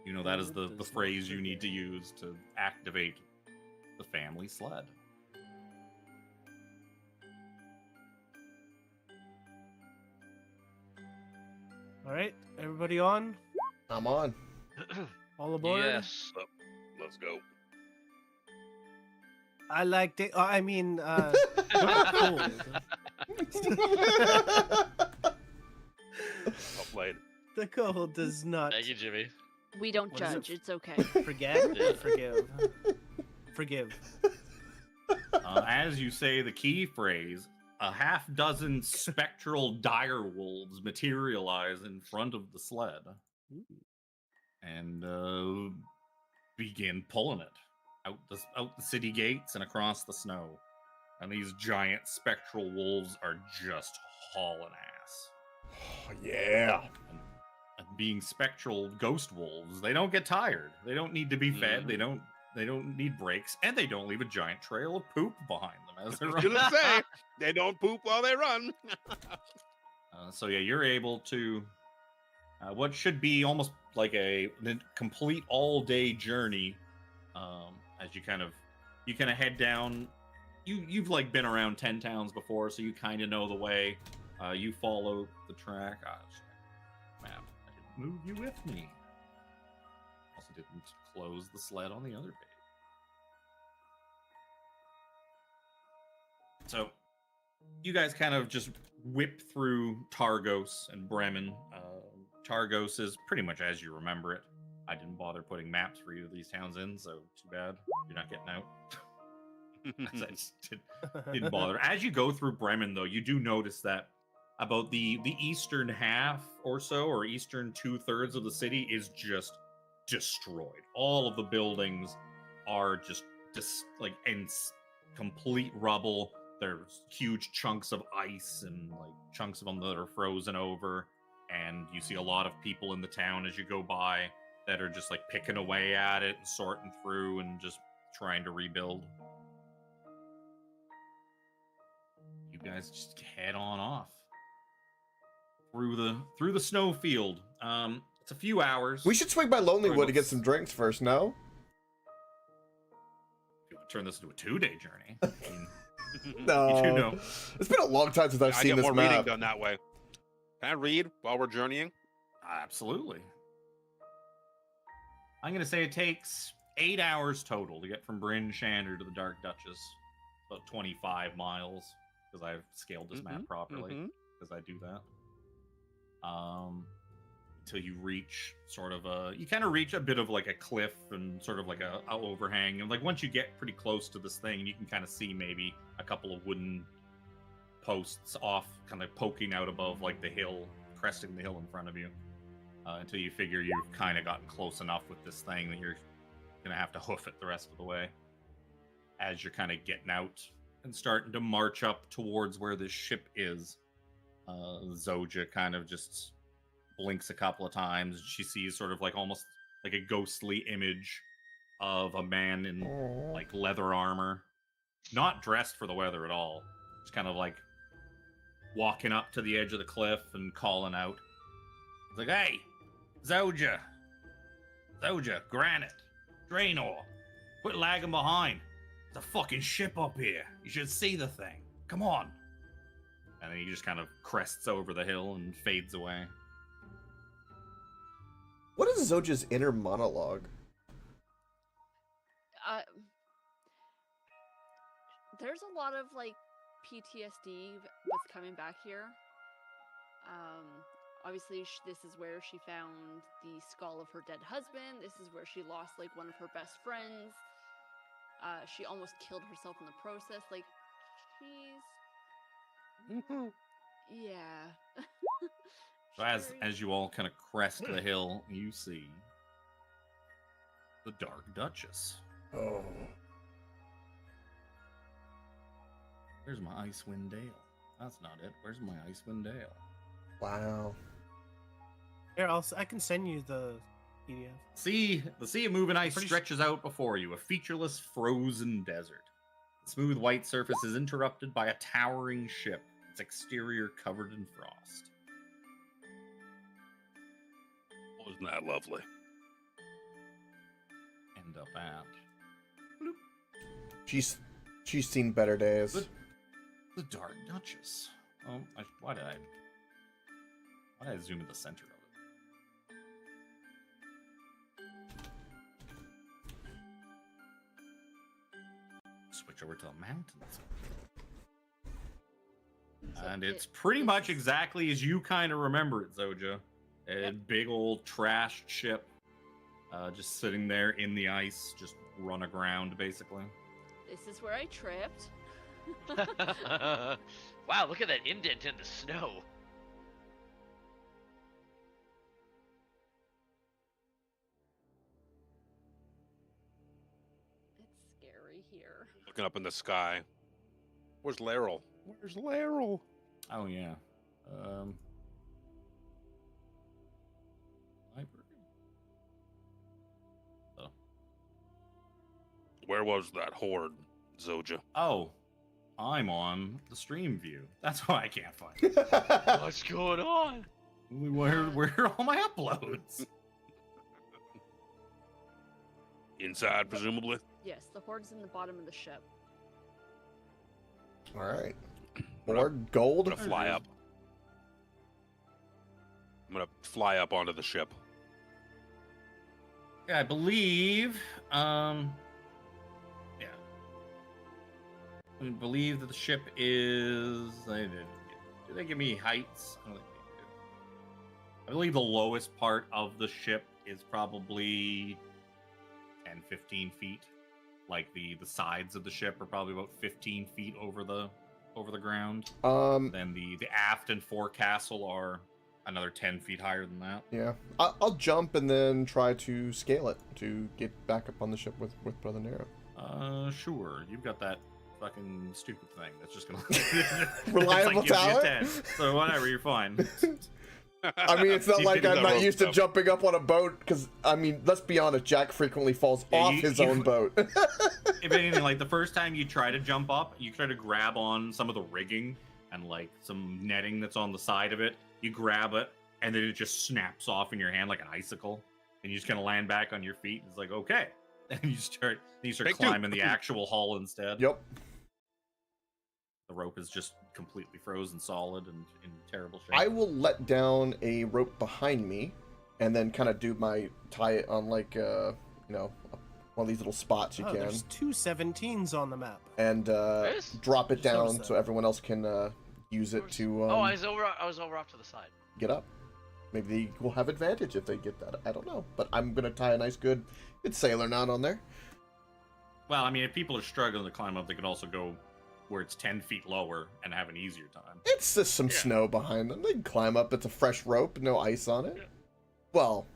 You know, that is the Does not phrase you need forgive. to use to activate the family sled. All right, everybody on? I'm on. All aboard? Yes. Let's go. I liked it. I mean, cold. Well played. The cold does not Thank you, Jimmy. We don't What is it? judge. It's okay. forget. Yeah. Forgive. Forgive. As you say the key phrase, a half dozen spectral dire wolves materialize in front of the sled and begin pulling it out the city gates and across the snow. And these giant spectral wolves are just hauling ass. Oh, yeah. And being spectral ghost wolves, they don't get tired. They don't need to be fed. They don't need breaks, and they don't leave a giant trail of poop behind them as they I was run. gonna say they don't poop while they run. So yeah, you're able to what should be almost like a complete all-day journey. As you kind of head down. You've like been around 10 towns before, so you kind of know the way. You follow the track. Map. I didn't move you with me. Also didn't close the sled on the other page. So you guys kind of just whip through Targos and Bremen. Targos is pretty much as you remember it. I didn't bother putting maps for either of these towns in, so too bad. You're not getting out. I just didn't bother. As you go through Bremen, though, you do notice that about the eastern half or so, or eastern 2/3 of the city is just destroyed. All of the buildings are just like in complete rubble. There's huge chunks of ice and like chunks of them that are frozen over, and you see a lot of people in the town as you go by that are just like picking away at it and sorting through and just trying to rebuild. You guys just head on off through the snowfield. It's a few hours. We should swing by Lonelywood to get some drinks first, no? turn this into a 2-day journey. I mean, No. you do know. It's been a long time since I've I seen get this more reading map. done that way. Can I read while we're journeying? Absolutely. I'm going to say it takes 8 hours total to get from Bryn Shander to the Dark Duchess. About 25 miles, because I've scaled this map properly, because I do that. Until you reach sort of you kind of reach a bit of like a cliff and sort of like a overhang. And like once you get pretty close to this thing, you can kind of see maybe a couple of wooden posts off, kind of poking out above like the hill, cresting the hill in front of you. Until you figure you've kind of gotten close enough with this thing that you're going to have to hoof it the rest of the way. As you're kind of getting out and starting to march up towards where this ship is, Zoja kind of just blinks a couple of times. She sees sort of like almost like a ghostly image of a man in like leather armor, not dressed for the weather at all. Just kind of like walking up to the edge of the cliff and calling out. It's like, hey, Zoja, Granite, Draenor, quit lagging behind. There's a fucking ship up here. You should see the thing. Come on. And then he just kind of crests over the hill and fades away. What is Zoja's inner monologue? There's a lot of like PTSD with coming back here. Obviously, this is where she found the skull of her dead husband. This is where she lost like one of her best friends. She almost killed herself in the process. Like, she's yeah. So as you all kind of crest the hill, you see the Dark Duchess. Oh. Where's my Icewind Dale? That's not it. Where's my Icewind Dale? Wow. Here, I can send you the PDF. The sea of moving ice stretches out before you, a featureless frozen desert. The smooth white surface is interrupted by a towering ship, its exterior covered in frost. Wasn't that lovely? End up at She's seen better days. the Dark Duchess. Oh, why did I zoom in the center of it? Switch over to the mountains. And it's pretty much exactly as you kind of remember it, Zoja. A big old trashed ship, just sitting there in the ice, just run aground, basically. This is where I tripped. Wow, look at that indent in the snow. It's scary here. Looking up in the sky. Where's Laeral? Where's Laeral? Oh yeah. Library. Oh. Where was that horde, Zoja? Oh, I'm on the stream view. That's why I can't find it. What's going on? Where are all my uploads? Inside, presumably. Yes, the horde's in the bottom of the ship. All right. More gold. I'm gonna fly up. I'm gonna fly up onto the ship. Yeah, I believe. Yeah. I believe that the ship is. Did they give me heights? I don't think they did. I believe the lowest part of the ship is probably 10, 15 feet. Like the sides of the ship are probably about 15 feet over the ground. Then the aft and forecastle are another 10 feet higher than that. Yeah. I'll jump and then try to scale it to get back up on the ship with Brother Nero. Sure. You've got that fucking stupid thing that's just gonna Reliable gives you a talent? 10. So whatever, you're fine. I mean, it's not You like can do I'm that not rope used to stuff. jumping up on a boat, because, I mean, let's be honest, Jack frequently falls Yeah, off you- his you- own boat. If anything, like the first time you try to jump up, you try to grab on some of the rigging and like some netting that's on the side of it. You grab it, and then it just snaps off in your hand like an icicle, and you just kind of land back on your feet. It's like, okay, and you start Take two. climbing the actual hull instead. Yep. The rope is just completely frozen solid and in terrible shape. I will let down a rope behind me, and then kind of tie it on like one of these little spots you Oh, can, there's 2 17s on the map. and Yes? drop it Just noticed down that. so everyone else can use it to Oh, I was over off to the side. get up. Maybe they will have advantage if they get that. I don't know, but I'm gonna tie a nice good sailor knot on there. Well, I mean, if people are struggling to climb up, they can also go where it's 10 feet lower and have an easier time. It's just some Yeah. snow behind them. They can climb up. It's a fresh rope, no ice on it. Yeah. Well,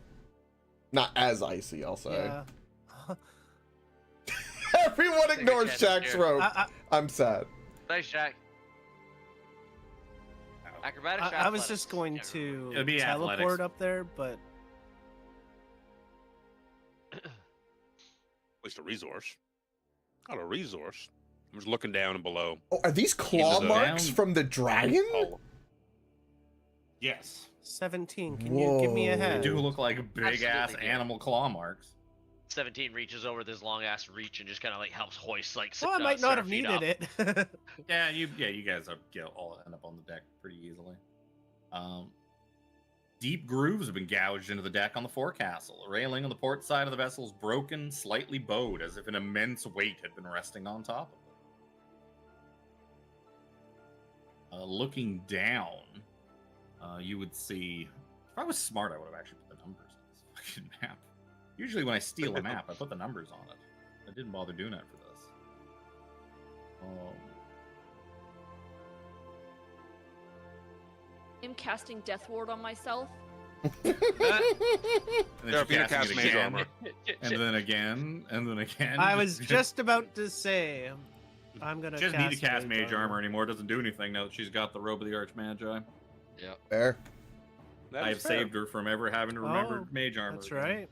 not as icy, I'll say. Yeah. Everyone Take a ignores chance Shaq's here. rope. I, I'm sad. Nice, Jack. Acrobatics. or I was athletics? just going Can't to It'd be teleport athletics. up there, but Waste a resource. Not a resource. I'm just looking down and below. Oh, are these claw Into the- marks Down. from the dragon? Oh, Yes. 17. Can you give me a Whoa. They head? do look like big ass Absolutely, yeah. animal claw marks. 17 reaches over this long ass reach and just kind of like helps hoist like. Well, I might not have feet needed up. it. Yeah, you guys all end up on the deck pretty easily. Deep grooves have been gouged into the deck on the forecastle. The railing on the port side of the vessel is broken, slightly bowed, as if an immense weight had been resting on top of it. Looking down, you would see. If I was smart, I would have actually put the numbers on this fucking map. Usually, when I steal a map, I put the numbers on it. I didn't bother doing that for this. I'm casting Death Ward on myself. And then Serafina you're casting casts it mage again, armor. and then again, and then again. I was just about to say, I'm gonna. She doesn't need to cast mage armor anymore. It doesn't do anything now that she's got the robe of the Archmagi. Fair. That I is have fair. saved her from ever having to remember Oh, mage armor. That's right.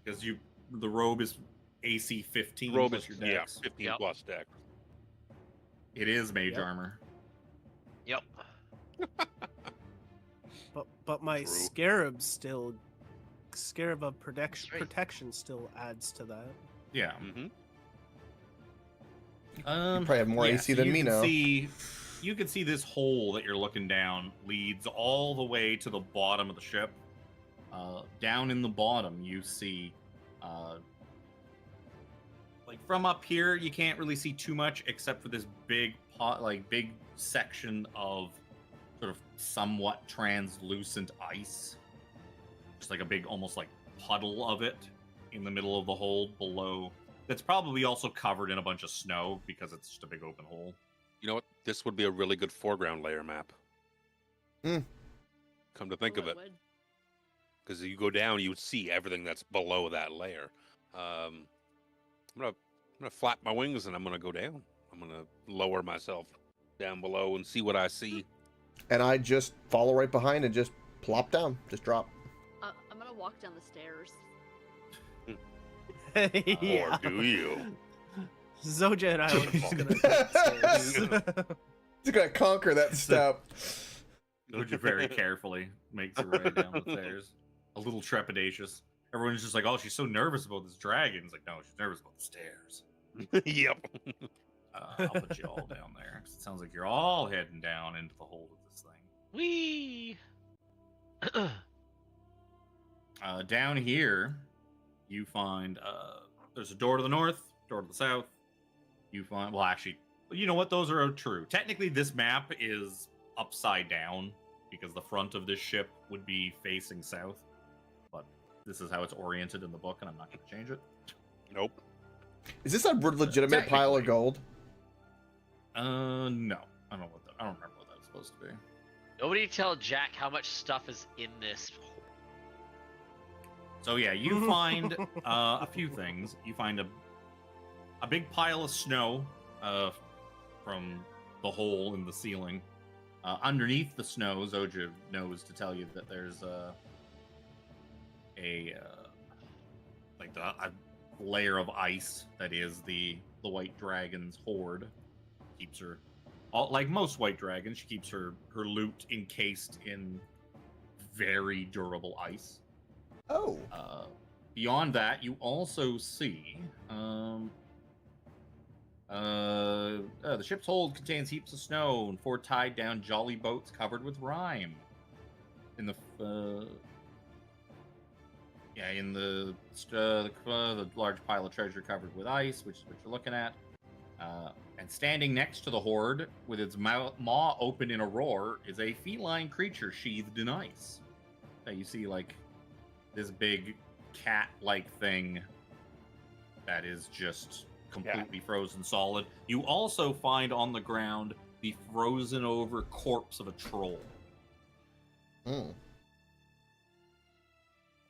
Because the robe is AC 15 Robe plus is your dex. 15 Yep. plus deck. It is mage Yep. armor. Yep. But my True. scarab of protection That's right. protection still adds to that. Yeah. Mm-hmm. You probably have more AC than me now. You can see this hole that you're looking down leads all the way to the bottom of the ship. Down in the bottom, you see, like from up here, you can't really see too much except for this big big section of sort of somewhat translucent ice. Just like a big, almost like puddle of it in the middle of the hole below. That's probably also covered in a bunch of snow because it's just a big open hole. You know what? This would be a really good foreground layer map. Hmm. Come to think Oh, of I it, would. because you go down, you would see everything that's below that layer. I'm gonna flap my wings and I'm gonna go down. I'm gonna lower myself down below and see what I see. And I just follow right behind and just plop down, just drop. I'm gonna walk down the stairs. Yeah. Or do you? Zoja and I were just gonna take stairs. Just gonna conquer that step. Doja very carefully makes her way down the stairs. A little trepidatious. Everyone's just like, oh, she's so nervous about this dragon. It's like, no, she's nervous about the stairs. Yep. I'll put you all down there. 'Cause it sounds like you're all heading down into the hole of this thing. Wee. Down here, you find there's a door to the north, door to the south. You find, well, actually, you know what? Those are true. Technically, this map is upside down because the front of this ship would be facing south. But this is how it's oriented in the book, and I'm not going to change it. Nope. Is this a legitimate pile of Technically. gold? No, I don't know I don't remember what that was supposed to be. Nobody tell Jack how much stuff is in this. So yeah, you find a few things. You find a big pile of snow from the hole in the ceiling. Underneath the snow, Zoja knows to tell you that there's a layer of ice that is the white dragon's hoard. Keeps her, like most white dragons, she keeps her loot encased in very durable ice. Oh. Beyond that, you also see the ship's hold contains heaps of snow and 4 tied down jolly boats covered with rime. In the the large pile of treasure covered with ice, which is what you're looking at. And standing next to the horde, with its maw open in a roar, is a feline creature sheathed in ice. You see, like, this big cat-like thing that is just completely frozen solid. You also find on the ground the frozen-over corpse of a troll. Hmm.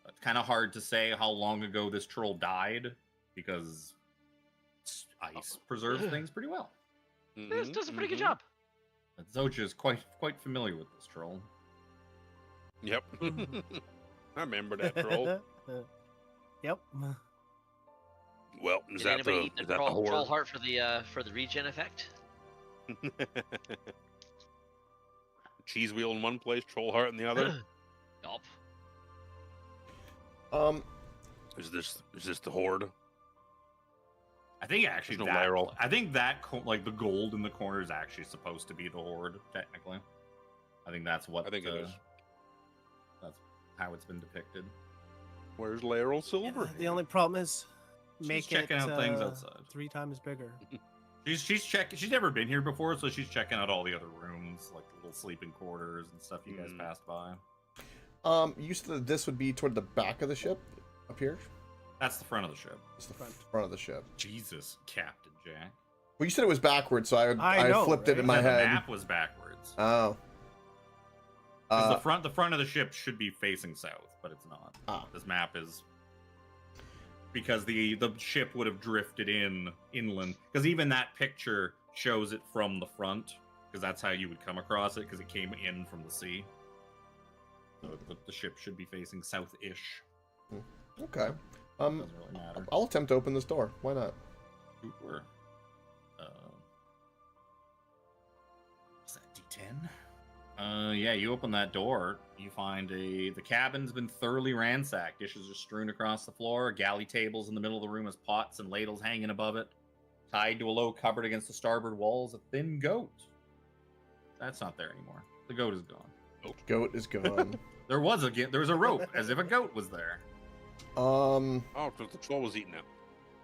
It's kind of hard to say how long ago this troll died, because ice preserves things pretty well. This does a pretty good job. But Zoja is quite familiar with this troll. Yep. I remember that troll. Yep. Well, is Did that anybody the, eat the is that the troll horde? heart for the regen effect? Cheese wheel in one place, troll heart in the other. Yup. Is this the horde? I think actually There's no that. lateral. I think that like the gold in the corner is actually supposed to be the horde. Technically, I think that's what. I think it is. That's how it's been depicted. Where's Laeral Silver? The only problem is She's make checking it out things outside. 3 times bigger. She's checking. She's never been here before, so she's checking out all the other rooms, like the little sleeping quarters and stuff you guys passed by. You said this would be toward the back of the ship, up here. That's the front of the ship. It's the front of the ship. Jesus, Captain Jack. Well, you said it was backwards, so I know, flipped it right? in my Yeah, head. The map was backwards. Oh. 'Cause the front of the ship should be facing south, but it's not. This map is because the ship would have drifted inland. Because even that picture shows it from the front, because that's how you would come across it, because it came in from the sea. So the ship should be facing south-ish. Okay. Doesn't really matter. I'll attempt to open this door. Why not? Sure. Is that D10? Yeah, you open that door. You find the cabin's been thoroughly ransacked. Dishes are strewn across the floor. Galley tables in the middle of the room has pots and ladles hanging above it. Tied to a low cupboard against the starboard wall is a thin goat. That's not there anymore. The goat is gone. Goat is gone. There was a rope, as if a goat was there. Oh, because the troll was eating it.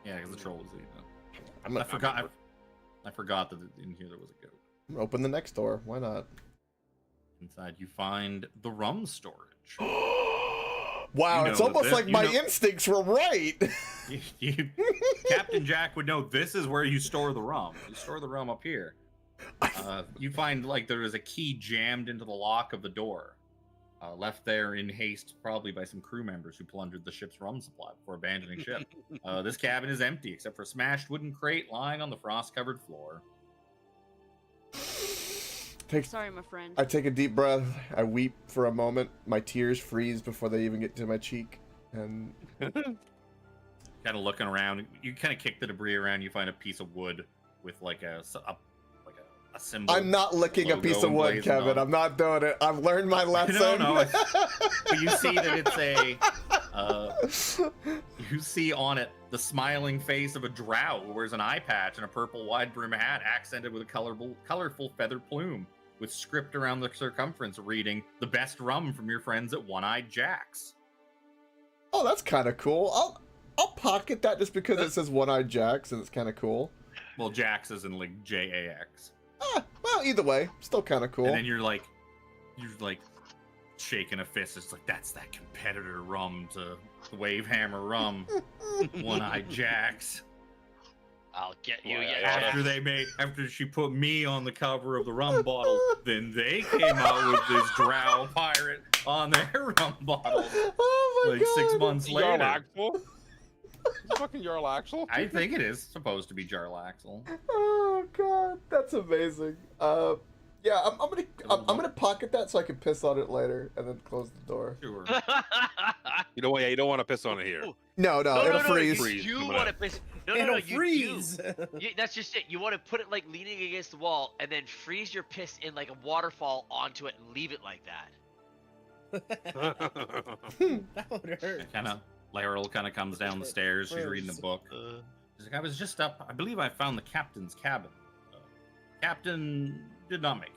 Yeah, because the troll was eating it. I'm I forgot. I forgot that in here there was a goat. gonna open the next door. Why not? Inside, you find the rum storage. Wow, You it's know almost this- like you my know- instincts were right. Captain Jack would know this is where you store the rum. You store the rum up here. You find like there is a key jammed into the lock of the door, left there in haste, probably by some crew members who plundered the ship's rum supply before abandoning ship. This cabin is empty except for a smashed wooden crate lying on the frost-covered floor. Sorry, my friend. I take a deep breath. I weep for a moment. My tears freeze before they even get to my cheek. And Kind of looking around, you kind of kick the debris around. You find a piece of wood with like a symbol. I'm not licking a logo piece of wood, emblazoned Kevin. on it. I'm not doing it. I've learned my lesson. No. But you see that it's you see on it the smiling face of a drow who wears an eye patch and a purple wide brim hat accented with a colorful feathered plume with script around the circumference reading "The best rum from your friends at One-Eyed Jack's." Oh, that's kind of cool. I'll pocket that just because it says One-Eyed Jacks and it's kind of cool. Well, Jack's is in like Jax. Well, either way, still kind of cool. And then you're like shaking a fist. It's like, that's that competitor rum to Wavehammer rum, One-Eyed Jack's. I'll get you. Well, Yeah. After she put me on the cover of the rum bottle, then they came out with this drow pirate on their rum bottle. Oh my Like god. 6 months Jarl later. Axel? It's fucking Jarl Axel? I think it is supposed to be Jarlaxle. Oh god, that's amazing. Yeah, I'm gonna pocket that so I can piss on it later and then close the door. Sure. You know what? Yeah, you don't want to piss on it here. No, it'll freeze. Freeze. You Come want to on. piss? No, It'll you freeze. do. That's just it. You want to put it like leaning against the wall, and then freeze your piss in like a waterfall onto it, and leave it like that. That would hurt. Kind of, Laurel kind of comes down the stairs. She's reading the book. She's like, I was just up. I believe I found the captain's cabin. Captain did not make it.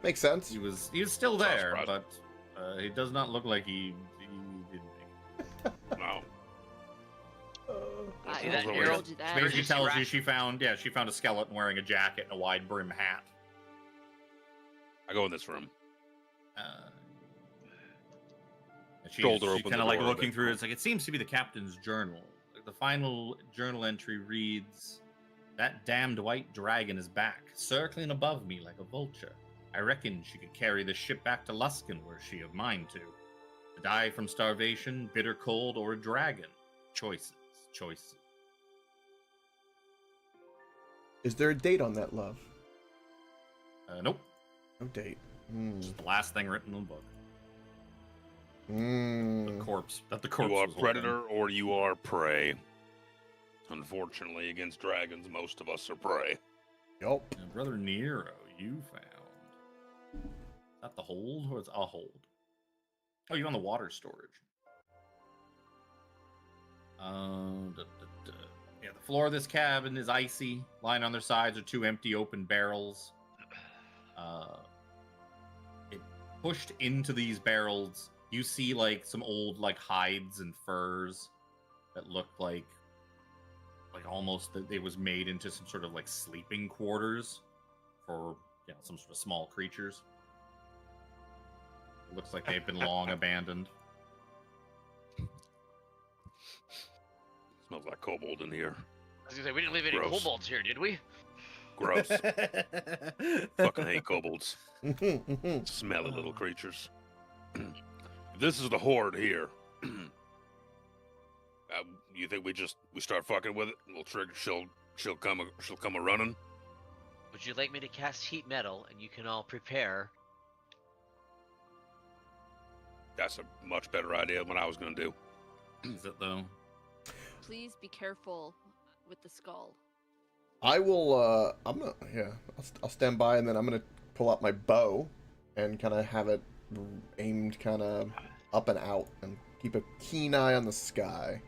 Makes sense. He was still Sounds there, right. but it does not look like he didn't make it. No. I See that Those are arrow? told you that. Basically Just tells you rash- she found a skeleton wearing a jacket and a wide brim hat. I go in this room. And she's Shoulder open kind the of like door a looking bit. through it. It's like it seems to be the captain's journal. The final journal entry reads, "That damned white dragon is back, circling above me like a vulture. I reckon she could carry the ship back to Luskan were she of mine to die from starvation, bitter cold, or a dragon. Choices, choices." Is there a date on that, love? Nope. No date. Just the last thing written in the book. The Mm. corpse. That the corpse. You are was holding. predator or you are prey. Unfortunately, against dragons, most of us are prey. Yup. And Brother Nero, you found. Is that the hold or it's a hold? Oh, you on the water storage. Yeah, the floor of this cabin is icy. Lying on their sides are two empty open barrels. It pushed into these barrels. You see like some old like hides and furs that look like almost that it was made into some sort of like sleeping quarters for some sort of small creatures. It looks like they've been long abandoned. Smells like kobold in here. I was gonna say, we didn't leave any Gross. kobolds here, did we? Gross. Fucking hate kobolds. Mhm. Smelly little creatures. This is the horde here. You think we start fucking with it? We'll trigger. She'll come a running. Would you like me to cast heat metal and you can all prepare? That's a much better idea than what I was gonna do. Is it though? Please be careful with the skull. I will. I'm gonna. Yeah. I'll stand by, and then I'm gonna pull out my bow, and kind of have it aimed kind of up and out, and keep a keen eye on the sky.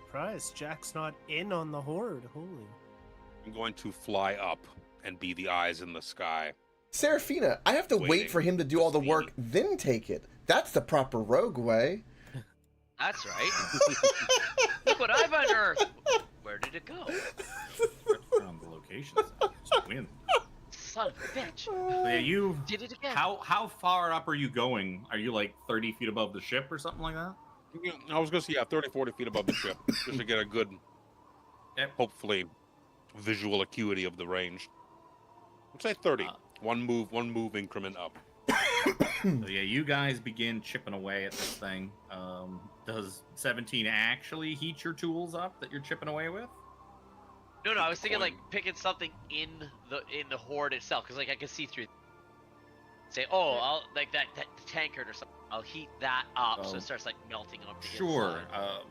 Surprise, Jack's not in on the horde. Holy. I'm going to fly up and be the eyes in the sky. Seraphina, I have to wait Waiting for him to do to all the speak. work, then take it. That's the proper rogue way. That's right. Look what I've unearthed. Where did it go? From the locations. Just wind. Son of a bitch. So yeah, you. Did it again. How far up are you going? Are you like 30 feet above the ship or something like that? I was gonna say 30, 40 feet above the ship, just to get a good, Yep. hopefully, visual acuity of the range. I'd say 30. One move increment up. So yeah, you guys begin chipping away at this thing. Does 17 actually heat your tools up that you're chipping away with? No, I was thinking Coin. like picking something in the horde itself, because like I can see through. Say, oh, I'll like that tankard or something. I'll heat that up so Oh. it starts like melting on the Sure. inside.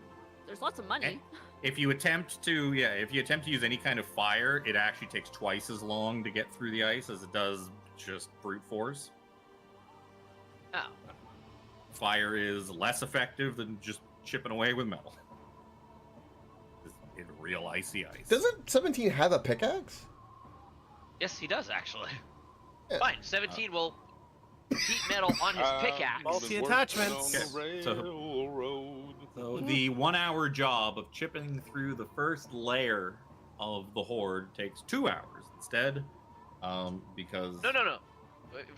There's lots of money. If you attempt to use any kind of fire, it actually takes twice as long to get through the ice as it does just brute force. Oh, Fire is less effective than just chipping away with metal. It's real icy ice. Doesn't 17 have a pickaxe? yes, he does actually. Yeah. Fine, 17 will heat metal on his pickaxe. Multi-attachments. Okay, So the 1 hour job of chipping through the first layer of the horde takes 2 hours instead, because No.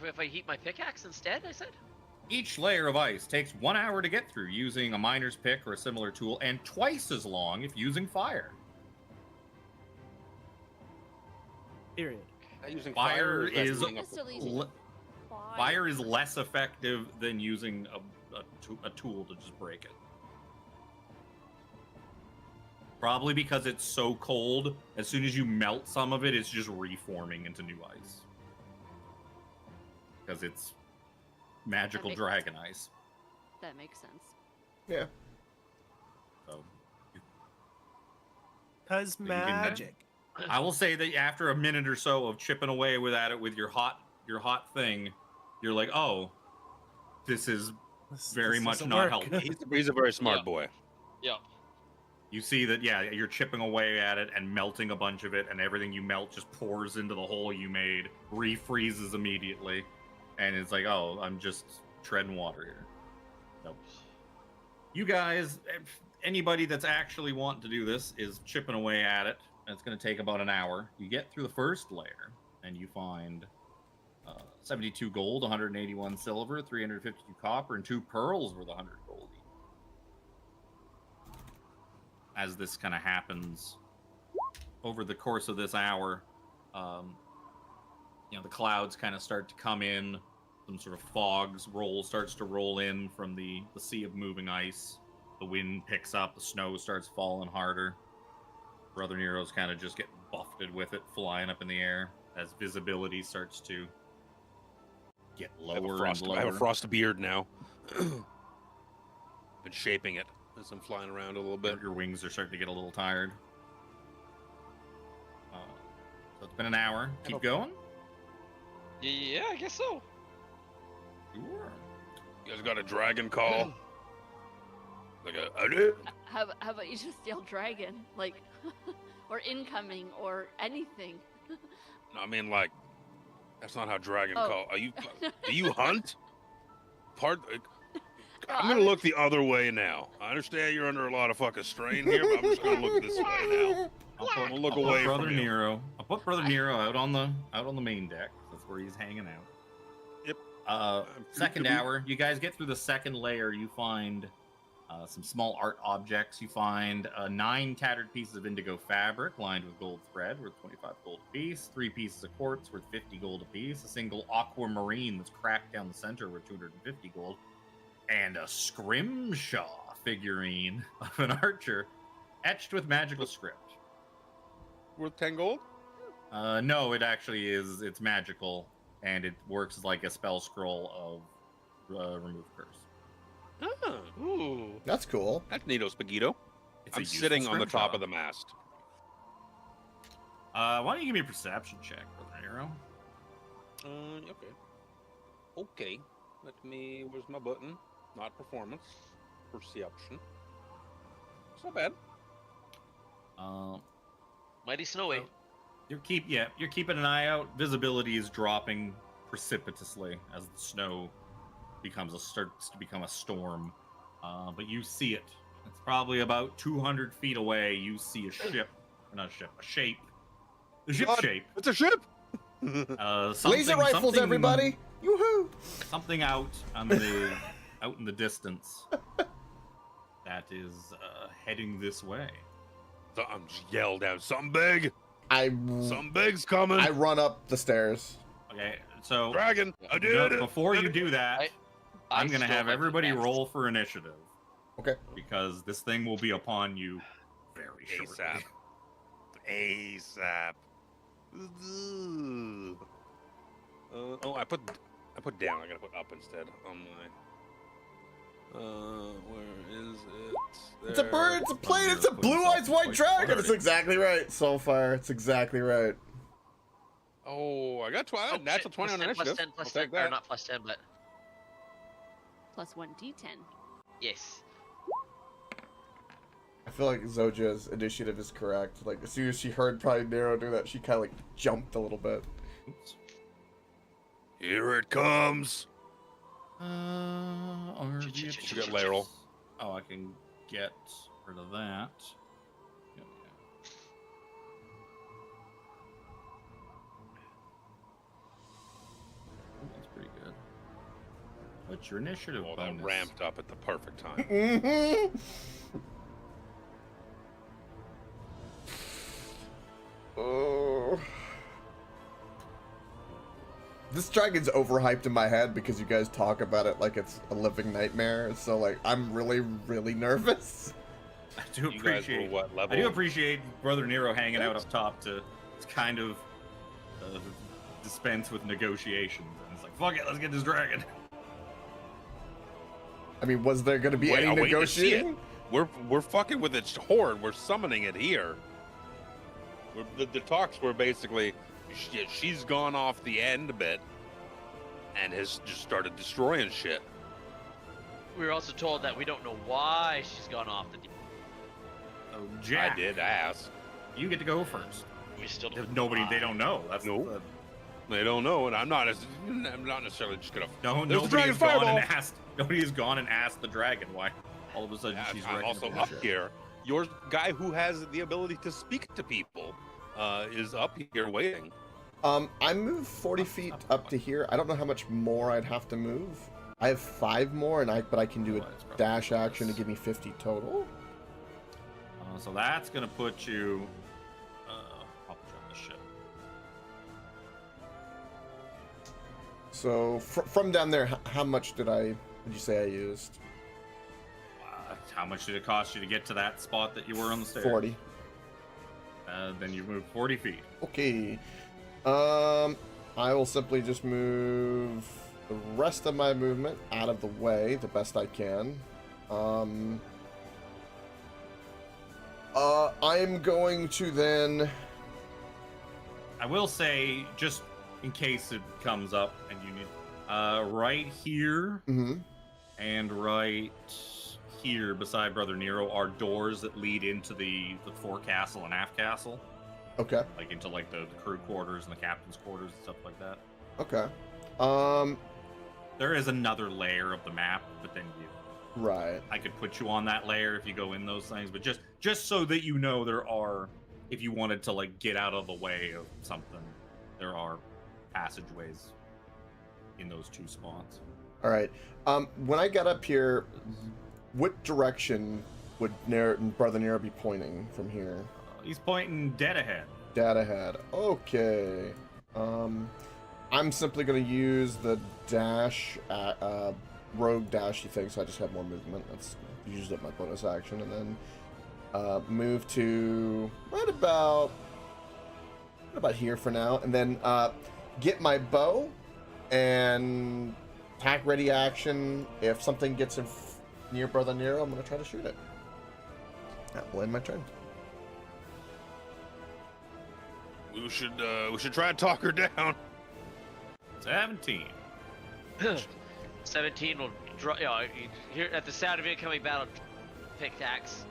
If I heat my pickaxe instead, I said. each layer of ice takes 1 hour to get through using a miner's pick or a similar tool, and twice as long if using fire. Period. Using Fire or that is- heating up It's still the easy. pool? Fire is less effective than using a tool to just break it. Probably because it's so cold, as soon as you melt some of it, it's just reforming into new ice. Because it's magical makes- dragon ice. That makes sense. Yeah. So Cause can- magic. I will say that after a minute or so of chipping away with it with your hot your hot thing, you're like, oh, this is very much doesn't not work. helpful. He's a very smart Yeah. boy. Yep. You see that, yeah, you're chipping away at it and melting a bunch of it, and everything you melt just pours into the hole you made, refreezes immediately, and it's like, oh, I'm just treading water here. Nope. You guys, anybody that's actually wanting to do this is chipping away at it, and it's going to take about an hour. You get through the first layer, and you find 72 gold, 181 silver, 352 copper, and 2 pearls worth 100 gold each. As this kind of happens over the course of this hour, the clouds kind of start to come in. Some sort of starts to roll in from the sea of moving ice. The wind picks up, the snow starts falling harder. Brother Nero's kind of just getting buffeted with it, flying up in the air as visibility starts to get I have a lower frost, and lower. I have a frost beard now. Been shaping it as I'm flying around a little bit. Your wings are starting to get a little tired. So it's been an hour. Keep going. Yeah, I guess so. Sure. You guys got a dragon call? Like I do. How about you just yell dragon, like, or incoming, or anything? No, I mean, like, that's not how dragon Oh. call. Are you? Do you hunt? I'm I gonna was- look the other way now. I understand you're under a lot of fucking strain here, but I'm just gonna look this way now. I'm gonna look I'll put away Brother from you. Nero. I'll put Brother Nero out on the main deck. That's where he's hanging out. Yep. Second hour, you guys get through the second layer. You find some small art objects. You find 9 tattered pieces of indigo fabric lined with gold thread worth 25 gold apiece, 3 pieces of quartz worth 50 gold apiece, a single aquamarine that's cracked down the center worth 250 gold, and a Scrimshaw figurine of an archer etched with magical script. Worth 10 gold? No, it actually is. It's magical, and it works like a spell scroll of remove curse. Oh, Ooh. That's cool. that's neato spaghetto. It's a I'm useful sitting on the top scrimshaw. of the mast. Why don't you give me a perception check, Brother Nero? Okay. Okay. Let me. Where's my button? Not performance. Perception. It's not bad. Mighty snowy. You're keeping an eye out. Visibility is dropping precipitously as the snow starts to become a storm. But you see it. It's probably about 200 feet away. You see a ship, not a ship, a shape. The ship God. shape. It's a ship. Laser rifles, everybody! Yoo-hoo! Something out on the out in the distance that is heading this way. I'm just yelled out. Something big. I Something big's coming. run up the stairs. Okay, so Dragon. I did it. before you do that, I I'm gonna still have like everybody the roll for initiative. Okay. Because this thing will be upon you very shortly. ASAP. I put down. I gotta put up instead on my. Where is it? It's a There. bird, it's a plane, it's a blue-eyes white dragon! It's exactly right so far. It's exactly right. Oh, I got 12. Oh, That's a shit, 20 on plus 10, initiative. plus 10, plus I'll 10, take or that. not plus 10, but Plus 1d10. yes. I feel like Zoja's initiative is correct. Like, as soon as she heard probably Nero do that, she kind of, like, jumped a little bit. Oops. Here it comes. You got lateral. Oh, I can get rid of that. Yeah. That's pretty good. What's your initiative Oh, that bonus? ramped up at the perfect time. Mm-hmm. Oh. This dragon's overhyped in my head because you guys talk about it like it's a living nightmare. So, like, I'm really, really nervous. I do You guys were appreciate. what level? I do appreciate Brother Nero hanging out up top to kind of dispense with negotiations. And it's like, fuck it, let's get this dragon. I mean, was there going to be Wait, any I'll wait to see it. negotiating? We're fucking with its horde. We're summoning it here. The talks were basically she's gone off the end a bit. and has just started destroying shit. We were also told that we don't know why she's gone off the. So Jack, I did ask. you get to go first. We still don't. If nobody, they don't know. That's Nope. They don't know, and I'm not necessarily just gonna. No, There's the nobody has gone dragon and fireball. asked. Nobody has gone and asked the dragon why all of a sudden she's I'm wrecking also the up shit. here. Your guy who has the ability to speak to people is up here waiting. I moved 40 feet up to here. I don't know how much more I'd have to move. I have 5 more, but I can do Oh, it's a probably dash action to this. give me 50 total. So that's gonna put you. I'll put you on the ship. So from down there, how much did you say I used? How much did it cost you to get to that spot that you were on the stairs? 40. Then you moved 40 feet. Okay. I will simply just move the rest of my movement out of the way the best I can. I'm going to then. I will say, just in case it comes up and you need, right here Mhm. and right here beside Brother Nero are doors that lead into the forecastle and aft castle, Okay. like into like the crew quarters and the captain's quarters and stuff like that. Okay. There is another layer of the map, but then Right. I could put you on that layer if you go in those things, but just so that you know, there are, if you wanted to like get out of the way of something, there are passageways in those 2 spots. All right. When I got up here, what direction would Brother Nero be pointing from here? He's pointing dead ahead. Dead ahead. Okay. I'm simply going to use the dash, rogue dashy thing, so I just have more movement. That's used up my bonus action, and then move to right about here for now, and then get my bow and attack ready action. If something gets near Brother Nero, I'm going to try to shoot it. That will end my turn. We should try to talk her down. 17. 17 will draw. You know, here at the sound of incoming battle, pickaxe.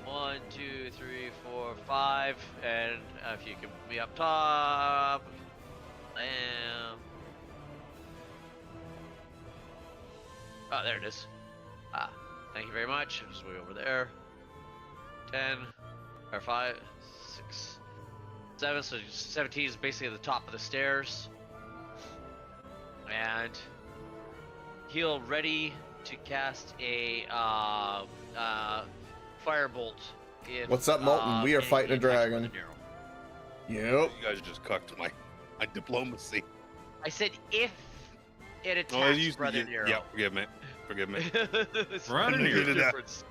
1, 2, 3, 4, 5, and if you can be up top, and oh, there it is. Thank you very much. Just way over there. 10 or 5, 6, 7. So 17 is basically at the top of the stairs, and he'll ready to cast a firebolt. What's up, Molten? We are fighting a dragon. Yep. You guys just cucked my diplomacy. I said if it attacks Oh, I used to Brother get- Nero. Yeah, forgive me. It's Brother a Nero. difference.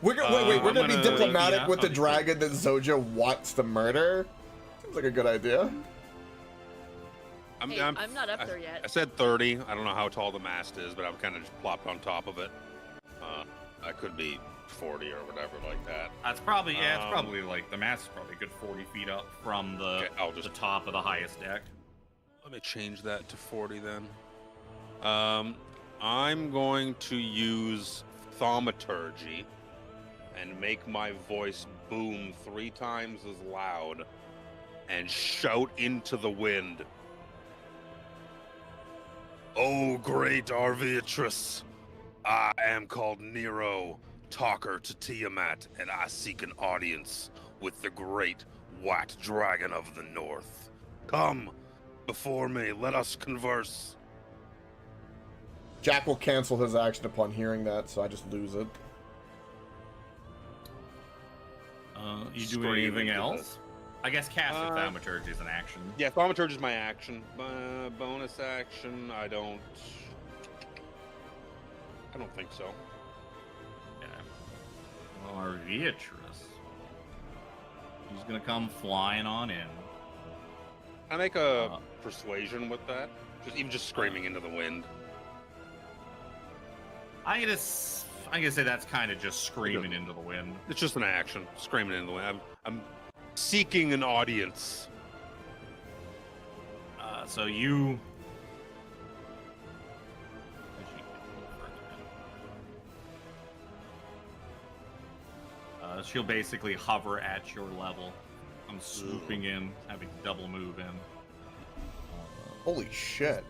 We're gonna we're I'm gonna be gonna- diplomatic yeah, with the obviously. dragon that Zoja wants to murder. Seems like a good idea. Hey, I'm not up there I yet. said 30. I don't know how tall the mast is, but I've kind of just plopped on top of it. I could be 40 or whatever like that. That's probably, yeah, it's Um, probably like, the mast is probably a good 40 feet up from the, Okay, I'll the just top of the highest deck. let me change that to 40 then. I'm going to use thaumaturgy and make my voice boom 3 times as loud and shout into the wind. Oh, great Arviatress, I am called Nero, talker to Tiamat, and I seek an audience with the great white dragon of the north. Come before me, let us converse. Jack will cancel his action upon hearing that, so I just lose it. You do Scream anything into else? I guess casting Uh, thaumaturgy is an action. Yeah, thaumaturgy is my action. Bonus action, I don't think so. Yeah. Well, Arviatress. He's gonna come flying on in. I make a Uh, persuasion with that, just screaming into the wind. I'm gonna say that's kind of just screaming into the wind. It's just an action, screaming into the wind. I'm seeking an audience. So you She'll basically hover at your level. I'm swooping in, having to double move in. Holy shit.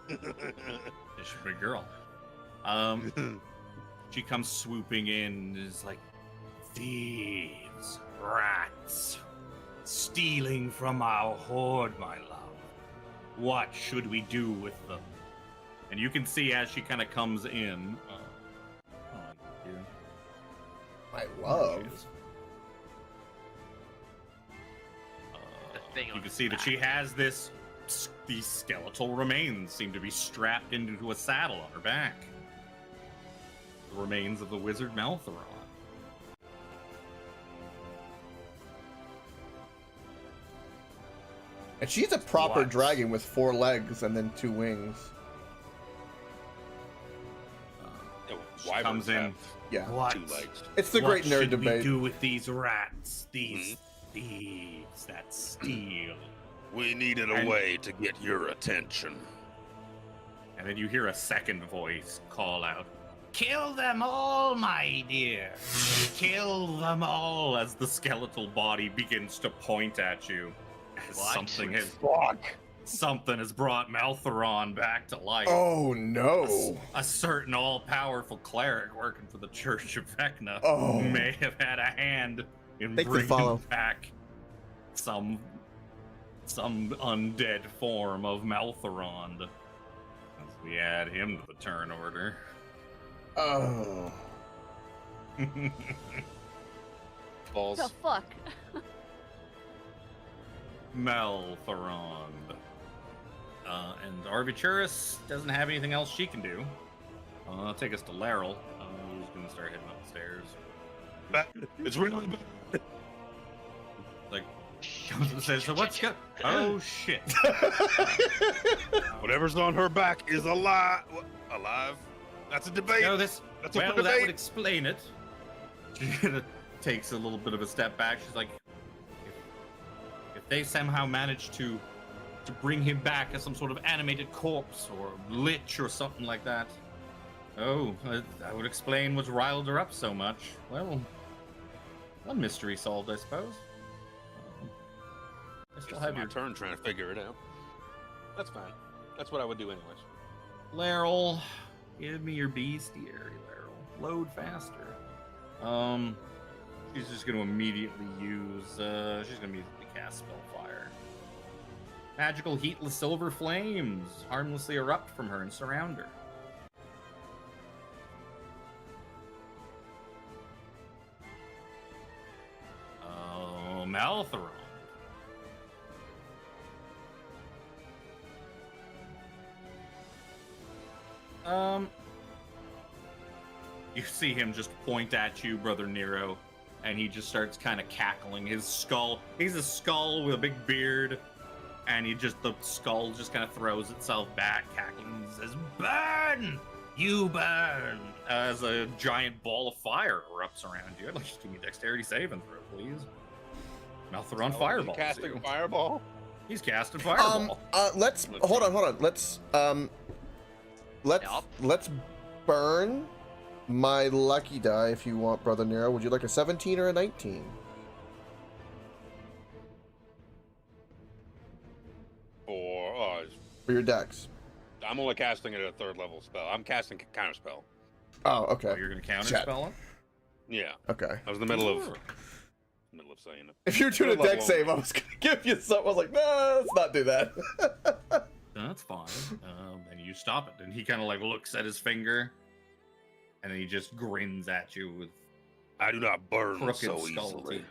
She's a big girl. She comes swooping in and is like, thieves, rats, stealing from our hoard, my love. What should we do with them? And you can see as she kind of comes in. My love. The thing You on can his see that back. she has this. These skeletal remains seem to be strapped into a saddle on her back. The remains of the wizard Maltheron. And she's a proper What? dragon with 4 legs and then 2 wings. She Wyverns comes in. have Yeah. What? 2 legs. It's the What great nerd should debate. we do with these rats? These thieves that steal. We needed a And- way to get your attention. And then you hear a second voice call out, "Kill them all, my dear! Kill them all!" As the skeletal body begins to point at you. As What? something has brought Maltheron back to life. Oh no. A certain all-powerful cleric working for the Church of Vecna Oh. may have had a hand in Thanks for bringing follow. back some undead form of Maltheron. As we add him to the turn order. Oh. Balls. The fuck? Maltheron. And Arbitrus doesn't have anything else she can do. Take us to Laryl, who's gonna start heading upstairs. It's really bad. Like, comes and says, "So what's go?" Oh shit! Whatever's on her back is alive. Alive? That's a debate. No, this. That's a Well, debate. that would explain it. She kinda takes a little bit of a step back. She's like, if they somehow manage to bring him back as some sort of animated corpse or lich or something like that, that would explain what's riled her up so much. Well, one mystery solved, I suppose. I still Just have my your turn trying to figure it out. That's fine. That's what I would do anyways. Laryl. Give me your bestiary, Laryl. Load faster. She's just going to immediately use. She's going to immediately cast Spellfire. Magical heatless silver flames harmlessly erupt from her and surround her. Oh, Maltheron. You see him just point at you, Brother Nero, and he just starts kind of cackling. His skull, he's a skull with a big beard, and the skull just kind of throws itself back, cackling, and says, "Burn! You burn!" As a giant ball of fire erupts around you. I'd like you to give me a dexterity saving throw, please. Maltheron fireball. Casting fireball. He's casting fireball. Let's hold on. Let's burn my lucky die if you want, Brother Nero. Would you like a 17 or a 19? For your dex. I'm only casting it at a 3rd level spell. I'm casting counter spell. Oh, okay. Oh, you're gonna counter Shit. spell it? Yeah. Okay. I was in the middle of saying it. If you're doing a Third dex level save, I was gonna give you something. I was like, no, let's not do that. That's fine. And you stop it. And he kind of like looks at his finger, and then he just grins at you with I do not burn crooked so skull easily. teeth.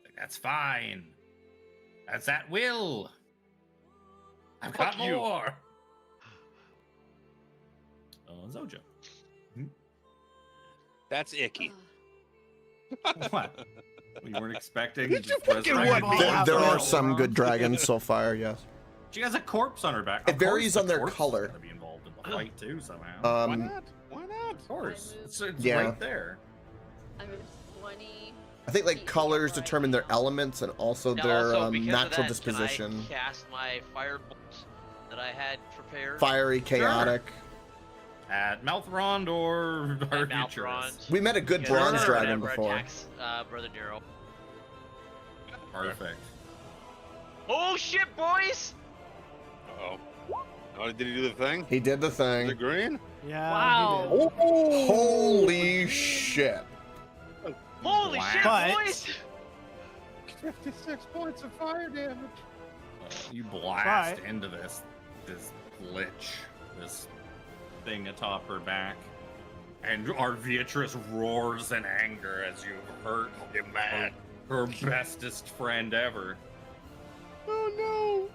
Like, that's fine. That's at will. I've got Fuck you. more. Zoja. That's icky. What? You weren't expecting? Did you just fucking resurrect what? the there corpse? there are some good dragons so far, yes. She has a corpse on her back. It Of course varies the on their corpse is color. gonna be involved in the fight too somehow. Why not? Why not? Of course, it's Yeah. right there. I moved 20. I think like colors determine their elements and also Now, their also, because of natural that, disposition. Can I cast my firebolt that I had prepared? Fiery, chaotic. At Malthrond or At Arbitrus? Malthrond. We met a good Yeah, bronze Zora dragon never before. attacks, Brother Nero. Perfect. Oh shit, boys! Uh-oh. Oh, did he do the thing? He did the Is thing. it green? Yeah. Wow. he did. Holy shit! Holy Wow. shit, But- boys! 56 points of fire damage. You blast Right. into this lich, this thing atop her back, and Arviatrix roars in anger as you've hurt her bestest friend ever. Oh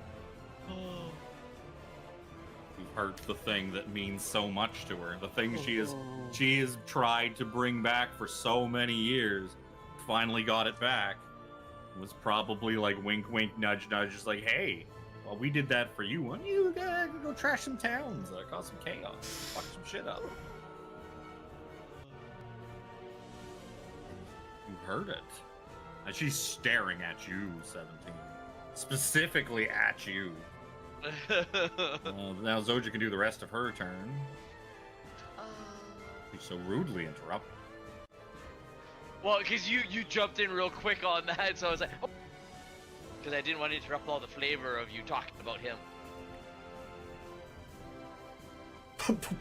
You've hurt the thing that means so much to her, the thing Oh. she has tried to bring back for so many years. Finally got it back. It was probably like wink, wink, nudge, nudge, just like, hey, well, we did that for you. Why don't you go trash some towns, cause some chaos, fuck some shit up? You heard it. And she's staring at you, 17. Specifically at you. Now Zoja can do the rest of her turn. You so rudely interrupt. Well, because you jumped in real quick on that, so I was like, oh. Because I didn't want to interrupt all the flavor of you talking about him.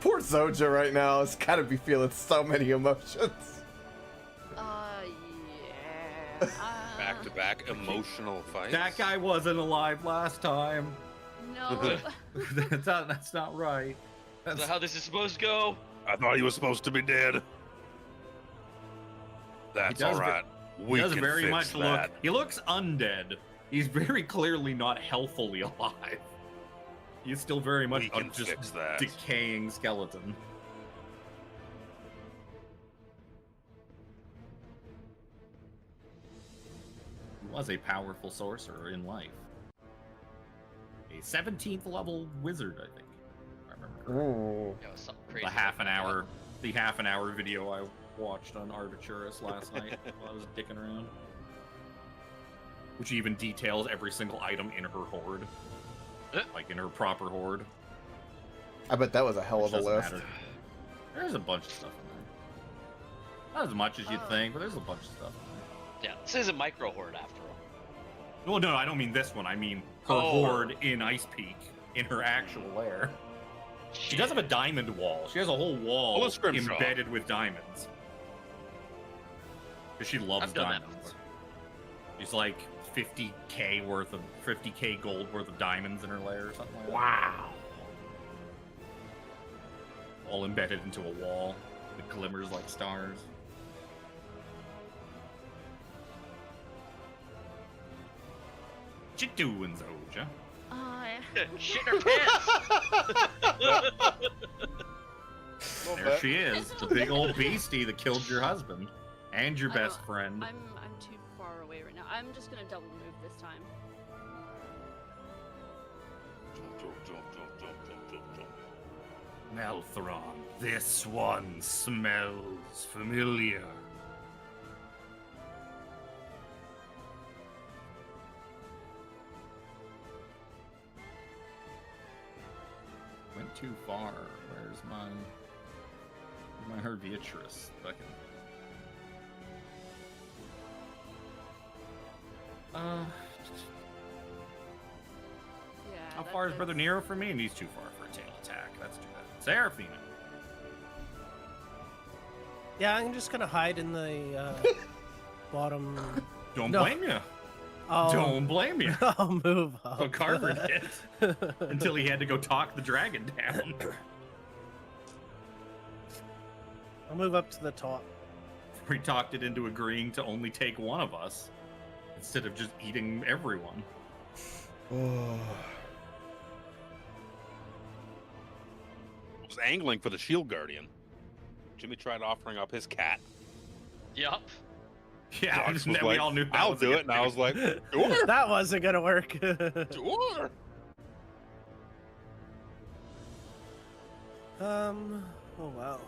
Poor Zoja right now has gotta be feeling so many emotions. Yeah. Back-to-back emotional fights. That guy wasn't alive last time. No. That's not right. Is that how this is supposed to go? I thought he was supposed to be dead. That's does all right. He We does can very fix much that. look. He looks undead. He's very clearly not healthily alive. He's still very much We a can just fix that. decaying skeleton. He was a powerful sorcerer in life. A 17th level wizard, I think. If I remember correctly. Yeah, it was something crazy. The half an like that. hour, the half an hour video I watched on Arbitrus last night while I was dicking around, which even details every single item in her horde, like in her proper horde. I bet that was a hell Which of a doesn't list. matter. There's a bunch of stuff in there. Not as much as you'd think, but there's a bunch of stuff in Yeah, this is a micro horde after all. there. Well, no, I don't mean this one. I mean her Oh. horde in Ice Peak, in her actual lair. She does have a diamond wall. She has a whole wall Full of scrimshaw. embedded with diamonds. Because she loves I've done that diamonds. before. She's like 50k gold worth of diamonds in her lair or something like that. Wow. All embedded into a wall that glimmers like stars. What you doing, Zoja? Shit in her pants! There she is, the big old beastie that killed your husband and your I best don't- friend. I'm too far away right now. I'm just gonna double move this time. Malthron, this one smells familiar. Went too far. Where's my Herbiatrix? Fucking. Yeah. How far is Brother Nero from me? And he's too far for a tail attack. That's too bad. Seraphina. Yeah, I'm just gonna hide in the bottom. Don't No. blame you. I'll, Don't blame you. I'll move up. Well, Carver did until he had to go talk the dragon down. I'll move up to the top. We talked it into agreeing to only take one of us instead of just eating everyone. Was angling for the shield guardian. Jimmy tried offering up his cat. Yup. Yeah, Josh and was then we like, all knew that I'll was do a it, and I was like, sure, That wasn't gonna work. sure. Oh wow.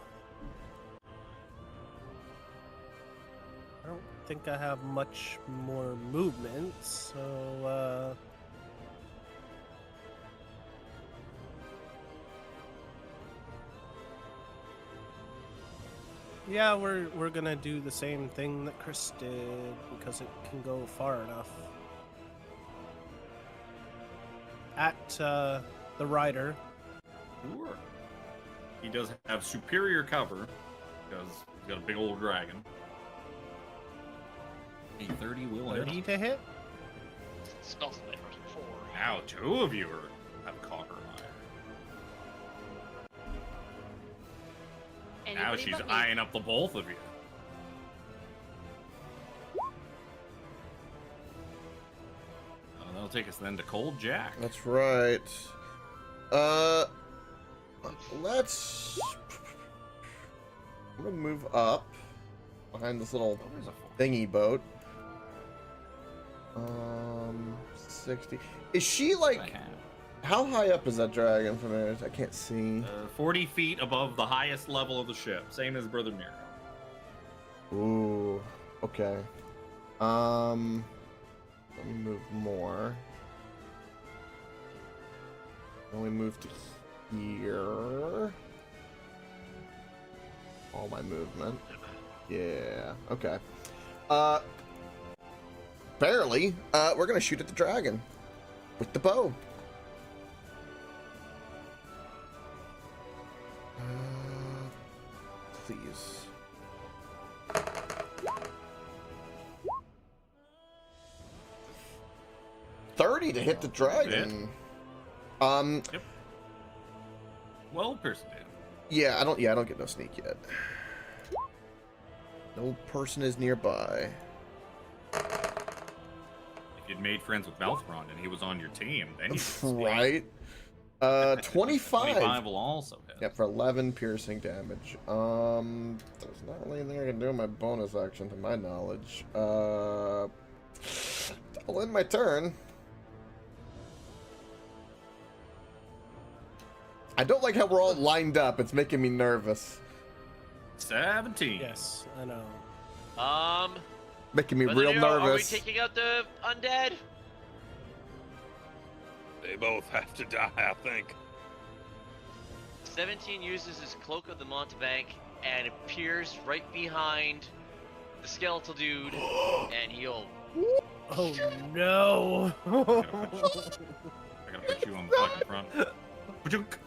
I don't think I have much more movement, so Yeah, we're gonna do the same thing that Chris did because it can go far enough. At the rider. Sure. He does have superior cover because he's got a big old dragon. A 30 will hit. 30 to hit? Spell Slinger 4. Now 2 of you have Conquer Eye. Now Anybody she's but me. eyeing up the both of you. That'll take us then to Cold Jack. That's right. Let's. I'm gonna move up behind this little Oh, there's a thingy boat. 60. Is she like? How high up is that dragon from there? I can't see. 40 feet above the highest level of the ship, same as Brother Nero. Ooh. Okay. Let me move more. Then we move to here. All my movement. Yeah. Okay. Barely. We're gonna shoot at the dragon with the bow. Please. $30 to hit the dragon. Yep. Well, person did. Yeah, I don't get no sneak yet. No person is nearby. If you'd made friends with Malthron and he was on your team, then you Right. 25. 25 will also hit. Yep, for 11 piercing damage. There's not really anything I can do in my bonus action, to my knowledge. I'll end my turn. I don't like how we're all lined up. It's making me nervous. 17. Yes, I know. Making me Brother real Nero, Are we nervous. taking out the undead? They both have to die, I think. 17 uses his Cloak of the Mountebank and appears right behind the skeletal dude, and he'll. Oh no! I gotta put you on the fucking front. Ba-dunk.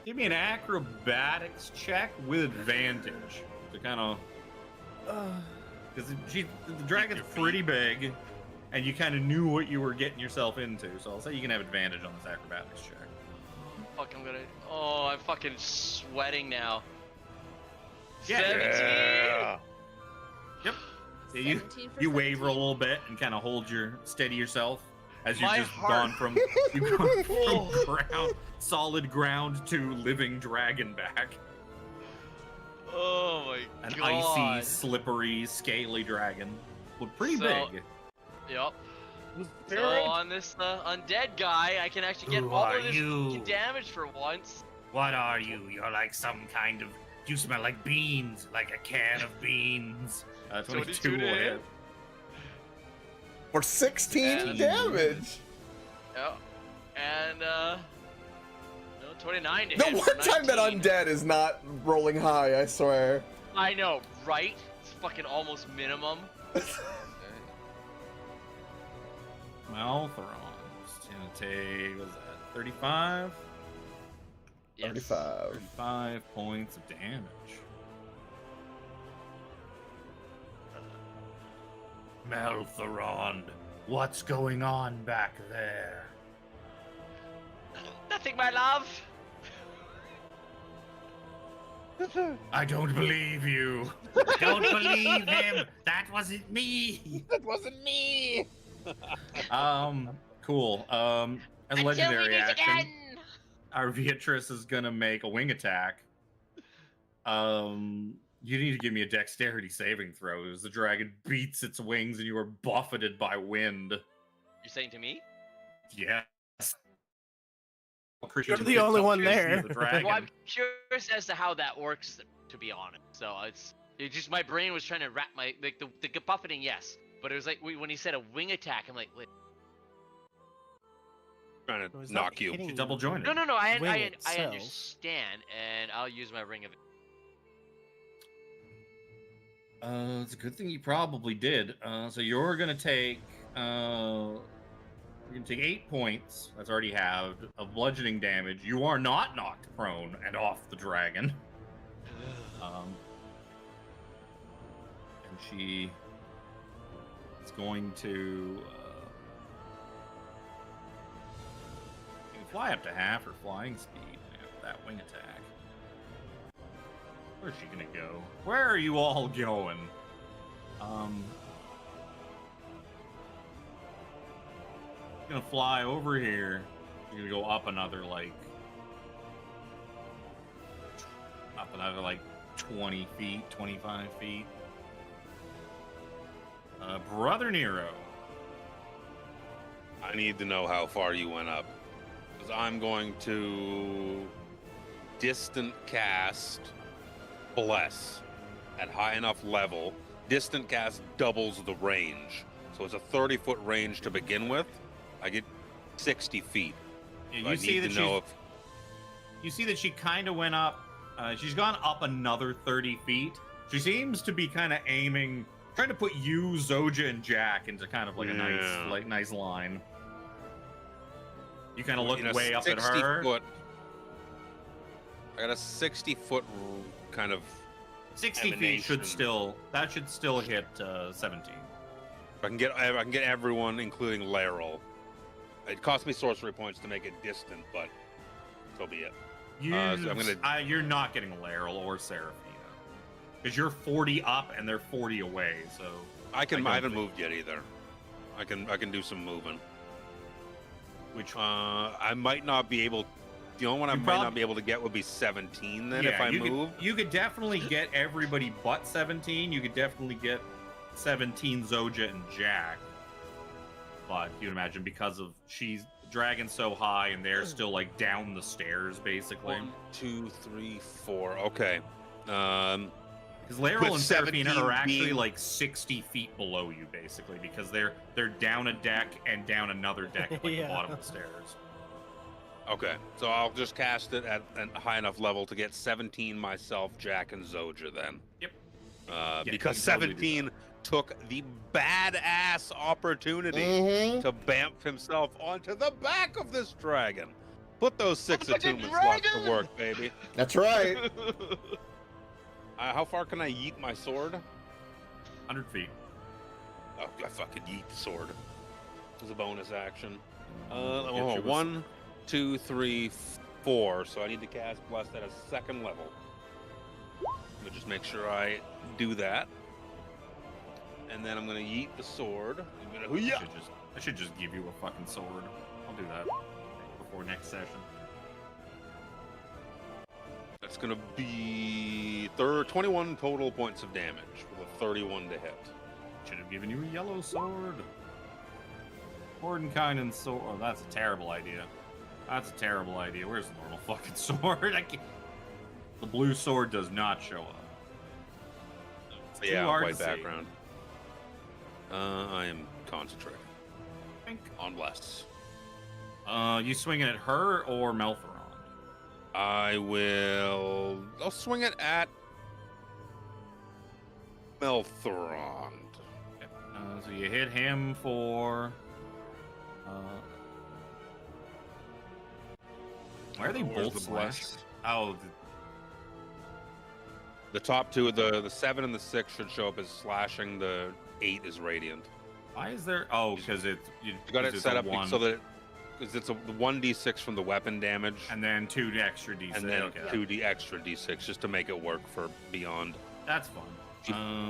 Give me an acrobatics check with advantage to kind of because the dragon's pretty big, and you kind of knew what you were getting yourself into. So I'll say you can have advantage on this acrobatics check. Fuck, I'm gonna. Oh, I'm fucking sweating now. Yeah. 17. Yeah. Yep. So you 17 for waver a 17. little bit and kind of hold your steady yourself as you've My just heart- gone from solid ground to living dragon back. Oh my An god. icy, slippery, scaly dragon. But pretty So- big. Yep. So on this undead guy, I can actually get Who all are of this you? fucking damage for once. What are you? You're like some kind of. You smell like beans, like a can of beans. 22 will 22 to hit. hit. For 16 And- damage. Yep. And no, 29 to The hit. one for time that 19. undead is not rolling high, I swear. I know, right? It's fucking almost minimum. Maltheron. Just gonna take, what was that, 35? Yes. 35. 35 points of damage. Maltheron, what's going on back there? Nothing, my love. I don't believe you. Don't believe him. That wasn't me. That wasn't me. Cool. As a Until we legendary meet action, again. our Beatrice is gonna make a wing attack. You need to give me a dexterity saving throw as the dragon beats its wings and you are buffeted by wind. You're saying to me? Yes. You're the only one there. The dragon. Well, I'm curious as to how that works, to be honest. So it's just my brain was trying to wrap my like the buffeting, yes, but it was like when he said a wing attack, I'm like, wait. Trying No, to he's not knock you. hitting She's double jointed. No. I Wing itself. understand, and I'll use my ring of. It's a good thing you probably did. So you're gonna take 8 points. That's already halved of bludgeoning damage. You are not knocked prone and off the dragon. And she is going to you can fly up to half her flying speed with that wing attack. Where's she gonna go? Where are you all going? Gonna fly over here. You're gonna go up another like 20 feet, 25 feet. Brother Nero. I need to know how far you went up. Because I'm going to distant cast Bless at high enough level. Distant cast doubles the range. So it's a 30-foot range to begin with. I get 60 feet. Yeah, So I need to know if you see that she kind of went up. She's gone up another 30 feet. She seems to be kind of aiming, trying to put you, Zoja, and Jack into kind of like a nice line. You kind of look way up at her. I got a 60-foot kind of 60 feet should still hit 17. I can get everyone, including Laeral. It cost me sorcery points to make it distant, but so be it. You're not getting Laeral or Seraphina because you're 40 up and they're 40 away. So I haven't moved yet either. I can do some moving. Which I might not be able. The only one I might not be able to get would be 17. Then if I move, you could definitely get everybody but 17. You could definitely get 17 Zoja and Jack. But you'd imagine because of she's dragging so high and they're still like down the stairs basically. 1, 2, 3, 4. Okay. Because Laeral and Seraphina are actually like 60 feet below you basically because they're down a deck and down another deck at like the bottom of the stairs. Okay, so I'll just cast it at a high enough level to get 17 myself, Jack, and Zoja then. Yep. Because 17 took the badass opportunity to bamf himself onto the back of this dragon. Put those 6 attunement slots to work, baby. That's right. How far can I yeet my sword? 100 feet. Oh, I fucking yeet the sword. As a bonus action. Get you with 1, 2, 3, 4. So I need to cast Blessed at a second level. Let me just make sure I do that. And then I'm gonna yeet the sword. I should just give you a fucking sword. I'll do that before next session. That's gonna be 21 total points of damage with a 31 to hit. Should have given you a yellow sword. Mordenkainen's sword. Oh, that's a terrible idea. That's a terrible idea. Where's the normal fucking sword? I can't... The blue sword does not show up. It's too hard white to see. background. I am concentrating on Bless. You swinging at her or Melferon? I'll swing it at Melferon. Okay. So you hit him for. Why are they Where's both the bless? slashed? Oh, The top two, the 7 and the 6 should show up as slashing. The 8 is radiant. why is there? Oh, because it's You got it set up one, so that because it's a 1d6 from the weapon damage, and then 2 extra d6. and then okay. 2d extra d6 just to make it work for beyond. That's fun.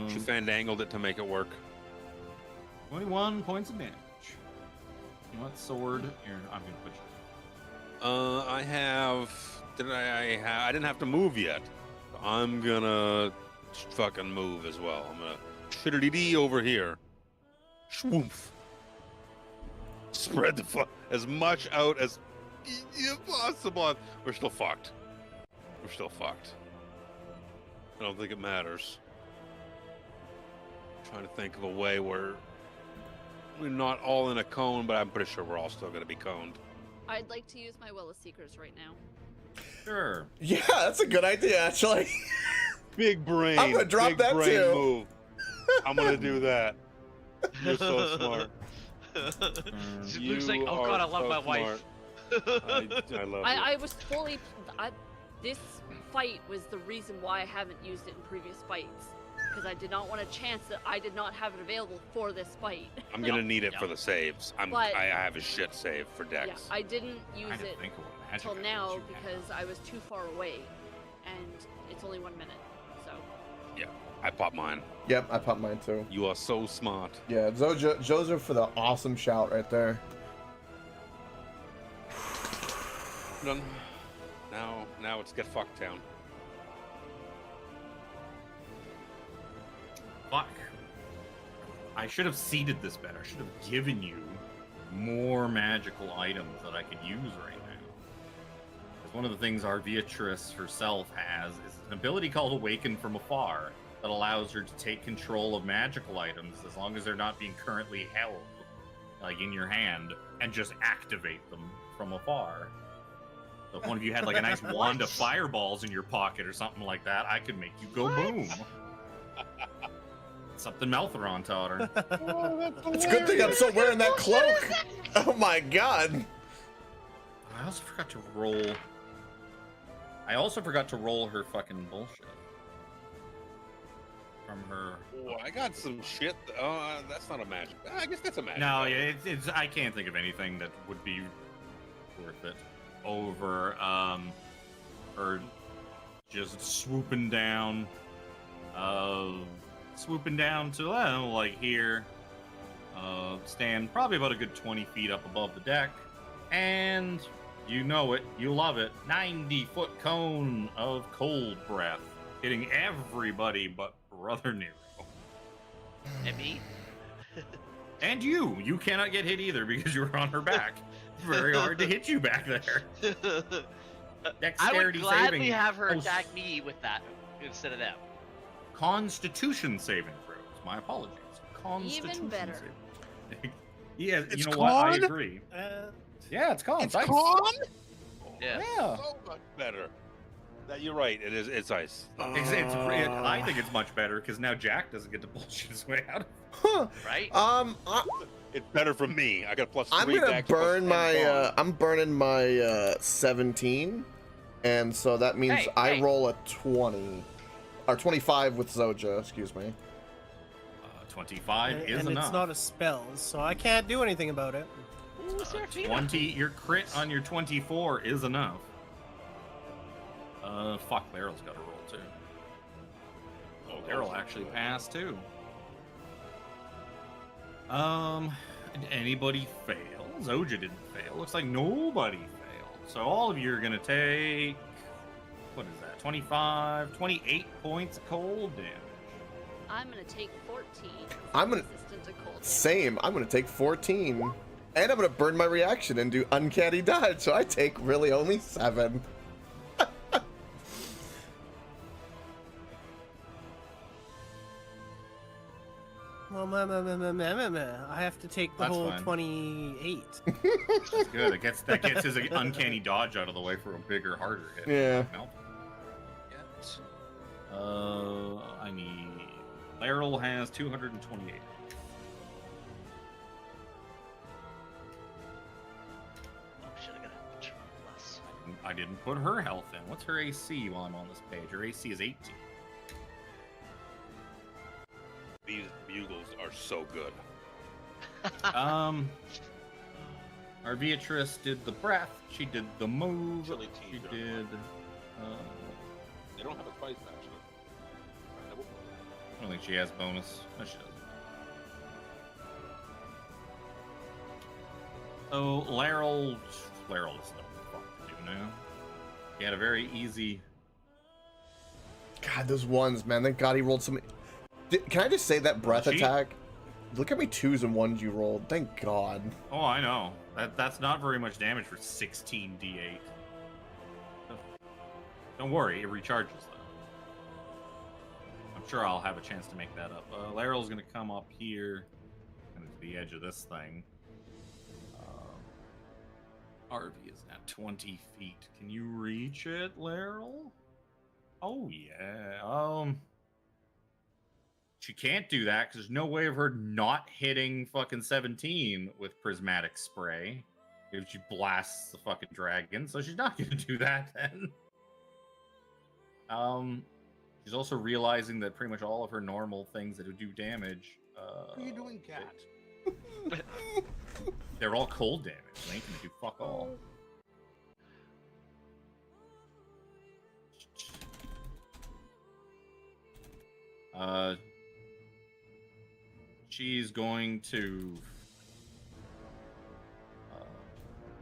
She fandangled it to make it work. 21 points of damage. You want sword? Here, I'm gonna put you. I have. I didn't have to move yet. I'm gonna fucking move as well. I'm gonna shittity over here. Schwoomph. Spread the as much out as possible. We're still fucked. We're still fucked. I don't think it matters. I'm trying to think of a way where we're not all in a cone, but I'm pretty sure we're all still gonna be coned. I'd like to use my Well of Seekers right now. Sure. Yeah, that's a good idea, actually. Big brain. I'm gonna drop big that brain too. move. I'm gonna do that. You're so smart. Luke's like, You oh god, I are love so my wife. I love you. I was fully. This fight was the reason why I haven't used it in previous fights. Because I did not want a chance that I did not have it available for this fight. I'm gonna need it for the saves. But- I have a shit save for Dex. Yeah, I didn't use I didn't it think of what magic till items now you had. because I was too far away, and it's only 1 minute. So I popped mine. Yep, I popped mine too. You are so smart. Yeah, Joseph for the awesome shout right there. Done. Now it's get fucked town. Fuck. I should have seeded this better. I should have given you more magical items that I could use right now. Because one of the things Arviatrix herself has is an ability called Awaken from Afar that allows her to take control of magical items as long as they're not being currently held, like in your hand, and just activate them from afar. So if one of you had like a nice wand of fireballs in your pocket or something like that, I could make you go boom. Something Meltheron taught her. It's a good thing I'm still wearing that cloak. Oh my god. I also forgot to roll. I also forgot to roll her fucking bullshit. From her. Oh, I got some shit. That's not a magic. I guess that's a magic. No, item. yeah, it's. I can't think of anything that would be worth it over her just swooping down to like here, stand probably about a good 20 feet up above the deck, and you know it, you love it, 90-foot cone of cold breath, hitting everybody but Brother Nero. And me? And you cannot get hit either because you're on her back. It's very hard to hit you back there. I would Dexterity gladly saving. have her Oh, attack me with that instead of them. Constitution saving throws. My apologies. Constitution better. saving. Yeah, It's you know what? I con? agree. Yeah, it's con. It's ice. con? Yeah. Yeah. So much better. That you're right. It is. It's ice. I think it's much better because now Jack doesn't get to bullshit his way out. Huh. Right? It's better for me. I got plus I'm 3 gonna Dex, plus burn 10 my. con. I'm burning my 17, and so that means Hey, I hey. roll a 20 or 25 with Zoja. Excuse me. 25 is and enough. it's not a spell, so I can't do anything about it. Ooh, Seraphina. 20. Your crit on your 24 is enough. Fuck, Laryl's got to roll too. Oh, Laryl actually passed too. Did anybody fail? Zoja didn't fail. Looks like nobody failed. So all of you are gonna take, what is that? 25, 28 points of cold damage. I'm gonna take 14. I'm gonna- resistant to cold damage. Same. I'm gonna take 14, and I'm gonna burn my reaction and do uncanny dodge. So I take really only 7. Well, I have to take the That's whole fine. 28. That's good. That gets his uncanny dodge out of the way for a bigger, harder hit. Yeah. No. I need. Laryl has 228. Oh, should have got a turn plus. I didn't put her health in. What's her AC while I'm on this page? Her AC is 18. These bugles are so good. Arviatrix did the breath. She did the move. Chili She tea, did. They don't have a spice actually. I don't think she has bonus. No, she doesn't. So Laryl doesn't know what the fuck to do now. He had a very easy. God, those ones, man. Thank God he rolled some. Can I just say that breath She- attack? Look how many 2s and 1s you rolled. Thank God. Oh, I know. That's not very much damage for 16 d8. Don't worry, it recharges though. I'm sure I'll have a chance to make that up. Laryl's gonna come up here, and to the edge of this thing. Harvey is at 20 feet. Can you reach it, Laryl? Oh yeah. She can't do that because there's no way of her not hitting fucking 17 with prismatic spray if she blasts the fucking dragon. So she's not gonna do that then. She's also realizing that pretty much all of her normal things that would do damage. What are you doing, cat? They're all cold damage. They ain't gonna do fuck all. She's going to.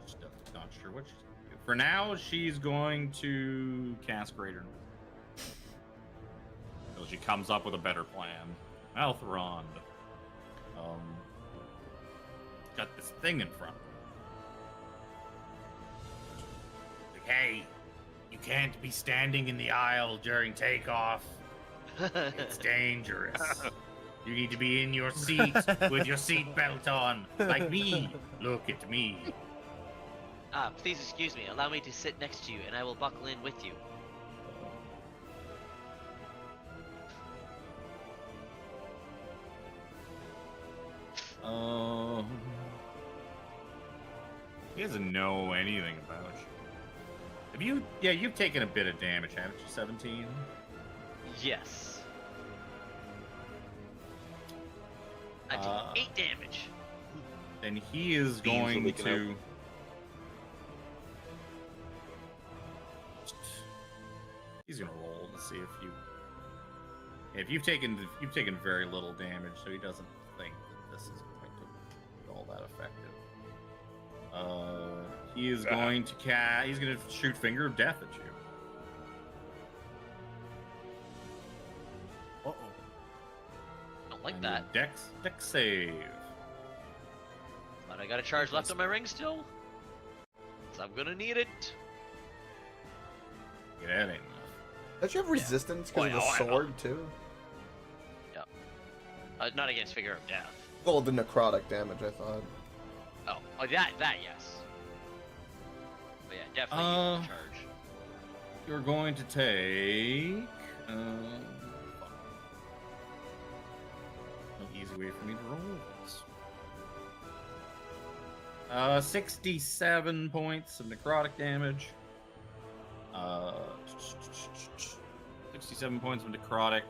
Just not sure what she's going to do. For now, she's going to cast Greater. Until she comes up with a better plan. Malthrond. Got this thing in front of her. Like, hey, you can't be standing in the aisle during takeoff. It's dangerous. You need to be in your seat with your seatbelt on. Like me. Look at me. Please excuse me. Allow me to sit next to you, and I will buckle in with you. He doesn't know anything about you. Have you? Yeah, you've taken a bit of damage, haven't you? 17. Yes. I take 8 damage. Then he is Beams are going leaking to. He's gonna roll to see if you. If you've taken very little damage, so he doesn't think that this is going to be all that effective. He is going to He's going to shoot Finger of Death at you. Uh-oh. Don't like And that. your Dex save. But I got a charge left on my ring still. So I'm gonna need it. Get that ain't enough. Don't you have resistance because of the I know. sword too? Not against Figure of Death. Well, the necrotic damage, I thought. Oh, that yes. But yeah, definitely use the charge. You're going to take. No easy way for me to roll this. 67 points of necrotic damage. 67 points of necrotic.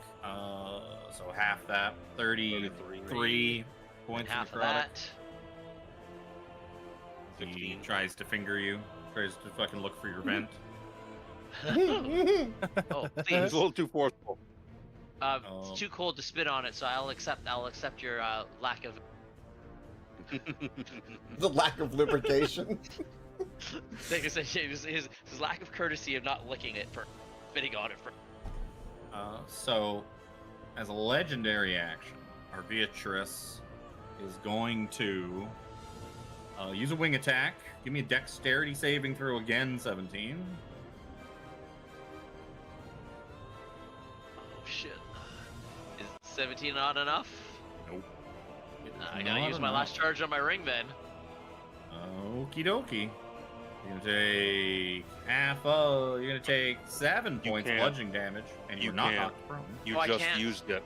So half that. 33 points Half of of necrotic. that. He 15. tries to finger you. Tries to fucking look for your vent. Oh, He's please. a little too forceful. It's too cold to spit on it, so I'll accept your lack of. The lack of lubrication. Like I said, his lack of courtesy of not licking it for spitting on it for. So, as a legendary action, our Beatrice is going to use a wing attack. Give me a dexterity saving throw again, 17. Oh shit. Is 17 not enough? Nope. I gotta use my last charge on my ring then. Okie dokie. You're gonna take You're gonna take 7 You points can't. bludgeoning damage, and You you're not can't. knocked prone. You Oh, I just can't. used it.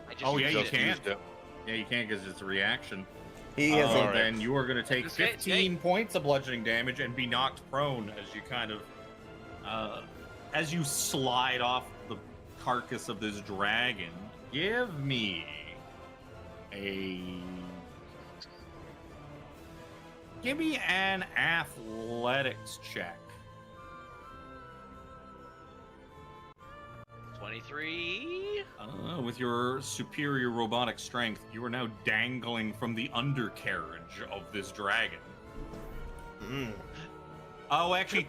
I just Oh, yeah, used you it. can't. Used it. Yeah, you can't because it's a reaction. He has All a right. Then you are going to take Just say- 15 points of bludgeoning damage and be knocked prone as you kind of, as you slide off the carcass of this dragon. Give me an athletics check. 23. With your superior robotic strength, you are now dangling from the undercarriage of this dragon. Oh, actually,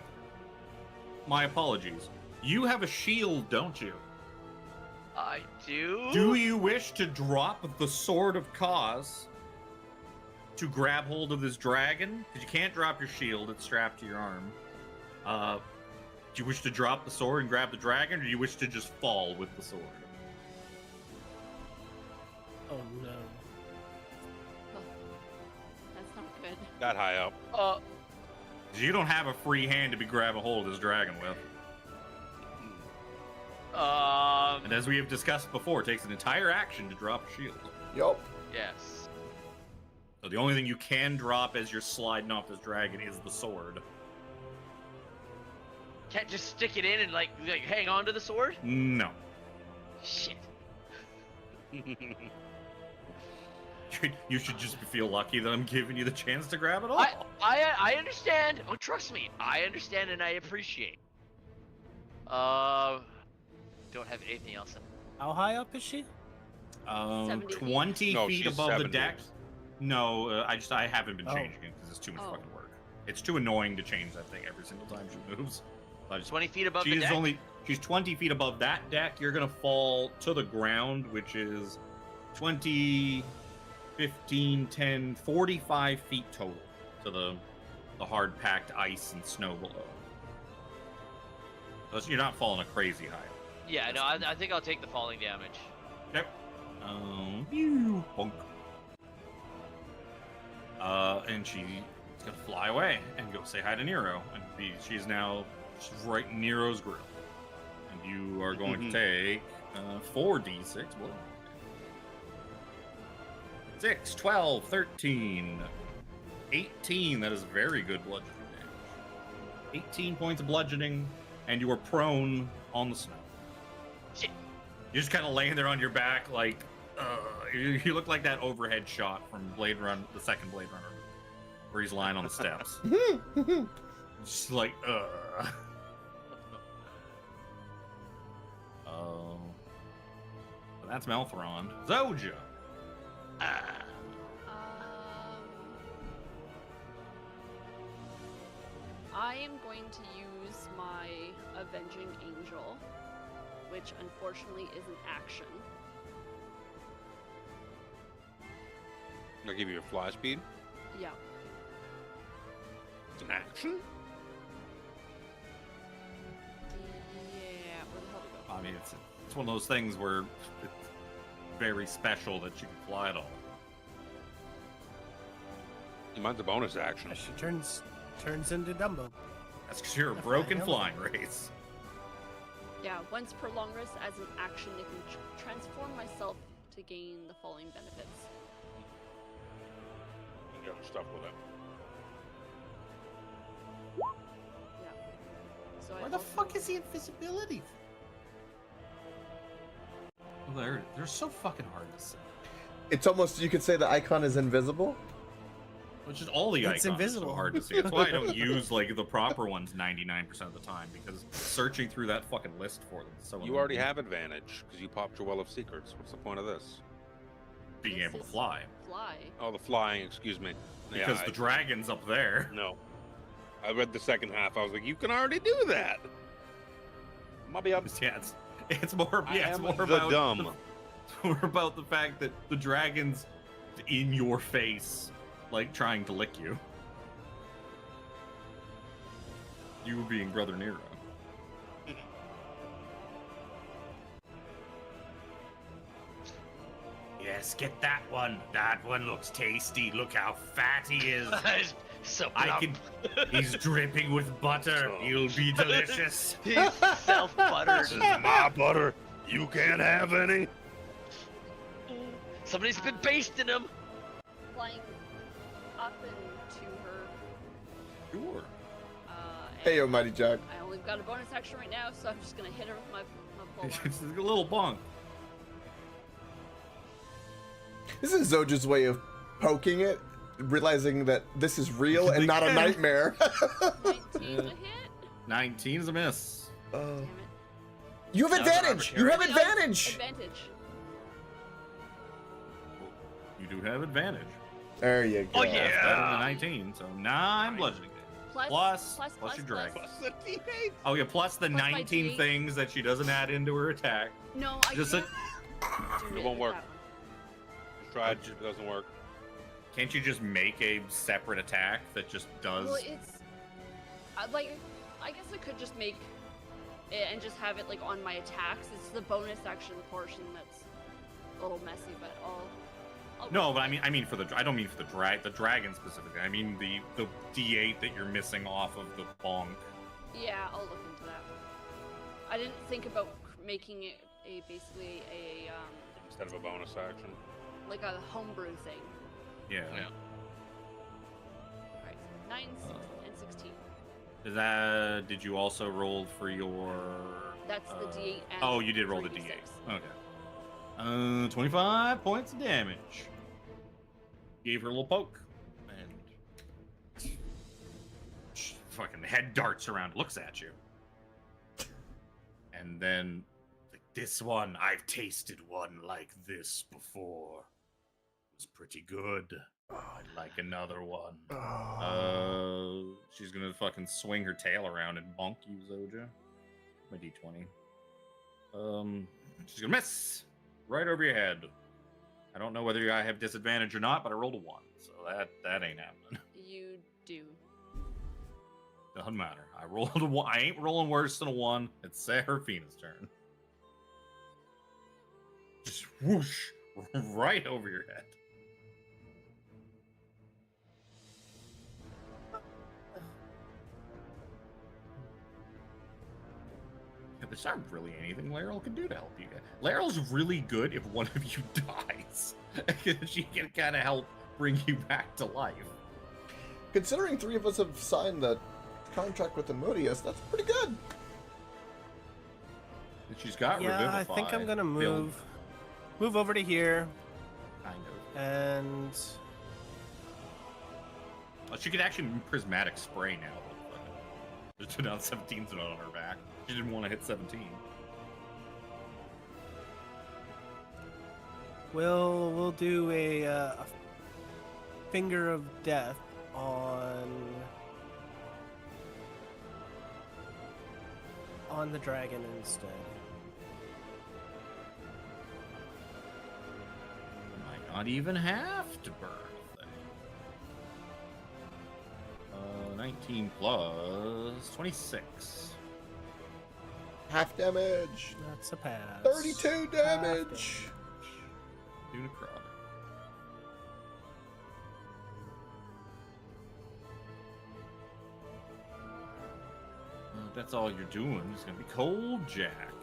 my apologies. You have a shield, don't you? I do. Do you wish to drop the Sword of Cause to grab hold of this dragon? Because you can't drop your shield, it's strapped to your arm. Do you wish to drop the sword and grab the dragon, or do you wish to just fall with the sword? Oh no. That's not good. That high up. You don't have a free hand to be grabbing hold of this dragon with. And as we have discussed before, it takes an entire action to drop a shield. Yup. Yes. So the only thing you can drop as you're sliding off this dragon is the sword. Can't just stick it in and like hang on to the sword? No. Shit. You should just feel lucky that I'm giving you the chance to grab it all. I understand. Oh, trust me. I understand and I appreciate. Don't have anything else. How high up is she? 70 feet. 20 No, feet she's above 70. the deck. No, I haven't been Oh. changing it because it's too much Oh. fucking work. It's too annoying to change that thing every single time she moves. I just 20 feet above the She's deck? she's 20 feet above that deck. You're gonna fall to the ground, which is 20, 15, 10, 45 feet total to the hard packed ice and snow below. So you're not falling a crazy high. Yeah, no, I think I'll take the falling damage. Yep. Pew, bonk. And she's gonna fly away and go say hi to Nero, and she's right in Nero's grill. And you are going to take 4d6. Whoa. 6, 12, 13, 18. That is very good bludgeoning damage. 18 points of bludgeoning, and you are prone on the snow. Shit. You're just kind of laying there on your back, like, you look like that overhead shot from Blade Runner, the second Blade Runner, where he's lying on the steps. Just like, Oh. So that's Melthron. Zoja! I am going to use my Avenging Angel, which unfortunately is an action. I'll give you a fly speed. Yeah. It's an action. Yeah, where the hell did it go? I mean, it's one of those things where it's very special that you can fly at all. Mine's a bonus action. She turns into Dumbo. That's because you're a That's broken my flying race. Yeah, once per long rest as an action, I can transform myself to gain the following benefits. You got stuff with it. Yeah. So I Where the also- fuck is the invisibility? They're so fucking hard to see. It's almost, you could say the icon is invisible. Which is all the It's icons are so invisible. hard to see. That's why I don't use like the proper ones 99% of the time, because searching through that fucking list for them is so You already annoying. have advantage because you popped your Well of Secrets. What's the point of this? being This able to is fly. Fly. Oh, the flying. Excuse me. Because Yeah, the dragon's up there. No. I read the second half. I was like, you can already do that. Maybe I'm. Yeah, it's more. I Yeah, it's am more the about dumb. It's more about the fact that the dragon's in your face, like trying to lick you. You being Brother Nero. Yes, get that one. That one looks tasty. Look how fat he is. So I plump. can. He's dripping with butter. He'll be delicious. He's self-buttered. This is my butter. You can't have any. Somebody's been basting him. Flying up into her. Sure. Hey, And Mighty Jack. I only got a bonus action right now, so I'm just gonna hit her with my pole. It's a little bonk. This is Zoja's way of poking it, realizing that this is real and not a nightmare. 19 to hit. 19 is a miss. Damn it. You have That was advantage. You have arbitrary. advantage. Advantage. You do have advantage. There you go. Oh, That's yeah. better than 19, so 9 bludgeoning damage. Plus your drag. plus. What's the D8? Oh yeah, plus the Plus my 19 D8. things that she doesn't add into her attack. No, I Just can't. It won't work. Tried. It doesn't work. Can't you just make a separate attack that just does? Well, it's like I guess I could just make it and just have it like on my attacks. It's the bonus action portion that's a little messy, but No, but I mean for the I don't mean for the dragon specifically. I mean the D8 that you're missing off of the bonk. Yeah, I'll look into that. I didn't think about making it basically a Instead of a bonus action. like a homebrew thing. Yeah. Alright, 9 and 16. Did you also roll for your? That's the D8 and Oh, you did roll the 3d6. D8. Okay. 25 points of damage. Gave her a little poke, and fucking head darts around, looks at you, and then like, this one, I've tasted one like this before. It was pretty good. I'd like another one. She's gonna fucking swing her tail around and bonk you, Zoja. My D20. She's gonna miss right over your head. I don't know whether I have disadvantage or not, but I rolled a 1, so that ain't happening. You do. Doesn't matter. I rolled a 1. I ain't rolling worse than a 1. It's Seraphina's turn. Just whoosh right over your head. There's not really anything Laeral can do to help you. Laeral's really good if one of you dies. She can kind of help bring you back to life. Considering 3 of us have signed the contract with Imodius, that's pretty good. She's got Yeah, Revivify. I think I'm gonna built, move over to here, kind of. and Well, she could actually prismatic spray now. Just now 17's not on her back. She didn't want to hit 17. we'll do a finger of death on the dragon instead. Might not even have to burn. 19 plus 26. Half damage. That's a pass. 32 Half damage. Do necrotic. If that's all you're doing, it's gonna be Cold Jack.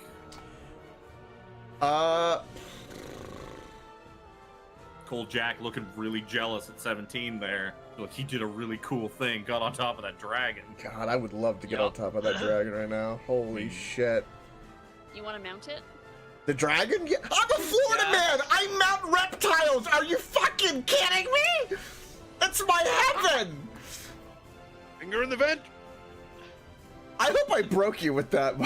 Cold Jack looking really jealous at 17 there. Look, he did a really cool thing. Got on top of that dragon. God, I would love to get on top of that dragon right now. Holy shit. You want to mount it? The dragon? Yeah. I'm a Florida man! I mount reptiles! Are you fucking kidding me? That's my heaven! Finger in the vent. I hope I broke you with that.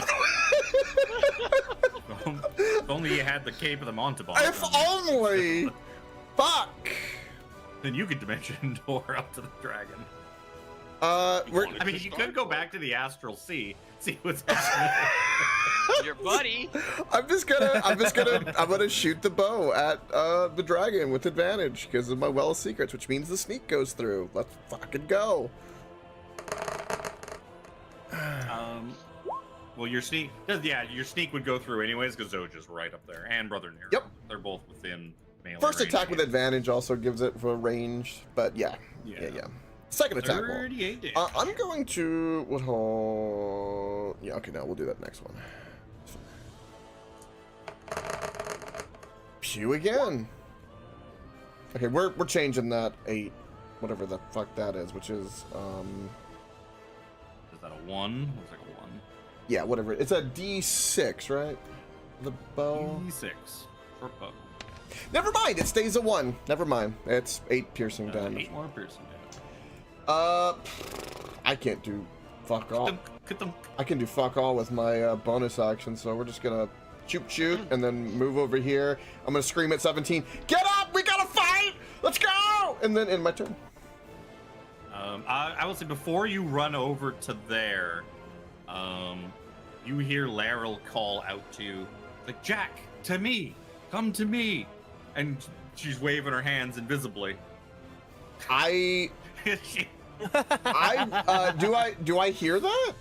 If only you had the Cape of the Montalban. If only! Fuck! Then you could dimension door up to the dragon. We're... I mean, you could go back to the Astral Sea, see what's happening. Your buddy. I'm gonna shoot the bow at the dragon with advantage because of my Well of Secrets, which means the sneak goes through. Let's fucking go. Well, your sneak, your sneak would go through anyways because Zoja's right up there, and Brother Nero. Yep. They're both within melee First range. attack with advantage also gives it for range, but yeah. Second attack roll. 38 damage. I'm going to yeah, okay, no, we'll do that next one. Pew again. Okay, we're changing that 8, whatever the fuck that is, which is Is that a 1? Looks like a 1. yeah, whatever. It's a D6, right? The bow. D6. Short bow. Never mind, it stays a 1. Never mind. It's 8 piercing damage. 8 more piercing damage. I can't do fuck all. Ka-dunk. I can do fuck all with my bonus action, so we're just gonna shoot, and then move over here. I'm gonna scream at 17, get up, we gotta fight, let's go! And then in my turn. I will say before you run over to there, you hear Laeral call out to you, like, Jack, to me, come to me. And she's waving her hands invisibly. Do I hear that?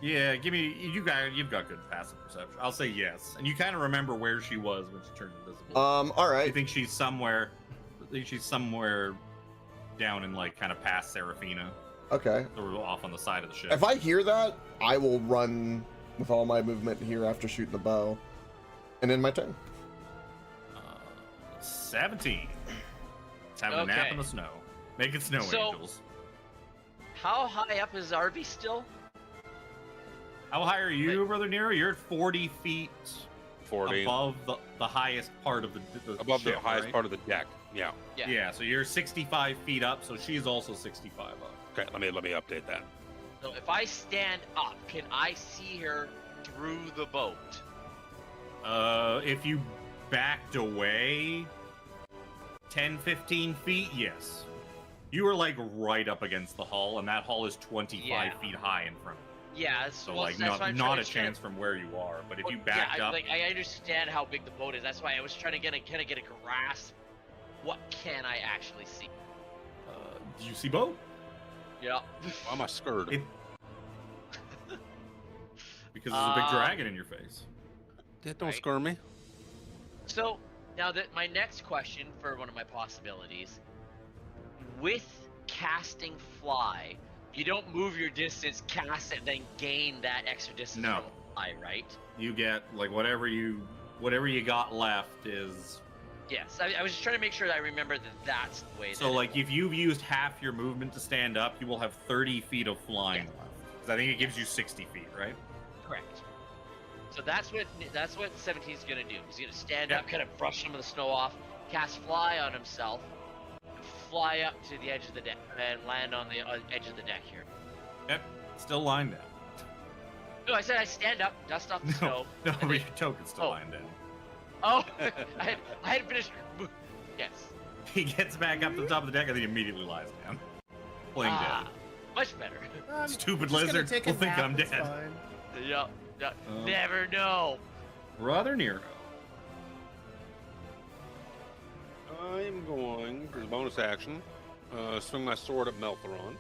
Yeah, you've got good passive perception. I'll say yes. And you kind of remember where she was when she turned invisible. All right. You think she's somewhere she's somewhere down in like kind of past Serafina. Okay. So we're off on the side of the ship. If I hear that, I will run with all my movement here after shooting the bow, and end my turn. 17. It's having a nap in the snow. Make it snow angels. How high up is Arby still? How high are you, Brother Nero? You're at 40 feet 40. above the highest part of the Above ship, the highest right? part of the deck. Yeah. Yeah, so you're 65 feet up, so she's also 65 up. Okay, let me update that. So if I stand up, can I see her through the boat? If you backed away 10, 15 feet, yes. You were like right up against the hull, and that hull is 25 feet high in front of you. Yeah, So like not a chance from where you are, but if you backed up, I understand how big the boat is. That's why I was trying to get a grasp. What can I actually see? do you see boat? Yeah. Why am I scared? Because there's a big dragon in your face. That don't Right. scare me. So now that my next question for one of my possibilities, with casting fly, you don't move your distance, cast it, then gain that extra distance No. from fly, right? You get like whatever you got left is. Yes, I was just trying to make sure that I remember that that's the way. So like if you've used half your movement to stand up, you will have 30 feet of flying left. 'Cause I think it gives you 60 feet, right? Correct. So that's what 17 is gonna do. He's gonna stand up, kind of brush some of the snow off, cast fly on himself, and fly up to the edge of the deck, and land on the edge of the deck here. Yep. Still lying down. No, I said I stand up, dust off the snow. No, and but then- your token's still lying down. Oh, I hadn't finished. Yes. He gets back up to the top of the deck and then he immediately lies down. Playing dead. Much better. I'm Stupid just gonna lizard take a will think nap, I'm it's dead. fine. Yup. Never know. Brother Nero. I'm going, as a bonus action, swing my sword at Meltheron.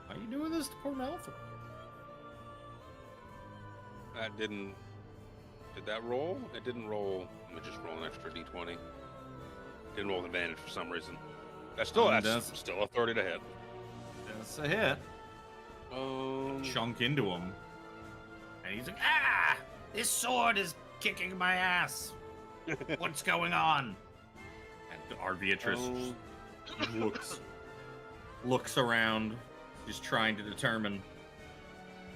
Why are you doing this to poor Malfoy? That didn't... Did that roll? It didn't roll. Let me just roll an extra d20. Didn't roll with advantage for some reason. That's still a 30 to hit. That's a hit. Chunk into him. And he's like, ah! This sword is kicking my ass. What's going on? And Arviatrix looks around. She's trying to determine.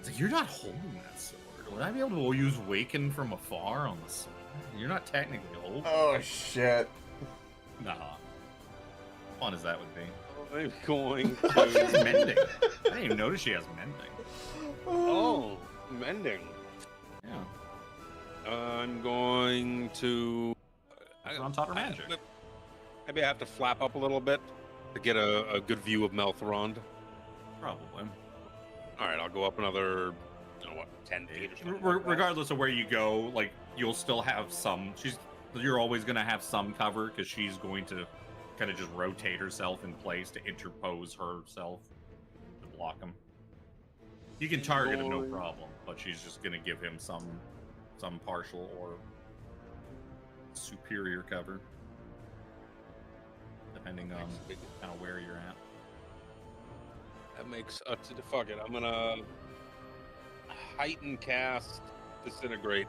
It's like, you're not holding that sword. Would I be able to use Waken from afar on the sword? You're not technically holding Oh it. shit. Nah. Fun as that would be. I'm going Oh, she has to... mending. I didn't even notice she has mending. Oh, mending. Yeah. I'm going to... It's on top of magic. Maybe I have to flap up a little bit to get a good view of Meltheron. Probably. All right, I'll go up another, 10 feet or something. like that. Regardless of where you go, like you'll still have some. You're always gonna have some cover because she's going to kind of just rotate herself in place to interpose herself to block him. You can target him, no problem, but she's just gonna give him some partial or superior cover, depending on kind of where you're at. That makes fuck it. I'm gonna heighten cast Disintegrate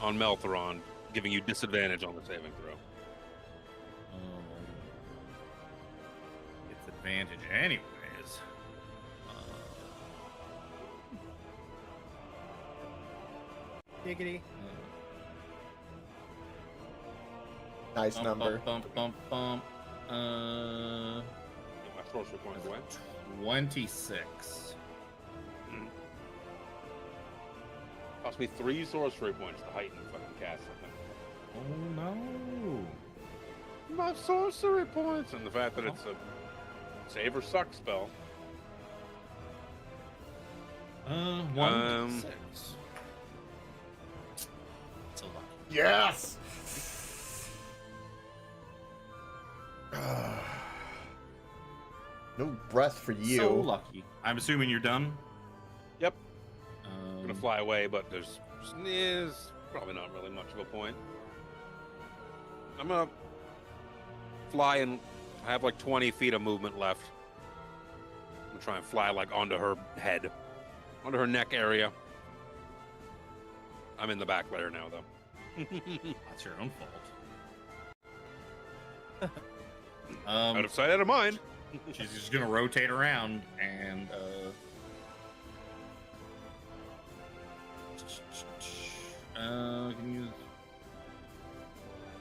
on Meltheron, giving you disadvantage on the saving throw. It's advantage anyways. Giggity. Nice number. Bump. Get my sorcery points away. 26. Cost me 3 sorcery points to heighten fucking cast something. Oh no. My sorcery points, and the fact that it's a save or suck spell. 1d6. So lucky. Yes! No breath for you. So lucky. I'm assuming you're done. Yep. I'm gonna fly away, but there's probably not really much of a point. I'm gonna fly and I have like 20 feet of movement left. I'm gonna try and fly like onto her head, onto her neck area. I'm in the back layer now, though. That's your own fault. Out of sight, out of mind. She's just gonna rotate around and can use.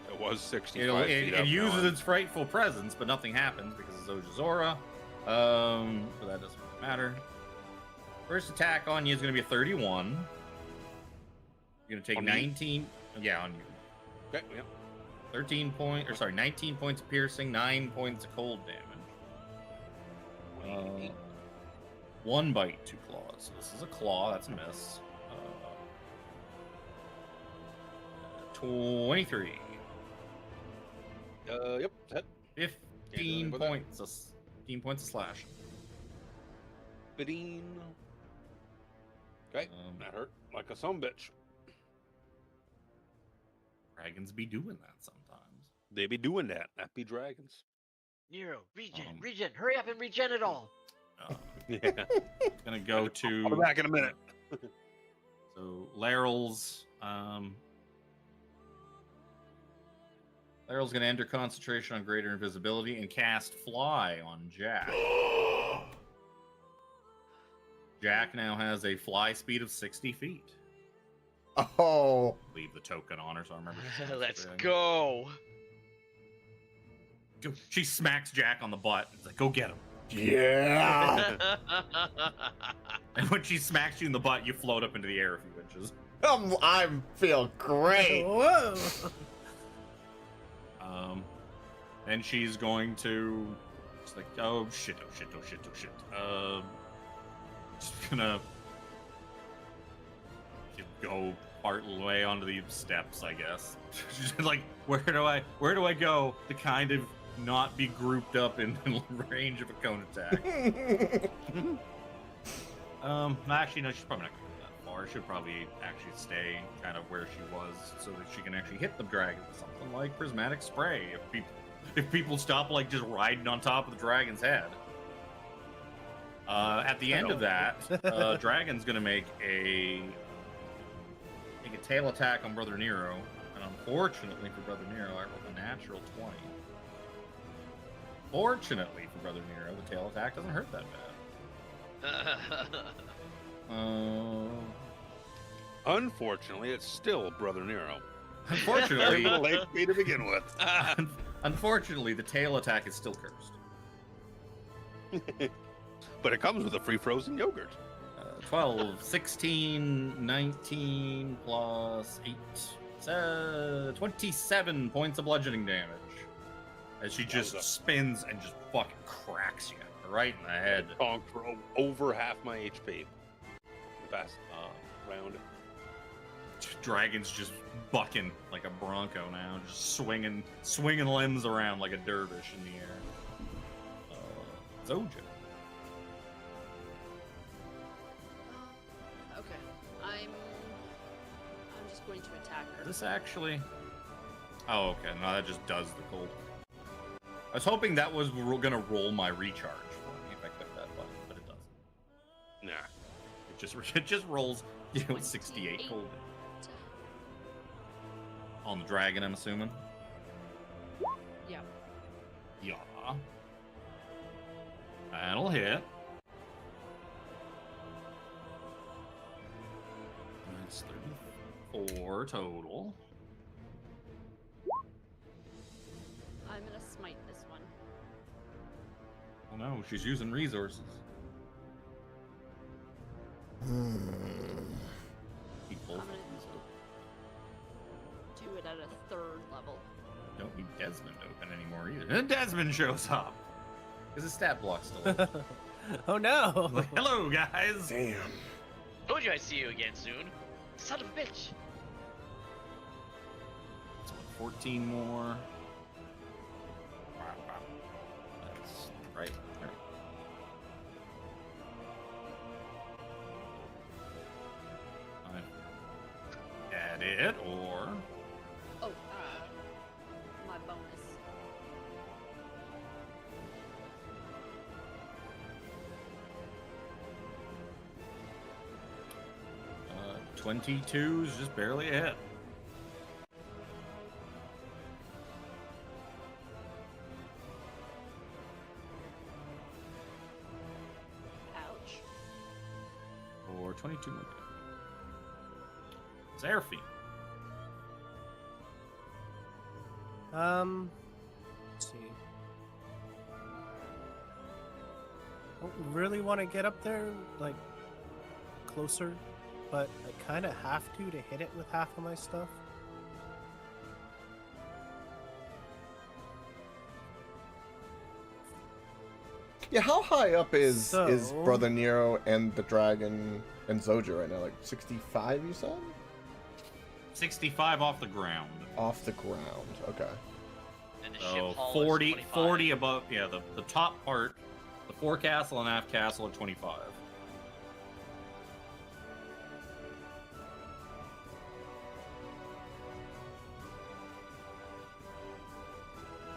It was 65 feet It up. uses now. its frightful presence, but nothing happens because it's Zoja's aura. But that doesn't matter. First attack on you is gonna be a 31. You're gonna take On me? 19. Yeah, on you. Okay, yeah. 19 points of piercing, 9 points of cold damage. 1 bite, 2 claws. So this is a claw, that's a miss. 23. Yep, that 15 with that. points. 15 points of slash. 15. Okay, that hurt like a sumbitch. Dragons be doing that sometimes. They be doing that. That be dragons. Nero, regen, Um, regen, hurry up and regen it all. Yeah. Gonna go to. I'll be back in a minute. So Laryl's Laryl's gonna enter concentration on greater invisibility and cast fly on Jack. Jack now has a fly speed of 60 feet. Oh, Leave the token on her, so I remember. Let's go. She smacks Jack on the butt. It's like, go get him. yeah. And when she smacks you in the butt, you float up into the air a few inches. I feel great. Whoa! Then she's going to. It's like, oh shit, oh shit, oh shit, oh shit. Just gonna go part of the way onto the steps, I guess. She's like, where do I go to kind of not be grouped up in range of a cone attack? Actually, no, she's probably not going to go that far. She'll probably actually stay kind of where she was so that she can actually hit the dragon with something like prismatic spray. If people stop like just riding on top of the dragon's head. At the end of that, dragon's gonna make a tail attack on Brother Nero, and unfortunately for Brother Nero, I rolled a natural 20. Fortunately for Brother Nero, the tail attack doesn't hurt that bad. Unfortunately, it's still Brother Nero. Unfortunately, Very late me to begin with. unfortunately, the tail attack is still cursed. But it comes with a free frozen yogurt. 12, 16, 19 plus 8, 27 points of bludgeoning damage. As she just spins and just fucking cracks you right in the head. Conked for over half my HP. Fast round. Dragon's just bucking like a bronco now, just swinging limbs around like a dervish in the air. Zoja. Okay, I'm just going to attack her. This actually. Oh, okay. No, that just does the cold. I was hoping that was gonna roll my recharge for me if I click that button, but it doesn't. Nah. It just rolls, 68 cold on the dragon. I'm assuming. Yeah. Yeah. That'll hit. That's 34 total. I'm gonna smite this one. Oh no, she's using resources. People. I'm gonna do it at a 3rd level. Don't need Desmond open anymore either. And Desmond shows up. Is his stat block still open? Oh no! Like, hello, guys. Damn. Told you I'd see you again soon. Son of a bitch. So 14 more. That's right. Add it, or Oh, my 22 is just barely ahead. Ouch. Or 22 more. Seraphine. Let's see. Don't really want to get up there, like, closer, but I kind of have to hit it with half of my stuff. Yeah, how high up is So- Brother Nero and the dragon and Zoja right now? Like 65, you said? 65 off the ground. Off the ground. Okay. And the So ship hull 40, is 25. 40 above, yeah, the top part, the forecastle and aft castle at 25.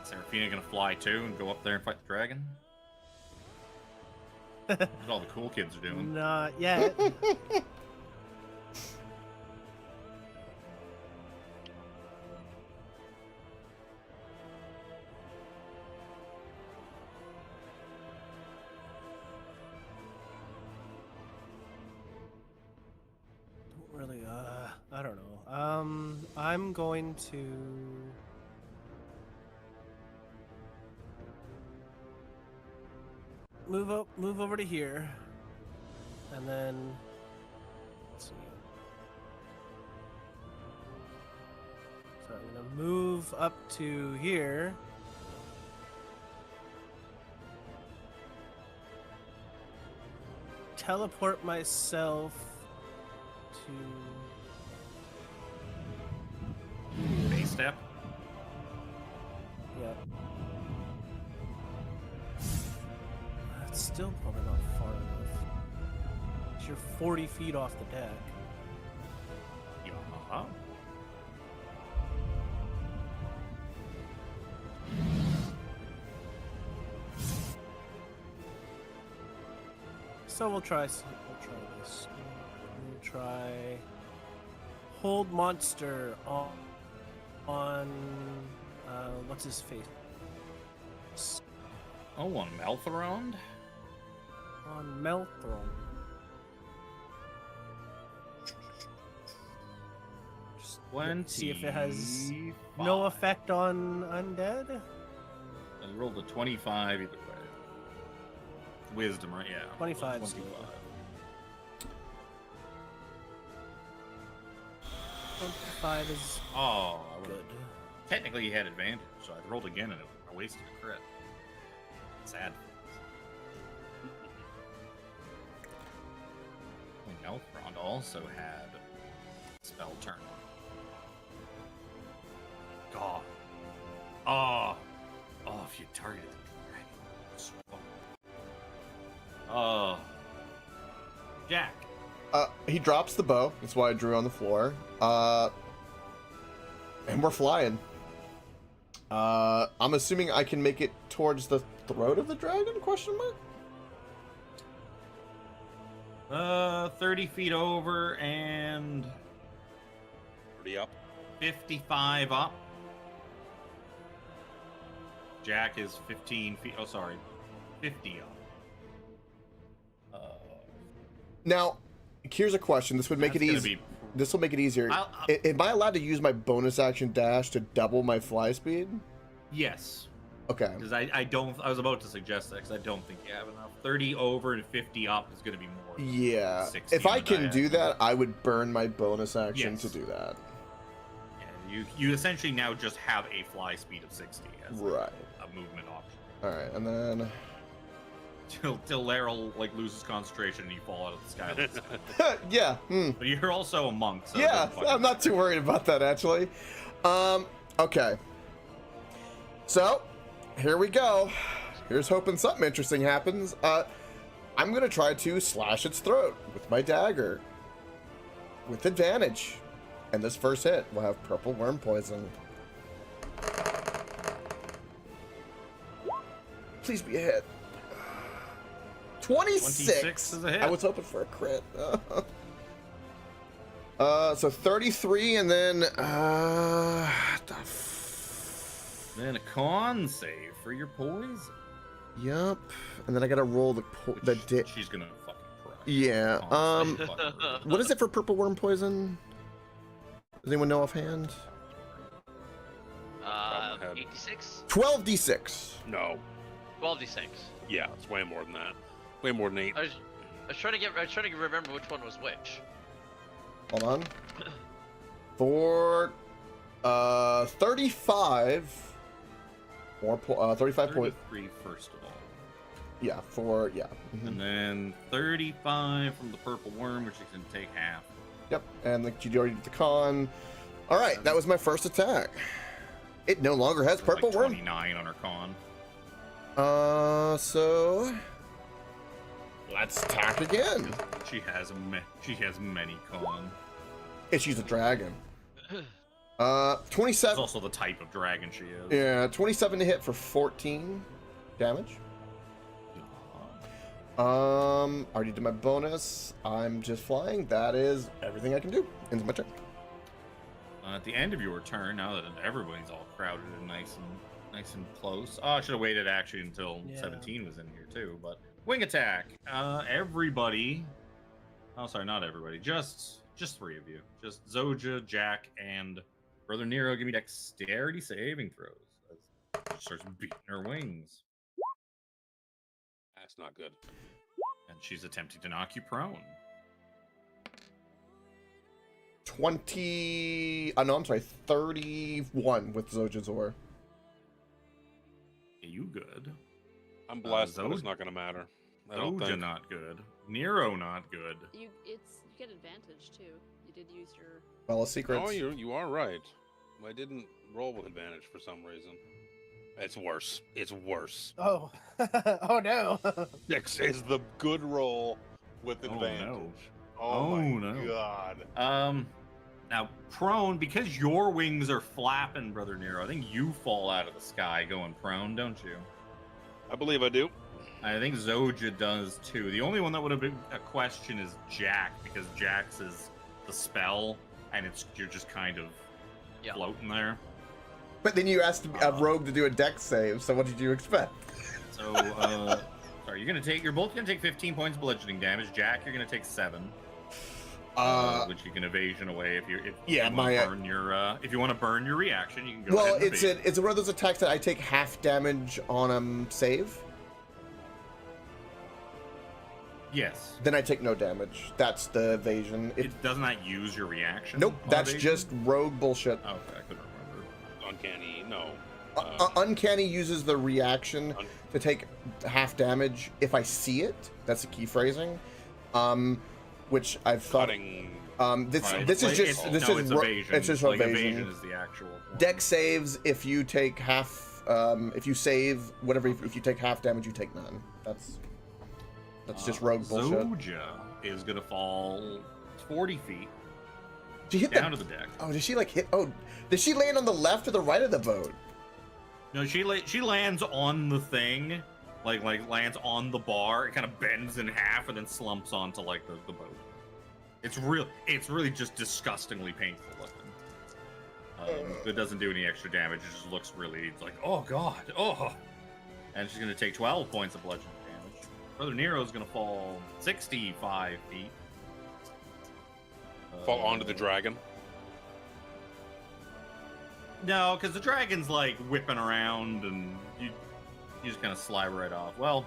Seraphina gonna fly too and go up there and fight the dragon? That's what all the cool kids are doing. Not yet. Don't really, I don't know. I'm going to... move over to here, and then let's see. So I'm gonna move up to here. Teleport myself to Base step. yeah. That's still probably not far enough. You're 40 feet off the deck. Yeah. So we'll try this. We'll try hold monster on what's his face? Oh, on Maltharon? On Melthron. Just 20. see if it has no effect on undead. I rolled a 25 either way. Wisdom, right? Yeah. 25 's 25. 25 is Oh, I would've- good. technically he had advantage, so I rolled again and I wasted a crit. Sad. And Elrond also had spell turn. God. Oh. Oh, if you targeted the dragon. So- Oh. Jack. He drops the bow. That's why I drew on the floor. And we're flying. I'm assuming I can make it towards the throat of the dragon? Question mark. 30 feet over and Pretty up. 55 up. Jack is 15 feet. Oh, sorry. 50 up. Now, here's a question. This would make it That's gonna easy. be- This will make it easier. Am I allowed to use my bonus action dash to double my fly speed? Yes. Okay. Because I don't. I was about to suggest that because I don't think you have enough. 30 over and 50 up is going to be more. Yeah. 60 If I on the can do diagonal. that, I would burn my bonus action Yes. to do that. Yeah, you essentially now just have a fly speed of 60 as Right. a movement option. All right, and then Till Laryl like loses concentration and you fall out of the sky. yeah. But you're also a monk. So it Yeah, doesn't fucking I'm not matter. too worried about that actually. Okay. So, here we go. Here's hoping something interesting happens. I'm gonna try to slash its throat with my dagger. With advantage. And this first hit will have purple worm poison. Please be a hit. 26. 26 is a hit. I was hoping for a crit. So 33, and then Then a con save for your poison. Yup. And then I gotta roll the Which she's gonna fucking cry. Yeah. Con save, fucking- What is it for purple worm poison? Does anyone know offhand? 86? 12d6. No. 12d6. Yeah, it's way more than that. Way more than 8. I was trying to remember which one was which. Hold on. For 35 more 35 point. 33 first of all. Yeah, for yeah. Mhm. And then 35 from the purple worm, which you can take half. Yep, and you already did the con. All right, that was my first attack. It no longer has purple like worm. 29 on her con. So let's attack again. She has many con. And she's a dragon. 27. It's also the type of dragon she is. Yeah, 27 to hit for 14 damage. Already did my bonus. I'm just flying. That is everything I can do. Ends my turn. At the end of your turn, now that everybody's all crowded and nice and close. Oh, I should have waited actually until 17 was in here too. But wing attack. Everybody. Oh, sorry, not everybody. Just 3 of you. Just Zoja, Jack, and Brother Nero. Give me dexterity saving throws. As she starts beating her wings, That's not good. and she's attempting to knock you prone. 20. No, I'm sorry. 31 with Zojazor. You good? I'm blessed, but it's Zoja- not going to matter. I don't Zoja think. not good. Nero not good. You get advantage too. You did use your. Well, secrets. Oh, you are right. I didn't roll with advantage for some reason. It's worse. It's worse. Oh. Oh no. Dex is the good roll with Oh, advantage. no. Oh, my no. god. Now prone, because your wings are flapping, Brother Nero. I think you fall out of the sky going prone, don't you? I believe I do. I think Zoja does too. The only one that would have been a question is Jack, because Jack's is the spell, and you're just kind of Yeah. floating there. But then you asked a rogue to do a dex save, so what did you expect? So, sorry, you're both gonna take 15 points of bludgeoning damage. Jack, you're gonna take 7. Which you can evasion away if you want to burn your reaction, you can go. Well, ahead and evasion. it's one of those attacks that I take half damage on save. Yes. Then I take no damage. That's the evasion. It does not use your reaction. Nope, on that's evasion? just rogue bullshit. Oh, okay, I couldn't remember. Uncanny, no. Uncanny uses the reaction to take half damage if I see it. That's the key phrasing. Which I've thought. Cutting. This Right. is Like, just it's- this no, is it's evasion. it's just like, evasion. is the actual one. Dex saves if you take half. If you save whatever, if you take half damage, you take none. That's just rogue bullshit. Zoja is gonna fall 40 feet Did she hit down the? to the deck. Oh, did she like hit? Oh, did she land on the left or the right of the boat? No, she lands on the thing, like lands on the bar. It kind of bends in half and then slumps onto like the boat. It's really just disgustingly painful looking. It doesn't do any extra damage. It just looks really. It's like, oh god, oh. And she's gonna take 12 points of bludgeoning damage. Brother Nero's gonna fall 65 feet. Fall onto the dragon. No, because the dragon's like whipping around, and you just kind of slide right off. Well,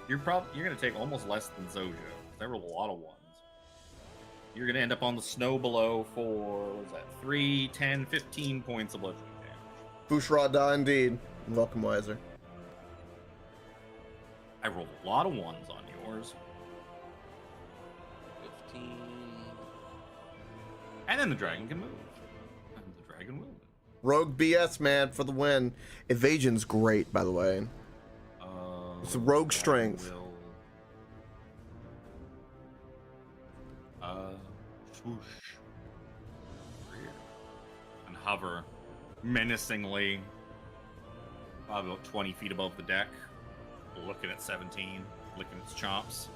you're gonna take almost less than Zoja. There were a lot of ones. You're gonna end up on the snow below for what was that? 3, 10, 15 points of bludgeoning damage. Bushra da indeed. Welcome, Wiser. I rolled a lot of ones on yours, 15. and then the dragon can move. And the dragon will move. Rogue BS, man, for the win. Evasion's great, by the way. It's a rogue Dragon strength. will, swoosh. Rear. And hover menacingly about 20 feet above the deck, looking at 17, licking its chops.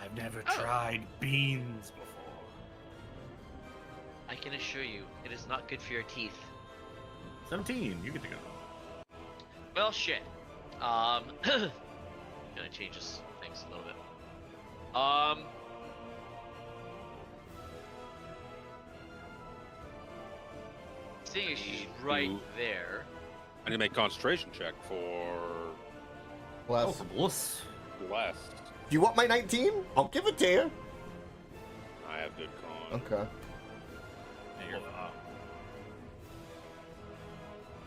I've never tried beans before. I can assure you, it is not good for your teeth. 17, you get to go. Well, shit. Gonna change this things a little bit. Seeing as she's right there. I need to make concentration check for Oh, for bliss. blessed. Do you want my 19? I'll give it to you. I have good con. Okay. Yeah, you're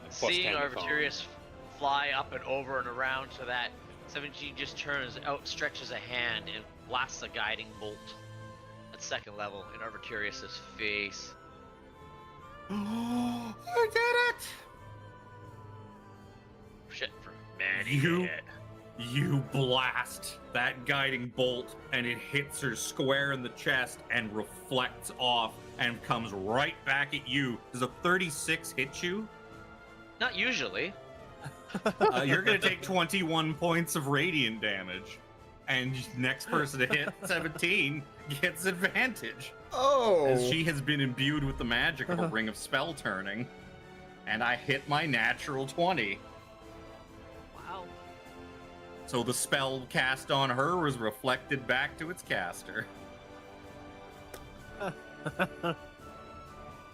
Plus Seeing 10 con. Arvaturius fly up and over and around so that 17 just turns out, stretches a hand, and blasts a guiding bolt at second level in Arvaturius' face. I did it! Shit for man. You blast that guiding bolt, and it hits her square in the chest and reflects off and comes right back at you. Does a 36 hit you? Not usually. You're going to take 21 points of radiant damage. And next person to hit 17 gets advantage. Oh. As she has been imbued with the magic of a ring of spell turning. And I hit my natural 20. Wow. So the spell cast on her was reflected back to its caster.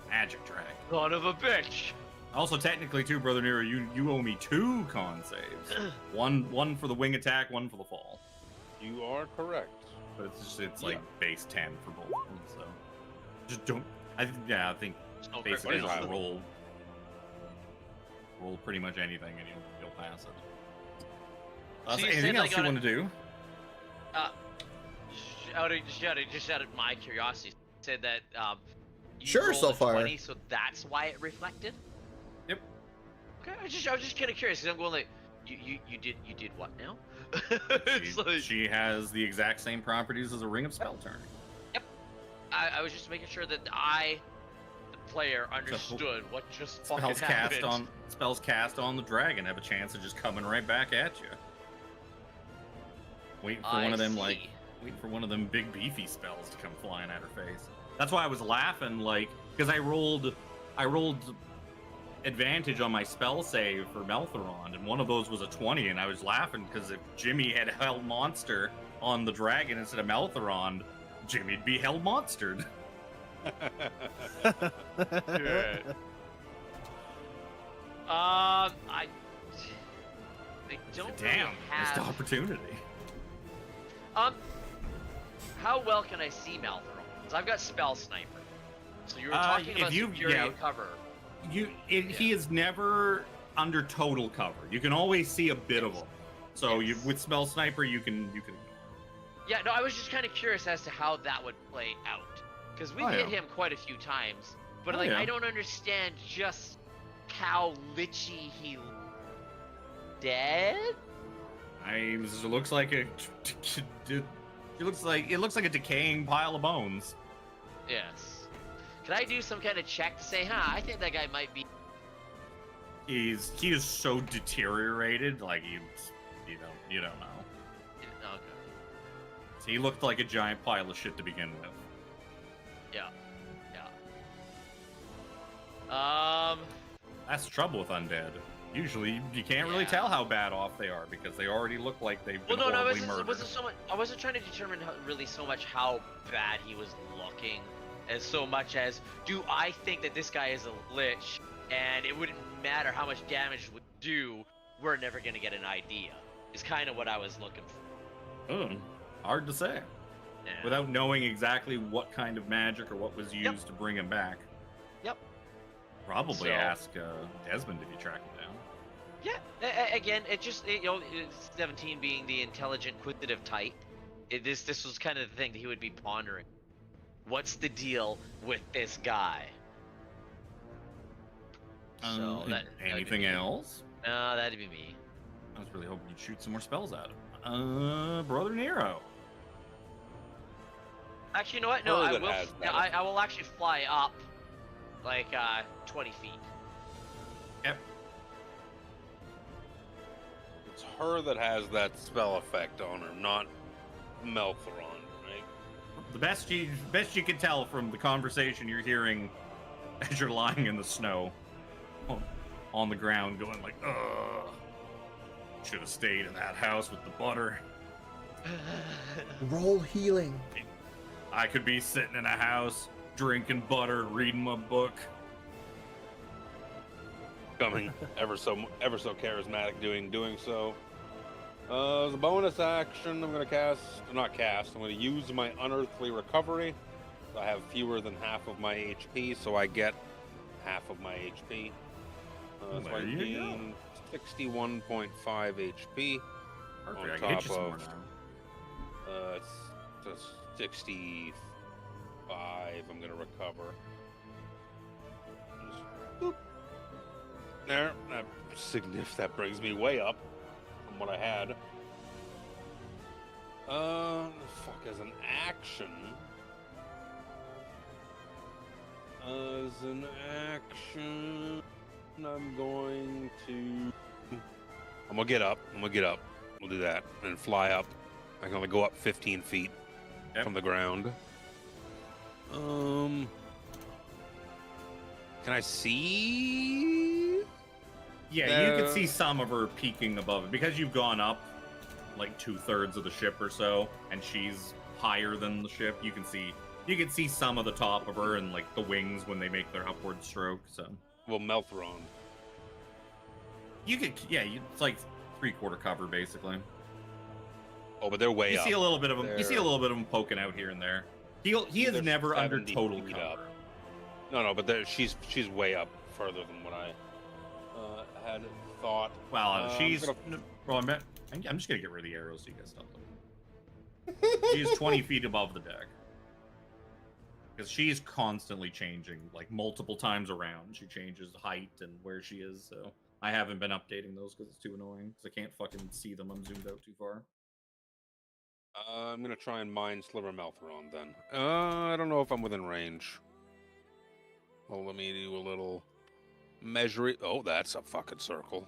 Magic drag. Son of a bitch. Also, technically, too, Brother Nero, you owe me 2 con saves. one for the wing attack, one for the fall. You are correct. But it's like base 10 for both of them, so just don't. I think Oh, basically What is just it? roll pretty much anything and you'll pass it. So you anything said, else like, you on a- want to do? Just out of my curiosity, said that you Sure, rolled so a far. 20, so that's why it reflected. Yep. Okay, I was just kind of curious because I'm going like, you did what now? It's like, She has the exact same properties as a ring of spell turning. I was just making sure that I, the player, understood what just fucking happened. Spells cast on the dragon have a chance of just coming right back at you. Waiting for one of them waiting for one of them big beefy spells to come flying at her face. That's why I was laughing, like, because I rolled advantage on my spell save for Melthorond, and one of those was a 20, and I was laughing because if Jimmy had held monster on the dragon instead of Melthorond, Jimmy'd be held monstered. Good. I don't Damn, really have. missed opportunity. How well can I see Maltharon? Because I've got Spell Sniper. So you were talking if about you- superior yeah. cover. He is never under total cover. You can always see a bit of him. So Yes. with spell sniper, you can ignore him. Yeah, no, I was just kind of curious as to how that would play out. Because we've Oh, hit yeah. him quite a few times. But, Oh, like, yeah. I don't understand just how lichy he dead? It looks like it looks like a decaying pile of bones. Yes. Can I do some kind of check to say, I think that guy might be... He is so deteriorated, like you don't know. Okay. He looked like a giant pile of shit to begin with. Yeah. That's the trouble with undead. Usually, you can't really Yeah. tell how bad off they are because they already look like they've Well, been no, horribly it murdered. wasn't so much. I wasn't trying to determine really so much how bad he was looking, as so much as do I think that this guy is a lich, and it wouldn't matter how much damage it would do. We're never gonna get an idea. Is kind of what I was looking for. Hard to say. Yeah. Without knowing exactly what kind of magic or what was used to bring him back. Yep. Probably So- ask Desmond if you track him down. Yeah. Again, it's 17 being the intelligent, inquisitive type. This was kind of the thing that he would be pondering. What's the deal with this guy? So that'd be Anything me. else? No, that'd be me. I was really hoping you'd shoot some more spells at him. Brother Nero. Actually, you know what? No, Or I that will. has No, that. I will actually fly up, like 20 feet. Yep. It's her that has that spell effect on her, not Melthoron, right? The best you can tell from the conversation you're hearing as you're lying in the snow on the ground, going like, "Ugh, should have stayed in that house with the butter. Roll healing. I could be sitting in a house drinking butter, reading my book." Coming ever so charismatic doing so. As a bonus action, I'm gonna I'm gonna use my unearthly recovery. I have fewer than half of my HP, so I get half of my HP. So I There you gain 61.5 HP. Perfect. On I can hit you top some more of- now. It's 65. I'm gonna recover. Just boop. There. That brings me way up from what I had. Fuck, as an action. I'm gonna get up. We'll do that. And fly up. I can only go up 15 feet from the ground. Can I see? Yeah, you can see some of her peeking above it because you've gone up like 2/3 of the ship or so, and she's higher than the ship. You can see some of the top of her and like the wings when they make their upward stroke. So Well, Melthron. it's like 3/4 cover basically. Oh, but they're way You up. see a little bit of them. You see a They're- little bit of them poking out here and there. He is They're never under 70 total feet cover. up. No, but she's way up further than what I had thought. Well, I'm she's. gonna- Well, I'm just gonna get rid of the arrows so you guys stop them. She's 20 feet above the deck. Because she's constantly changing, like multiple times around. She changes height and where she is, so I haven't been updating those because it's too annoying. Because I can't fucking see them. I'm zoomed out too far. I'm gonna try and mine Sliver Melthron then. I don't know if I'm within range. Well, let me do a little measure it. Oh, that's a fucking circle.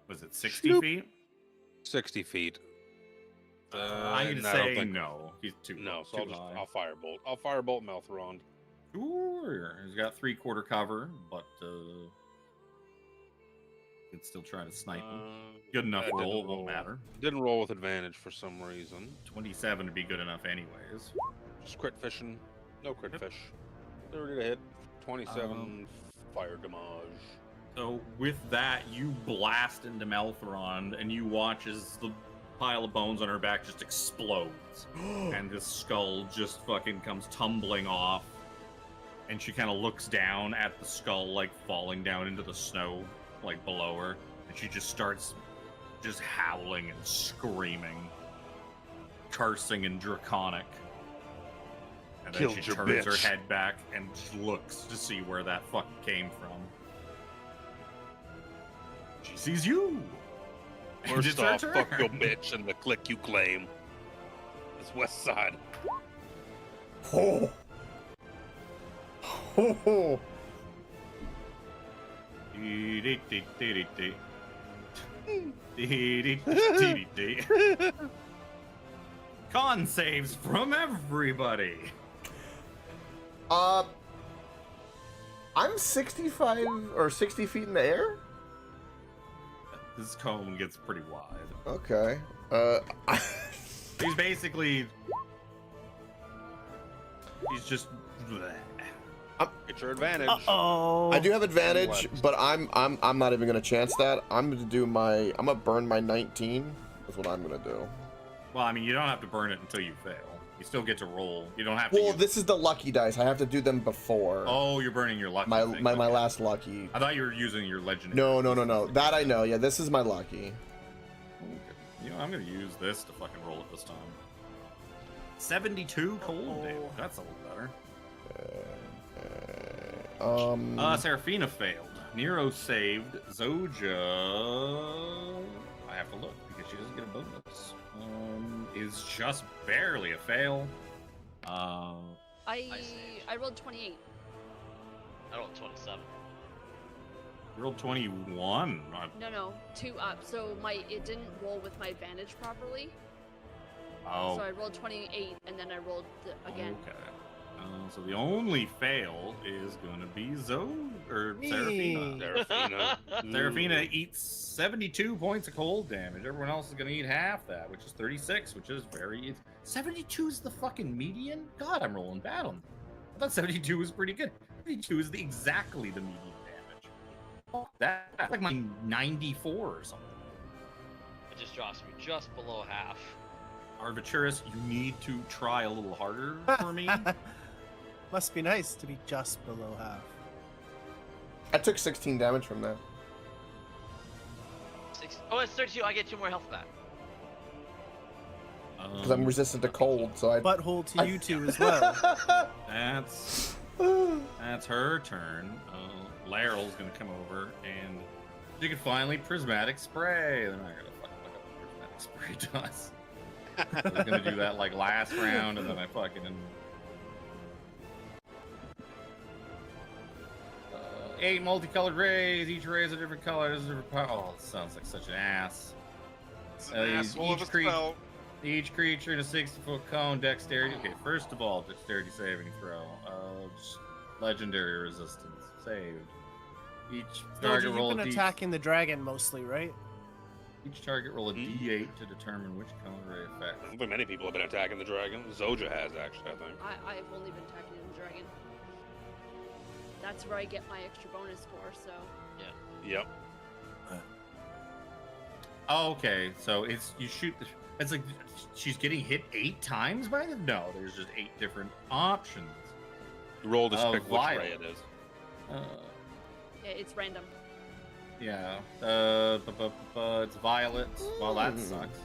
Was it 60 Shoop. feet? 60 feet. I'm and gonna I don't say think- no. He's too No, so too high. I'll firebolt. I'll firebolt Melthron. Sure. He's got 3/4 cover, but can still try to snipe him. Good enough I didn't roll, it won't matter. Didn't roll with advantage for some reason. 27 would be good enough anyways. Just crit fishing. No crit fish. 30 to hit. 27 fire damage. So with that, you blast into Melthron, and you watch as the pile of bones on her back just explodes, and the skull just fucking comes tumbling off, and she kind of looks down at the skull, like falling down into the snow, like below her, and she just starts just howling and screaming, cursing and draconic. And then Killed she your turns her bitch. head back and just looks to see where that fuck came from. She sees you. And First it's her off, fuck turn. your bitch and the click you claim. It's West Side. Oh. Oh. Con saves from everybody. I'm 65 or 60 feet in the air? This cone gets pretty wide. Okay. He's basically. He's just. Get your advantage. Oh. I do have advantage, What? but I'm not even gonna chance that. I'm gonna burn my 19. That's what I'm gonna do. Well, I mean, you don't have to burn it until you fail. You still get to roll. You don't have to. Well, use- this is the lucky dice. I have to do them before Oh, you're burning your lucky. my thing. my Okay. last lucky. I thought you were using your legendary. No. That I know. Yeah, this is my lucky. Okay. You know, I'm gonna use this to fucking roll it this time. 72 cold damage. That's a little better. Seraphina failed. Nero saved. Zoja. I have to look because she doesn't get a bonus. Is just barely a fail. I saved. I rolled 28. I rolled 27. Rolled 21. No, 2 up. So it didn't roll with my advantage properly. Oh. So I rolled 28, and then I rolled again. Okay. So the only fail is gonna be Seraphina. Seraphina. Seraphina eats 72 points of cold damage. Everyone else is gonna eat half that, which is 36, which is 72 is the fucking median? God, I'm rolling bad on. I thought 72 was pretty good. 72 is exactly the median damage. That's like my 94 or something. It just drops me just below half. Arbitrus, you need to try a little harder for me. Must be nice to be just below half. I took 16 damage from that. Oh, it's 32. I get 2 more health back. Because I'm resistant to cold, so I... Butthole to you two as well. That's her turn. Laryl's gonna come over and she can finally prismatic spray. They're not gonna fucking look up what prismatic spray does. I was gonna do that like last round, and then I fucking 8 multicolored rays. Each ray is a different color. Is a different power. Oh, it sounds like such an ass. It's an asshole of a spell. Each creature in a 60-foot cone, dexterity. Okay, first of all, dexterity saving throw. Just legendary resistance saved. Each target Georgia, roll you've a been D. attacking the dragon mostly, right? Each target roll a D8 to determine which cone ray I affects. don't think many people have been attacking the dragon. Zoja has, actually, I think. I've only been attacking the dragon. That's where I get my extra bonus score, so... Yep. Oh, okay, so it's you shoot the. It's like she's getting hit 8 times by them. No, there's just 8 different options. You roll to pick which Vile. ray it is. Yeah, it's random. Yeah. It's violet. Well, that sucks.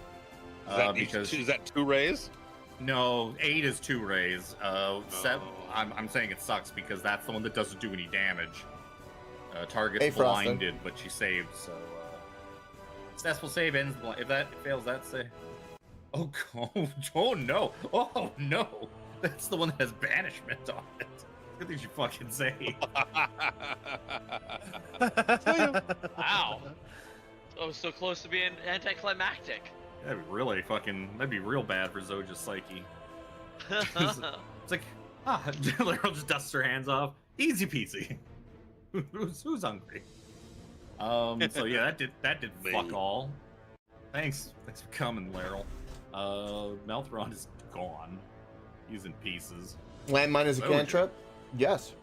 Is that 2 rays? No, 8 is 2 rays. I'm saying it sucks because that's the one that doesn't do any damage. Target's Hey, Frosted. blinded, but she saved, so successful save ends. If that fails, that save. Oh, oh no! Oh no! That's the one that has banishment on it. Good thing you fucking saved. Wow. I was so close to being anticlimactic. That'd be real bad for Zoja's psyche. It's like, Laryl just dusts her hands off. Easy peasy. Who's hungry? So yeah, that did fuck all. Thanks for coming, Laryl. Melthron is gone. He's in pieces. Landmine is a Zoja. cantrip? Yes.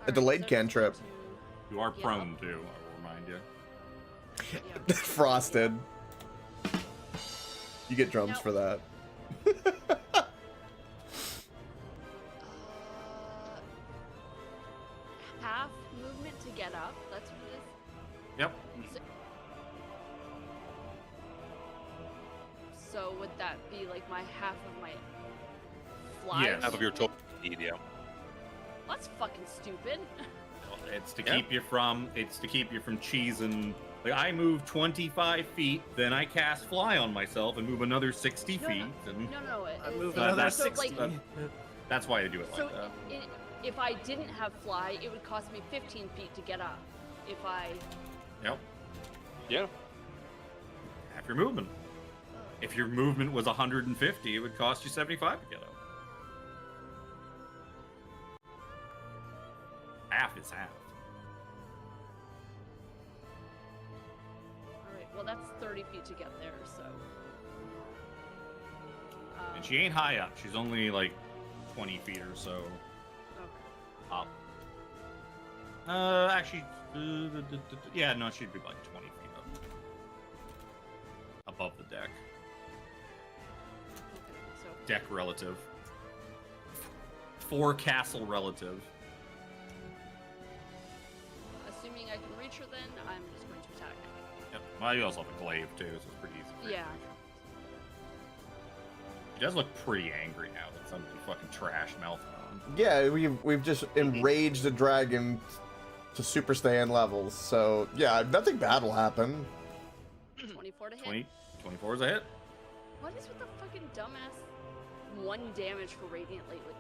Alright, delayed so cantrip. to- You are Yeah. prone too, I will remind you. Yeah. Frosted. You get drums No. for that. Half movement to get up. That's what it is. Yep. So would that be like my half of my fly? Yes. Half of your movement? total speed, yeah. That's fucking stupid. It's to keep you from cheesing. Like I move 25 feet, then I cast fly on myself and move another 60 No, feet, and No. I move Uh, another that's- so, 60. like, that's why I do it so like that. if I didn't have fly, it would cost me 15 feet to get up. If I Yep. Yeah. Half your movement. If your movement was 150, it would cost you 75 to get up. Half is half. all right, well that's 30 feet to get there. So. And she ain't high up. She's only like 20 feet or so Okay. up. Actually, yeah, no, she'd be like 20 feet up. Above the deck. Okay. So Deck relative. Forecastle relative. assuming I can reach her, then I'm just going to attack. Yep. Well, you also have a glaive too, so it's pretty easy. for you to Yeah. reach her. She does look pretty angry now that somebody fucking trashed Melthron. Yeah, we've just enraged the dragon to Super Saiyan levels. So yeah, nothing bad will happen. 24 to hit. 24 is a hit. What is with the fucking dumbass 1 damage for radiant lately?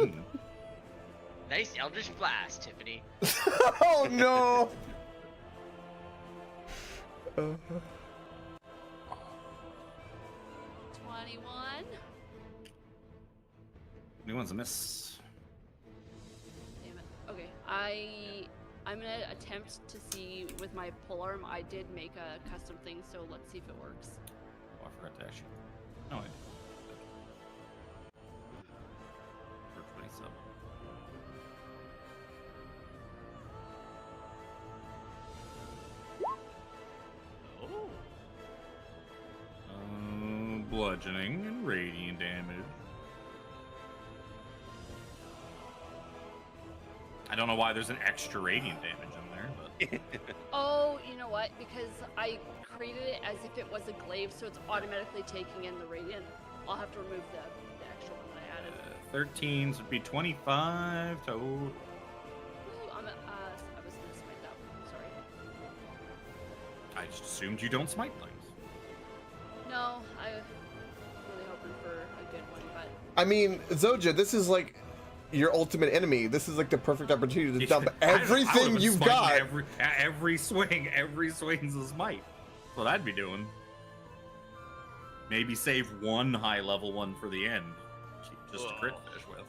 Hmm. Nice Eldritch Blast, Tiffany. Oh no! 21 21. Anyone's a miss. Damn it. Okay, I'm gonna attempt to see with my polearm. I did make a custom thing, so let's see if it works. Oh, I forgot to actually. No, I did. For 27. Oh. Bludgeoning and radiant damage. I don't know why there's an extra radiant damage in there, but Oh, you know what? Because I created it as if it was a glaive, so it's automatically taking in the radiant. I'll have to remove the extra one that I added. 13s would be 25 total. Ooh, I was gonna smite that one. Sorry. I just assumed you don't smite things. No, I was really hoping for a good one, but I mean, Zoja, this is like your ultimate enemy. This is like the perfect opportunity to dump I would've everything been you've smiting got. every swing's a smite. That's what I'd be doing. Maybe save one high level one for the end, just to crit fish with.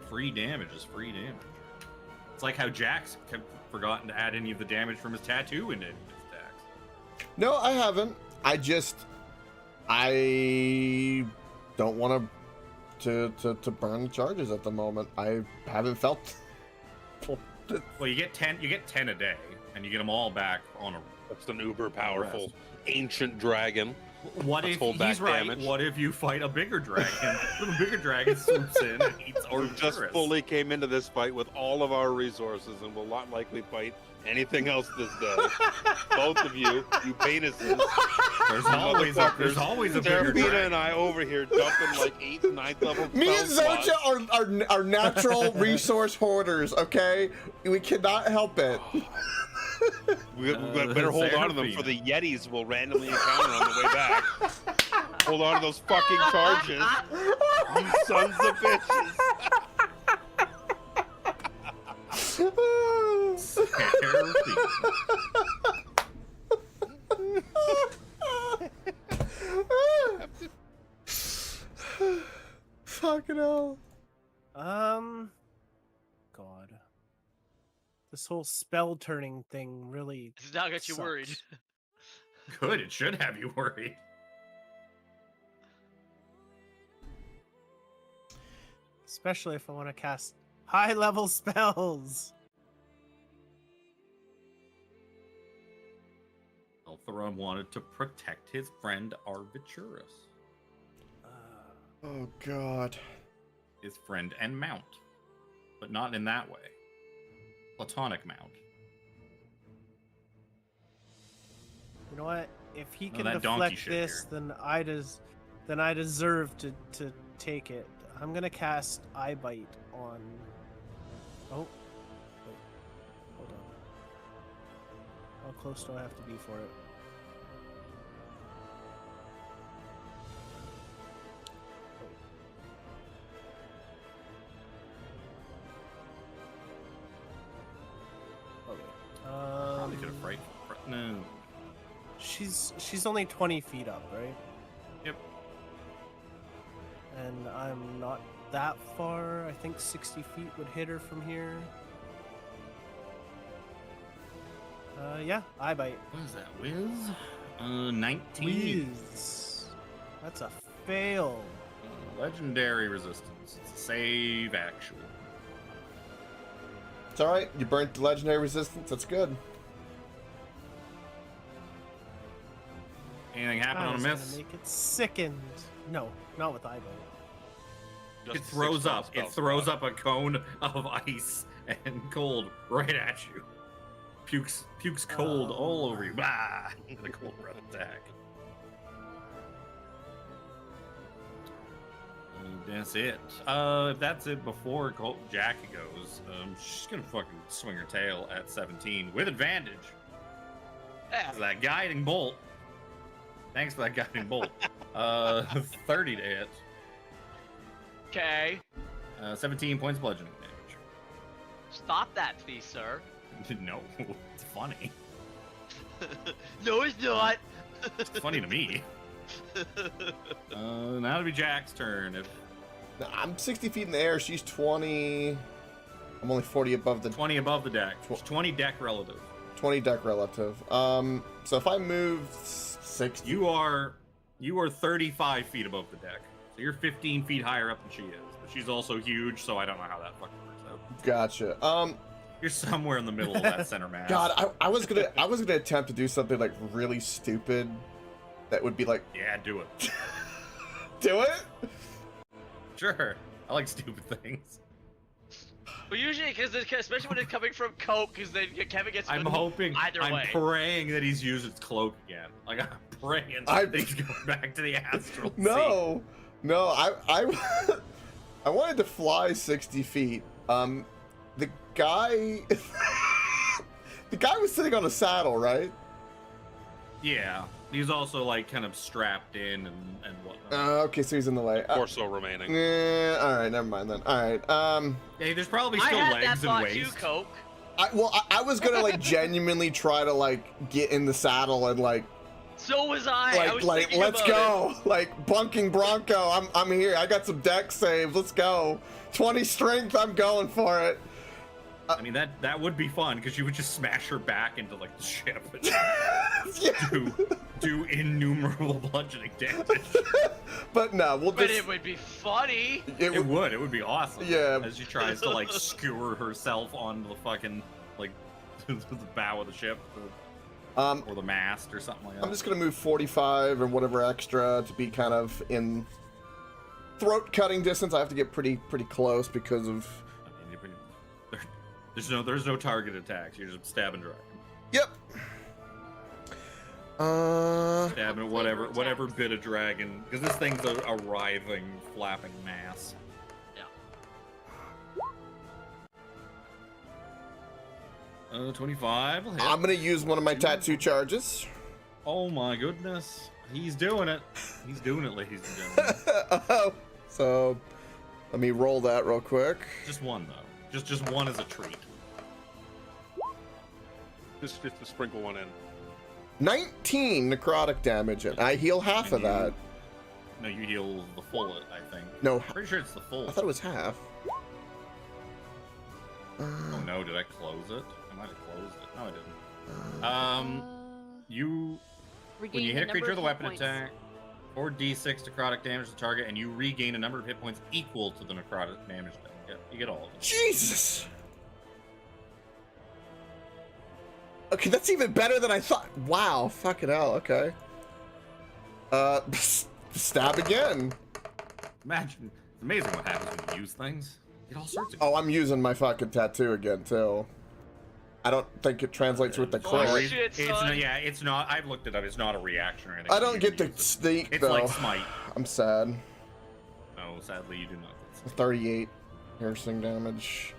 Free damage is free damage. It's like how Jack's forgotten to add any of the damage from his tattoo into his attacks. No, I haven't. I don't want to burn charges at the moment. I haven't felt. Well, you get 10 a day, and you get them all back on a. That's an uber powerful ancient dragon. What Let's if hold back he's right? damage. What if you fight a bigger dragon? The bigger dragon swoops in and eats We just Arcturus. fully came into this fight with all of our resources and will not likely fight anything else this day. Both of you penises. There's always a bigger Serafina dragon. and I over here dumping like 8th, 9th level. Me and spell slots. Zoja are natural resource hoarders. Okay, we cannot help it. We better hold on to them for the Yetis we'll randomly encounter on the way back. Hold on to those fucking charges, you sons of bitches. Fucking hell. God. This whole spell turning thing really It's now got you worried. sucks. Good, it should have you worried. Especially if I want to cast high level spells. Eltheron wanted to protect his friend Arbitrus, Oh God. his friend and mount, but not in that way. Platonic mount. You know what? If he No, can that donkey deflect shit this, then I deserve to take it. I'm gonna cast Eye Bite on. Oh, wait. Hold on. How close do I have to be for it? Okay. Probably could have frightened. No. She's only 20 feet up, right? Yep. And I'm not that far. I think 60 feet would hit her from here. Yeah, Eye Bite. What is that, Wiz? 19. Whiz. That's a fail. Legendary resistance. It's a save, actual. It's all right. You burnt the legendary resistance. That's good. Anything happen I on a was miss? gonna make it sickened. No, not with Eye Bite. It Just throws 6 up. spell It throws slot. up a cone of ice and cold right at you. Pukes cold Oh. all over you. Bah! The cold breath attack. And that's it. If that's it before Jackie goes, she's gonna fucking swing her tail at 17 with advantage. Yeah. That guiding bolt. Thanks for that guiding bolt. 30 to hit. Okay. 17 points bludgeoning damage. Stop that, please, sir. No, it's funny. No, it's not. It's funny to me. Now it'll be Jack's turn. If No, I'm 60 feet in the air. She's 20. I'm only 40 above the 20 above the deck. It's 20 deck relative. 20 deck relative. So if I move 60, You are 35 feet above the deck. So you're 15 feet higher up than she is. But she's also huge, so I don't know how that fucking works out. gotcha. You're somewhere in the middle of that center mass. God, I was gonna attempt to do something like really stupid, that would be like, Yeah, do it. do it. Sure. I like stupid things. Well, usually, because especially when it's coming from Coke, because then Kevin gets. I'm hoping. Either I'm way. praying that he's used his cloak again. Like I'm praying that he's going back to the astral sea. No, I wanted to fly 60 feet. The guy, the guy was sitting on a saddle, right? Yeah. He's also like kind of strapped in and whatnot. Okay, so he's in the way. Torso remaining. Yeah, all right, never mind then. All right. Hey, there's probably I still had that legs and thought too, waist. Coke. I was gonna like genuinely try to like get in the saddle and like So was I. I was thinking let's about go, like bunking Bronco. I'm here. I got some deck saves. Let's go. 20 strength. I'm going for it. I mean that would be fun because you would just smash her back into like the ship and Yeah. do innumerable bludgeoning damage. But no, we'll But just. it would be funny. It would be awesome. Yeah. As she tries to like skewer herself onto the fucking like the bow of the ship or the mast or something like that. I'm just gonna move 45 or whatever extra to be kind of in throat cutting distance. I have to get pretty close because of. I mean, there's no target attacks. You're just stabbing dragon. Yep. Stabbing whatever bit of dragon, because this thing's a writhing, flapping mass. Yeah. 25. will hit. I'm gonna use one of my tattoo charges. Oh my goodness, he's doing it. He's doing it, ladies and gentlemen. So, let me roll that real quick. Just one though. Just one as a treat. Just to sprinkle one in. 19 necrotic damage, and I heal half of that. No, you heal the full, I think. No, Pretty sure it's the full. I thought it was half. Oh no, did I close it? I might have closed it. No, I didn't. You when you hit a creature with a weapon attack, 4d6 necrotic damage to the target, and you regain a number of hit points equal to the necrotic damage. Yeah, you get all of them. Jesus! Okay, that's even better than I thought. Wow, fucking hell, okay. Stab again. Imagine, it's amazing what happens when you use things. You get all sorts of. Oh, I'm using my fucking tattoo again, too. I don't think it translates with the Oh, crit. shit, It's son. not, yeah, it's not. I've looked it up. It's not a reaction or anything. I You don't get can the use it. sneak, It's though. like smite. I'm sad. No, sadly you do not. 38 piercing damage.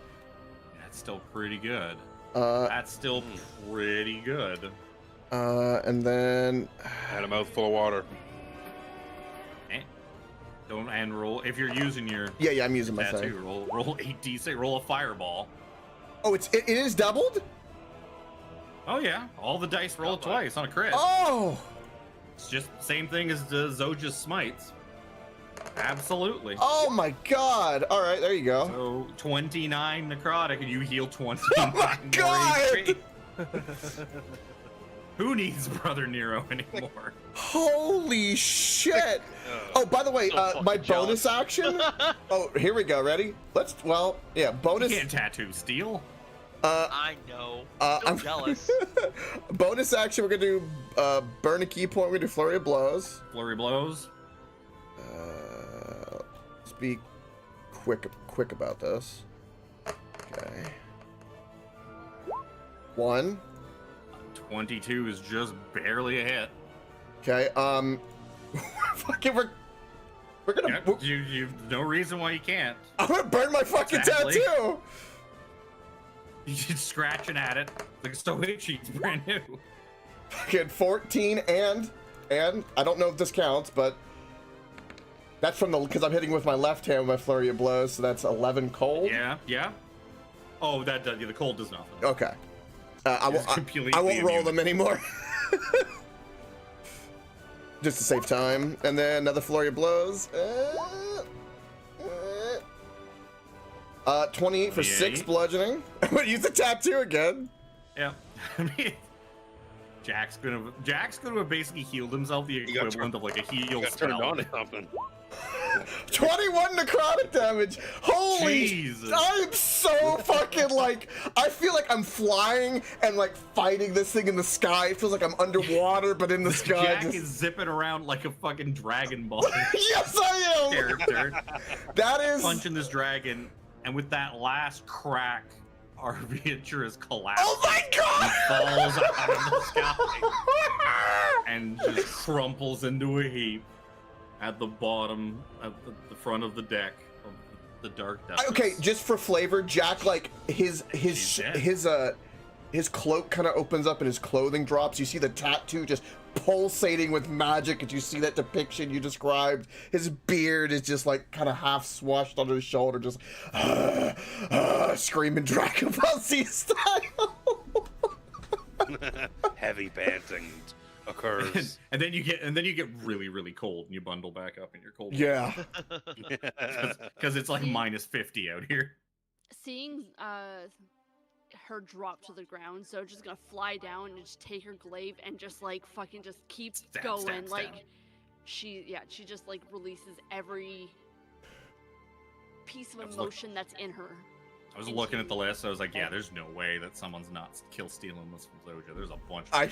That's still pretty good. Uh, That's still pretty good. and then... And a mouthful of water. Don't and roll if you're using your Yeah, I'm using my tattoo. thing. Roll 8d6. Roll a fireball. Oh, it is doubled? Oh yeah, all the dice roll twice on a crit. Oh! It's just the same thing as the Zoja's smites. Absolutely. Oh my god! Alright, there you go. So 29 necrotic, and you heal 29 Oh my more God! HP. Who needs Brother Nero anymore? Holy shit! Oh, by the way, So my fucking jealous. bonus action. Oh, here we go. Ready? Yeah, bonus. You can't tattoo steel. I know. I'm jealous. Bonus action. We're gonna do burn a key point. We're gonna do flurry of blows. Flurry blows. Let's be quick about this. Okay. 1. 22 is just barely a hit. Okay. Fucking we're gonna. Yeah, you've no reason why you can't. I'm gonna burn my fucking Exactly. tattoo. You're just scratching at it. Like it's so itchy. It's brand new. Fucking 14 and I don't know if this counts, but that's from because I'm hitting with my left hand with my flurry of blows, so that's 11 cold. Yeah. Oh, the cold does nothing. Okay. I It's won't. completely I won't roll immune. them anymore. Just to save time. And then another flurry of blows. 28 for 6 bludgeoning. I'm gonna use the tattoo again. Yeah. I mean, Jack's gonna have basically healed himself the equivalent of like a heal Got turned spell. on to something. 21 necrotic damage. Holy! Jesus. I'm so fucking like. I feel like I'm flying and like fighting this thing in the sky. It feels like I'm underwater, but in the sky. Jack just- is zipping around like a fucking Dragon Ball Yes, I am. character, That is. punching this dragon, and with that last crack, our Beatrice collapses. Oh my god! Falls out of the sky and just crumples into a heap at the bottom, at the front of the deck of the Dark Duchess. Okay, just for flavor, Jack, like his dead. his cloak kind of opens up and his clothing drops. You see the tattoo just pulsating with magic, and you see that depiction you described. His beard is just like kind of half swashed under his shoulder, just screaming Dragon Ball Z style. Heavy panting occurs. and then you get really, really cold, and you bundle back up in your cold. Yeah. Because it's like minus 50 out here. Seeing her drop to the ground, so just gonna fly down and just take her glaive and just like fucking just keep Stab, going. stab, like stab. she just like releases every piece of I was emotion that's in her. I was looking at the list. I was like, yeah, there's no way that someone's not kill stealing this from Zoja. There's a bunch. I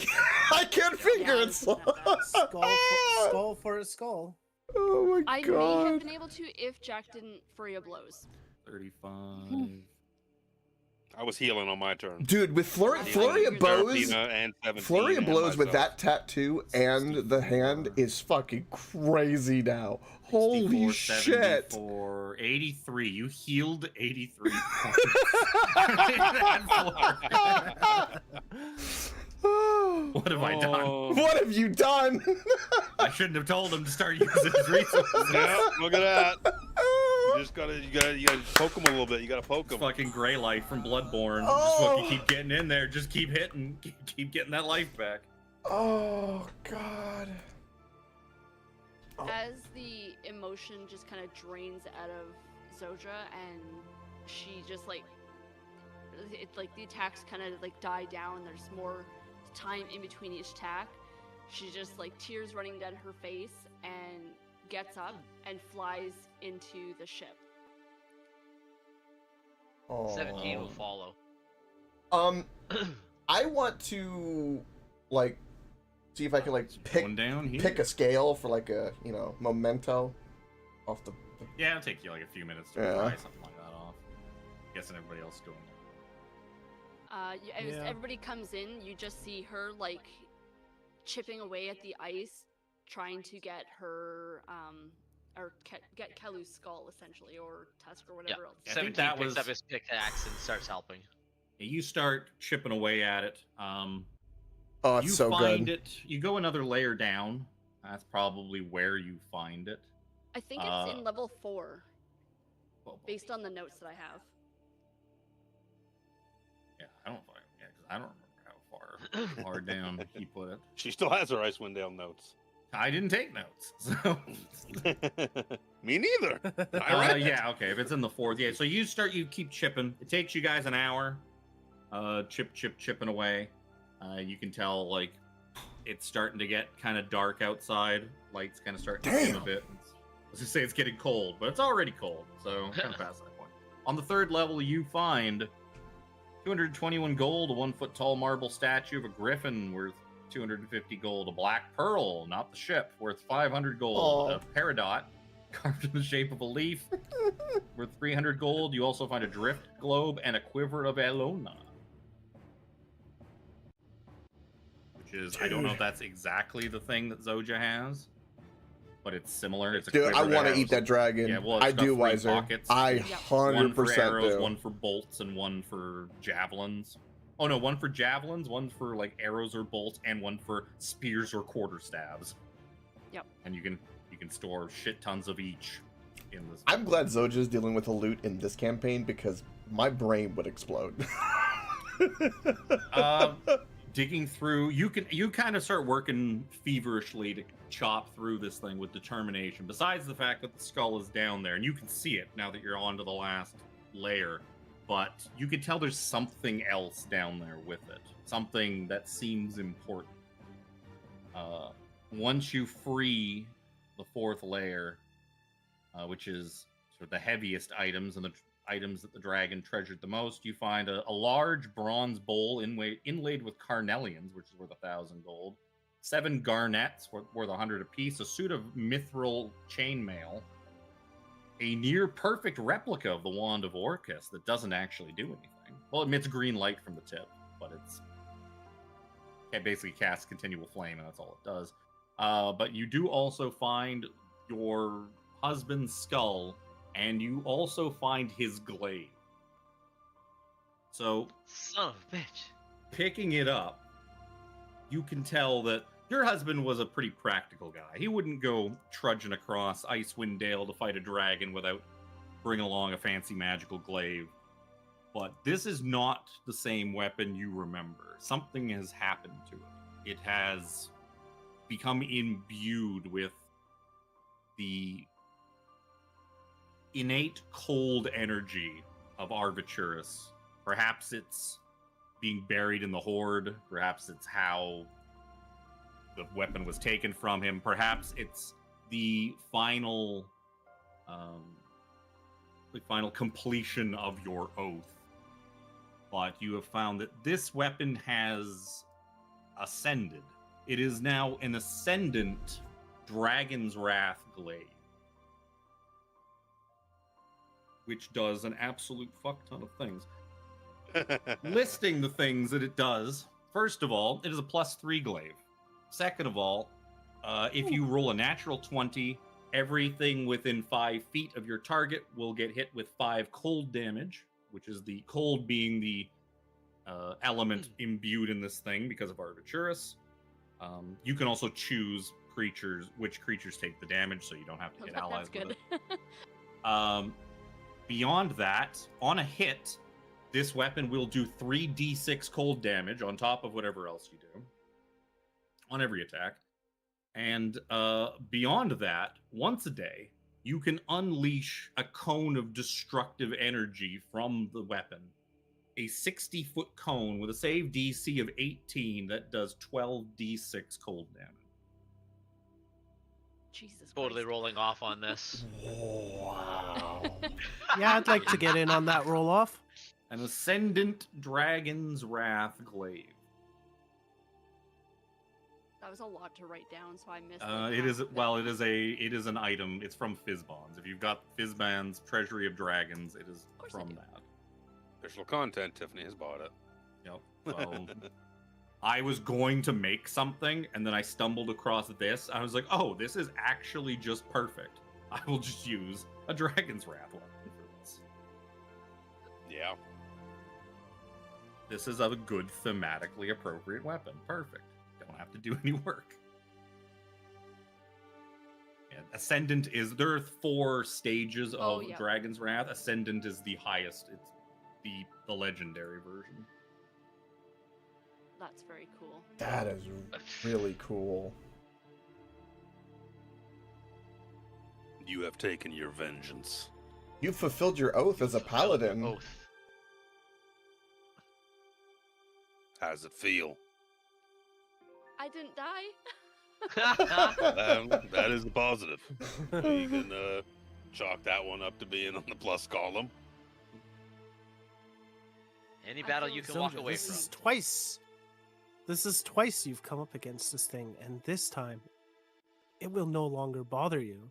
can't figure Yeah, it. Skull for a skull. Oh my I may god. have been able to if Jack didn't Furia blows. 35. I was healing on my turn. Dude, with flurry of 13 blows, and 17 flurry of and blows with myself. that tattoo and the hand is fucking crazy now. Holy 64, shit. 74, 83. You healed 83 What have I done? Oh. What have you done? I shouldn't have told him to start using his resources. Yeah, look at that. You gotta poke him a little bit. You gotta poke him. Fucking Grey Life from Bloodborne. Oh. Just fucking keep getting in there. Just keep hitting. Keep getting that life back. Oh god. Oh. As the emotion just kind of drains out of Zoja, and she just like the attacks kind of like die down. There's more time in between each attack. She just like tears running down her face and gets up and flies into the ship. 17 will follow. I want to like see if I can like pick Going down here. pick a scale for like a memento off the. Yeah, it'll take you like a few minutes to Yeah. try something like that off. Guessing everybody else is doing it. As Yeah. everybody comes in, you just see her like chipping away at the ice, trying to get her or get Kelu's skull essentially, or tusk or whatever else. I think 17 that picks was- up his pickaxe and starts helping. You start chipping away at it. Oh, it's You so find good. it. You go another layer down. That's probably where you find it. I think it's in level 4, based on the notes that I have. Yeah, I don't find. Yeah, because I don't remember how far down he put it. She still has her Icewind Dale notes. I didn't take notes, so. Me neither. I read it. Yeah, okay. If it's in the 4th, yeah. So you keep chipping. It takes you guys an hour. Chipping away. You can tell like it's starting to get kind of dark outside. Lights kind of starting to dim a Damn. bit. Let's just say it's getting cold, but it's already cold, so kind of past that point. On the 3rd level, you find 221 gold, a 1-foot tall marble statue of a griffin worth 250 gold, a black pearl, not the ship, worth 500 gold, Aw. a peridot carved in the shape of a leaf worth 300 gold. You also find a drift globe and a quiver of Elona. Which is, I don't know if that's exactly the thing that Zoja has, but it's similar. It's a Dude, I quiver want to arrows. eat that dragon. Yeah, well, it's I got do, 3 Wiser. pockets. I Yeah. 100% One for arrows, do. one for bolts, and one for javelins. Oh no, one for javelins, one for like arrows or bolts, and one for spears or quarterstaves. Yep. And you can store shit tons of each in this. I'm glad Zoja's dealing with the loot in this campaign because my brain would explode. digging through. You kind of start working feverishly to chop through this thing with determination. Besides the fact that the skull is down there, and you can see it now that you're onto the last layer, but you can tell there's something else down there with it. Something that seems important. Once you free the fourth layer, which is sort of the heaviest items and the items that the dragon treasured the most, you find a large bronze bowl inlaid with carnelians, which is worth 1,000 gold, 7 garnets worth 100 apiece, a suit of mithril chainmail, a near perfect replica of the wand of Orcus that doesn't actually do anything. Well, it emits green light from the tip, but it basically casts continual flame, and that's all it does. But you do also find your husband's skull, and you also find his glaive. So, Son of a bitch. picking it up, you can tell that your husband was a pretty practical guy. He wouldn't go trudging across Icewind Dale to fight a dragon without bringing along a fancy magical glaive. But this is not the same weapon you remember. Something has happened to it. It has become imbued with the innate cold energy of Arviturus. Perhaps it's being buried in the Horde. Perhaps it's how the weapon was taken from him. Perhaps it's the final completion of your oath. But you have found that this weapon has ascended. It is now an ascendant Dragon's Wrath glaive, which does an absolute fuck ton of things. Listing the things that it does, first of all, it is a +3 glaive. Second of all, if you roll a natural 20, everything within 5 feet of your target will get hit with 5 cold damage, which is the cold being the element imbued in this thing because of Arviturus. You can also choose which creatures take the damage, so you don't have to hit allies with it. Beyond that, on a hit, this weapon will do 3d6 cold damage on top of whatever else you do on every attack. And beyond that, once a day, you can unleash a cone of destructive energy from the weapon. A 60-foot cone with a save DC of 18 that does 12d6 cold damage. Jesus Totally Christ. rolling off on this. Wow. Yeah, I'd like to get in on that roll off. An Ascendant Dragon's Wrath glaive. That was a lot to write down, so I missed. It is an item. It's from Fizzbonds. If you've got Fizzband's Treasury of Dragons, it is course I from do. that. Official content. Tiffany has bought it. Yep. So, I was going to make something, and then I stumbled across this. I was like, oh, this is actually just perfect. I will just use a Dragon's Wrath weapon for this. Yeah. This is a good thematically appropriate weapon. Perfect. Don't have to do any work. Yeah, Ascendant is... There are 4 stages of yeah. Dragon's Wrath. Ascendant is the highest. It's the legendary version. That's very cool. That is really cool. You have taken your vengeance. You fulfilled your oath as a paladin. Oath. How's it feel? I didn't die. That is the positive. You can chalk that one up to being on the plus column. Any I battle feel you can so walk good. away This from. is twice. This is twice you've come up against this thing, and this time, it will no longer bother you.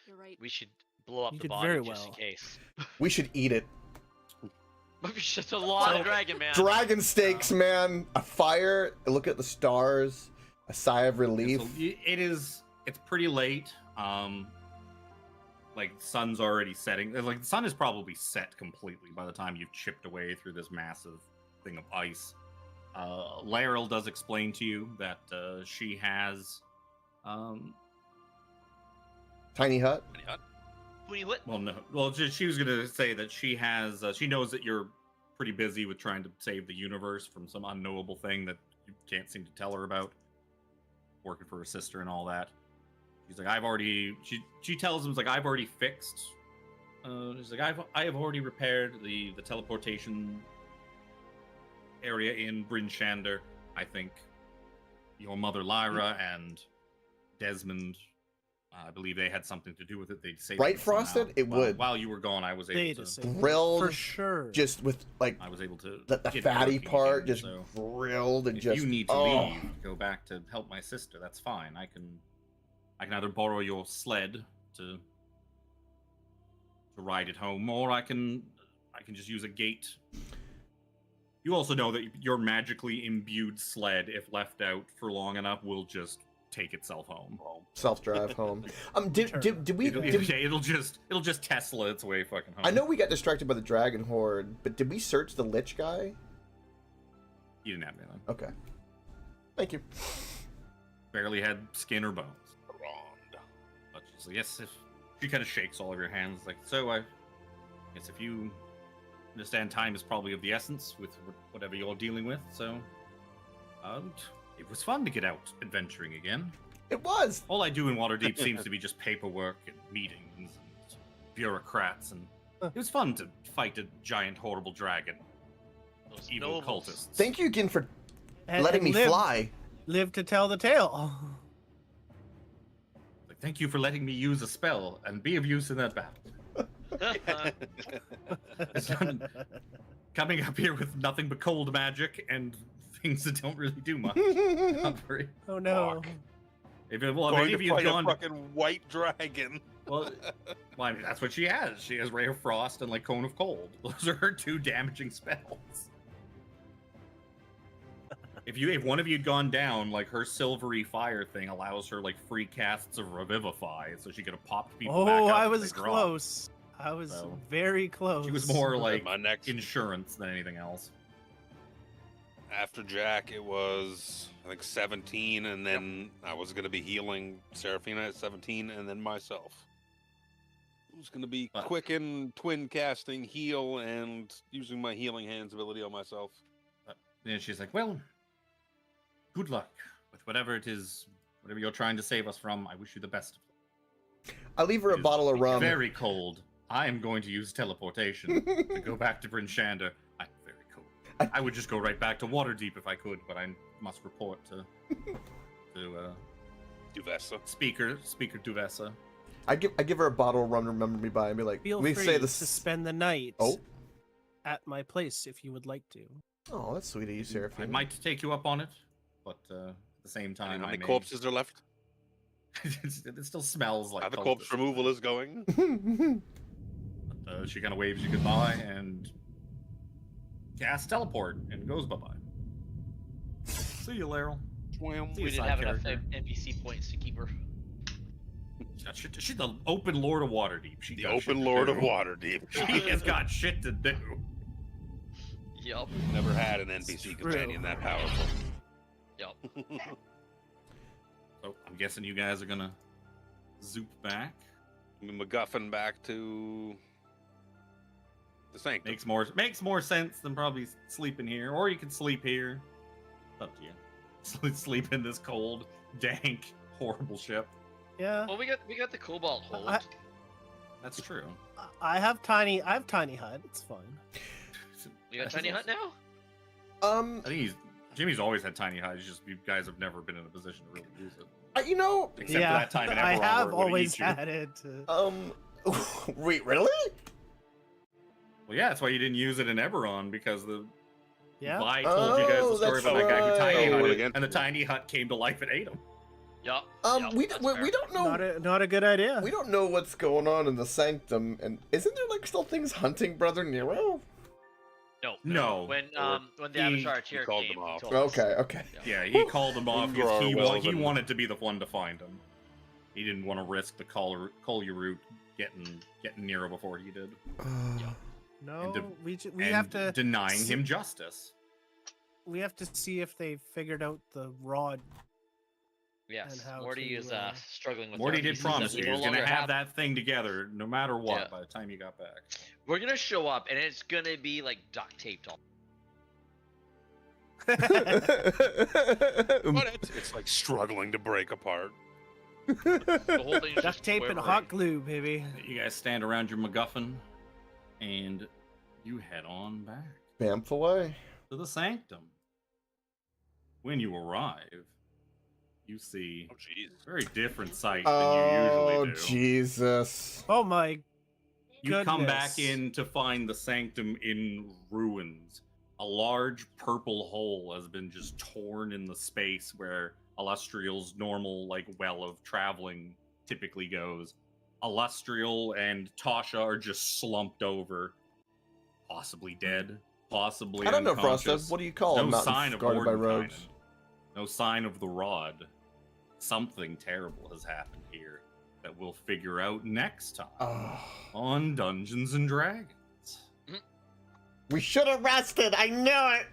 You're right. We should blow up You the did body very just in well. case. We should eat it. It's just a lot of dragon, man. Dragon steaks, man. A fire. Look at the stars. A sigh of relief. It's pretty late. Like the sun's already setting. Like the sun is probably set completely by the time you've chipped away through this massive thing of ice. Laeral does explain to you that she has Tiny hut. When you lit, well, no. Well, she was going to say that she has. She knows that you're pretty busy with trying to save the universe from some unknowable thing that you can't seem to tell her about. Working for her sister and all that. She's like, she tells him, like, I've already fixed. She's like, I have already repaired the teleportation area in Bryn Shander. I think your mother Lyra and Desmond, I believe they had something to do with it. They'd saved Right, it somehow. Frosted? It would. While you were gone, I was able to. Grilled for sure. just with like I was able to. the get fatty working part, again, just so grilled and if just. you need to oh. leave, go back to help my sister. That's fine. I can either borrow your sled to ride it home, or I can just use a gate. You also know that your magically imbued sled, if left out for long enough, will just take itself home. Self-drive home. Did we? It'll just Tesla its way fucking home. I know we got distracted by the dragon horde, but did we search the Lich guy? You didn't have anything. Okay. Thank you. Barely had skin or bones. But she's like, yes, if she kind of shakes all of your hands, like, so I guess if you understand time is probably of the essence with whatever you're dealing with, so it was fun to get out adventuring again. It was. All I do in Waterdeep seems to be just paperwork and meetings and bureaucrats, and it was fun to fight a giant, horrible dragon. Those Evil nobles. cultists. Thank you again for And- letting and me fly. Live to tell the tale. Like, thank you for letting me use a spell and be of use in that battle. It's done- coming up here with nothing but cold magic and things that don't really do much. Not very. Oh no. If any Going of to you have fight a gone, fucking white dragon. well, I mean, that's what she has. She has Ray of Frost and like Cone of Cold. Those are her two damaging spells. If one of you had gone down, like her silvery fire thing allows her like free casts of Revivify, so she could have popped people back Oh, up I if was they dropped. close. I was So, very close. She was more like My next insurance than anything else. after Jack, it was I think 17, and then I was gonna be healing Seraphina at 17, and then myself. It was gonna be But- quicken, twin casting, heal, and using my healing hands ability on myself. And she's like, well, good luck with whatever it is, whatever you're trying to save us from. I wish you the best. I leave her a It is bottle of rum. Very cold. I am going to use teleportation to go back to Bryn Shander. I'm very cold. I would just go right back to Waterdeep if I could, but I must report to Duvessa. Speaker Duvessa. I give her a bottle of rum to remember me by and be like, Feel we free say to this. spend the night Oh. at my place if you would like to. Oh, that's sweet of you, I Seraphine. might take you up on it, but at the same How time, I many may... corpses are left? it still smells like How the cultists. corpse removal is going? She kind of waves you goodbye and casts teleport and goes bye-bye. See you, Laryl. Swam. See We you, didn't side have enough character. NPC points to keep her. She's the open lord of Waterdeep. She The got shit open to lord do. of Waterdeep. She has got shit to do. Yup. Never had an NPC true. companion that powerful. Yup. So I'm guessing you guys are gonna zoop back. MacGuffin back to the Sanctum. Makes more sense than probably sleeping here, or you can sleep here. It's up to you. Sleep in this cold, dank, horrible ship. Yeah. Well, we got the Cobalt hold. That's true. I have tiny hut. It's fine. We got Tiny Hut now? I think Jimmy's always had tiny hides. Just you guys have never been in a position to really use it. You know, Except for yeah, that time in I Eberron have where it would've always eat you. had it. wait, really? Well, yeah, that's why you didn't use it in Eberron, because the Yeah. Vi told you guys Oh, the story that's about that guy who tiny right. hutted, Against and the it. tiny hut came to life and ate him. Yup. We that's don't fair. we don't know Not a good idea. we don't know what's going on in the Sanctum, and isn't there like still things hunting Brother Nero? No. When the he- Avatar he tier called came, them he off. told us. Okay. Yeah, he called him off because he Relevant. wanted to be the one to find him. He didn't want to risk the Kolya route getting Nero before he did, No, and de- we and have to denying him justice. we have to see if they figured out the rod Yes, how Morty to, is struggling with. Morty that. He did says that promise we you he no was gonna longer have that thing together no matter what Yeah. by the time you got back. We're gonna show up, and it's gonna be like duct taped all. But it's like struggling to break apart. The whole thing's Duct just tape and quivering. hot glue, baby. You guys stand around your MacGuffin, and you head on back Bamf away. to the sanctum. When you arrive, you see Oh, jeez. a very different sight than Oh, you usually do. Jesus. Oh my You come back goodness. in to find the sanctum in ruins. A large purple hole has been just torn in the space where Illustrial's normal well of traveling typically goes. Illustrial and Tasha are just slumped over, possibly dead, possibly I don't know, unconscious. Frosted. What do you call No a mountain sign of guarded by Mordenkainen. rogues? No sign of the rod. Something terrible has happened here that we'll figure out next time Oh. on Dungeons and Dragons. We should have rested. I knew it.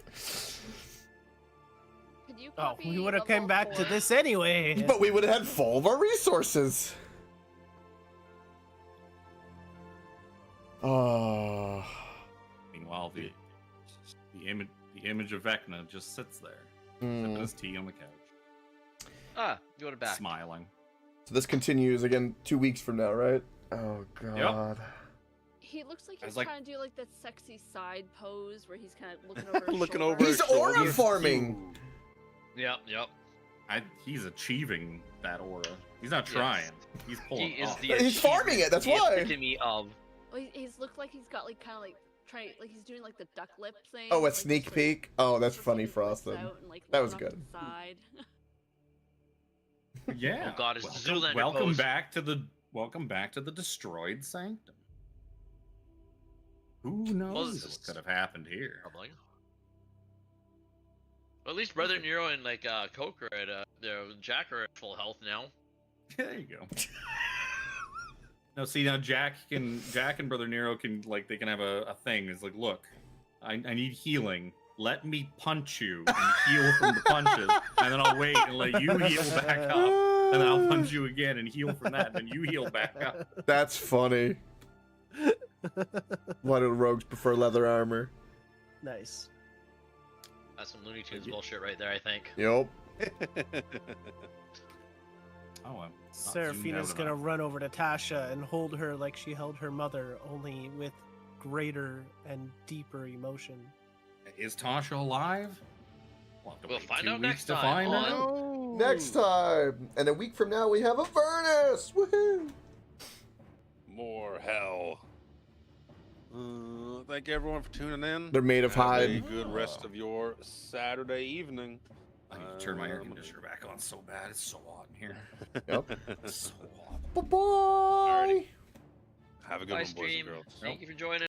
Could you Oh, copy we would have level come back to 4? this anyway. But we would have had full of our resources. Oh. Meanwhile, the image of Vecna just sits there, sipping his tea on the couch, Ah, go to back. smiling. So this continues again 2 weeks from now, right? Oh God. He looks like I was he's like- trying to do like that sexy side pose where he's kind of looking over his Looking shoulder. over He's his aura shoulder. farming. Yep, yep. He's achieving that aura. He's not Yes. trying. He's pulling He it is off. the. He's farming achievement, it, that's the why. epitome of. Well, he's looked like he's got like kind of like trying like he's doing like the duck lip thing. Oh, a like, sneak just, peek. Oh, that's just funny, looking lips Frosted. out and, like, That was looking off to good. the side. Yeah. Oh God, it's welcome, Zoolander welcome pose. back to the destroyed sanctum. Who knows this- what could have happened here? Probably. Well, at least Brother Nero and Coke are at Jack are at full health now. There you go. No, see now Jack and Brother Nero can they can have a thing. It's like, look, I need healing. Let me punch you and heal from the punches, and then I'll wait and let you heal back up, and then I'll punch you again and heal from that, and then you heal back up. That's funny. Why do rogues prefer leather armor? Nice. That's some Looney Tunes bullshit right there, I think. Yup. Oh, I'm not zoomed Seraphina's out gonna enough. run over to Tasha and hold her like she held her mother, only with greater and deeper emotion. Is Tasha alive? Have to We'll wait find 2 out weeks next to time find on- out. Next time, and a week from now, we have Avernus. Woohoo! More hell. Thank you everyone for tuning in. They're made of Have a hide. good rest of your Saturday evening. I need to turn my air conditioner back on so bad. It's so hot in here. Yep. It's so hot. Bye bye. Have a good Bye, one, boys stream. and girls. Thank you for joining.